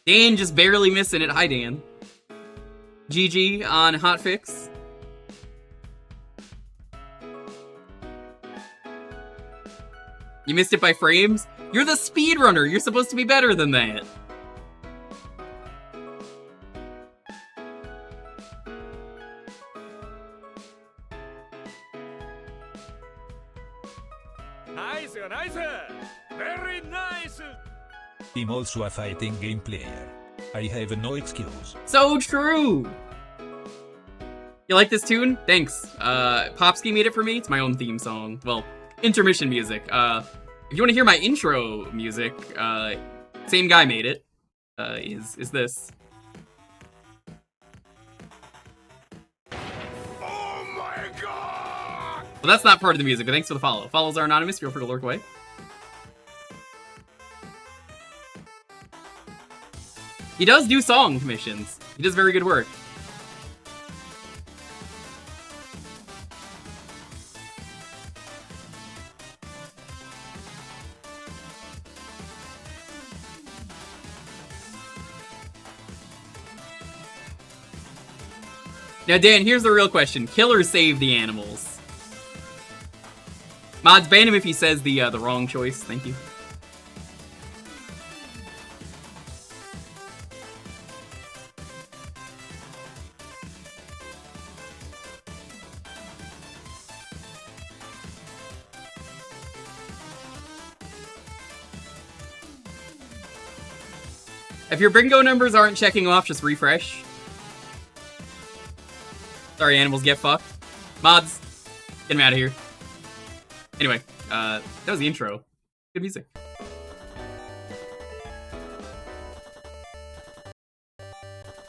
Dan just barely missing it. Hi, Dan. GG on Hotfix. You missed it by frames? You're the speedrunner. You're supposed to be better than that. Nice, nice. Very nice. I'm also a fighting game player. I have no excuse. So true! You like this tune? Thanks. Popsky made it for me. It's my own theme song. Well, intermission music. If you want to hear my intro music, same guy made it. Is this. Oh my god! Well, that's not part of the music, but thanks for the follow. Follows are anonymous, feel free to lurk away. He does do song commissions. He does very good work. Now, Dan, here's the real question. Kill or save the animals? Mods, ban him if he says the wrong choice. Thank you. If your bingo numbers aren't checking off, just refresh. Sorry, animals, get fucked. Mods, get them out of here. Anyway, that was the intro. Good music.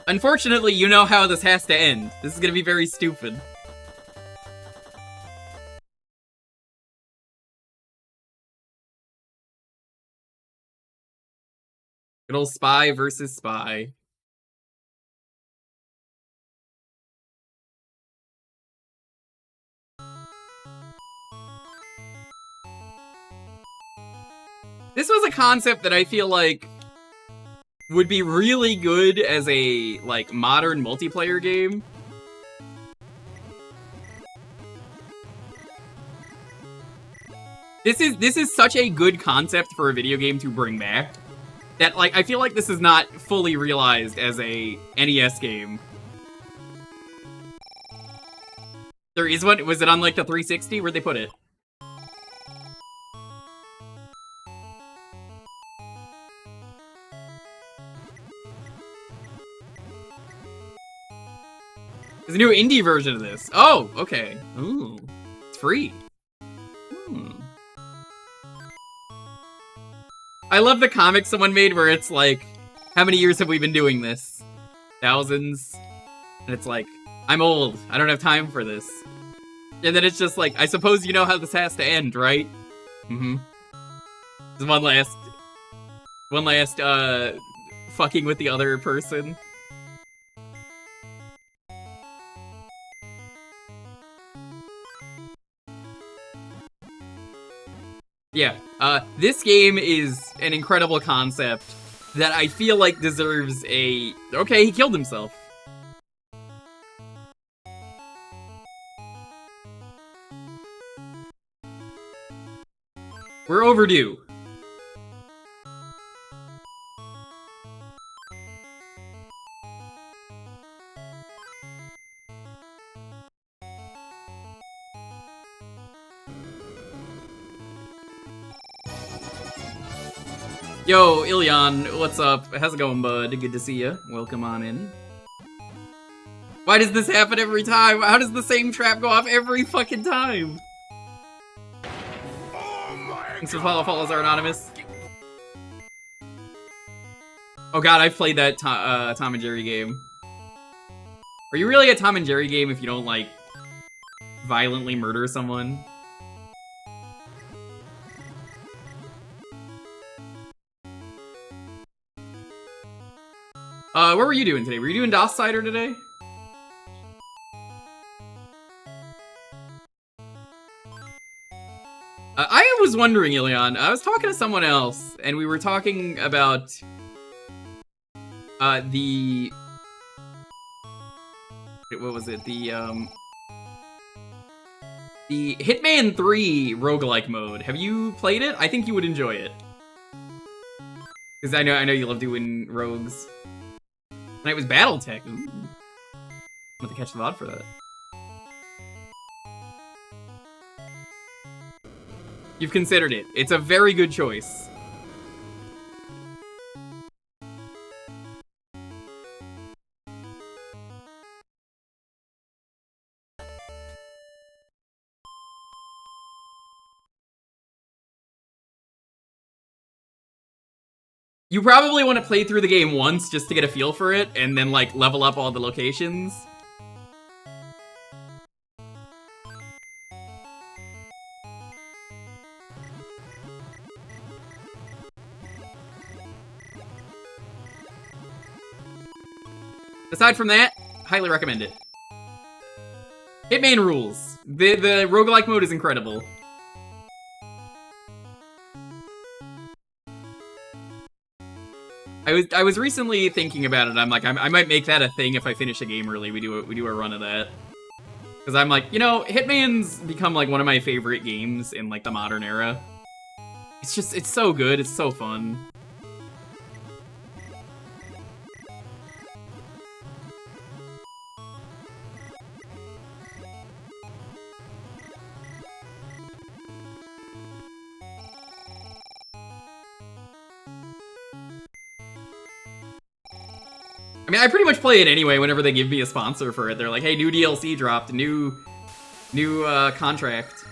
Unfortunately, you know how this has to end. This is gonna be very stupid. Good old spy versus spy. This was a concept that I feel like would be really good as a, like, modern multiplayer game. This is such a good concept for a video game to bring back. That, like, I feel like this is not fully realized as a NES game. There is one? Was it on, like, the 360? Where'd they put it? There's a new indie version of this. Oh, okay. Ooh. It's free. I love the comic someone made where it's like, how many years have we been doing this? Thousands. And it's like, I'm old. I don't have time for this. And then it's just like, I suppose you know how this has to end, right? Mm-hmm. There's one last, fucking with the other person. Yeah, this game is an incredible concept that I feel like deserves a... Okay, he killed himself. We're overdue. Yo, Ilyan, what's up? How's it going, bud? Good to see you. Welcome on in. Why does this happen every time? How does the same trap go off every fucking time? Thanks for follows are anonymous. Oh god, I've played that Tom and Jerry game. Are you really a Tom and Jerry game if you don't, like, violently murder someone? What were you doing today? Were you doing DOS Cider today? I was wondering, Ilion, I was talking to someone else, and we were talking about, what was it? The Hitman 3 roguelike mode. Have you played it? I think you would enjoy it. Because I know you love doing rogues. And it was Battletech. Ooh. I'm going to catch the VOD for that. You've considered it. It's a very good choice. You probably want to play through the game once just to get a feel for it, and then, like, level up all the locations. Aside from that, highly recommend it. Hitman rules. The roguelike mode is incredible. I was recently thinking about it. I'm like, I might make that a thing if I finish a game early. We do a run of that. Because I'm like, you know, Hitman's become like one of my favorite games in like the modern era. It's so good. It's so fun. I mean, I pretty much play it anyway whenever they give me a sponsor for it. They're like, hey, new DLC dropped, new contract.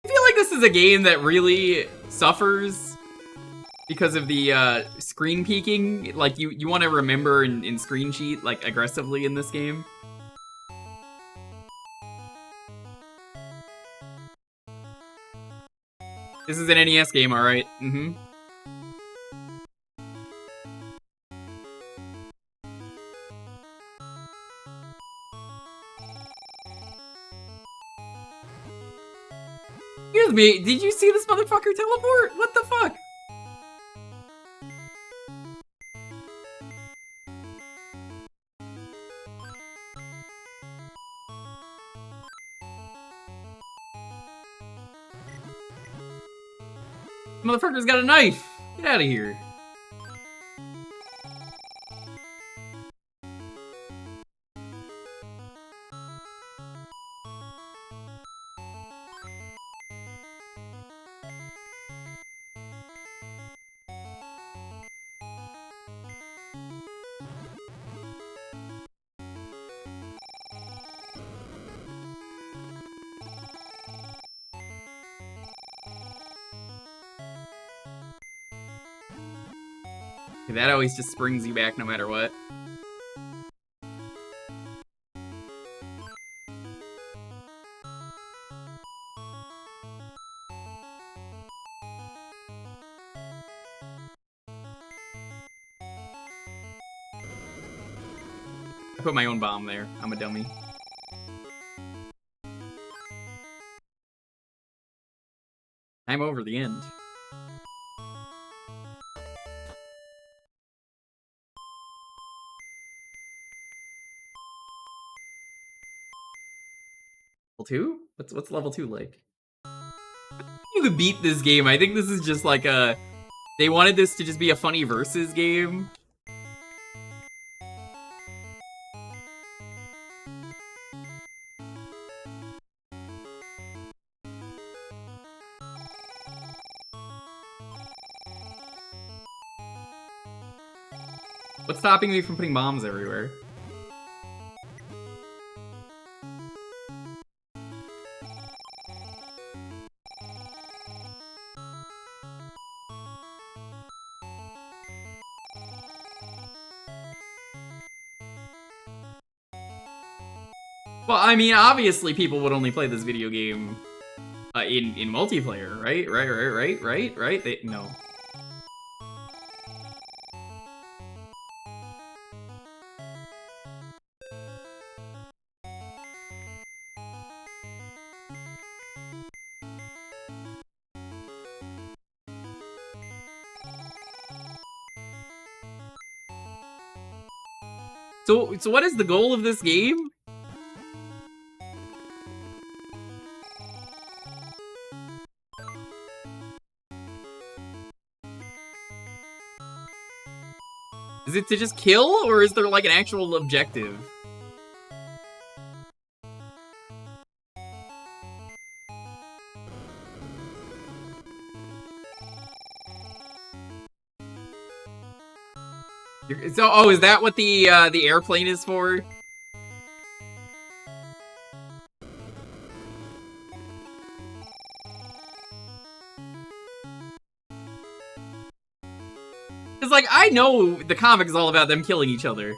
I feel like this is a game that really suffers because of the screen peeking. Like, you want to remember and screen cheat, like, aggressively in this game. This is an NES game, alright. Mm-hmm. Excuse me, did you see this motherfucker teleport? What the fuck? Motherfucker's got a knife! Get out of here. That always just springs you back no matter what. I put my own bomb there. I'm a dummy. I'm over the end. Level 2? What's level 2 like? You could beat this game. I think this is just like a... They wanted this to just be a funny versus game. What's stopping me from putting bombs everywhere? Well, I mean, obviously people would only play this video game in multiplayer, right? Right? No. So what is the goal of this game? Is it to just kill, or is there like an actual objective? So, oh, is that what the airplane is for? Cause like I know the comic is all about them killing each other.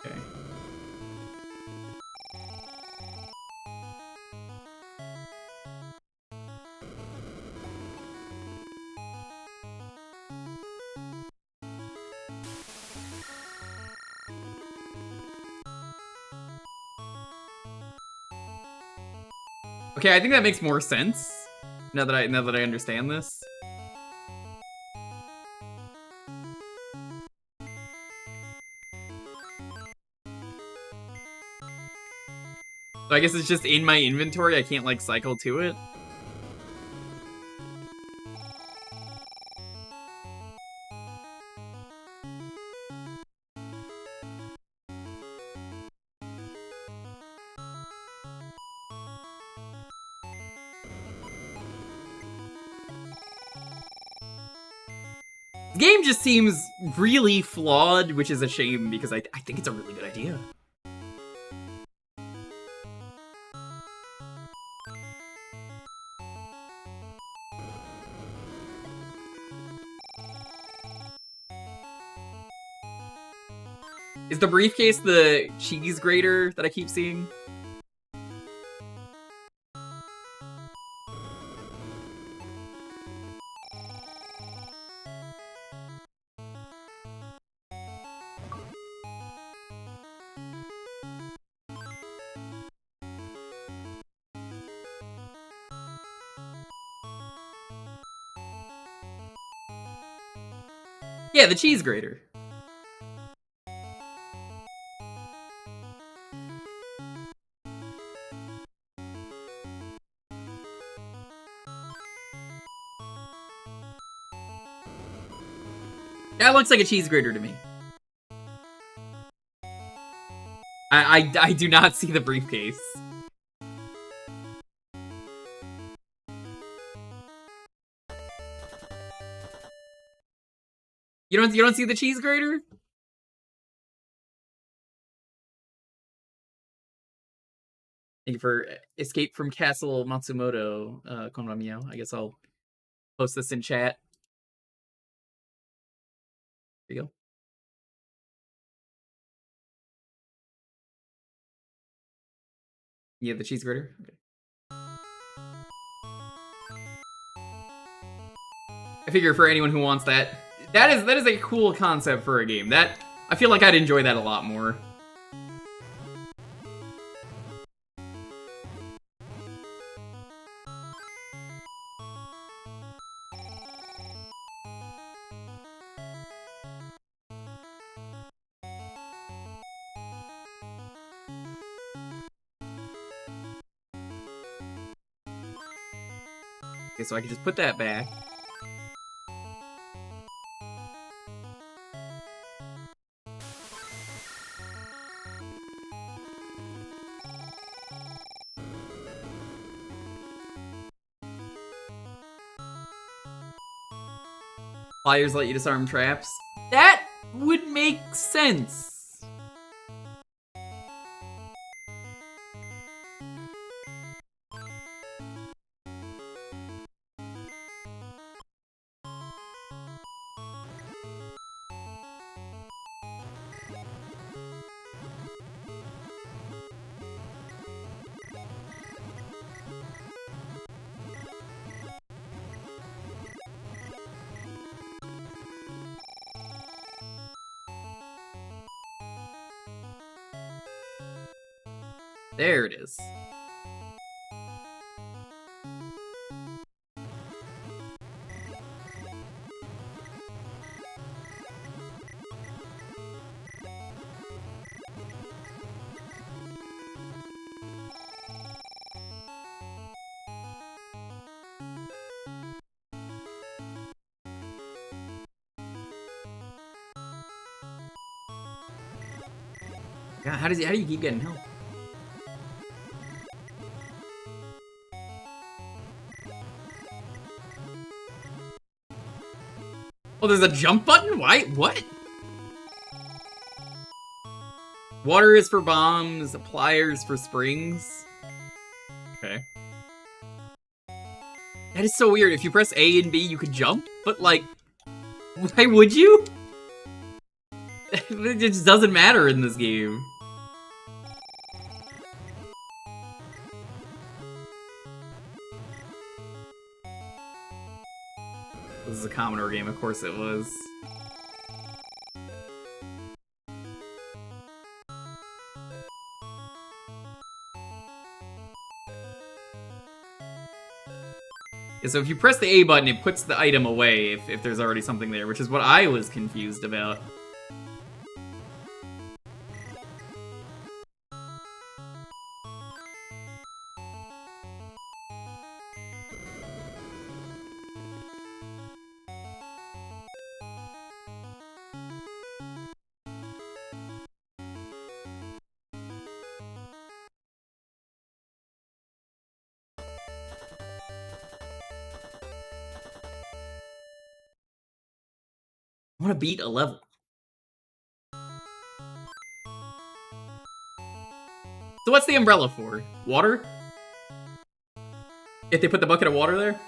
Okay. Okay, I think that makes more sense now that I understand this. So I guess it's just in my inventory, I can't like cycle to it. The game just seems really flawed, which is a shame because I think it's a really good idea. Is the briefcase the cheese grater that I keep seeing? Yeah, the cheese grater. That looks like a cheese grater to me. I do not see the briefcase. You don't see the cheese grater? Thank you for Escape from Castle Matsumoto, Konramio. I guess I'll post this in chat. There you go. You have the cheese grater? Okay. I figure for anyone who wants that, that is a cool concept for a game. That I feel like I'd enjoy that a lot more. Okay, so I can just put that back. Flyers let you disarm traps. That would make sense. There it is. God, how do you keep getting help? Oh, there's a jump button? Why? What? Water is for bombs, pliers for springs. Okay. That is so weird. If you press A and B, you could jump, but like, why would you? It just doesn't matter in this game. This is a Commodore game, of course it was. Yeah, so if you press the A button, it puts the item away if there's already something there, which is what I was confused about. I want to beat a level. So what's the umbrella for? Water? If they put the bucket of water there?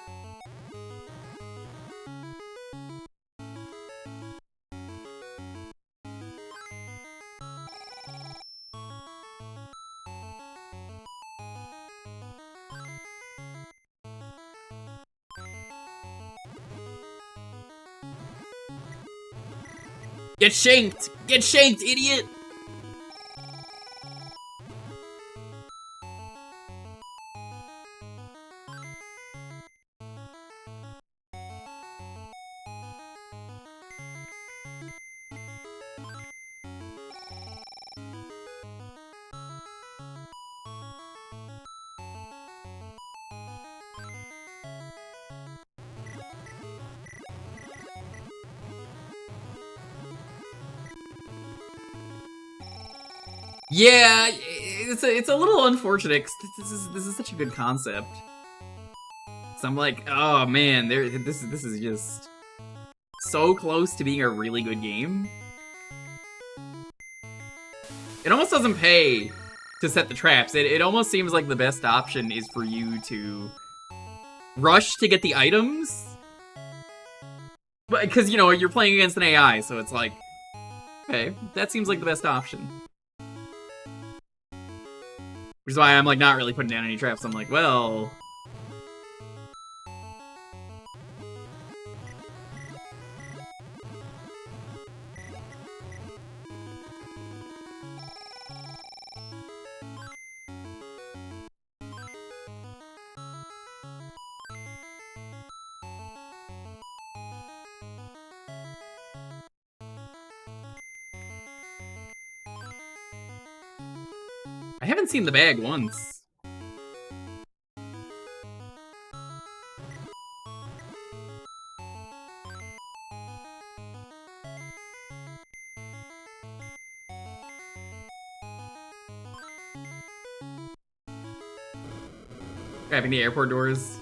Get shanked! Get shanked, idiot! Yeah, it's a little unfortunate because this is such a good concept. So I'm like, oh man, this is just so close to being a really good game. It almost doesn't pay to set the traps. It almost seems like the best option is for you to rush to get the items. But because, you know, you're playing against an AI, so it's like, okay, that seems like the best option. Which is why I'm like not really putting down any traps. I'm like, well, I haven't seen the bag once. Grabbing the airport doors.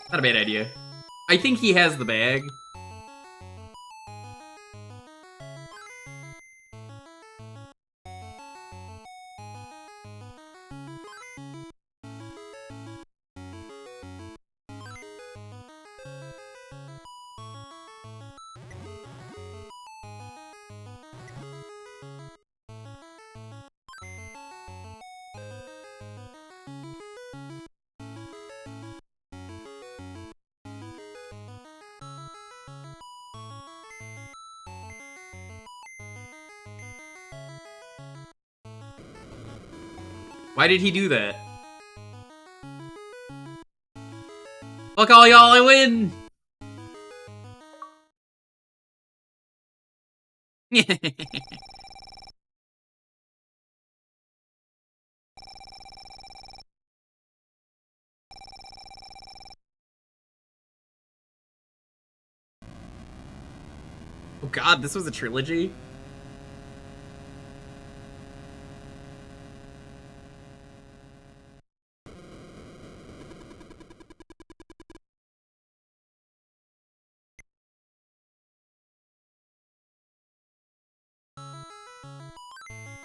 Not a bad idea. I think he has the bag. Why did he do that? Fuck all y'all, I win! Oh god, this was a trilogy?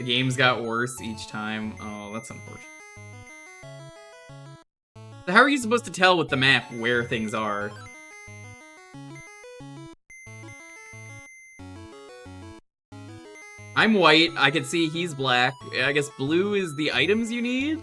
The games got worse each time. Oh, that's unfortunate. So how are you supposed to tell with the map where things are? I'm white. I can see he's black. I guess blue is the items you need?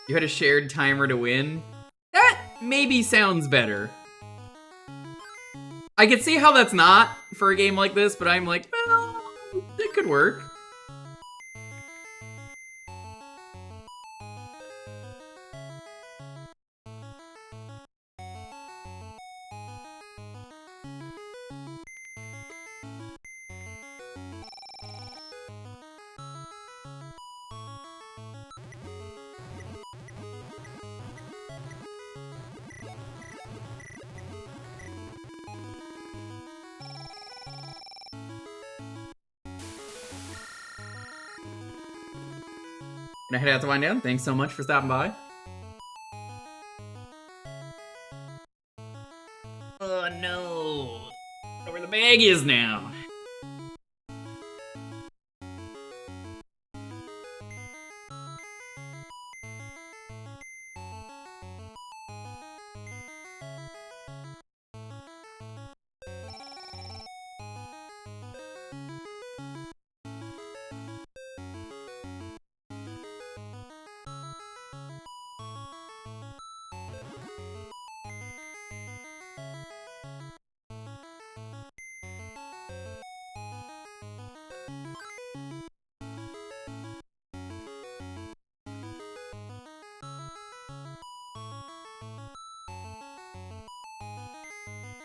You had a shared timer to win? That maybe sounds better. I can see how that's not for a game like this, but I'm like, well, it could work. Gonna head out to wind down. Thanks so much for stopping by. Oh no! I know where the bag is now.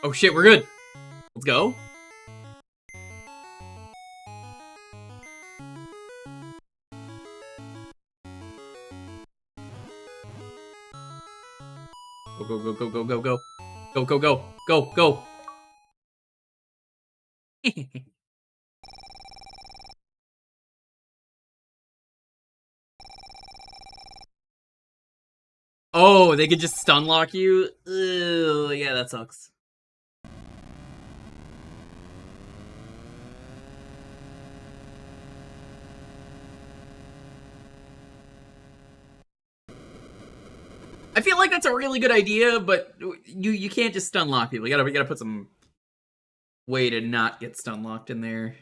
Oh shit, we're good. Let's go. Go, go, go, go, go, go, go. Go, go, go, go, go. Oh, they could just stun lock you? Ugh, yeah, that sucks. I feel like that's a really good idea, but you can't just stun lock people. You gotta put some way to not get stun locked in there.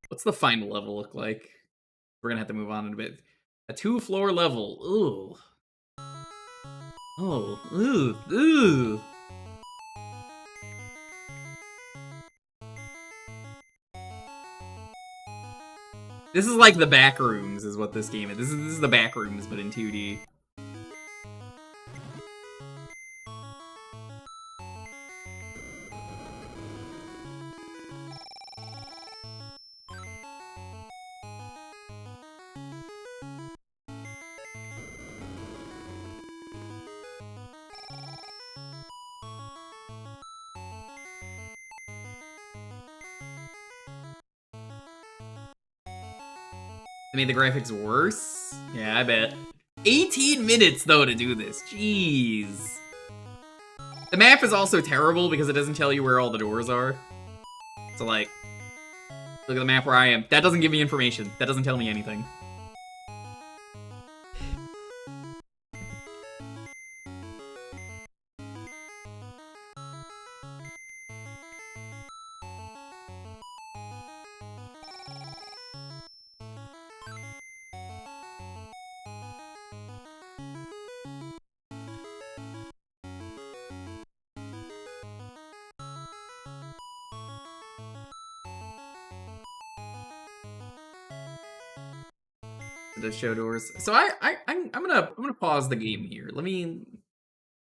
What's the final level look like? We're gonna have to move on in a bit. A 2-floor level. Ooh. Oh. Ooh. Ooh. This is like the back rooms, is what this game is. This is the back rooms, but in 2D. They made the graphics worse? Yeah, I bet. 18 minutes, though, to do this. Jeez. The map is also terrible because it doesn't tell you where all the doors are. So, like, look at the map where I am. That doesn't give me information. That doesn't tell me anything. The show doors. So I'm gonna pause the game here. Let me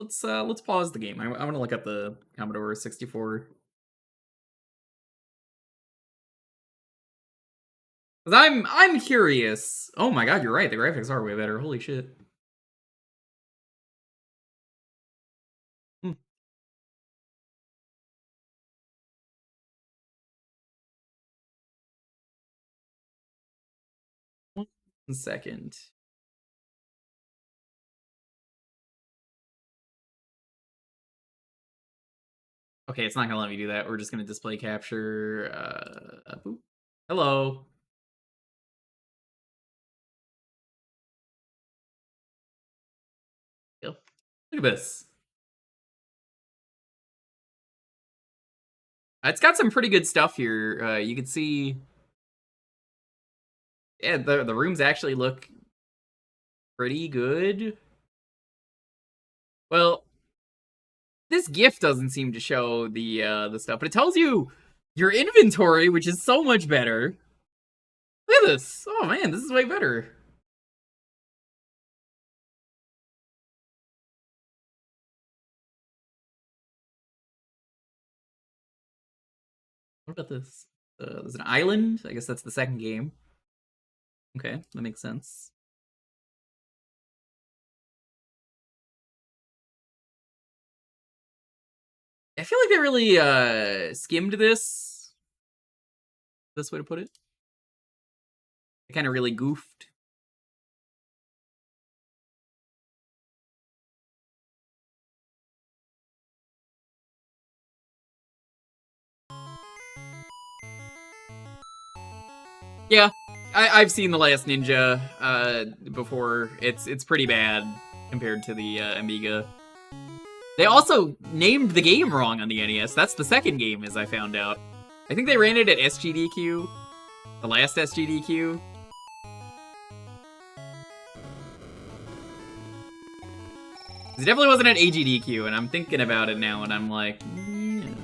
Let's pause the game. I want to look up the Commodore 64. Cause I'm curious. Oh my god, you're right. The graphics are way better. Holy shit. Hmm. 1 second. Okay, it's not gonna let me do that. We're just gonna display capture. Boop. Hello. Yep. Look at this. It's got some pretty good stuff here. You can see, yeah, the rooms actually look pretty good. Well, this GIF doesn't seem to show the stuff, but it tells you your inventory, which is so much better. Look at this. Oh man, this is way better. What about this? There's an island. I guess that's the second game. Okay, that makes sense. I feel like they really skimmed this. This way to put it. They kind of really goofed. Yeah, I've seen The Last Ninja before. It's pretty bad compared to the Amiga. They also named the game wrong on the NES. That's the second game, as I found out. I think they ran it at SGDQ. The last SGDQ. It definitely wasn't at AGDQ, and I'm thinking about it now, and I'm like, yeah.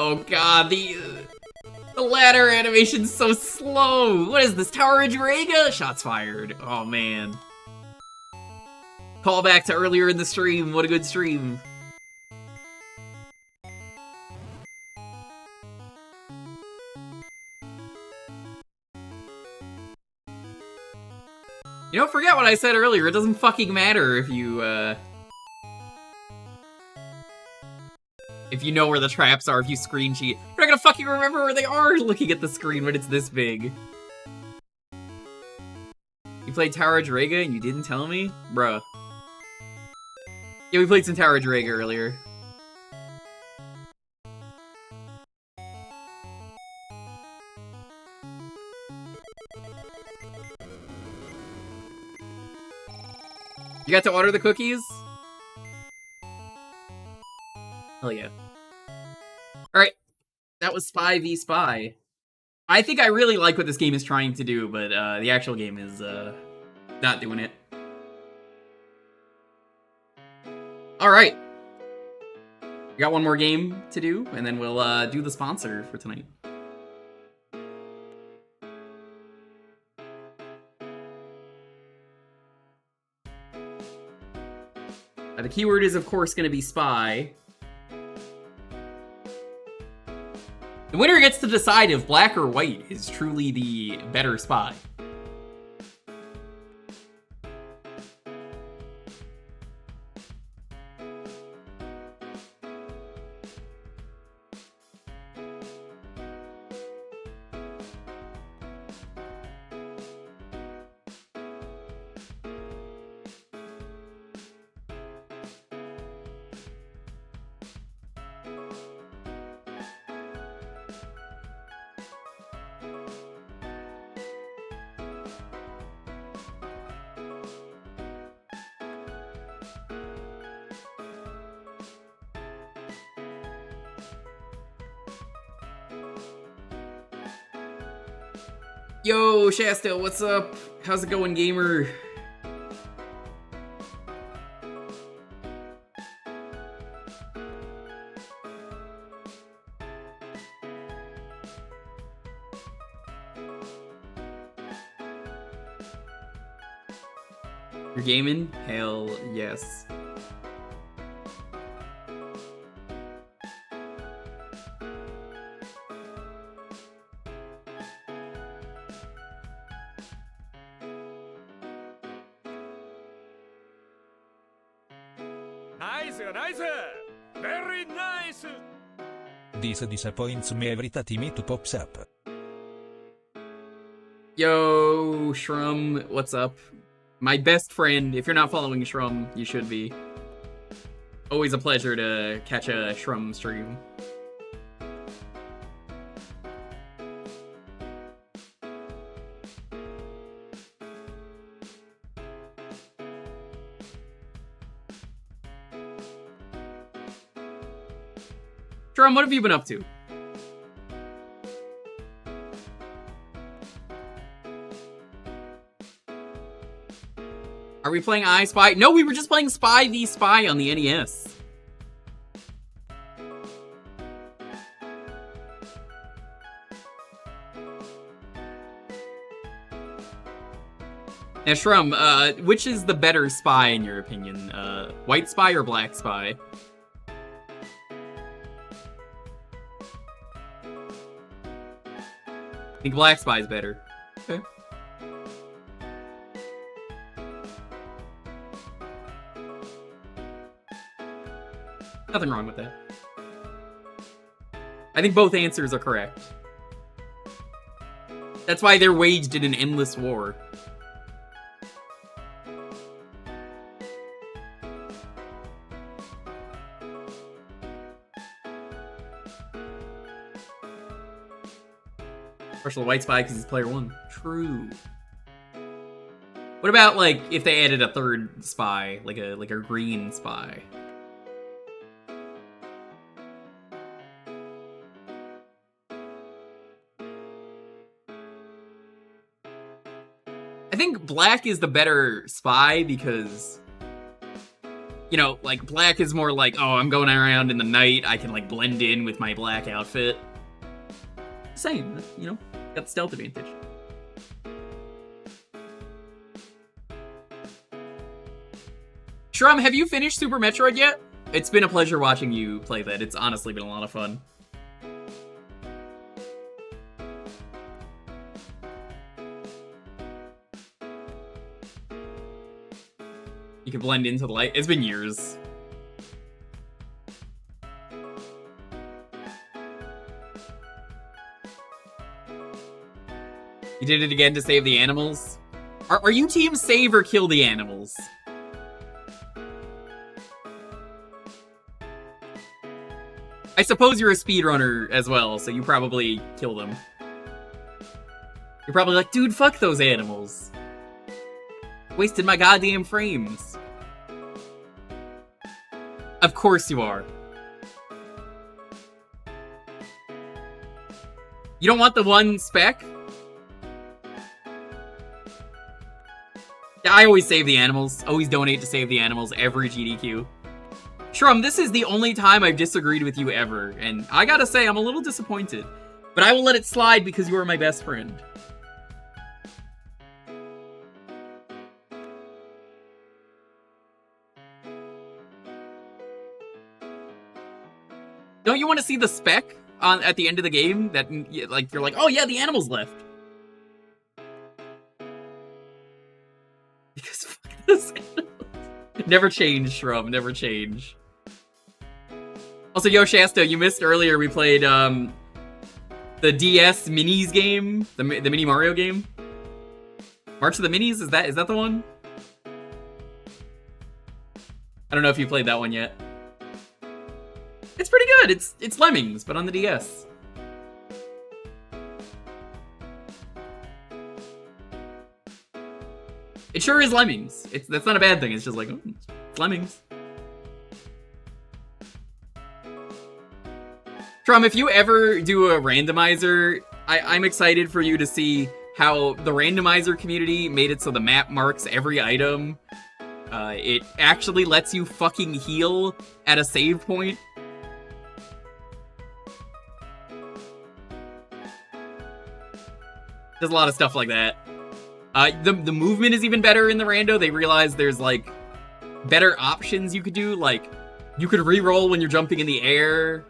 Oh god, the ladder animation's so slow! What is this, Tower of Druaga? Shots fired. Oh man. Call back to earlier in the stream, what a good stream. You know, forget what I said earlier, it doesn't fucking matter if you know where the traps are, if you screen cheat. You're not gonna fucking remember where they are looking at the screen when it's this big. You played Tower of Druaga and you didn't tell me? Bruh. Yeah, we played some Tower of Druaga earlier. You got to order the cookies? Hell yeah. Alright. That was Spy v Spy. I think I really like what this game is trying to do, but the actual game is not doing it. Alright. We got one more game to do, and then we'll do the sponsor for tonight. The keyword is, of course, going to be spy. The winner gets to decide if black or white is truly the better spy. Yo, Shasta, what's up? How's it going, gamer? You're gaming? Hell yes. Nice, nice. Very nice. This disappoints me every time it pops up. Yo, Shrum, what's up? My best friend. If you're not following Shrum, you should be. Always a pleasure to catch a Shrum stream. Shrum, what have you been up to? Are we playing I Spy? No, we were just playing Spy v Spy on the NES. Now, Shrum, which is the better spy in your opinion? White Spy or Black Spy? I think Black Spy is better. Okay. Nothing wrong with that. I think both answers are correct. That's why they're waged in an endless war. Partial White Spy because he's player 1. True. What about, like, if they added a third spy, like a green spy? I think Black is the better spy because, you know, like, Black is more like, oh, I'm going around in the night, I can, like, blend in with my black outfit. Same, you know, got the stealth advantage. Shrum, have you finished Super Metroid yet? It's been a pleasure watching you play that. It's honestly been a lot of fun. You can blend into the light. It's been years. You did it again to save the animals? Are you team save or kill the animals? I suppose you're a speedrunner as well, so you probably kill them. You're probably like, dude, fuck those animals. Wasted my goddamn frames. Of course you are. You don't want the one spec? Yeah, I always save the animals. Always donate to save the animals every GDQ. Shrum, this is the only time I've disagreed with you ever, and I gotta say, I'm a little disappointed. But I will let it slide because you are my best friend. Don't you want to see the spec at the end of the game? That, like, you're like, oh yeah, the animals left. Because fuck this. Never change, Shrum. Never change. Also, yo, Shasta, you missed earlier. We played the DS Minis game, the Mini Mario game. March of the Minis. Is that the one? I don't know if you played that one yet. It's pretty good. It's Lemmings, but on the DS. It sure is Lemmings. That's not a bad thing. It's just like, oh, it's Lemmings. Trom, if you ever do a randomizer, I'm excited for you to see how the randomizer community made it so the map marks every item. It actually lets you fucking heal at a save point. There's a lot of stuff like that. The movement is even better in the rando. They realize there's, like, better options you could do. Like, you could re-roll when you're jumping in the air.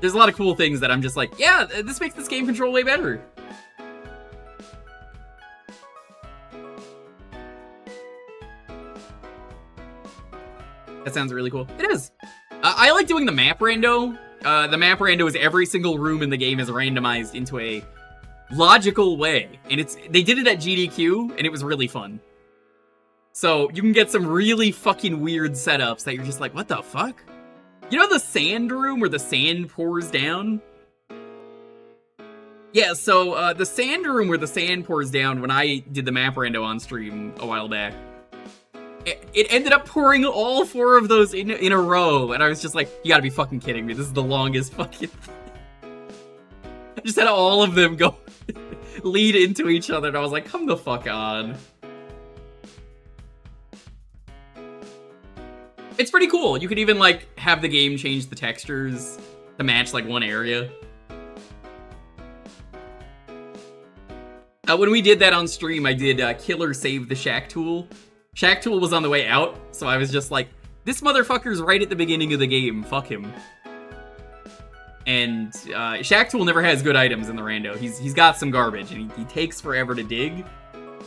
There's a lot of cool things that I'm just like, yeah, this makes this game control way better. That sounds really cool. It is. I like doing the map rando. The map rando is every single room in the game is randomized into a logical way. And they did it at GDQ, and it was really fun. So you can get some really fucking weird setups that you're just like, what the fuck? You know the sand room where the sand pours down? Yeah, so the sand room where the sand pours down, when I did the map rando on stream a while back, it ended up pouring all 4 of those in a row, and I was just like, you gotta be fucking kidding me. This is the longest fucking thing. I just had all of them go lead into each other, and I was like, come the fuck on. It's pretty cool. You could even, like, have the game change the textures to match, like, one area. When we did that on stream, I did Killer Save the Shack Tool. Shack Tool was on the way out, so I was just like, this motherfucker's right at the beginning of the game. Fuck him. And Shack Tool never has good items in the rando. He's got some garbage, and he takes forever to dig.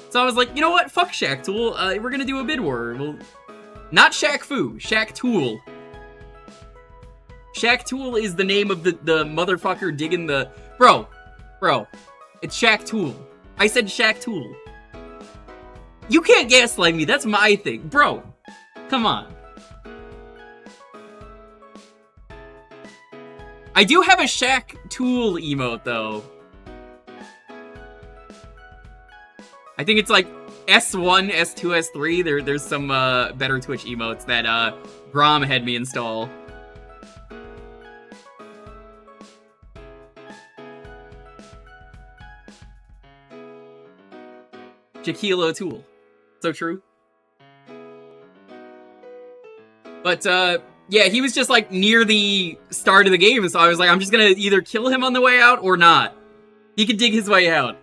So I was like, you know what? Fuck Shack Tool. We're gonna do a bid war. Not Shaq Fu, Shaq Tool. Shaq Tool is the name of the motherfucker digging the... Bro, it's Shaq Tool. I said Shaq Tool. You can't gaslight me, that's my thing. Bro, come on. I do have a Shaq Tool emote, though. I think it's like S1, S2, S3, there's some better Twitch emotes that Grom had me install. Jaquilo Tool. So true. But yeah, he was just like near the start of the game, so I was like, I'm just gonna either kill him on the way out or not. He could dig his way out.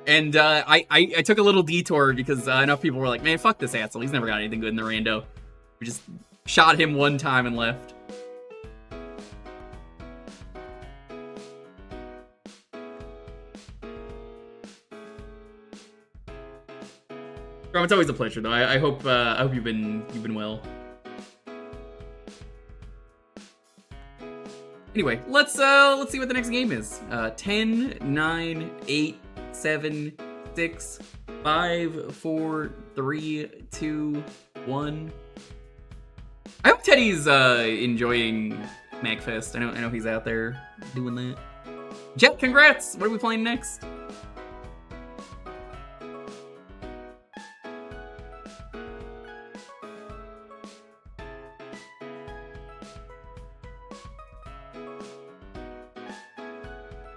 And I took a little detour because enough people were like, man, fuck this asshole. He's never got anything good in the rando. We just shot him one time and left. Grom, it's always a pleasure, though. I hope you've been well. Anyway, let's see what the next game is. 10, 9, 8, 7, 6, 5, 4, 3, 2, 1. I hope Teddy's enjoying MagFest. I know he's out there doing that. Jet, congrats! What are we playing next?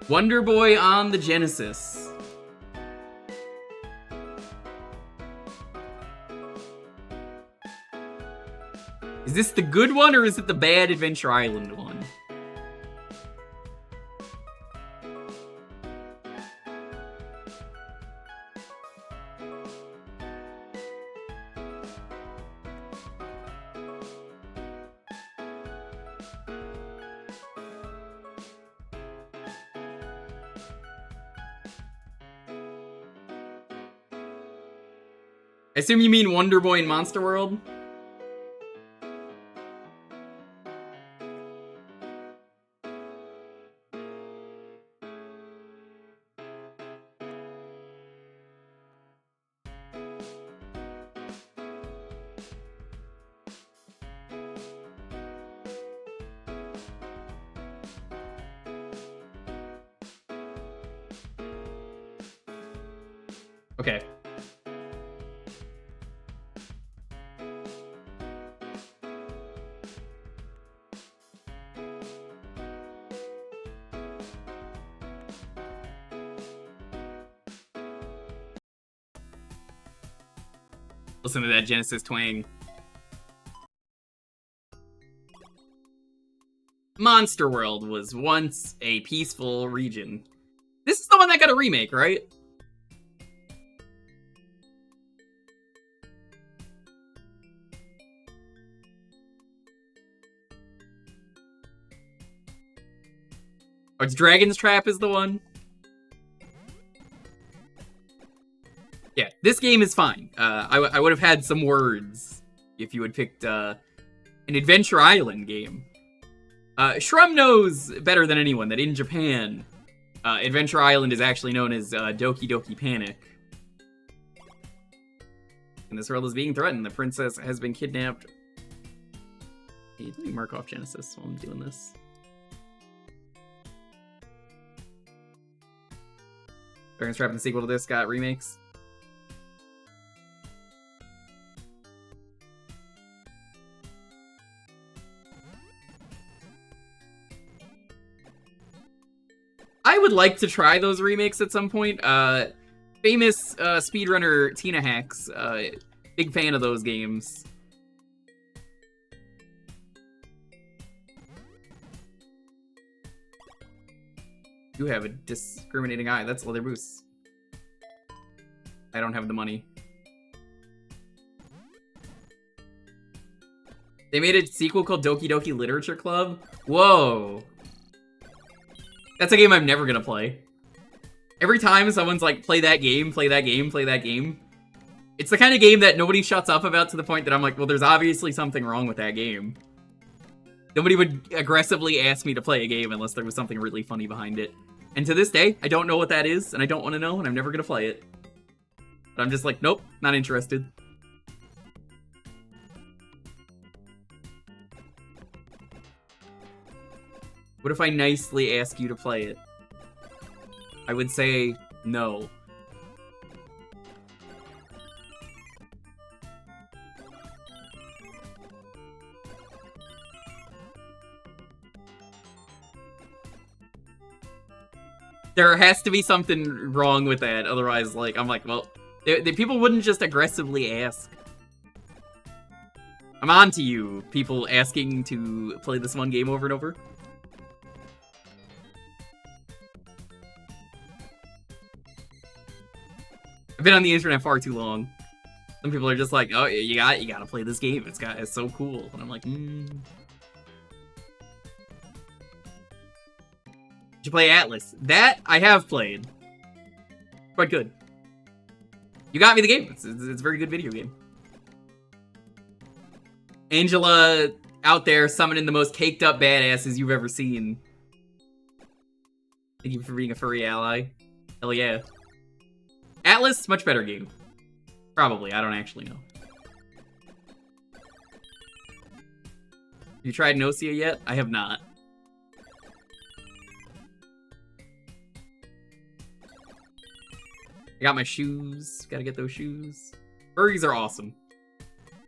Wonder Boy on the Genesis. Is this the good one or is it the bad Adventure Island one? I assume you mean Wonder Boy in Monster World? Okay. Listen to that Genesis twang. Monster World was once a peaceful region. This is the one that got a remake, right? Oh, it's Dragon's Trap is the one? Yeah, this game is fine. I would have had some words if you had picked an Adventure Island game. Shrum knows better than anyone that in Japan, Adventure Island is actually known as Doki Doki Panic. And this world is being threatened. The princess has been kidnapped. Hey, let me mark off Genesis while I'm doing this. Dragon's Trap and the sequel to this got remakes. I would like to try those remakes at some point. Famous speedrunner Tina Hacks, big fan of those games. You have a discriminating eye. That's Leather Boost. I don't have the money. They made a sequel called Doki Doki Literature Club? Whoa. That's a game I'm never gonna play. Every time someone's like, play that game, play that game, play that game, it's the kind of game that nobody shuts up about to the point that I'm like, well, there's obviously something wrong with that game. Nobody would aggressively ask me to play a game unless there was something really funny behind it. And to this day, I don't know what that is, and I don't want to know, and I'm never gonna play it. But I'm just like, nope, not interested. What if I nicely ask you to play it? I would say no. There has to be something wrong with that, otherwise, like, I'm like, well, the people wouldn't just aggressively ask. I'm on to you, people asking to play this one game over and over. I've been on the internet far too long. Some people are just like, oh, you gotta play this game. It's so cool. And I'm like, Did you play Atlas? That I have played. Quite good. You got me the game. It's a very good video game. Angela out there summoning the most caked up badasses you've ever seen. Thank you for being a furry ally. Hell yeah. Atlas, much better game. Probably, I don't actually know. You tried Nocia yet? I have not. I got my shoes. Gotta get those shoes. Furries are awesome.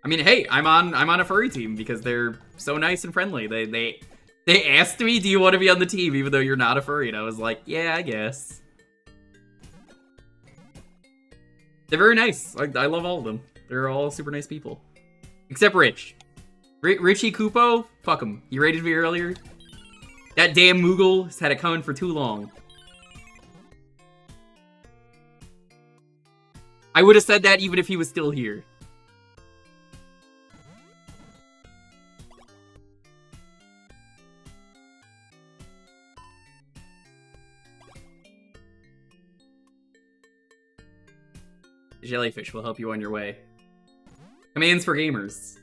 I mean, hey, I'm on a furry team because they're so nice and friendly. They asked me, do you want to be on the team even though you're not a furry? And I was like, yeah, I guess. They're very nice. I love all of them. They're all super nice people. Except Rich. Richie Kupo? Fuck him. You rated me earlier? That damn Moogle has had it coming for too long. I would have said that even if he was still here. Jellyfish will help you on your way. Commands for gamers.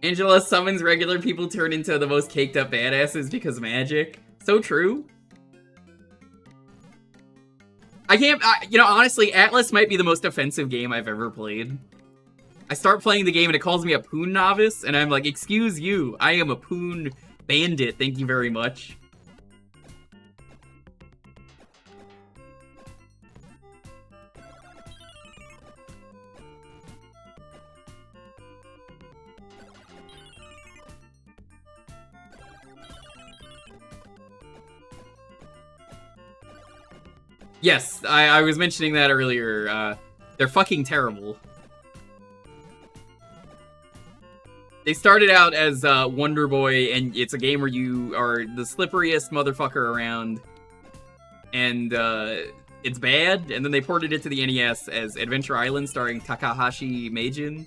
Angela summons regular people turn into the most caked up badasses because magic. So true. I can't, you know, honestly, Atlas might be the most offensive game I've ever played. I start playing the game and it calls me a Poon novice, and I'm like, excuse you, I am a Poon bandit, thank you very much. Yes, I was mentioning that earlier. They're fucking terrible. They started out as Wonder Boy, and it's a game where you are the slipperiest motherfucker around. And it's bad, and then they ported it to the NES as Adventure Island starring Takahashi Meijin.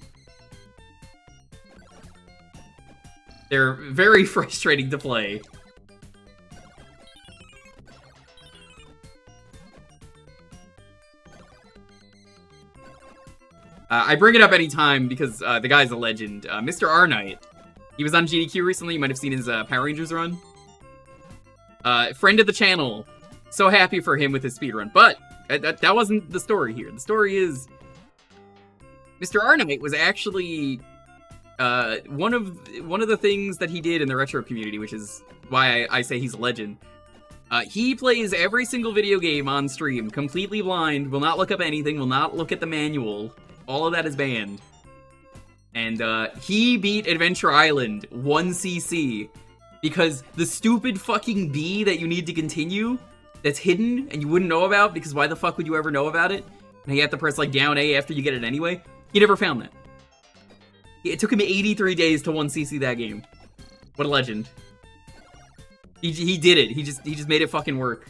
They're very frustrating to play. I bring it up anytime because the guy's a legend. Mr. R. Knight. He was on GDQ recently. You might have seen his Power Rangers run. Friend of the channel. So happy for him with his speedrun. But that wasn't the story here. The story is Mr. R. Knight was actually one of the things that he did in the retro community, which is why I say he's a legend. He plays every single video game on stream, completely blind, will not look up anything, will not look at the manual. All of that is banned. And he beat Adventure Island 1cc because the stupid fucking B that you need to continue that's hidden and you wouldn't know about, because why the fuck would you ever know about it? And you have to press like down A after you get it anyway. He never found that. It took him 83 days to 1cc that game. What a legend. He did it. He just made it fucking work.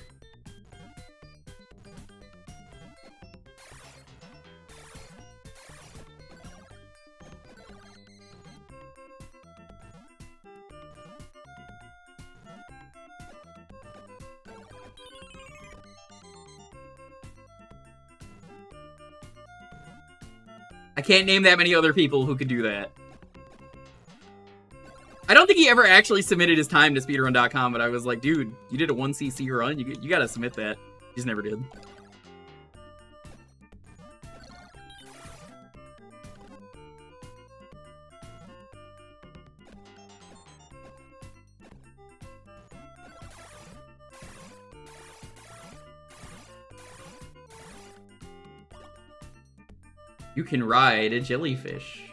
I can't name that many other people who could do that. I don't think he ever actually submitted his time to speedrun.com, but I was like, dude, you did a 1cc run? You gotta submit that. He just never did. You can ride a jellyfish.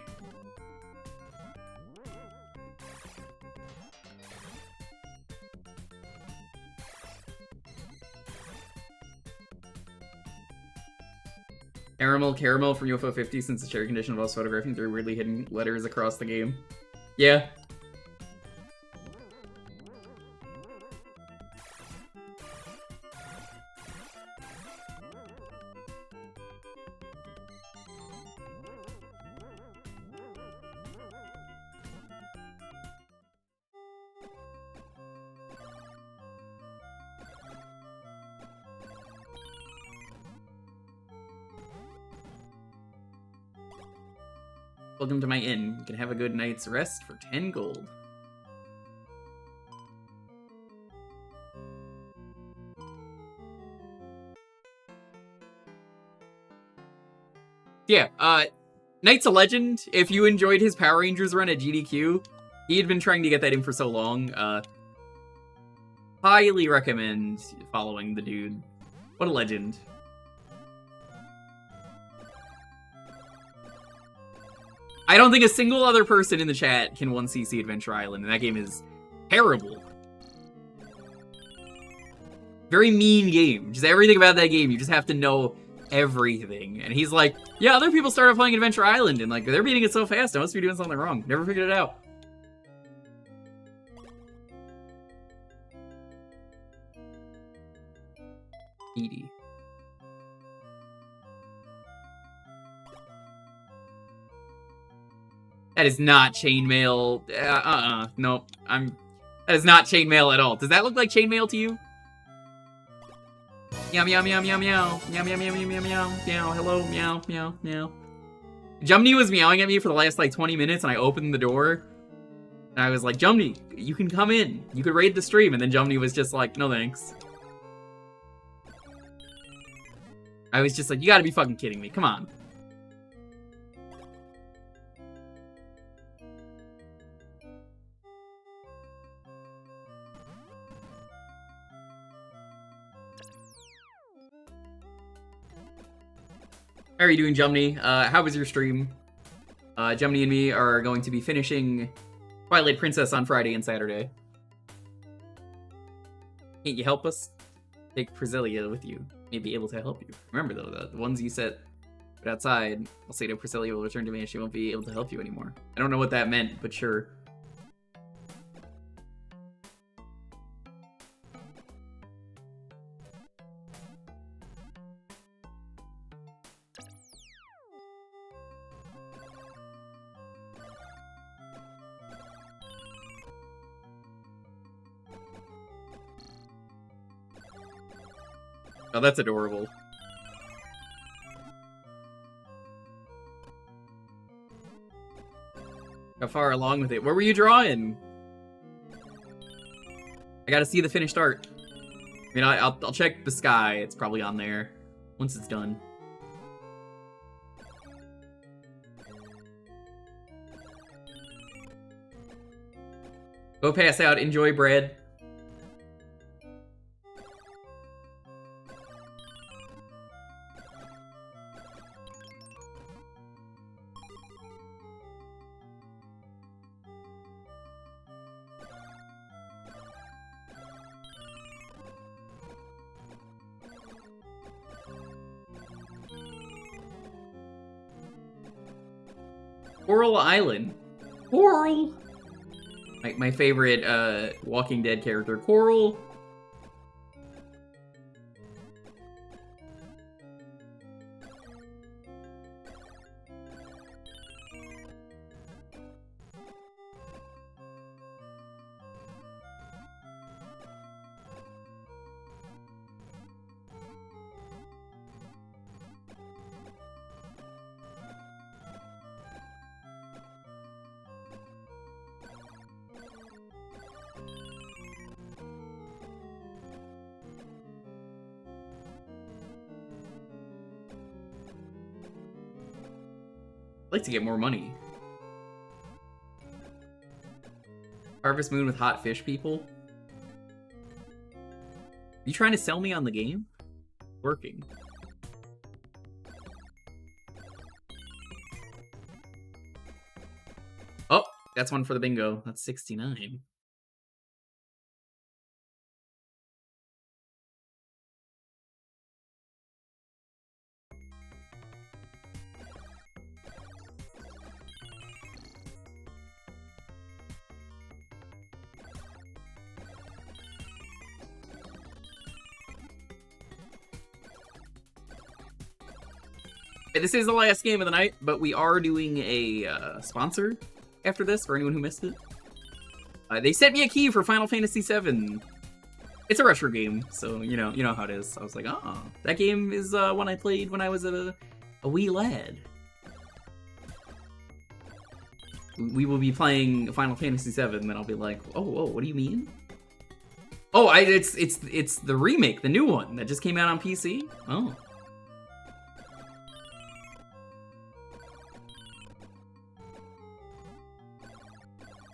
Caramel from UFO 50 since the cherry condition involves photographing through weirdly hidden letters across the game. Yeah. Welcome to my inn. You can have a good night's rest for 10 gold. Yeah, Knight's a legend. If you enjoyed his Power Rangers run at GDQ, he had been trying to get that in for so long. Highly recommend following the dude. What a legend. I don't think a single other person in the chat can 1cc Adventure Island, and that game is terrible. Very mean game. Just everything about that game, you just have to know everything. And he's like, yeah, other people started playing Adventure Island, and like, they're beating it so fast, I must be doing something wrong. Never figured it out. Edie. That is not chainmail. Nope. That is not chainmail at all. Does that look like chainmail to you? Meow, meow, meow, meow, meow. Meow, meow, meow, meow, meow, meow. Meow, hello, meow, meow, meow. Jumney was meowing at me for the last, like, 20 minutes, and I opened the door. And I was like, Jumney, you can come in. You could raid the stream. And then Jumney was just like, no thanks. I was just like, you gotta be fucking kidding me. Come on. How are you doing, Jumney? How was your stream? Jumney and me are going to be finishing Twilight Princess on Friday and Saturday. Can't you help us? Take Priscilla with you. may be able to help you. Remember though, the ones you set outside, I'll say to Priscilla will return to me and she won't be able to help you anymore. I don't know what that meant, but sure. Oh, that's adorable. How far along with it? Where were you drawing? I gotta see the finished art. I mean, I'll check the sky. It's probably on there once it's done. Go pass out. Enjoy bread. Coral Island. Coral! My favorite Walking Dead character, Coral. I'd like to get more money. Harvest Moon with hot fish people? You trying to sell me on the game? Working. Oh, that's one for the bingo. That's 69. This is the last game of the night, but we are doing a sponsor after this for anyone who missed it. They sent me a key for Final Fantasy VII. It's a retro game, so you know how it is. I was like, oh, that game is one I played when I was a wee lad. We will be playing Final Fantasy VII, and then I'll be like, oh, what do you mean? Oh, it's the remake, the new one that just came out on PC. Oh.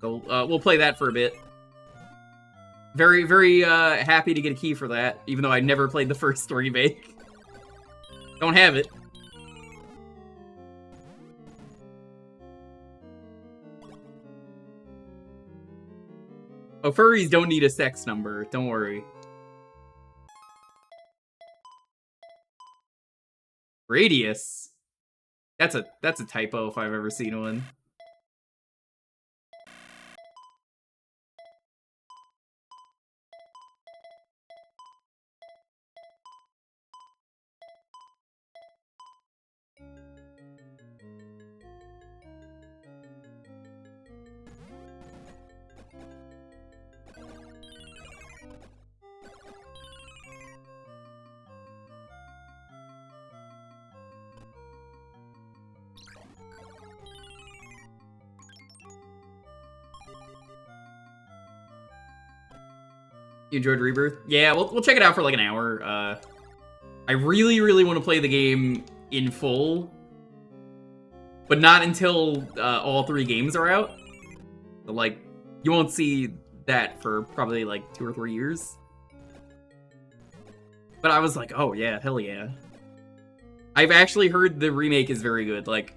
So we'll play that for a bit. Very, very happy to get a key for that, even though I never played the first remake. Don't have it. Oh, furries don't need a sex number. Don't worry. Radius. That's a typo if I've ever seen one. You enjoyed Rebirth? Yeah, we'll check it out for like an hour. I really, really want to play the game in full, but not until all 3 games are out. So, like, you won't see that for probably like 2 or 3 years. But I was like, oh yeah, hell yeah. I've actually heard the remake is very good. Like,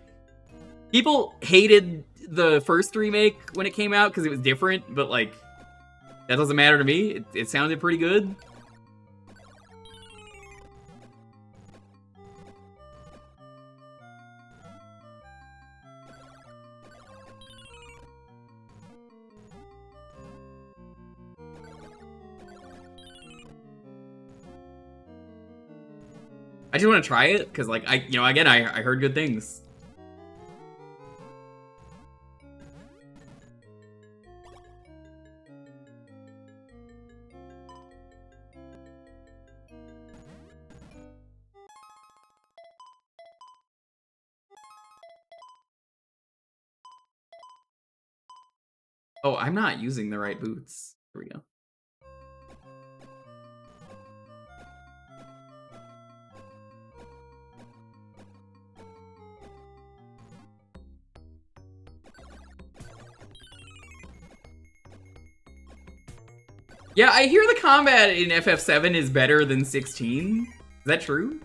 people hated the first remake when it came out because it was different, but like, that doesn't matter to me. It sounded pretty good. I just want to try it because, like, again, I heard good things. Oh, I'm not using the right boots. Here we go. Yeah, I hear the combat in FF7 is better than 16. Is that true?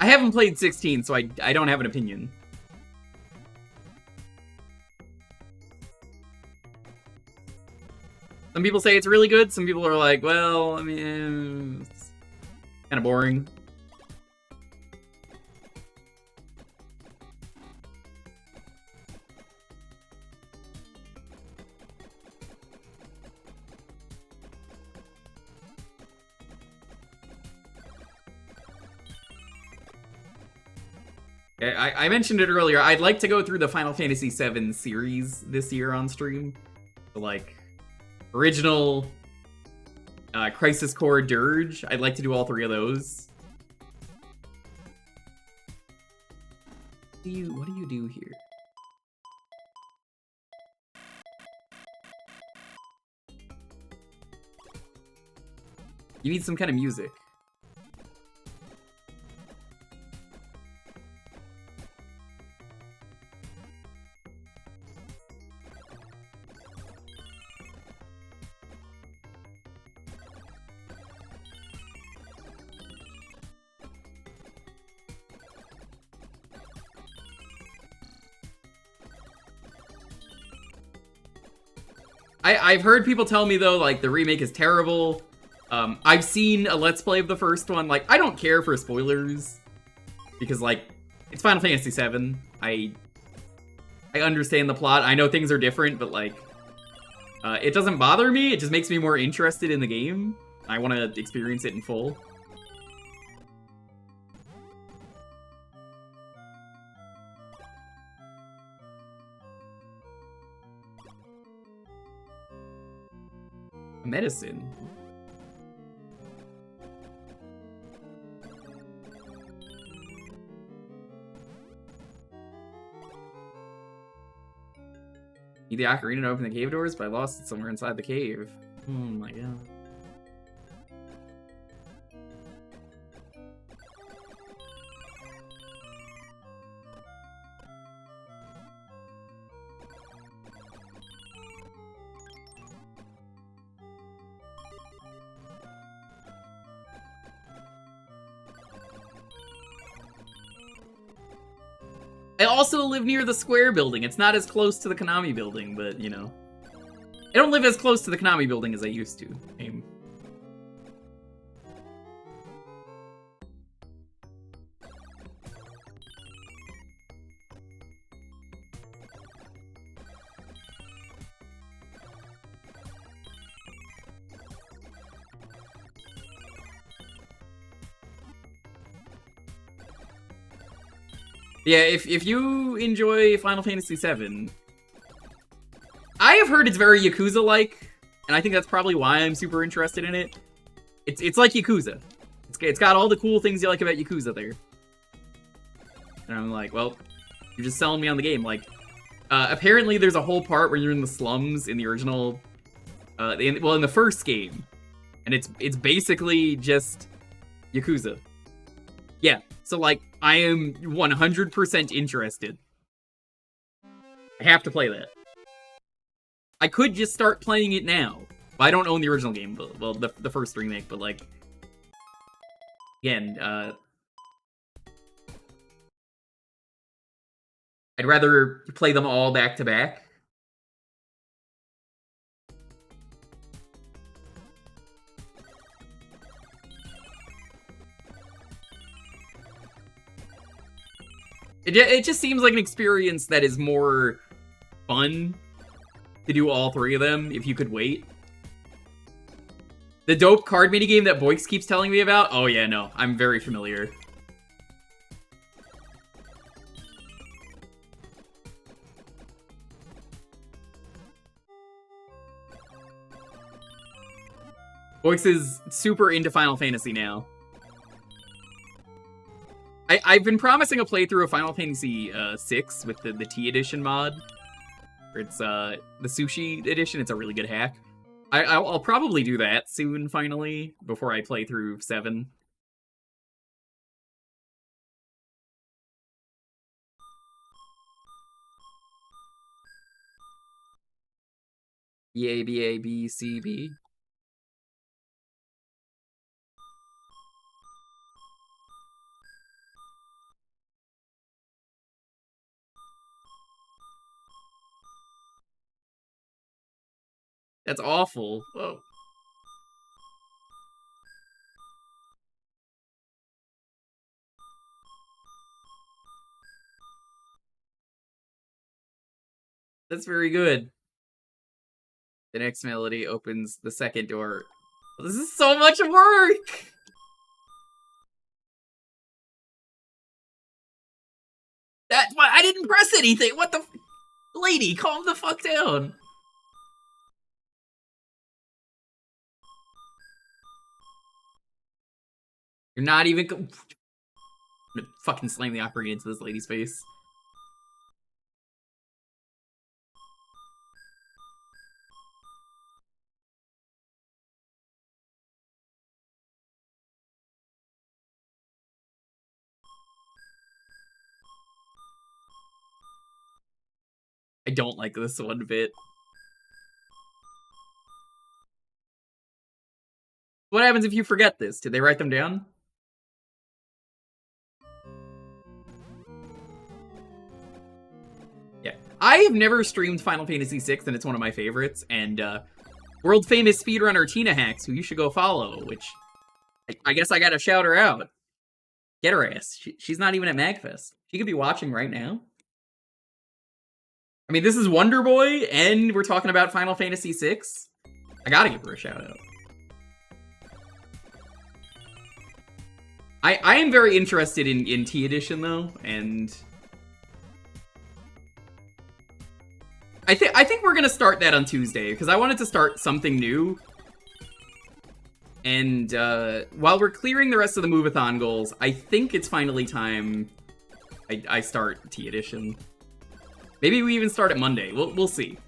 I haven't played 16, so I don't have an opinion. Some people say it's really good, some people are like, well, I mean, it's kind of boring. I mentioned it earlier, I'd like to go through the Final Fantasy VII series this year on stream. So, like, original, Crisis Core, Dirge. I'd like to do all 3 of those. What do you do here? You need some kind of music. I've heard people tell me, though, like, the remake is terrible. I've seen a Let's Play of the first one. Like, I don't care for spoilers. Because, like, it's Final Fantasy VII. I understand the plot. I know things are different, but, like, it doesn't bother me. It just makes me more interested in the game. I want to experience it in full. Medicine. Need the ocarina to open the cave doors, but I lost it somewhere inside the cave. Oh my god. I also live near the Square building. It's not as close to the Konami building, but, you know. I don't live as close to the Konami building as I used to. Yeah, if you enjoy Final Fantasy VII, I have heard it's very Yakuza-like, and I think that's probably why I'm super interested in it. It's like Yakuza. It's got all the cool things you like about Yakuza there. And I'm like, well, you're just selling me on the game. Like, apparently there's a whole part where you're in the slums in the original, in the first game, and it's basically just Yakuza. Yeah, so, like, I am 100% interested. I have to play that. I could just start playing it now. I don't own the original game, but, well, the first remake, but, like, again, I'd rather play them all back to back. It just seems like an experience that is more fun to do all three of them if you could wait. The dope card minigame that Boix keeps telling me about? Oh yeah, no, I'm very familiar. Boix is super into Final Fantasy now. I've been promising a playthrough of Final Fantasy 6 with the T edition mod. It's the sushi edition. It's a really good hack. I'll probably do that soon, finally, before I play through 7. B-A-B-A-B-C-B. That's awful. Whoa. That's very good. The next melody opens the second door. This is so much work! That's why I didn't press anything! What the f— Lady, calm the fuck down! You're not even I'm gonna fucking slam the ocarina into this lady's face. I don't like this one bit. What happens if you forget this? Did they write them down? Yeah. I have never streamed Final Fantasy VI, and it's one of my favorites, and world famous speedrunner Tina Hacks, who you should go follow, which I guess I gotta shout her out. Get her ass. She's not even at MagFest. She could be watching right now. I mean, this is Wonder Boy, and we're talking about Final Fantasy VI. I gotta give her a shout out. I am very interested in T Edition, though, and I think we're gonna start that on Tuesday, because I wanted to start something new. And while we're clearing the rest of the Move-a-thon goals, I think it's finally time I start T Edition. Maybe we even start it Monday. We'll see.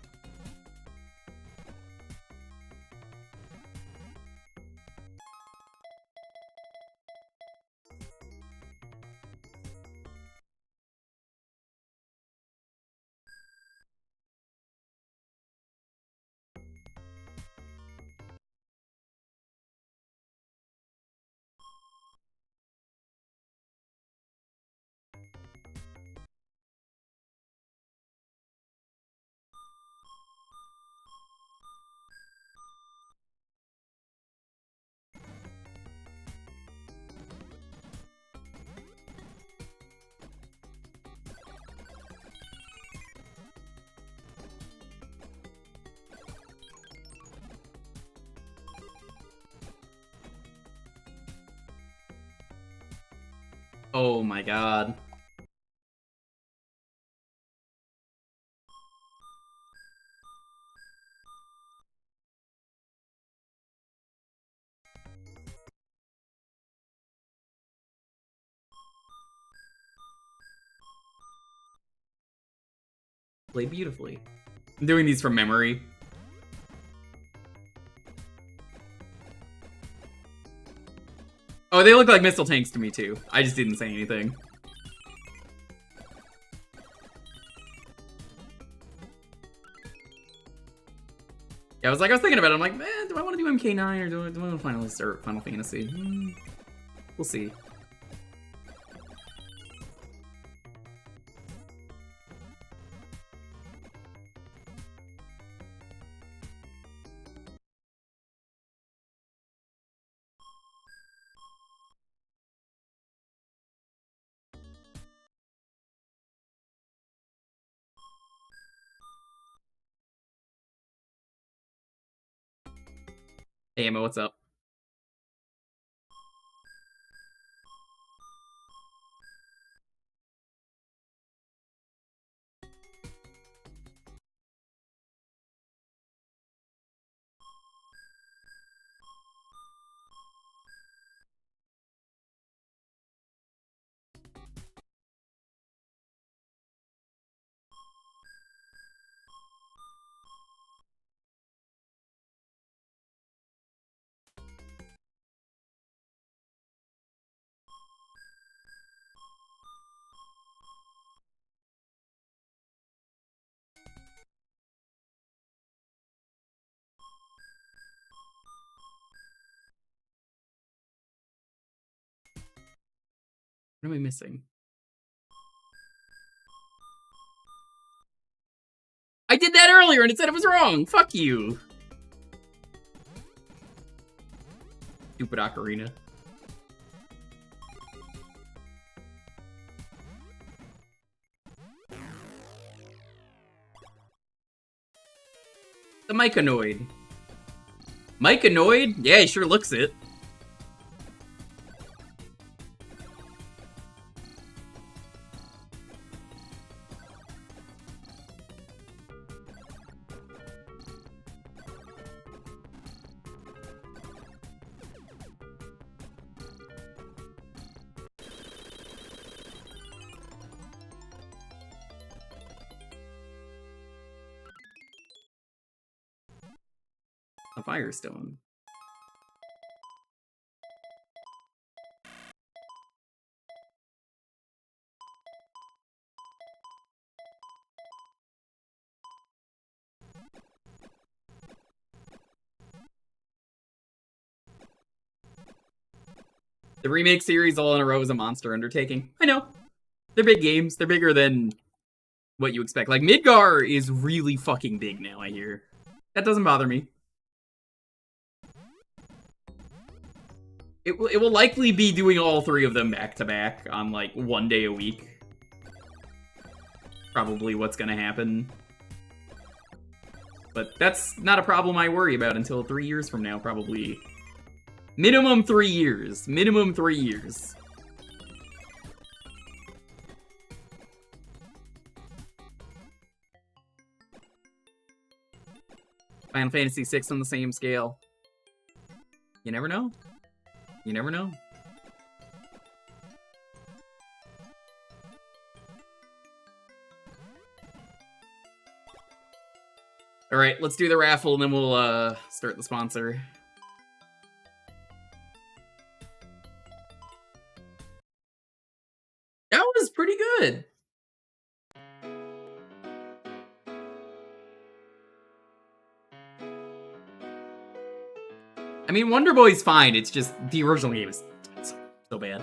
Oh my god. Play beautifully. I'm doing these from memory. Oh, they look like missile tanks to me too. I just didn't say anything. Yeah, I was thinking about it. I'm like, man, do I want to do MK9 or do I want to finally start Final Fantasy? We'll see. Hey, Emma, what's up? What am I missing? I did that earlier and it said it was wrong! Fuck you! Stupid ocarina. The Myconoid. Myconoid? Yeah, he sure looks it. A Firestone. The remake series all in a row is a monster undertaking. I know. They're big games. They're bigger than what you expect. Like, Midgar is really fucking big now, I hear. That doesn't bother me. It will likely be doing all three of them back to back on, like, 1 day a week. Probably what's gonna happen. But that's not a problem I worry about until 3 years from now, probably. Minimum 3 years. Minimum 3 years. Final Fantasy VI on the same scale. You never know. You never know. Alright, let's do the raffle and then we'll start the sponsor. That was pretty good. I mean, Wonder Boy's fine, it's just the original game is so bad.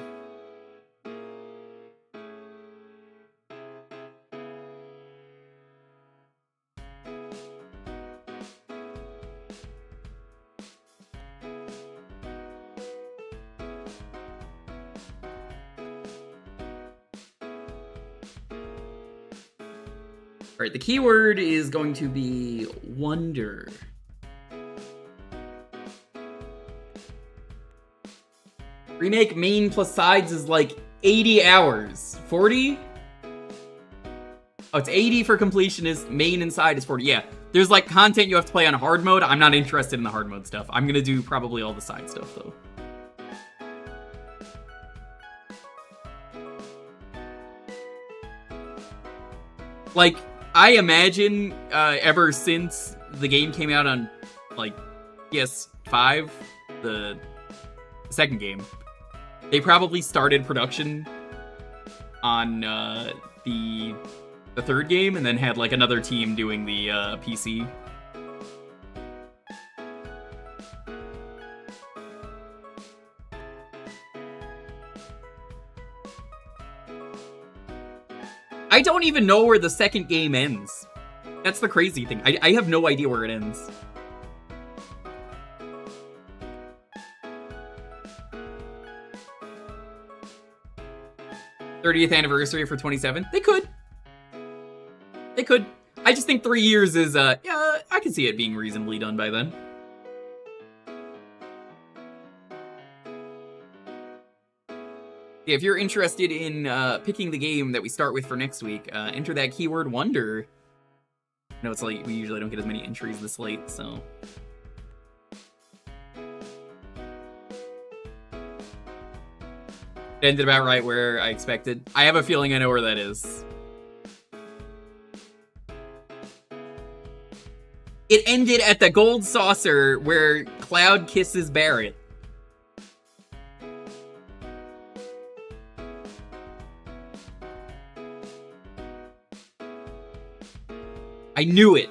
Alright, the keyword is going to be wonder. Remake main plus sides is like 80 hours. 40? Oh, it's 80 for completionist. Main and side is 40. Yeah, there's like content you have to play on hard mode. I'm not interested in the hard mode stuff. I'm gonna do probably all the side stuff though. Like, I imagine ever since the game came out on like PS5, the second game, they probably started production on the third game and then had like another team doing the PC. I don't even know where the second game ends. That's the crazy thing. I have no idea where it ends. '30th anniversary for 27. They could. They could. I just think 3 years is, yeah, I can see it being reasonably done by then. If you're interested in picking the game that we start with for next week, enter that keyword Wonder. No, it's like we usually don't get as many entries this late, so. It ended about right where I expected. I have a feeling I know where that is. It ended at the gold saucer where Cloud kisses Barret. I knew it.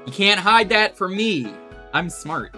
You can't hide that from me. I'm smart.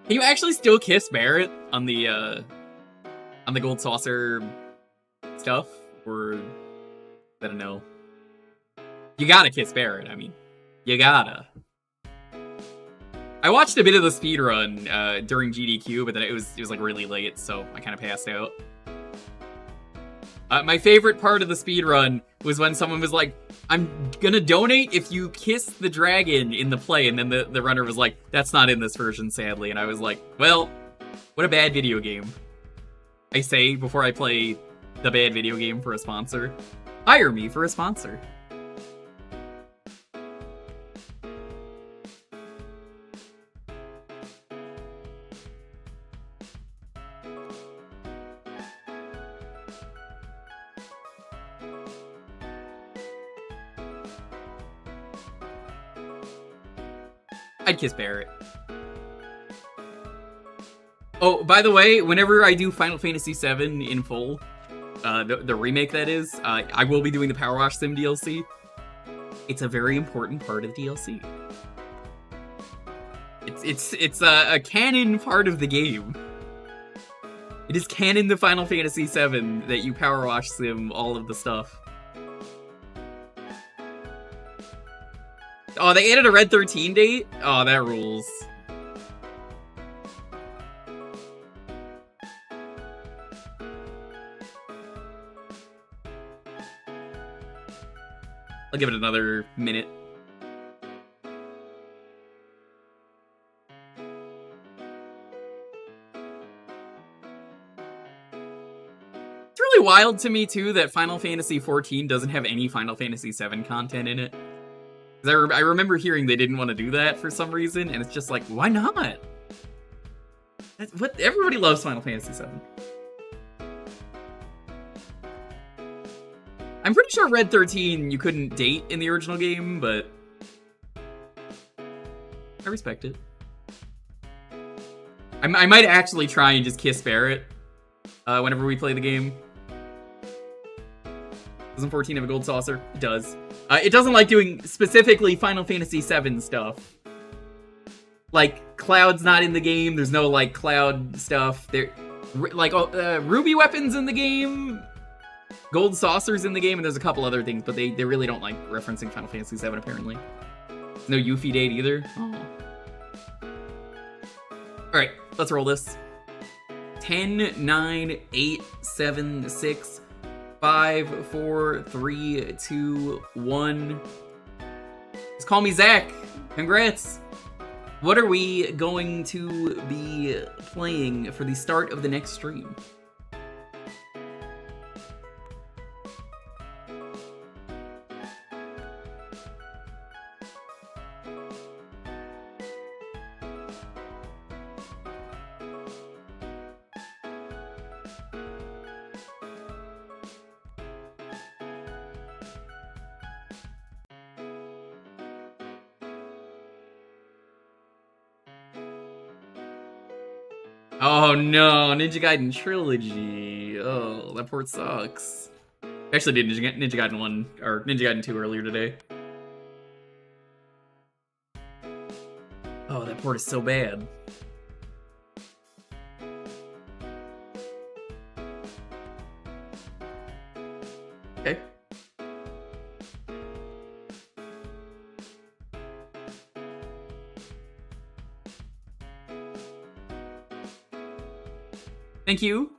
Can you actually still kiss Barret on the gold saucer stuff? Or, I don't know. You gotta kiss Barret, I mean. You gotta. I watched a bit of the speedrun during GDQ, but then it was like really late, so I kind of passed out. My favorite part of the speedrun was when someone was like, I'm gonna donate if you kiss the dragon in the play, and then the runner was like, that's not in this version, sadly. And I was like, well, what a bad video game. I say before I play the bad video game for a sponsor. Hire me for a sponsor. I'd kiss Barret. Oh, by the way, whenever I do Final Fantasy VII in full, the remake that is, I will be doing the Power Wash Sim DLC. It's a very important part of the DLC. It's a canon part of the game. It is canon to Final Fantasy VII that you Power Wash Sim all of the stuff. Oh, they added a Red 13 date? Oh, that rules. I'll give it another minute. It's really wild to me, too, that Final Fantasy XIV doesn't have any Final Fantasy VII content in it. I remember hearing they didn't want to do that for some reason, and it's just like, why not? What everybody loves Final Fantasy VII. I'm pretty sure Red 13 you couldn't date in the original game, but I respect it. I might actually try and just kiss Barret whenever we play the game. Doesn't 14 have a gold saucer? It does. It doesn't like doing specifically Final Fantasy VII stuff. Like, Cloud's not in the game. There's no, like, Cloud stuff. There, like, Ruby weapons in the game. Gold saucers in the game, and there's a couple other things, but they really don't like referencing Final Fantasy VII, apparently. There's no Yuffie date either. Oh. Alright, let's roll this. 10, 9, 8, 7, 6... 5, 4, 3, 2, 1. Just call me Zach. Congrats. What are we going to be playing for the start of the next stream? Oh no, Ninja Gaiden Trilogy. Oh, that port sucks. Actually did Ninja Gaiden 1, or Ninja Gaiden 2 earlier today. Oh, that port is so bad. Okay. Thank you.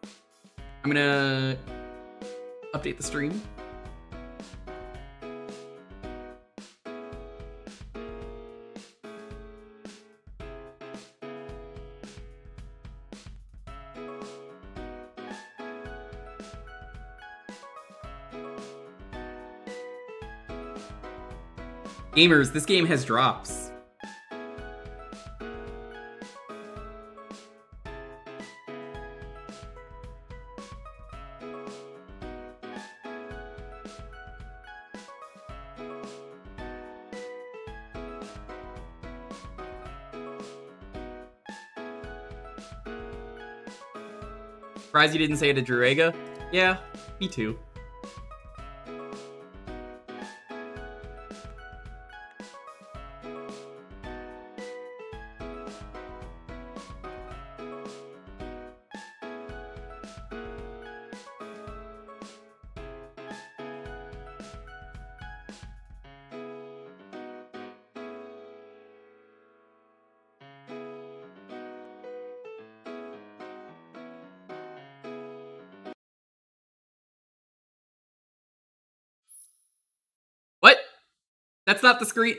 I'm gonna update the stream. Gamers, this game has drops. Surprised you didn't say it to Druaga? Yeah, me too. What? That's not the screen.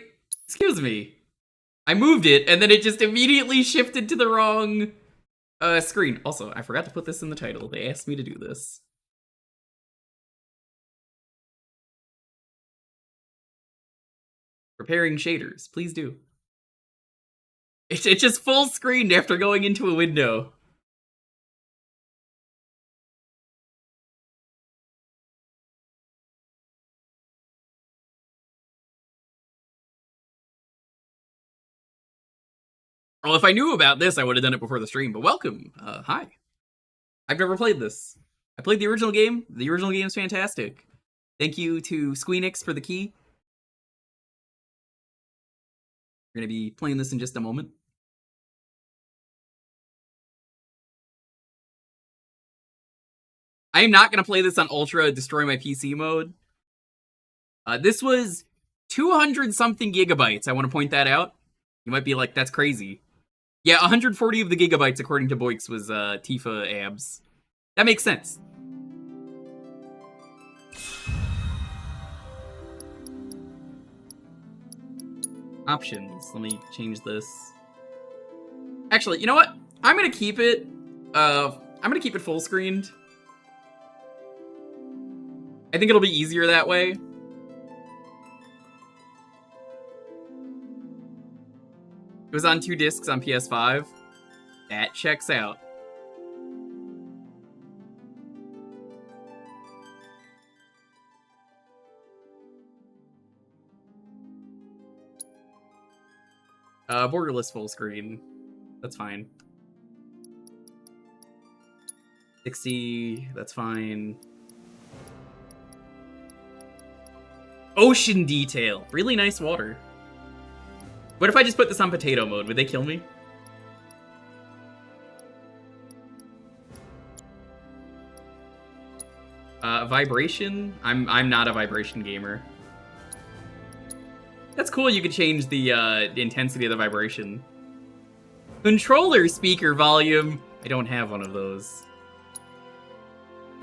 Excuse me. I moved it, and then it just immediately shifted to the wrong screen. Also, I forgot to put this in the title. They asked me to do this. Preparing shaders. Please do. It just full screened after going into a window. Well, if I knew about this, I would have done it before the stream, but welcome. Hi. I've never played this. I played the original game. The original game's fantastic. Thank you to Squeenix for the key. We're going to be playing this in just a moment. I am not going to play this on Ultra Destroy My PC mode. This was 200-something gigabytes. I want to point that out. You might be like, that's crazy. Yeah, 140 of the gigabytes, according to Boix, was Tifa abs. That makes sense. Options. Let me change this. Actually, you know what? I'm gonna keep it. I'm gonna keep it full screened. I think it'll be easier that way. It was on 2 discs on PS5. That checks out. Borderless full screen. That's fine. 60, that's fine. Ocean detail. Really nice water. What if I just put this on potato mode? Would they kill me? Vibration? I'm not a vibration gamer. That's cool, you could change the intensity of the vibration. Controller speaker volume. I don't have one of those.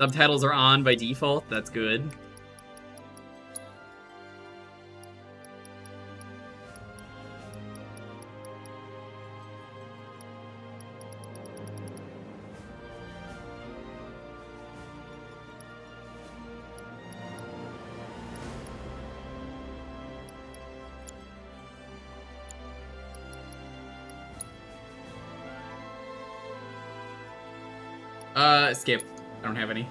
Subtitles are on by default, that's good. Skip. I don't have any.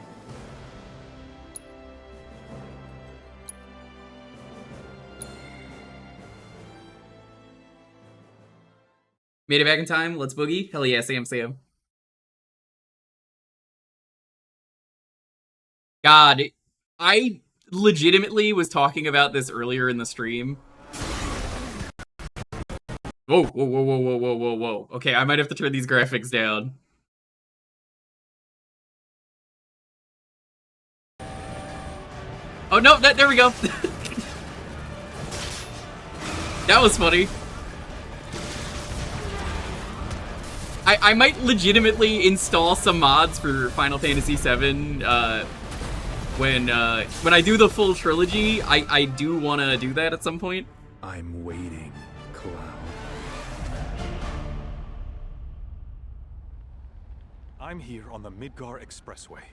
Made it back in time. Let's boogie. Hell yeah, Sam. God, I legitimately was talking about this earlier in the stream. Whoa, whoa, whoa, whoa, whoa, whoa, whoa, whoa. Okay, I might have to turn these graphics down. Oh no, there we go. That was funny. I might legitimately install some mods for Final Fantasy VII when I do the full trilogy. I do want to do that at some point. I'm waiting, Cloud. I'm here on the Midgar Expressway.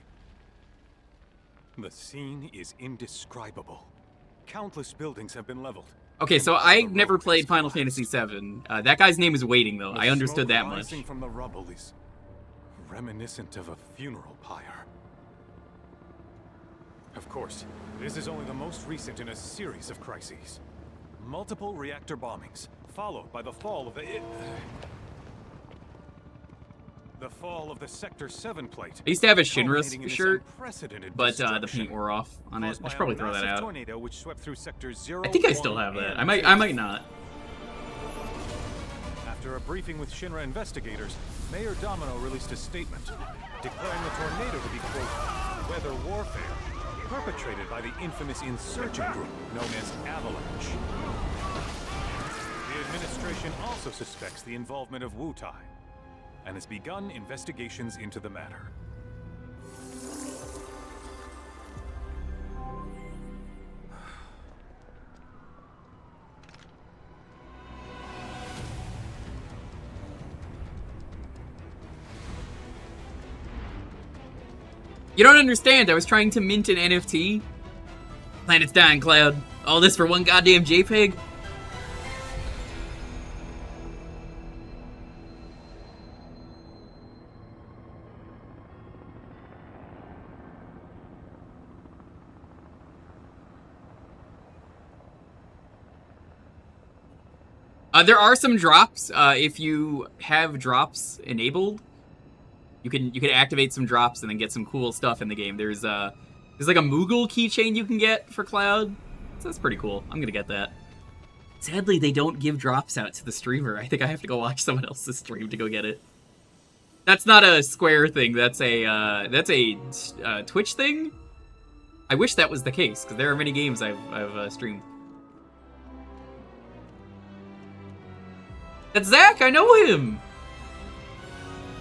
The scene is indescribable. Countless buildings have been leveled. Okay, so I never played Final Fantasy VII. That guy's name is Waiting, though. I understood that much. Rising from the rubble is reminiscent of a funeral pyre. Of course, this is only the most recent in a series of crises. Multiple reactor bombings, followed by the fall of the Sector 7 plate. I used to have a Shinra culminating in this shirt, unprecedented but the destruction, paint wore off on it. caused I by should probably a throw that massive out. tornado which swept through sectors 0, I think I still 1, have that. and I might not. After a briefing with Shinra investigators, Mayor Domino released a statement declaring the tornado to be, quote, weather warfare, perpetrated by the infamous insurgent group known as Avalanche. The administration also suspects the involvement of Wutai and has begun investigations into the matter. You don't understand. I was trying to mint an NFT. Planet's dying, Cloud. All this for one goddamn JPEG? There are some drops. If you have drops enabled, you can activate some drops and then get some cool stuff in the game. There's like a Moogle keychain you can get for Cloud. So that's pretty cool. I'm gonna get that. Sadly, they don't give drops out to the streamer. I think I have to go watch someone else's stream to go get it. That's not a Square thing. That's a Twitch thing. I wish that was the case because there are many games I've streamed. That's Zach! I know him!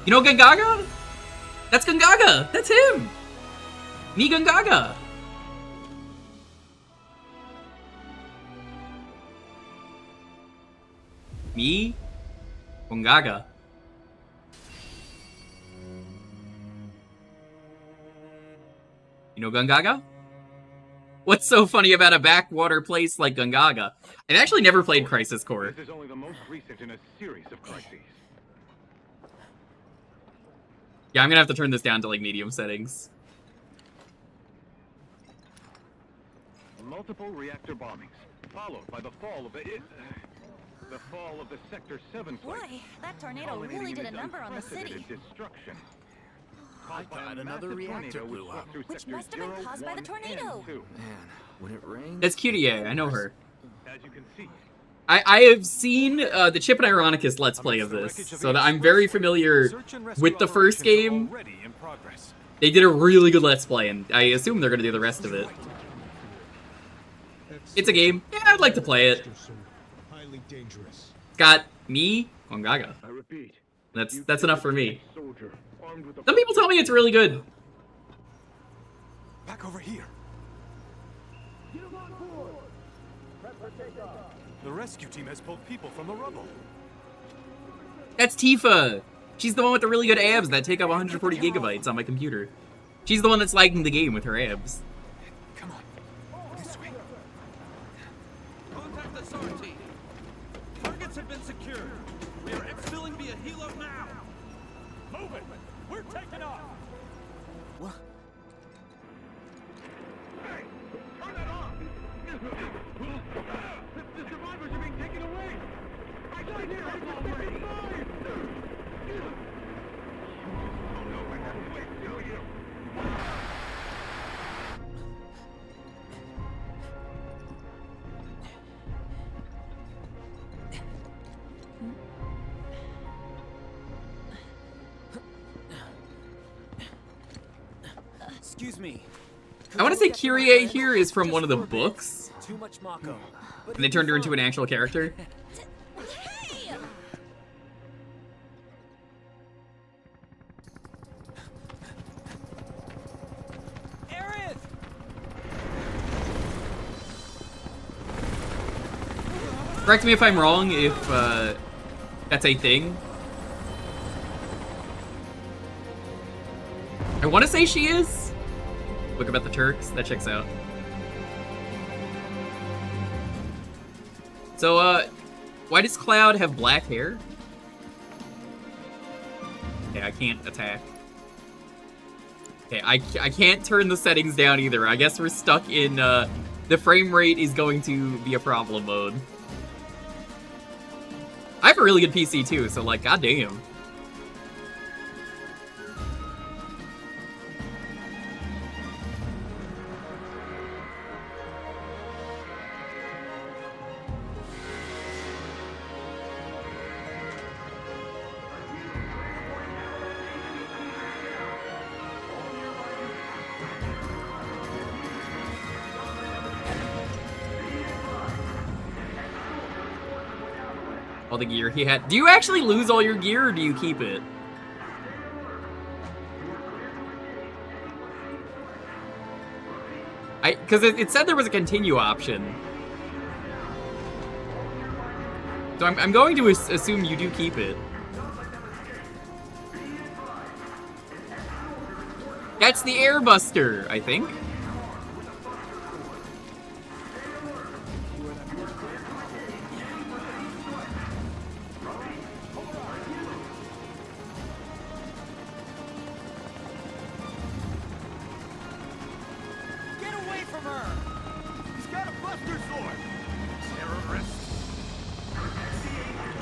You know Gungaga? That's Gungaga! That's him! Me Gungaga! Me Gungaga. You know Gungaga? What's so funny about a backwater place like Gungaga? I've actually never played Crisis Core. This is only the most recent in a series of crises. Yeah, I'm gonna have to turn this down to like medium settings. Multiple reactor bombings, followed by the fall of the Sector 7 plate. Boy, that tornado really did a number on the city. Destruction. I thought another reactor blew up. Which must have been caused by the tornado. Man, when it rains... That's Cutie, I know her. As you can see, I have seen the Chip and Ironicus Let's Play of this, so that I'm very familiar with the first game. They did a really good Let's Play, and I assume they're gonna do the rest of it. It's a game. Yeah, I'd like to play it. It's got me, Gongaga. That's enough for me. Some people tell me it's really good. back over here. The rescue team has pulled people from the rubble. That's Tifa. She's the one with the really good abs that take up 140 gigabytes on my computer. She's the one that's lagging the game with her abs. Come on, this way. Contact the SAR team. Targets have been secured. We are exfilling via helo now. Move it. We're taking off. What? Hey, turn that off. The survivors are being taken away. I got here. I'm already alive. Oh no, I have to wait till you. me. I want to say Kyrie here is from one of the books, Too much Mako. and they turned her into an actual character. Hey! Aerith! Correct me if I'm wrong, if that's a thing. I want to say she is. Look about the Turks, that checks out. So, why does Cloud have black hair? Okay, I can't attack. Okay, I can't turn the settings down either. I guess we're stuck in, the frame rate is going to be a problem mode. I have a really good PC too, so like, goddamn. All the gear he had. Do you actually lose all your gear, or do you keep it? Because it said there was a continue option. So I'm going to assume you do keep it. That's the Airbuster, I think.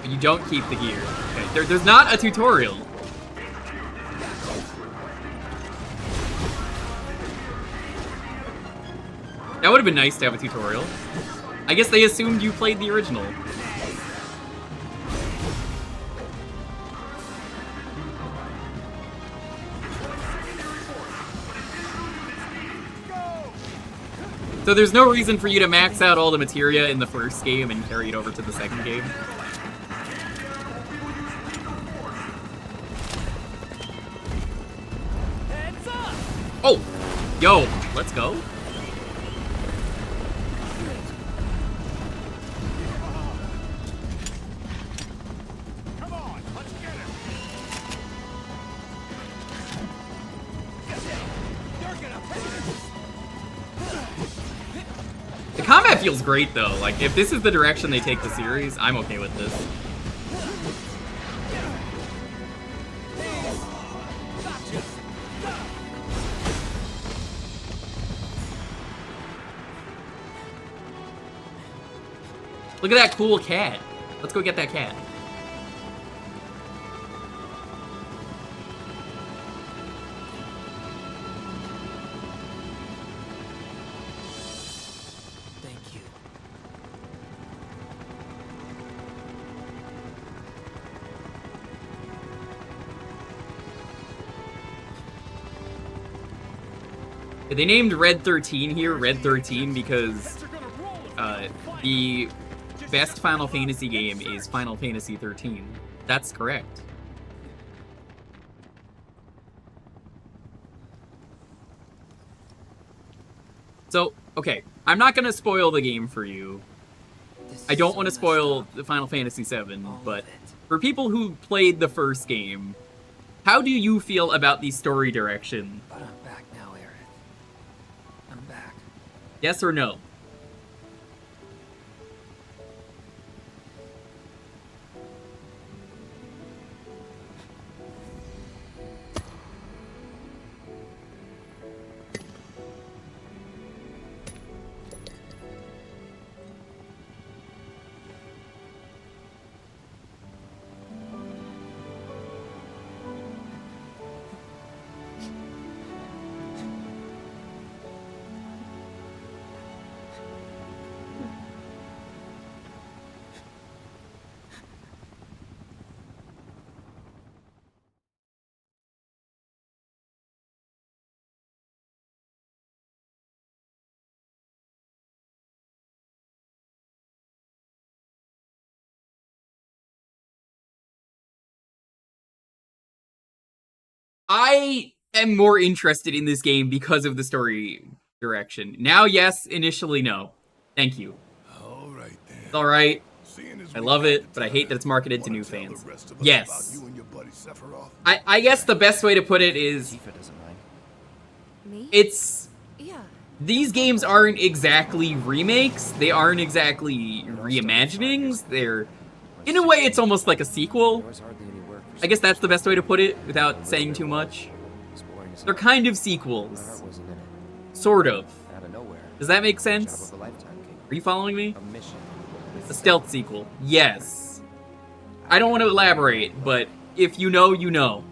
You don't keep the gear. Okay, there's not a tutorial. That would have been nice to have a tutorial. I guess they assumed you played the original. So there's no reason for you to max out all the materia in the first game and carry it over to the second game. Oh! Yo, let's go. Come on, let's get him. The combat feels great though. Like, if this is the direction they take the series, I'm okay with this. Look at that cool cat. Let's go get that cat. Thank you. They named Red 13 here Red 13 because the best Final Fantasy game is Final Fantasy 13. That's correct. So, okay, I'm not gonna spoil the game for you. I don't want to spoil the Final Fantasy 7, but for people who played the first game, how do you feel about the story direction? But I'm back now, Aerith. I'm back. Yes or no? I am more interested in this game because of the story direction. Now, yes. Initially, no. Thank you. All right then. It's all right. Seeing as I we love got it, the but I hate that it's marketed to wanna new tell the fans. rest of us Yes. about you and your buddy Sephiroth? I guess the best way to put it is Tifa doesn't mind. Me? it's Yeah. these games aren't exactly remakes. They aren't exactly reimaginings. They're in a way it's almost like a sequel. There was hardly any work for I guess that's the best way to put it without saying too much. as boring as They're hell. kind of My sequels. heart wasn't in it. Sort of. Out of nowhere. Does that make Job sense? of a lifetime came. Are you following me? A mission. A stealth sequel. Yes. I don't want to elaborate, but if you know, you know.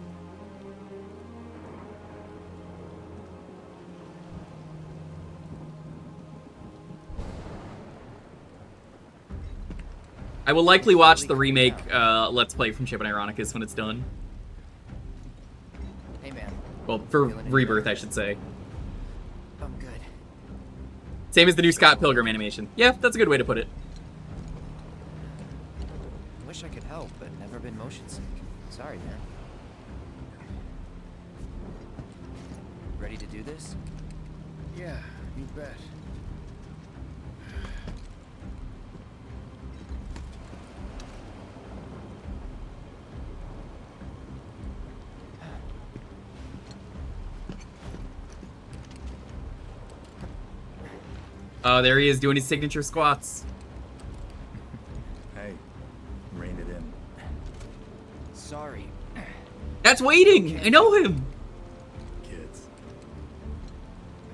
I will likely watch the remake Let's Play from Chip and Ironicus when it's done. Hey man, Well, for Rebirth, I should say. I'm good. Same as the new Scott Pilgrim animation. Yeah, that's a good way to put it. Wish I could help, but never been motion sick. Sorry, man. Ready to do this? Yeah, you bet. Oh, there he is doing his signature squats. Hey, rein it in. Sorry. That's Waiting! I know him! Kids.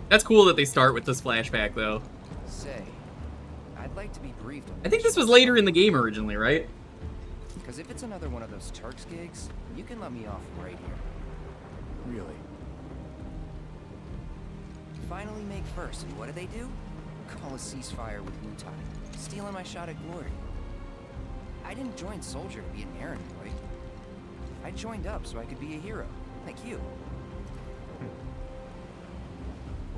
That's cool that they start with this flashback, though. Say, I'd like to be briefed on I think this was later in the game originally, right? Because if it's another one of those Turks gigs, you can let me off right here. Really? Finally make first, and what do? Call a ceasefire with Mutai, stealing my shot at glory. I didn't join Soldier to be an errand boy. I joined up so I could be a hero, like you.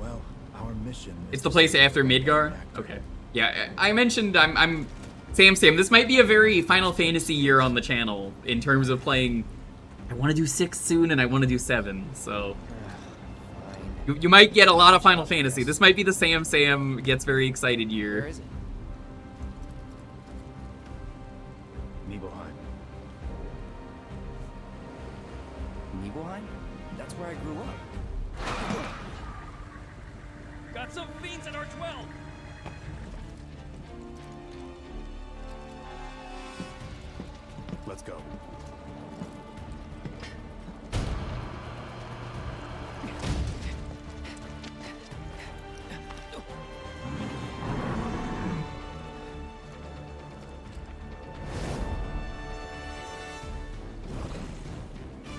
Well, our mission is It's the place after Midgar? Okay. Yeah, I mentioned I'm Sam. This might be a very Final Fantasy year on the channel in terms of playing. I want to do 6 soon, and I want to do 7, so... Fine. You might get a lot of Final Fantasy. This might be the Sam gets very excited Where year. is it? Nibelheim. Nibelheim? That's where I grew up. Got some fiends at our 12. Let's go.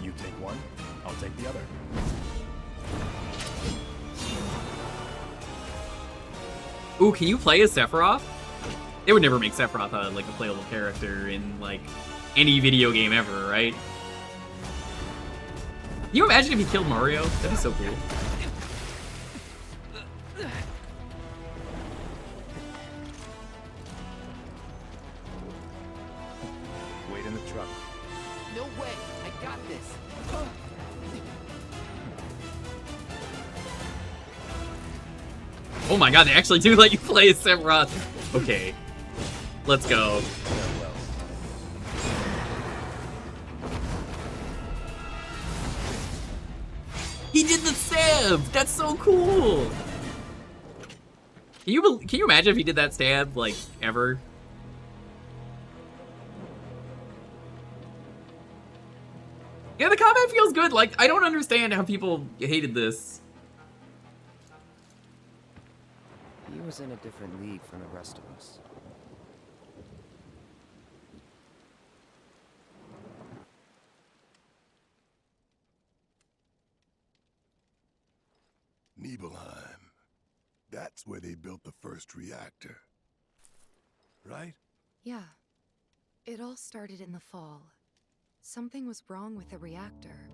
You take one, I'll take the other. Ooh, can you play as Sephiroth? They would never make Sephiroth like a playable character in like any video game ever, right? Can you imagine if he killed Mario? That'd be so cool. Wait in the truck. No way! I got this! Oh my god, they actually do let you play as Sephiroth. Okay. Let's go. He did the stab! That's so cool! Can you imagine if he did that stab, like, ever? Yeah, the combat feels good. Like, I don't understand how people hated this. He was in a different league from the rest of us. Nibelheim. That's where they built the first reactor. Right? Yeah. It all started in the fall. Something was wrong with the reactor,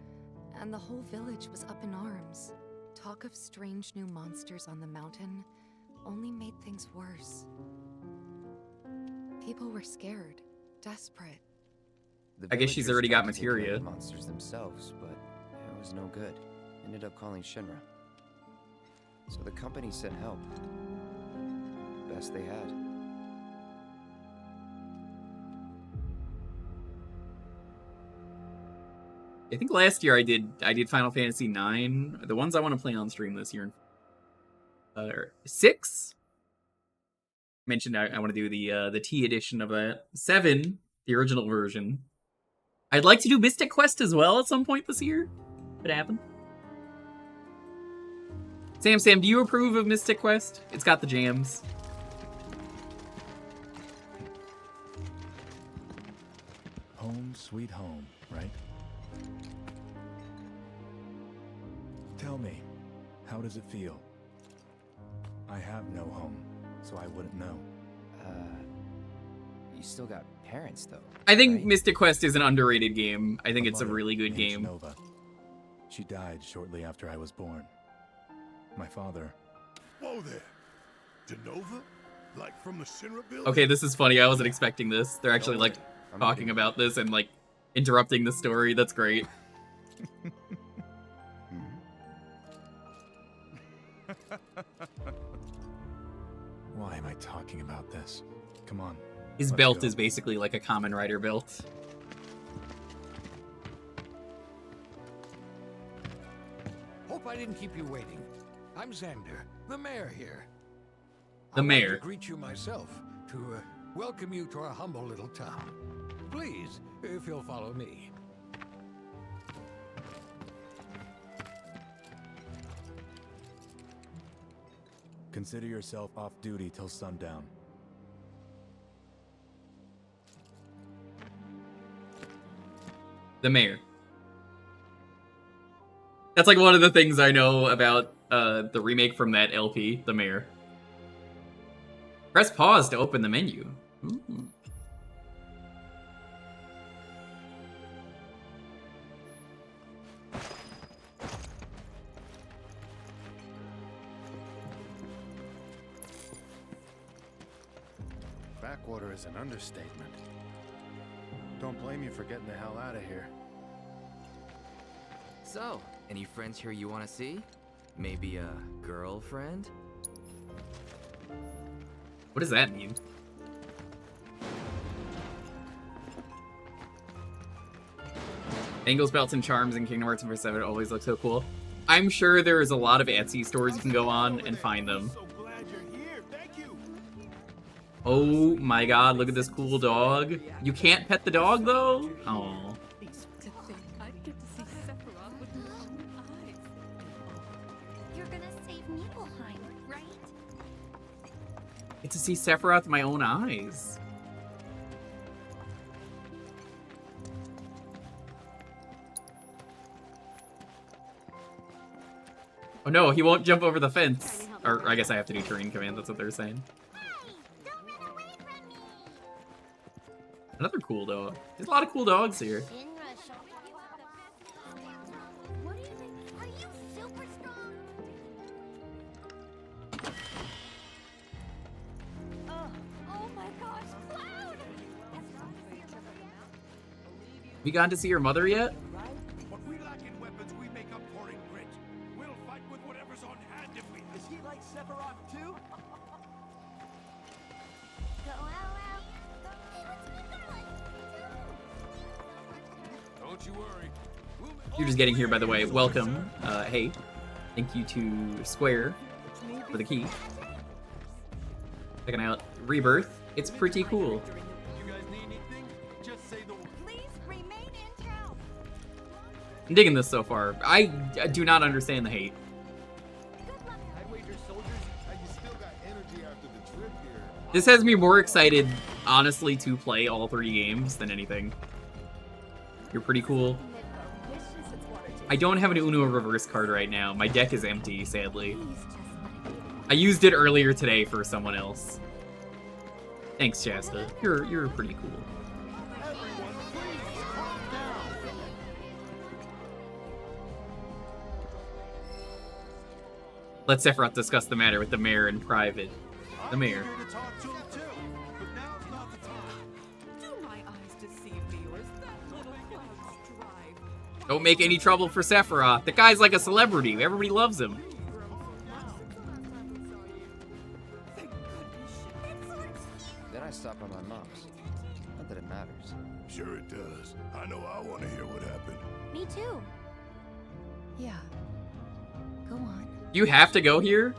and the whole village was up in arms. Talk of strange new monsters on the mountain only made things worse. People were scared, desperate. The I guess she's villagers already got tried to take care of materia. the monsters themselves, but it was no good. Ended up calling Shinra. So the company sent help. Best they had. I think last year I did Final Fantasy 9. The ones I want to play on stream this year. 6. Mentioned I want to do the T edition of that. 7, the original version. I'd like to do Mystic Quest as well at some point this year. Could happen. Sam, do you approve of Mystic Quest? It's got the jams. Home sweet home, right? Tell me, how does it feel? I have no home, so I wouldn't know. You still got parents, though. I think right? Mystic Quest is an underrated game. I think it's a mother really good named game. Nova. She died shortly after I was born. My father... Whoa there! Genova? Like from the Shinra building? Okay, this is funny. I wasn't expecting this. They're actually, like, talking about this and, like, interrupting the story. That's great. Why am I talking about this? Come on. His let's belt go. is basically like a Kamen Rider belt. Hope I didn't keep you waiting. I'm Xander, the mayor here. The I'd like mayor. to greet you myself, to welcome you to our humble little town. Please, if you'll follow me. Consider yourself off duty till sundown. The mayor. That's like one of the things I know about the remake from that LP, the mayor. Press pause to open the menu. Ooh. Backwater is an understatement. Don't blame you for getting the hell out of here. So, any friends here you want to see? Maybe a girlfriend? What does that mean? Angles, belts, and charms in Kingdom Hearts 7 always look so cool. I'm sure there is a lot of Etsy stores you can go on and find them. Oh my god, look at this cool dog. You can't pet the dog, though? Oh. To think I'd get to see Sephiroth with my own eyes. You're gonna save Nibelheim, right? Get to see Sephiroth with my own eyes. Oh no, he won't jump over the fence. Or I guess I have to do terrain command, that's what they're saying. Another cool dog. There's a lot of cool dogs here. What do you think? Are you super strong? Oh my gosh, Cloud! We gotten to see your mother yet? What we lack in weapons, we make up for in grit. We'll fight with whatever's on hand if we... Is he like Sephiroth too? Go out. Don't you worry. You're just getting here, by the way. Welcome. Hey. Thank you to Square for the key. Checking out Rebirth. It's pretty cool. You guys need anything? Just say the word. Please remain in town. I'm digging this so far. I do not understand the hate. I'd wager soldiers, you still got energy after the trip here. This has me more excited, honestly, to play all 3 games than anything. You're pretty cool. I don't have an Uno reverse card right now. My deck is empty, sadly. I used it earlier today for someone else. Thanks, Shasta. You're pretty cool. Let Sephiroth discuss the matter with the mayor in private. The mayor. Do my eyes deceive me, or is that little Cloud's drive? Don't make any trouble for Sephiroth. The guy's like a celebrity. Everybody loves him. Then I stopped by my mom's. Not that it matters. Sure it does. I know I want to hear what happened. Me too. Yeah. Go on. You have to go here?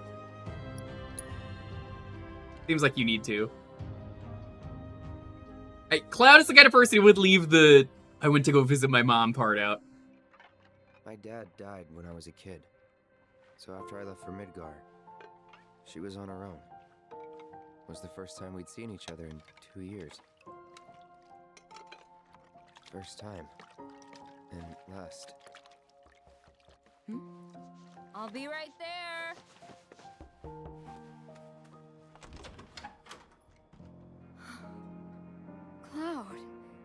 Seems like you need to. Hey, Cloud is the kind of person who would leave the I went to go visit my mom part out. My dad died when I was a kid. So after I left for Midgar, she was on her own. It was the first time we'd seen each other in 2 years. First time. And last. I'll be right there. Cloud,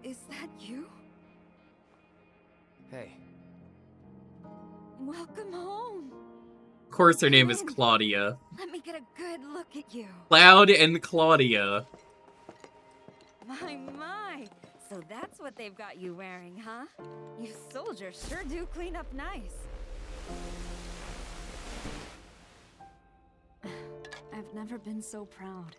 is that you? Hey. Welcome home. Of course, her name is Claudia. Let me get a good look at you. Cloud and Claudia. My. So that's what they've got you wearing, huh? You soldiers sure do clean up nice. I've never been so proud.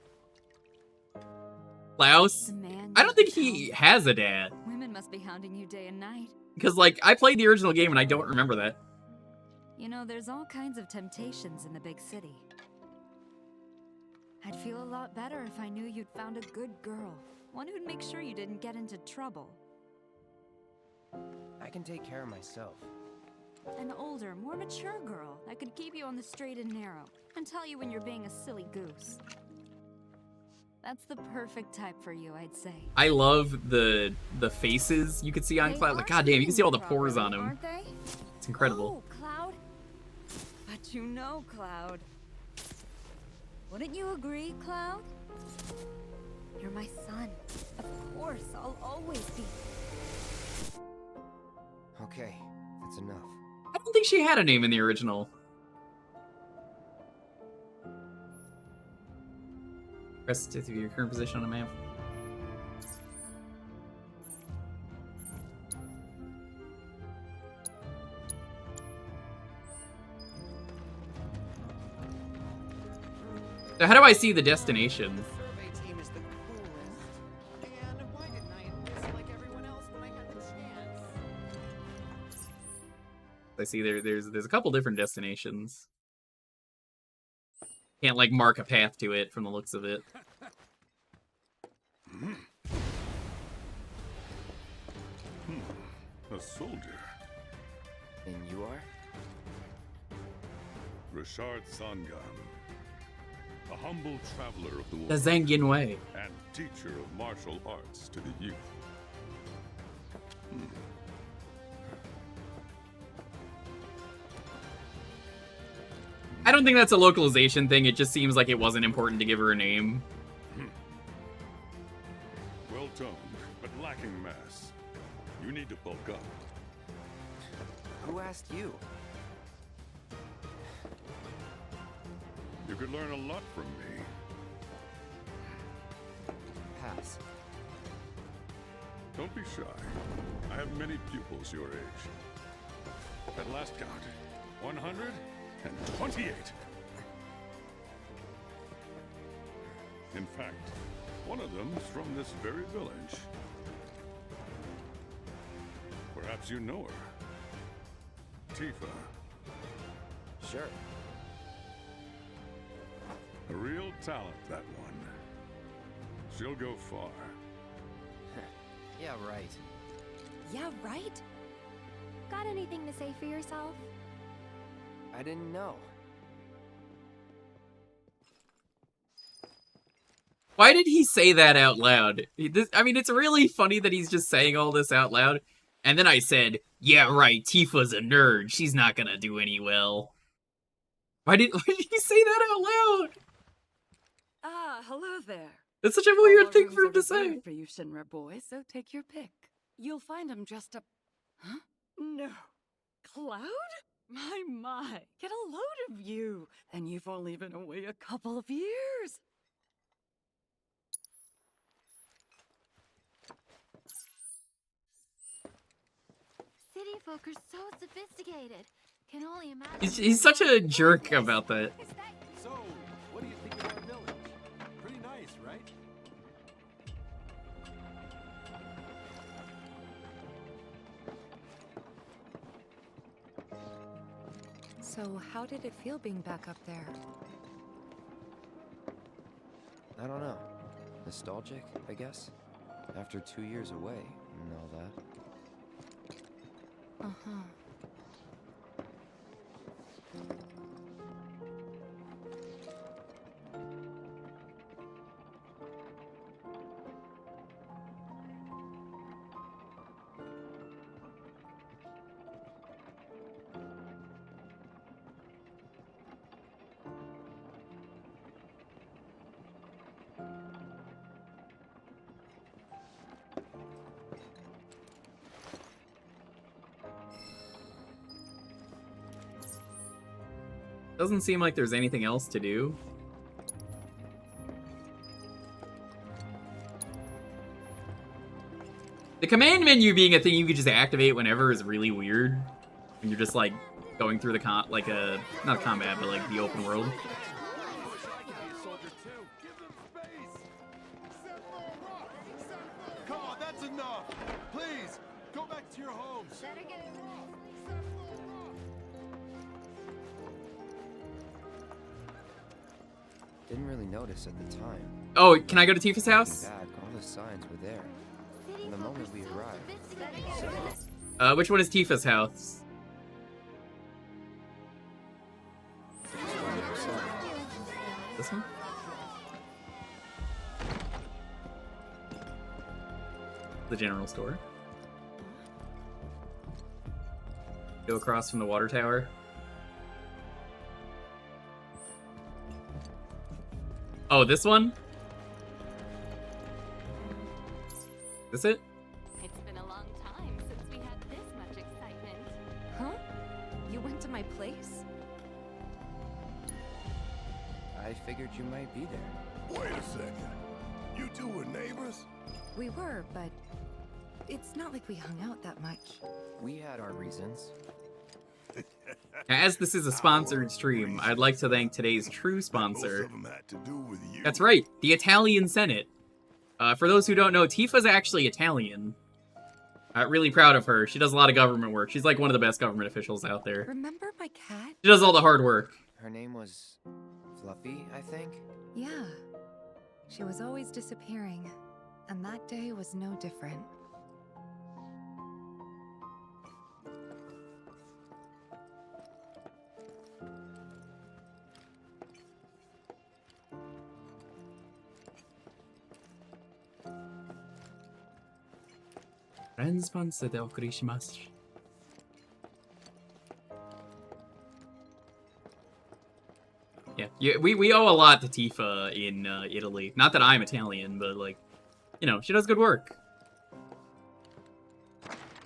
Klaus? The man I don't think he has a dad. Women must be hounding you day and night. Because, like, I played the original game and I don't remember that. You know, there's all kinds of temptations in the big city. I'd feel a lot better if I knew you'd found a good girl. One who'd make sure you didn't get into trouble. I can take care of myself. An older, more mature girl that could keep you on the straight and narrow and tell you when you're being a silly goose. That's the perfect type for you, I'd say. I love the faces you could see on Cloud. Like, goddamn, you can see all the pores on him. Aren't they? It's incredible. Oh, Cloud. But you know, Cloud. Wouldn't you agree, Cloud? You're my son. Of course, I'll always be. Okay, that's enough. I don't think she had a name in the original. Press to view your current position on a map. So how do I see the destination? I see there's a couple different destinations. Can't like mark a path to it from the looks of it. A soldier. And you are? Richard Sangan. A humble traveler of the world. The Zangin Way. And teacher of martial arts to the youth. I don't think that's a localization thing. It just seems like it wasn't important to give her a name. Well toned, but lacking mass. You need to bulk up. Who asked you? You could learn a lot from me. Pass. Don't be shy. I have many pupils your age. At last count, 128. In fact, one of them is from this very village. Perhaps you know her. Tifa. Sure. A real talent, that one. She'll go far. Yeah, right. Yeah, right? Got anything to say for yourself? I didn't know. Why did he say that out loud? I mean, it's really funny that he's just saying all this out loud. And then I said, yeah, right, Tifa's a nerd. She's not gonna do any well. Why did he say that out loud? Ah, hello there. That's such a weird thing for him to say. For you Shinra boys, so take your pick. You'll find him just up. Huh? No. Cloud? My. Get a load of you. And you've only been away a couple of years. City city folk are so sophisticated. Can only imagine. He's such a jerk about that. So, what do you think of our village? Pretty nice, right? So, how did it feel being back up there? I don't know. Nostalgic, I guess? After 2 years away and all that. Uh-huh. Doesn't seem like there's anything else to do. The command menu being a thing you could just activate whenever is really weird. When you're just like going through the not a combat, but like the open world. Come on, that's enough. Please, go back to your homes. Didn't really notice at the time. Oh, can I go to Tifa's house? Back, all the signs were there. And the moment we arrived. Which one is Tifa's house? This one? The general store. Go across from the water tower. Oh, this one? This it? It's been a long time since we had this much excitement. Huh? You went to my place? I figured you might be there. Wait a second. You two were neighbors? We were, but it's not like we hung out that much. We had our reasons. As this is a sponsored stream, I'd like to thank today's true sponsor. That's right, the Italian Senate. For those who don't know, Tifa's actually Italian. Really proud of her. She does a lot of government work. She's like one of the best government officials out there. Remember my cat? She does all the hard work. Her name was Fluffy, I think? Yeah. She was always disappearing, and that day was no different. Yeah, we owe a lot to Tifa in Italy. Not that I'm Italian, but like, you know, she does good work.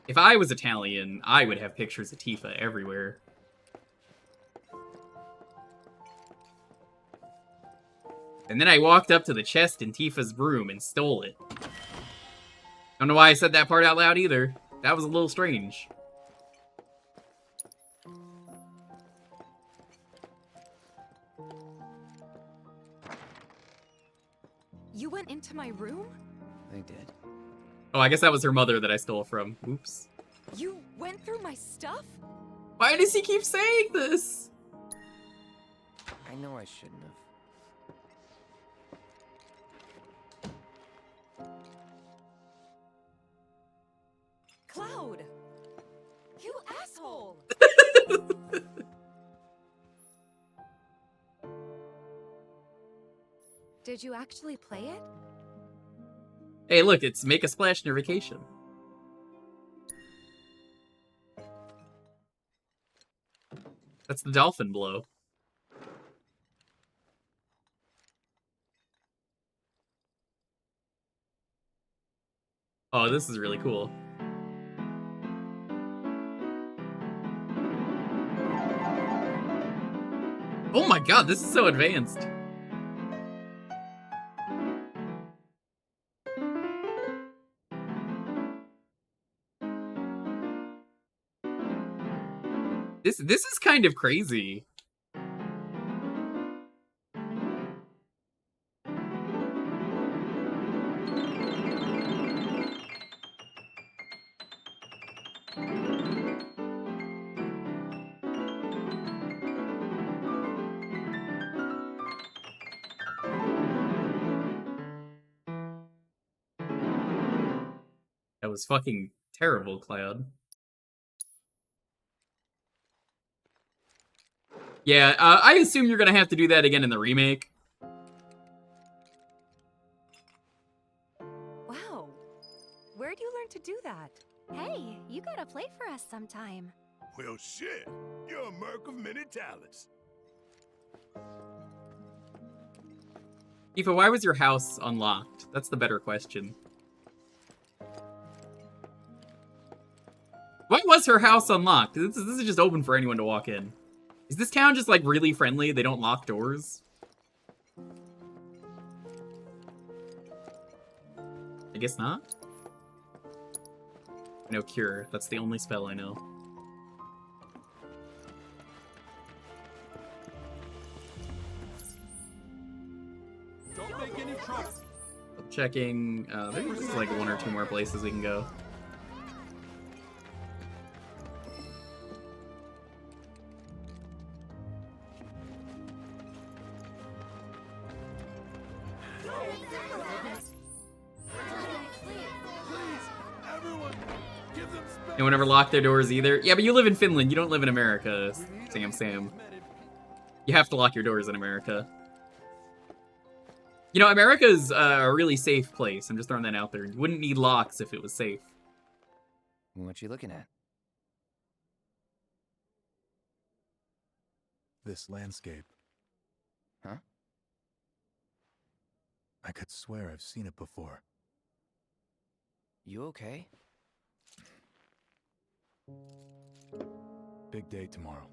If I was Italian, I would have pictures of Tifa everywhere. And then I walked up to the chest in Tifa's room and stole it. Don't know why I said that part out loud either. That was a little strange. You went into my room? I did. Oh, I guess that was her mother that I stole from. Oops. You went through my stuff? Why does he keep saying this? I know I shouldn't have. Cloud! You asshole! Did you actually play it? Hey, look, it's Make a Splash near vacation. That's the dolphin blow. Oh, this is really cool. Oh my god, this is so advanced. This is kind of crazy. That was fucking terrible, Cloud. Yeah, I assume you're gonna have to do that again in the remake. Wow. Where'd you learn to do that? Hey, you gotta play for us sometime. Well, shit. You're a merc of many talents. Tifa, why was your house unlocked? That's the better question. Why was her house unlocked? This is just open for anyone to walk in. Is this town just, like, really friendly? They don't lock doors? I guess not. No cure. That's the only spell I know. Don't make any trouble. Checking. There's like 1 or 2 more places we can go. Anyone ever lock their doors either? Yeah, but you live in Finland. You don't live in America, Sam. You have to lock your doors in America. You know, America's a really safe place. I'm just throwing that out there. You wouldn't need locks if it was safe. What you looking at? This landscape. Huh? I could swear I've seen it before. You okay? Big day tomorrow.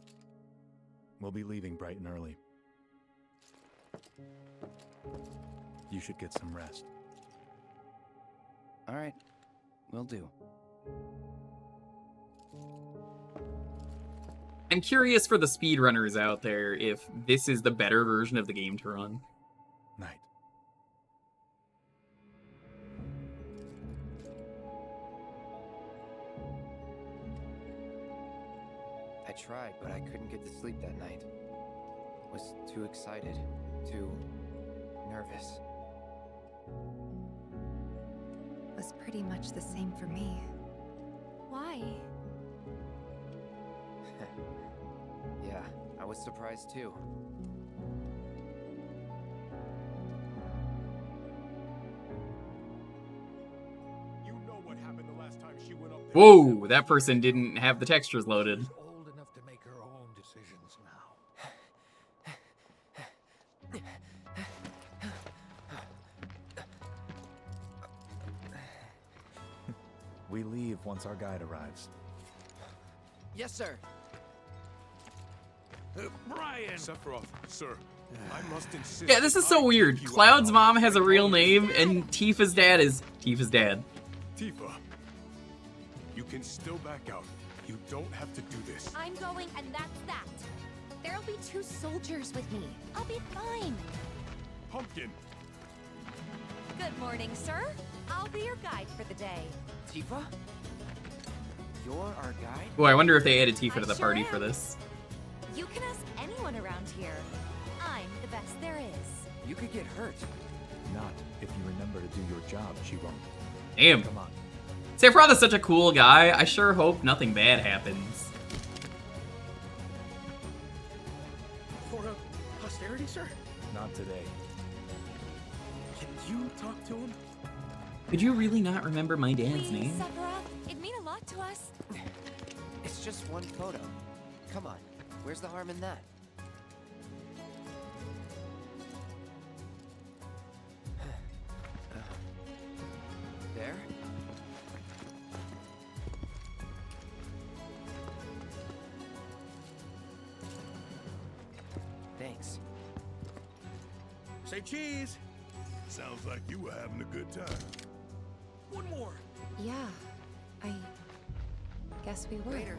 We'll be leaving bright and early. You should get some rest. All right, will do. I'm curious for the speedrunners out there if this is the better version of the game to run. Night. I tried, but I couldn't get to sleep that night. Was too excited, too nervous. Was pretty much the same for me. Why? Yeah, I was surprised too. You know what happened the last time she went up there. Whoa, that person didn't have the textures loaded. Old enough to make her own decisions now. We leave once our guide arrives. Yes, sir. Brian! Sephiroth, sir, I must insist. Yeah, this is so weird. Cloud's mom has a real name, and Tifa's dad is Tifa's dad. Tifa, you can still back out. You don't have to do this. I'm going, and that's that. There'll be 2 soldiers with me. I'll be fine. Pumpkin! Good morning, sir. I'll be your guide for the day. Tifa? You're our guide? Oh, I wonder if they added Tifa to the sure party am. for this. You can ask anyone around here. I'm the best there is. You could get hurt. Not if you remember to do your job, she won't. Damn. Come on. Sephiroth is such a cool guy. I sure hope nothing bad happens. For posterity, sir? Not today. Can you talk to him? Could you really not remember my dad's Please, name? Sephiroth, it'd mean a lot to us. It's just one photo. Come on, where's the harm in that? There? Thanks. Say cheese. Sounds like you were having a good time. One more. Yeah, I guess we were. Later.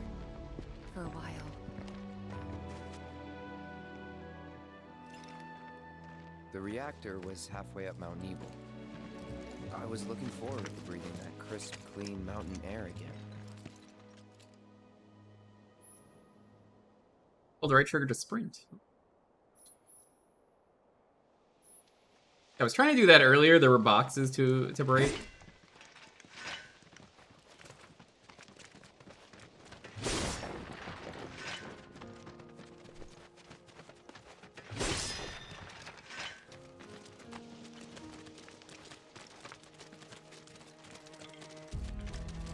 For a while. The reactor was halfway up Mount Nebel. I was looking forward to breathing that crisp, clean mountain air again. Hold the right trigger to sprint. I was trying to do that earlier. There were boxes to break.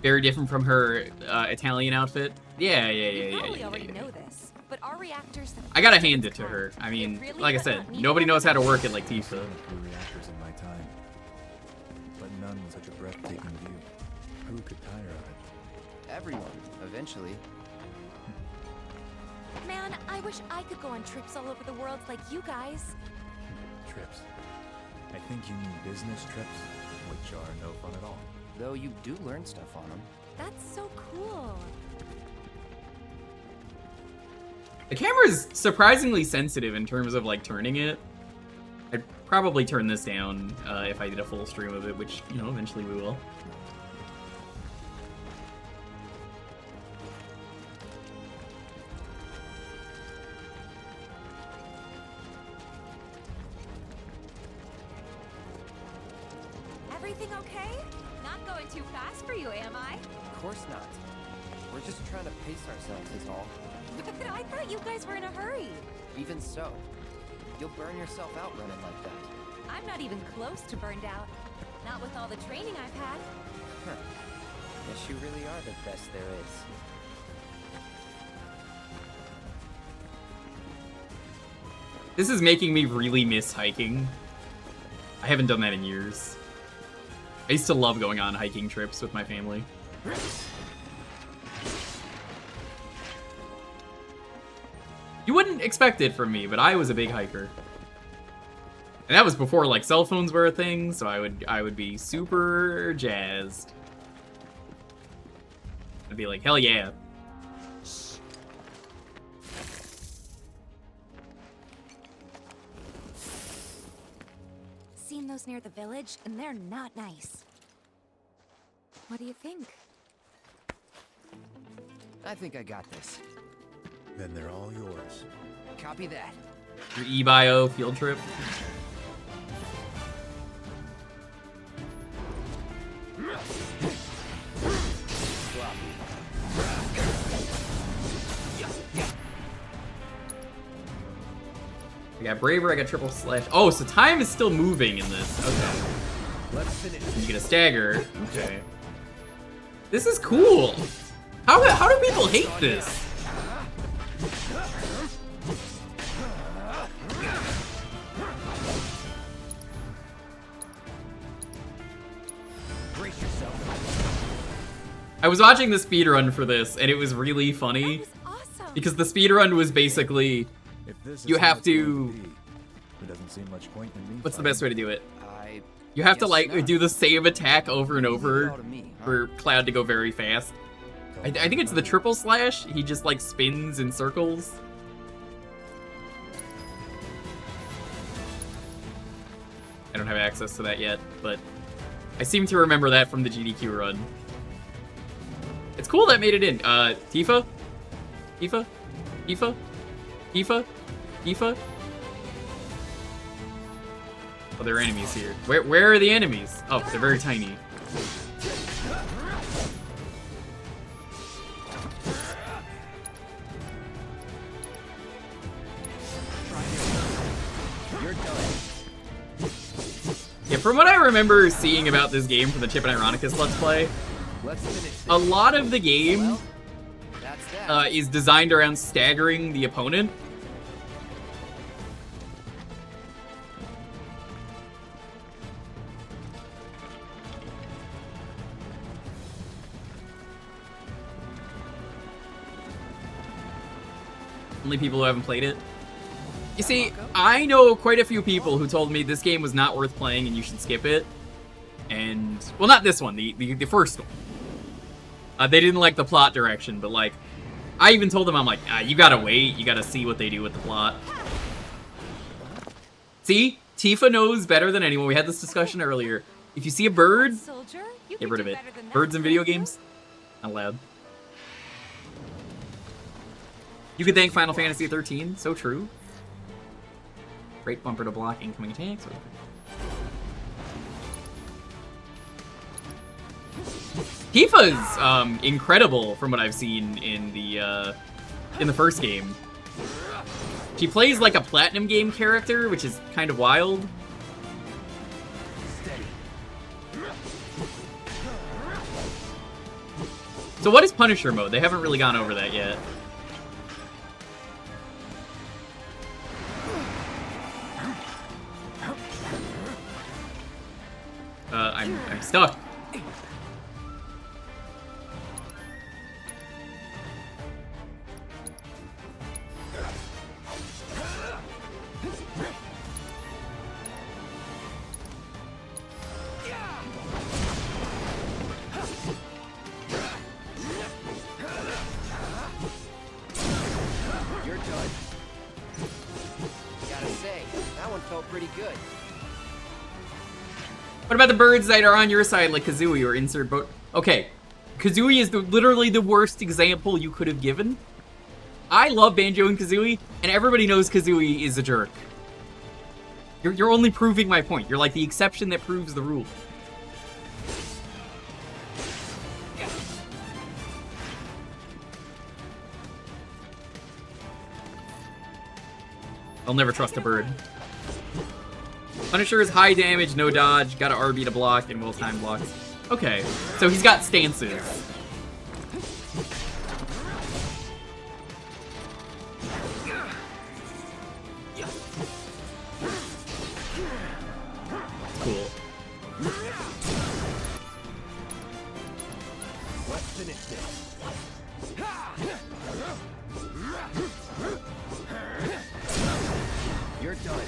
Very different from her Italian outfit. Yeah. You probably already know this, but our reactors. I gotta hand it to her. I mean, like I said, nobody knows how to work it like Tifa. Few reactors in my time, but none with such a breathtaking view. Who could tire of it? Everyone, eventually. Man, I wish I could go on trips all over the world like you guys. Trips. I think you mean business trips, which are no fun at all. Though you do learn stuff on them. That's so cool. The camera is surprisingly sensitive in terms of like turning it. I'd probably turn this down if I did a full stream of it, which, you know, eventually we will. Everything okay? Not going too fast for you, am I? Of course not. We're just trying to pace ourselves is all. I thought you guys were in a hurry. Even so, you'll burn yourself out running like that. I'm not even close to burned out. Not with all the training I've had. Huh. Guess you really are the best there is. This is making me really miss hiking. I haven't done that in years. I used to love going on hiking trips with my family. You wouldn't expect it from me, but I was a big hiker. And that was before like cell phones were a thing, so I would be super jazzed. I'd be like, hell yeah. Seen those near the village, and they're not nice. What do you think? I think I got this. Then they're all yours. Copy that. Your eBio field trip. I got Braver, I got triple slash. Oh, so time is still moving in this. Okay. Let's finish. You get a stagger. Okay. This is cool. How do people hate this? Brace yourself. I was watching the speedrun for this, and it was really funny. Awesome. Because the speedrun was basically, you have to... There doesn't seem much point in me. What's the best way to do it? I You have to guess like not. do the same attack over and Leave it over all to me, huh? for Cloud to go very fast. I think it's the triple slash. He just like spins in circles. I don't have access to that yet, but I seem to remember that from the GDQ run. It's cool that made it in. Tifa? Tifa? Tifa? Tifa? Tifa? Oh, there are enemies here. Where are the enemies? Oh, they're very tiny. You're done. Yeah, from what I remember seeing about this game from the Chip and Ironicus Let's Play, Let's finish this. a lot of the game Well, that's that. is designed around staggering the opponent. Only people who haven't played it. You see, I know quite a few people who told me this game was not worth playing and you should skip it. And, well, not this one, the first one. They didn't like the plot direction, but like, I even told them, I'm like, you gotta wait, you gotta see what they do with the plot. See? Tifa knows better than anyone. We had this discussion earlier. If you see a bird, Soldier, you get could rid of do it. better than that, Birds in video couldn't you? games? Not allowed. You could thank Final Fantasy 13. So true. Great bumper to block incoming attacks. Tifa's incredible from what I've seen in the first game. She plays like a Platinum game character, which is kind of wild. So what is Punisher mode? They haven't really gone over that yet. I'm stuck. You're done. Gotta say, that one felt pretty good. What about the birds that are on your side, like Kazooie or insert boat? Okay, Kazooie is literally the worst example you could have given. I love Banjo and Kazooie, and everybody knows Kazooie is a jerk. You're only proving my point. You're like the exception that proves the rule. I'll never trust a bird. Punisher is high damage, no dodge, got a RB to block, and will time blocks. Okay, so he's got stances. Cool. Let's finish this. You're done.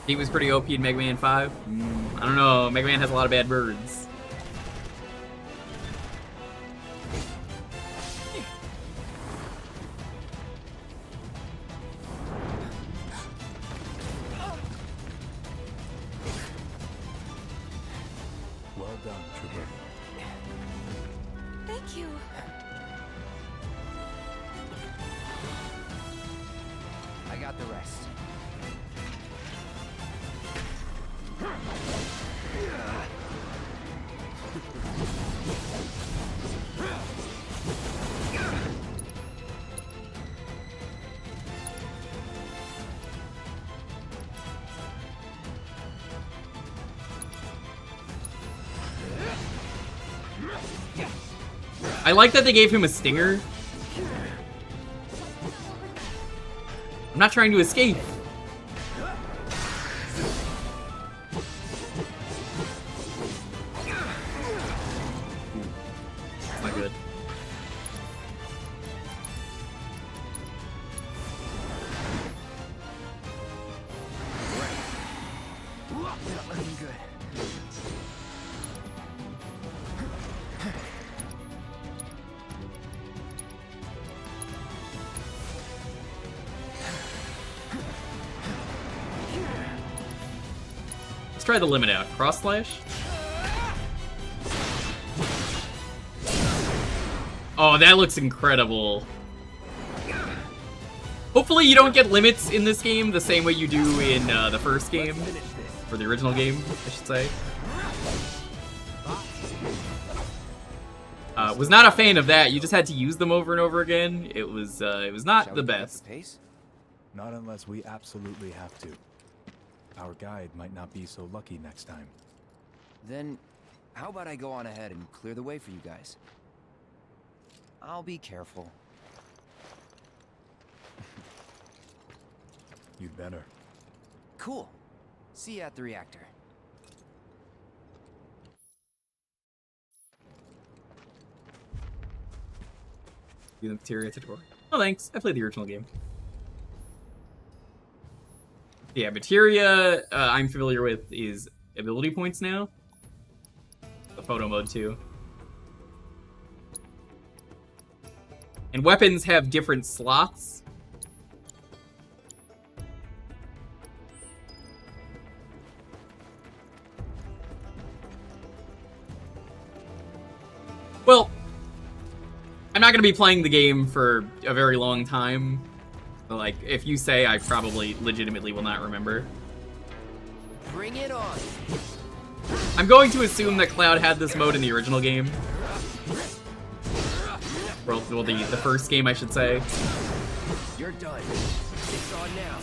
He was pretty OP in Mega Man 5. I don't know, Mega Man has a lot of bad birds. Well done, Trooper. Thank you. I got the rest. I like that they gave him a stinger. I'm not trying to escape. Not good. Not looking good. Let's try the limit out. Cross slash. Oh, that looks incredible. Hopefully you don't get limits in this game the same way you do in the first game. Or the original game, I should say. Was not a fan of that. You just had to use them over and over again. It was not the best. Not unless we absolutely have to. Our guide might not be so lucky next time. Then, how about I go on ahead and clear the way for you guys? I'll be careful. You'd better. Cool. See you at the reactor. You the materia tutorial. Oh, thanks. I played the original game. Yeah, materia I'm familiar with is ability points now. photo mode too. And weapons have different slots. Well, I'm not going to be playing the game for a very long time. But, like, if you say, I probably legitimately will not remember. Bring it on. I'm going to assume that Cloud had this mode in the original game. Well, the first game, I should say. You're done. It's on now.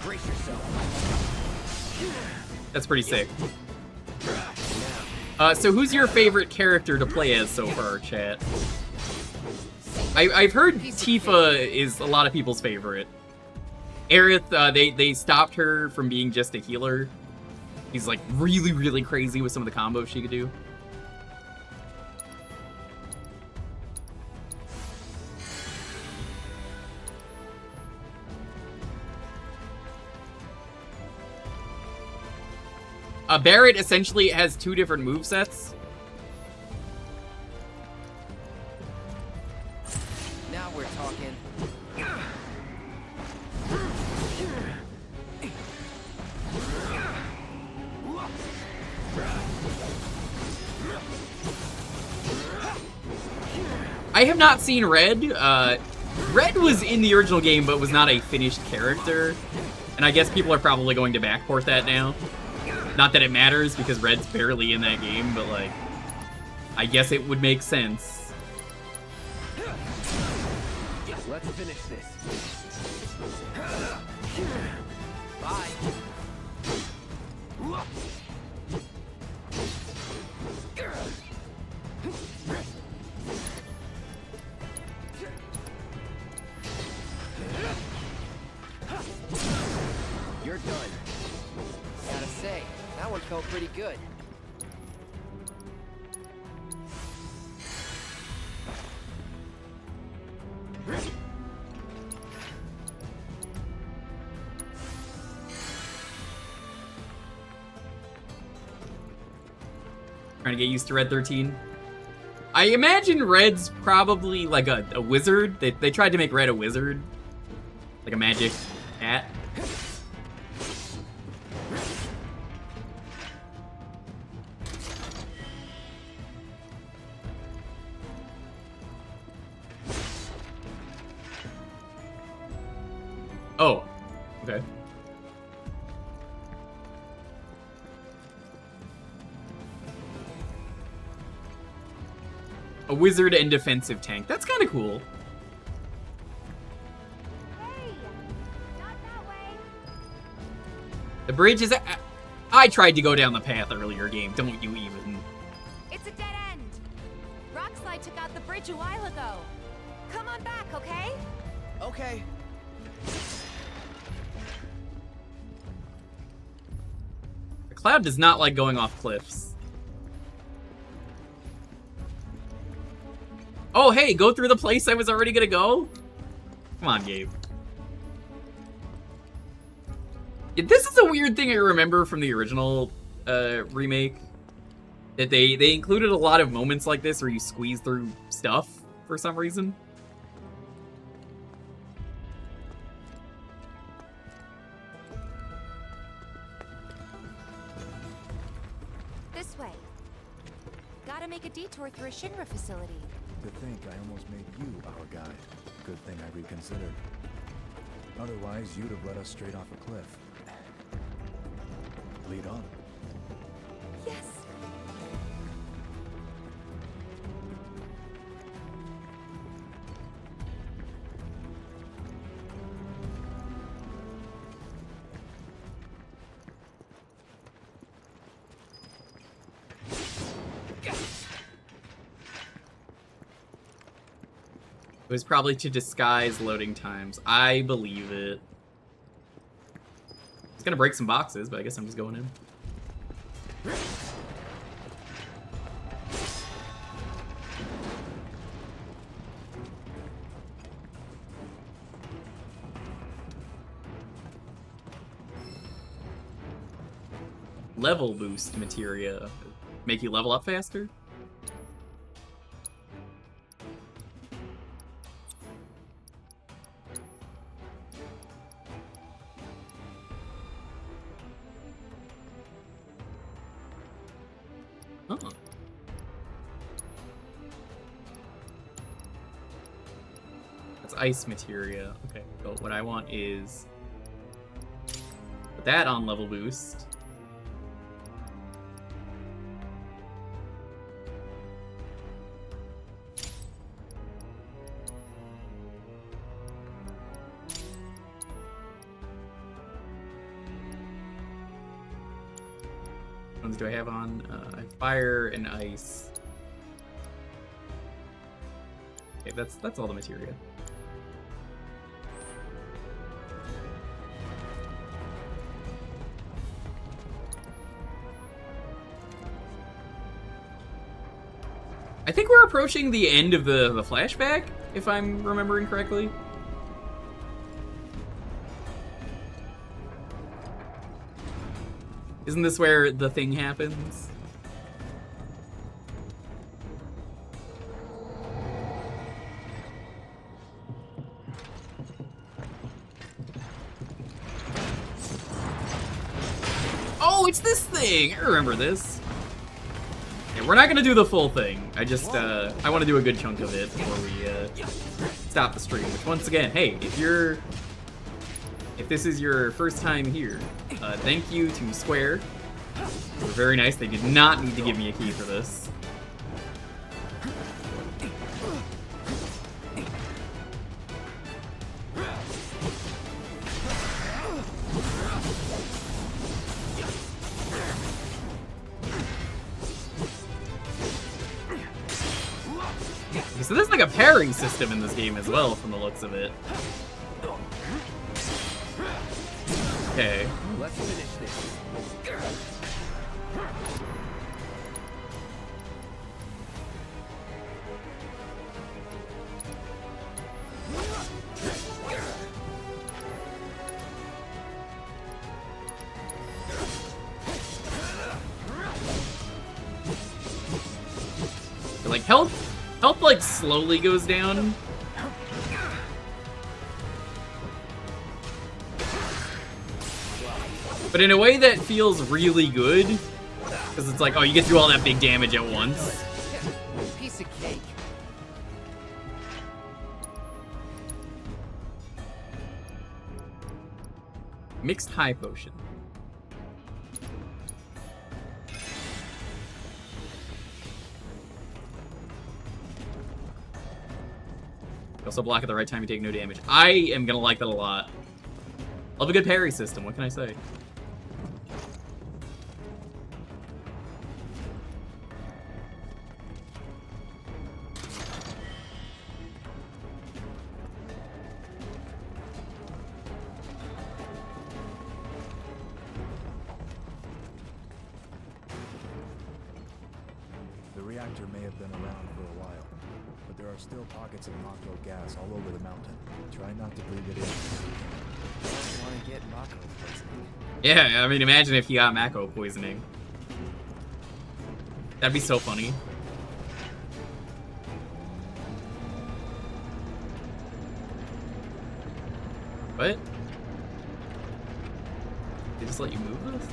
Brace yourself. That's pretty sick. So who's your favorite character to play as so far, chat? I've heard Tifa is a lot of people's favorite. Aerith, they stopped her from being just a healer. He's like really, really crazy with some of the combos she could do. Barret essentially has two different movesets. Now we're talking. I have not seen Red. Red was in the original game, but was not a finished character. And I guess people are probably going to backport that now. Not that it matters, because Red's barely in that game, but, like, I guess it would make sense. Let's finish this. Bye. You're done. Gotta say, that one felt pretty good. Trying to get used to Red 13. I imagine Red's probably like a wizard. They tried to make Red a wizard. Like a magic cat. Oh, okay. A wizard and defensive tank. That's kind of cool. Hey, not that way. The bridge is... I tried to go down the path earlier, game. Don't you even. It's a dead end. Rockslide took out the bridge a while ago. Come on back, okay? Okay. The Cloud does not like going off cliffs. Oh, hey, go through the place I was already gonna go? Come on, Gabe. Yeah, this is a weird thing I remember from the original remake. That they included a lot of moments like this where you squeeze through stuff for some reason. This way. Gotta make a detour through a Shinra facility. To think I almost made you our guide. Good thing I reconsidered. Otherwise, you'd have led us straight off a cliff. Lead on. Yes. It was probably to disguise loading times. I believe it. It's gonna break some boxes, but I guess I'm just going in. level boost materia. Make you level up faster? Oh. That's ice materia. Okay, so what I want is put that on level boost. What ones do I have on? I have fire and ice. Okay, that's all the materia. I think we're approaching the end of the flashback, if I'm remembering correctly. Isn't this where the thing happens? Oh, it's this thing! I remember this. Yeah, we're not gonna do the full thing. I just, I want to do a good chunk of it before we, stop the stream. Which, once again, hey, if this is your first time here, thank you to Square. They were very nice. They did not need to give me a key for this. So there's like a parrying system in this game as well, from the looks of it. Okay. Let's finish this. Like health like slowly goes down. But in a way that feels really good. Because it's like, oh, you get through all that big damage at once. Piece of cake. Mixed high potion. You also block at the right time, you take no damage. I am gonna like that a lot. Love a good parry system, what can I say? The reactor may have been around for a while, but there are still pockets of Mako gas all over the mountain. Try not to breathe it in. Don't want to get Mako poisoning. Yeah, I mean, imagine if he got Mako poisoning. That'd be so funny. What? They just let you move this?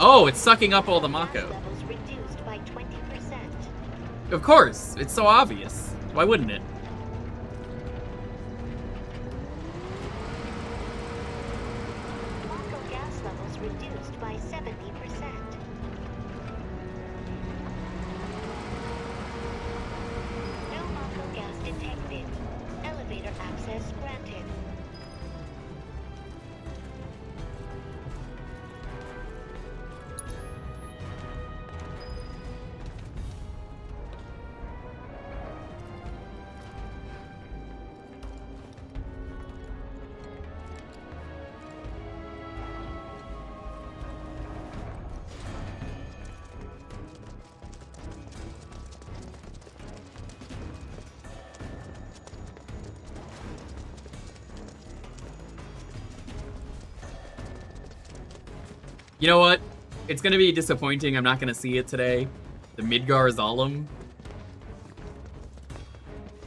Oh, it's sucking up all the Mako. Levels reduced by 20%. Of course, it's so obvious. Why wouldn't it? Mako gas levels reduced by 70%. No Mako gas detected. Elevator access granted. You know what? It's gonna be disappointing. I'm not gonna see it today. The Midgar Zalem.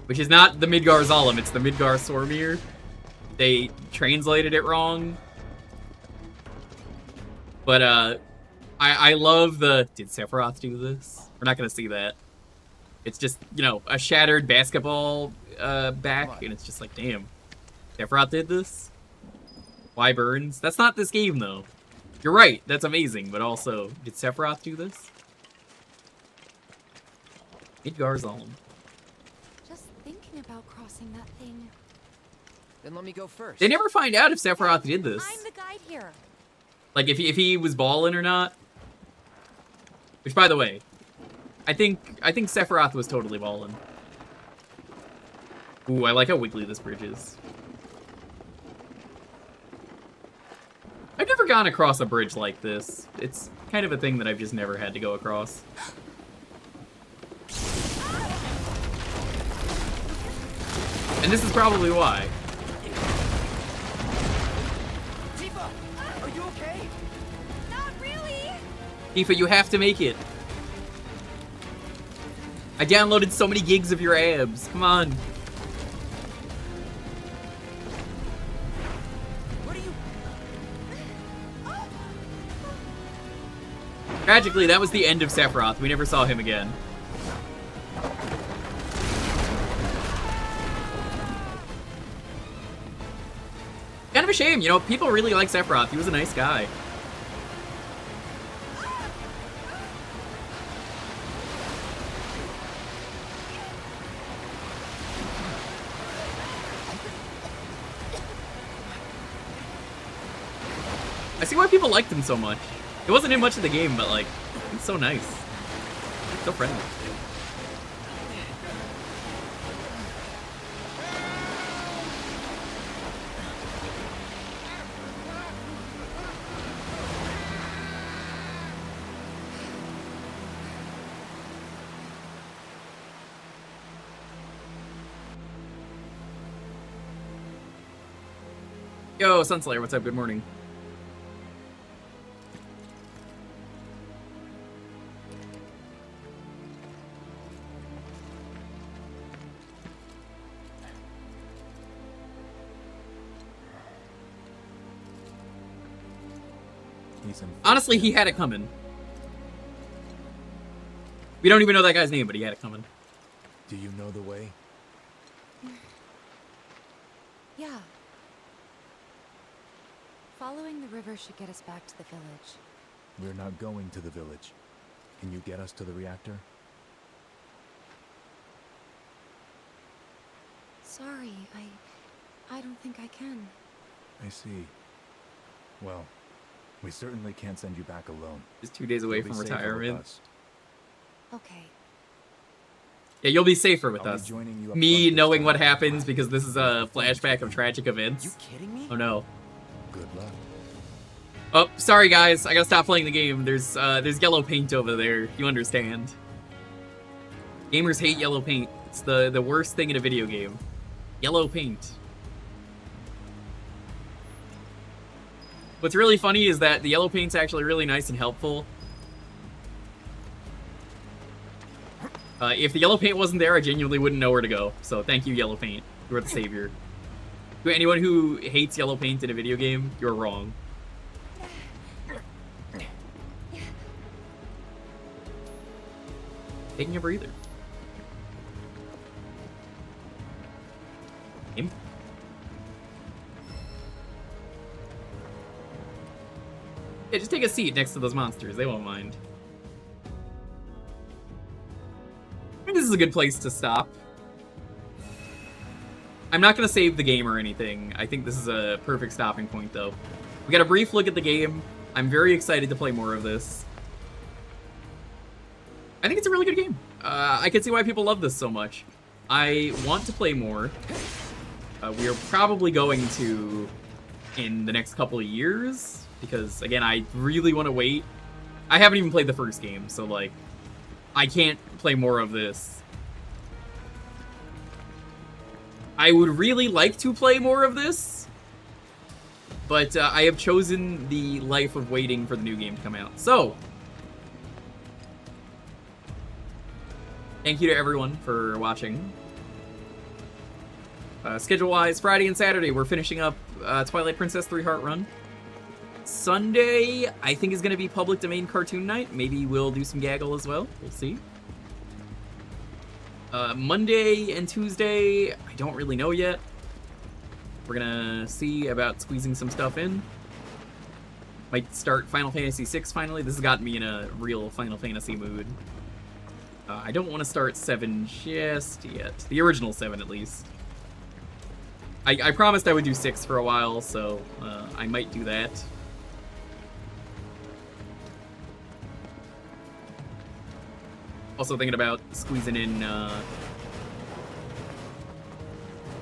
Which is not the Midgar Zalem, it's the Midgar Sormir. They translated it wrong. But, I love the... Did Sephiroth do this? We're not gonna see that. It's just, you know, a shattered basketball back, and it's just like, damn. Sephiroth did this? Why Burns? That's not this game, though. You're right, that's amazing, but also, did Sephiroth do this? Midgar Zalem. Just thinking about crossing that thing. Then let me go first. They never find out if Sephiroth did this. I'm the guide here. Like, if he was ballin' or not. Which, by the way, I think Sephiroth was totally ballin'. Ooh, I like how wiggly this bridge is. I've never gone across a bridge like this. It's kind of a thing that I've just never had to go across. And this is probably why. Tifa, are you okay? Not really. Tifa, you have to make it. I downloaded so many gigs of your abs. Come on. What are you... Tragically, that was the end of Sephiroth. We never saw him again. Kind of a shame, you know, people really like Sephiroth. He was a nice guy. I see why people liked him so much. It wasn't in much of the game, but like, he's so nice. So friendly. Yo, Sunslayer, what's up? Good morning. Honestly, he had it coming. We don't even know that guy's name, but he had it coming. Do you know the way? Yeah. Following the river should get us back to the village. We're not going to the village. Can you get us to the reactor? Sorry, I don't think I can. I see. Well, we certainly can't send you back alone. Just 2 days away You'll from be safer with retirement. us. Okay. Yeah, you'll be safer with I'll be us. joining you up Me front this knowing time. what happens because this is a flashback of tragic events. You kidding me? Oh no. Good luck. Oh, sorry guys, I gotta stop playing the game. There's yellow paint over there. You understand. Gamers hate yellow paint. It's the worst thing in a video game. Yellow paint. What's really funny is that the yellow paint's actually really nice and helpful. If the yellow paint wasn't there, I genuinely wouldn't know where to go. So thank you, yellow paint. You're the savior. To anyone who hates yellow paint in a video game, you're wrong. Taking a breather. Him? Yeah, just take a seat next to those monsters. They won't mind. I think this is a good place to stop. I'm not going to save the game or anything. I think this is a perfect stopping point, though. We got a brief look at the game. I'm very excited to play more of this. I think it's a really good game. I can see why people love this so much. I want to play more. We are probably going to in the next couple of years. Because, again, I really want to wait. I haven't even played the first game, so, like, I can't play more of this. I would really like to play more of this. But I have chosen the life of waiting for the new game to come out. So, thank you to everyone for watching. Schedule-wise, Friday and Saturday, we're finishing up Twilight Princess 3-Heart Run. Sunday, I think, is going to be public domain cartoon night. Maybe we'll do some gaggle as well. We'll see. Monday and Tuesday, I don't really know yet. We're gonna see about squeezing some stuff in. Might start Final Fantasy VI finally. This has gotten me in a real Final Fantasy mood. I don't want to start 7 just yet. The original 7, at least. I promised I would do 6 for a while, so I might do that. Also thinking about squeezing in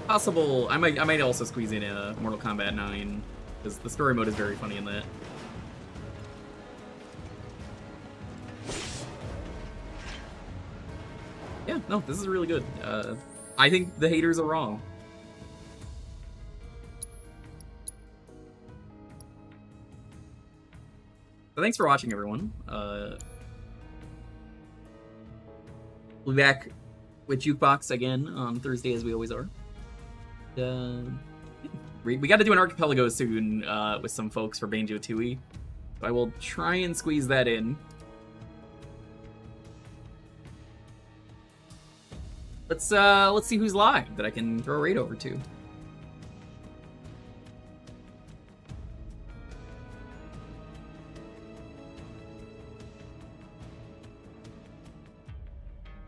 possible. I might also squeeze in Mortal Kombat 9 because the story mode is very funny in that. Yeah, no, this is really good. I think the haters are wrong. So thanks for watching, everyone. We'll be back with Jewkbox again on Thursday, as we always are. We got to do an Archipelago soon with some folks for Banjo-Tooie. So I will try and squeeze that in. Let's see who's live that I can throw a raid over to.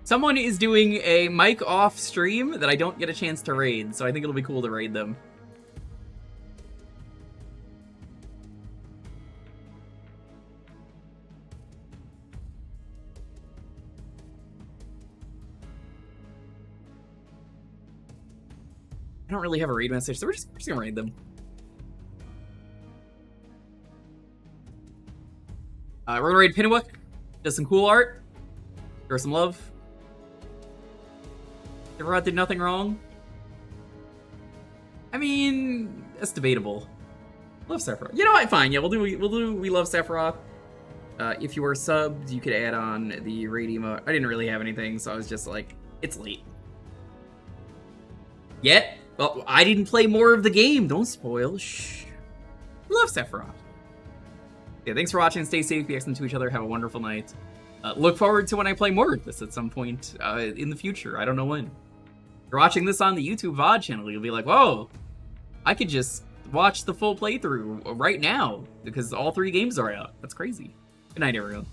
Someone is doing a mic off stream that I don't get a chance to raid, so I think it'll be cool to raid them. I don't really have a raid message, so we're just gonna raid them. We're gonna raid Pinnewick. Does some cool art. Show some love. Sephiroth did nothing wrong. I mean, that's debatable. Love Sephiroth. You know what? Fine. Yeah, we'll do. We love Sephiroth. If you are subbed, you could add on the raid emote. I didn't really have anything, so I was just like, it's late. Yet, well, I didn't play more of the game. Don't spoil. Shh. Love Sephiroth. Yeah, thanks for watching. Stay safe. Be excellent to each other. Have a wonderful night. Look forward to when I play more of this at some point in the future. I don't know when. If you're watching this on the YouTube VOD channel, you'll be like, whoa, I could just watch the full playthrough right now because all 3 games are out. That's crazy. Good night, everyone.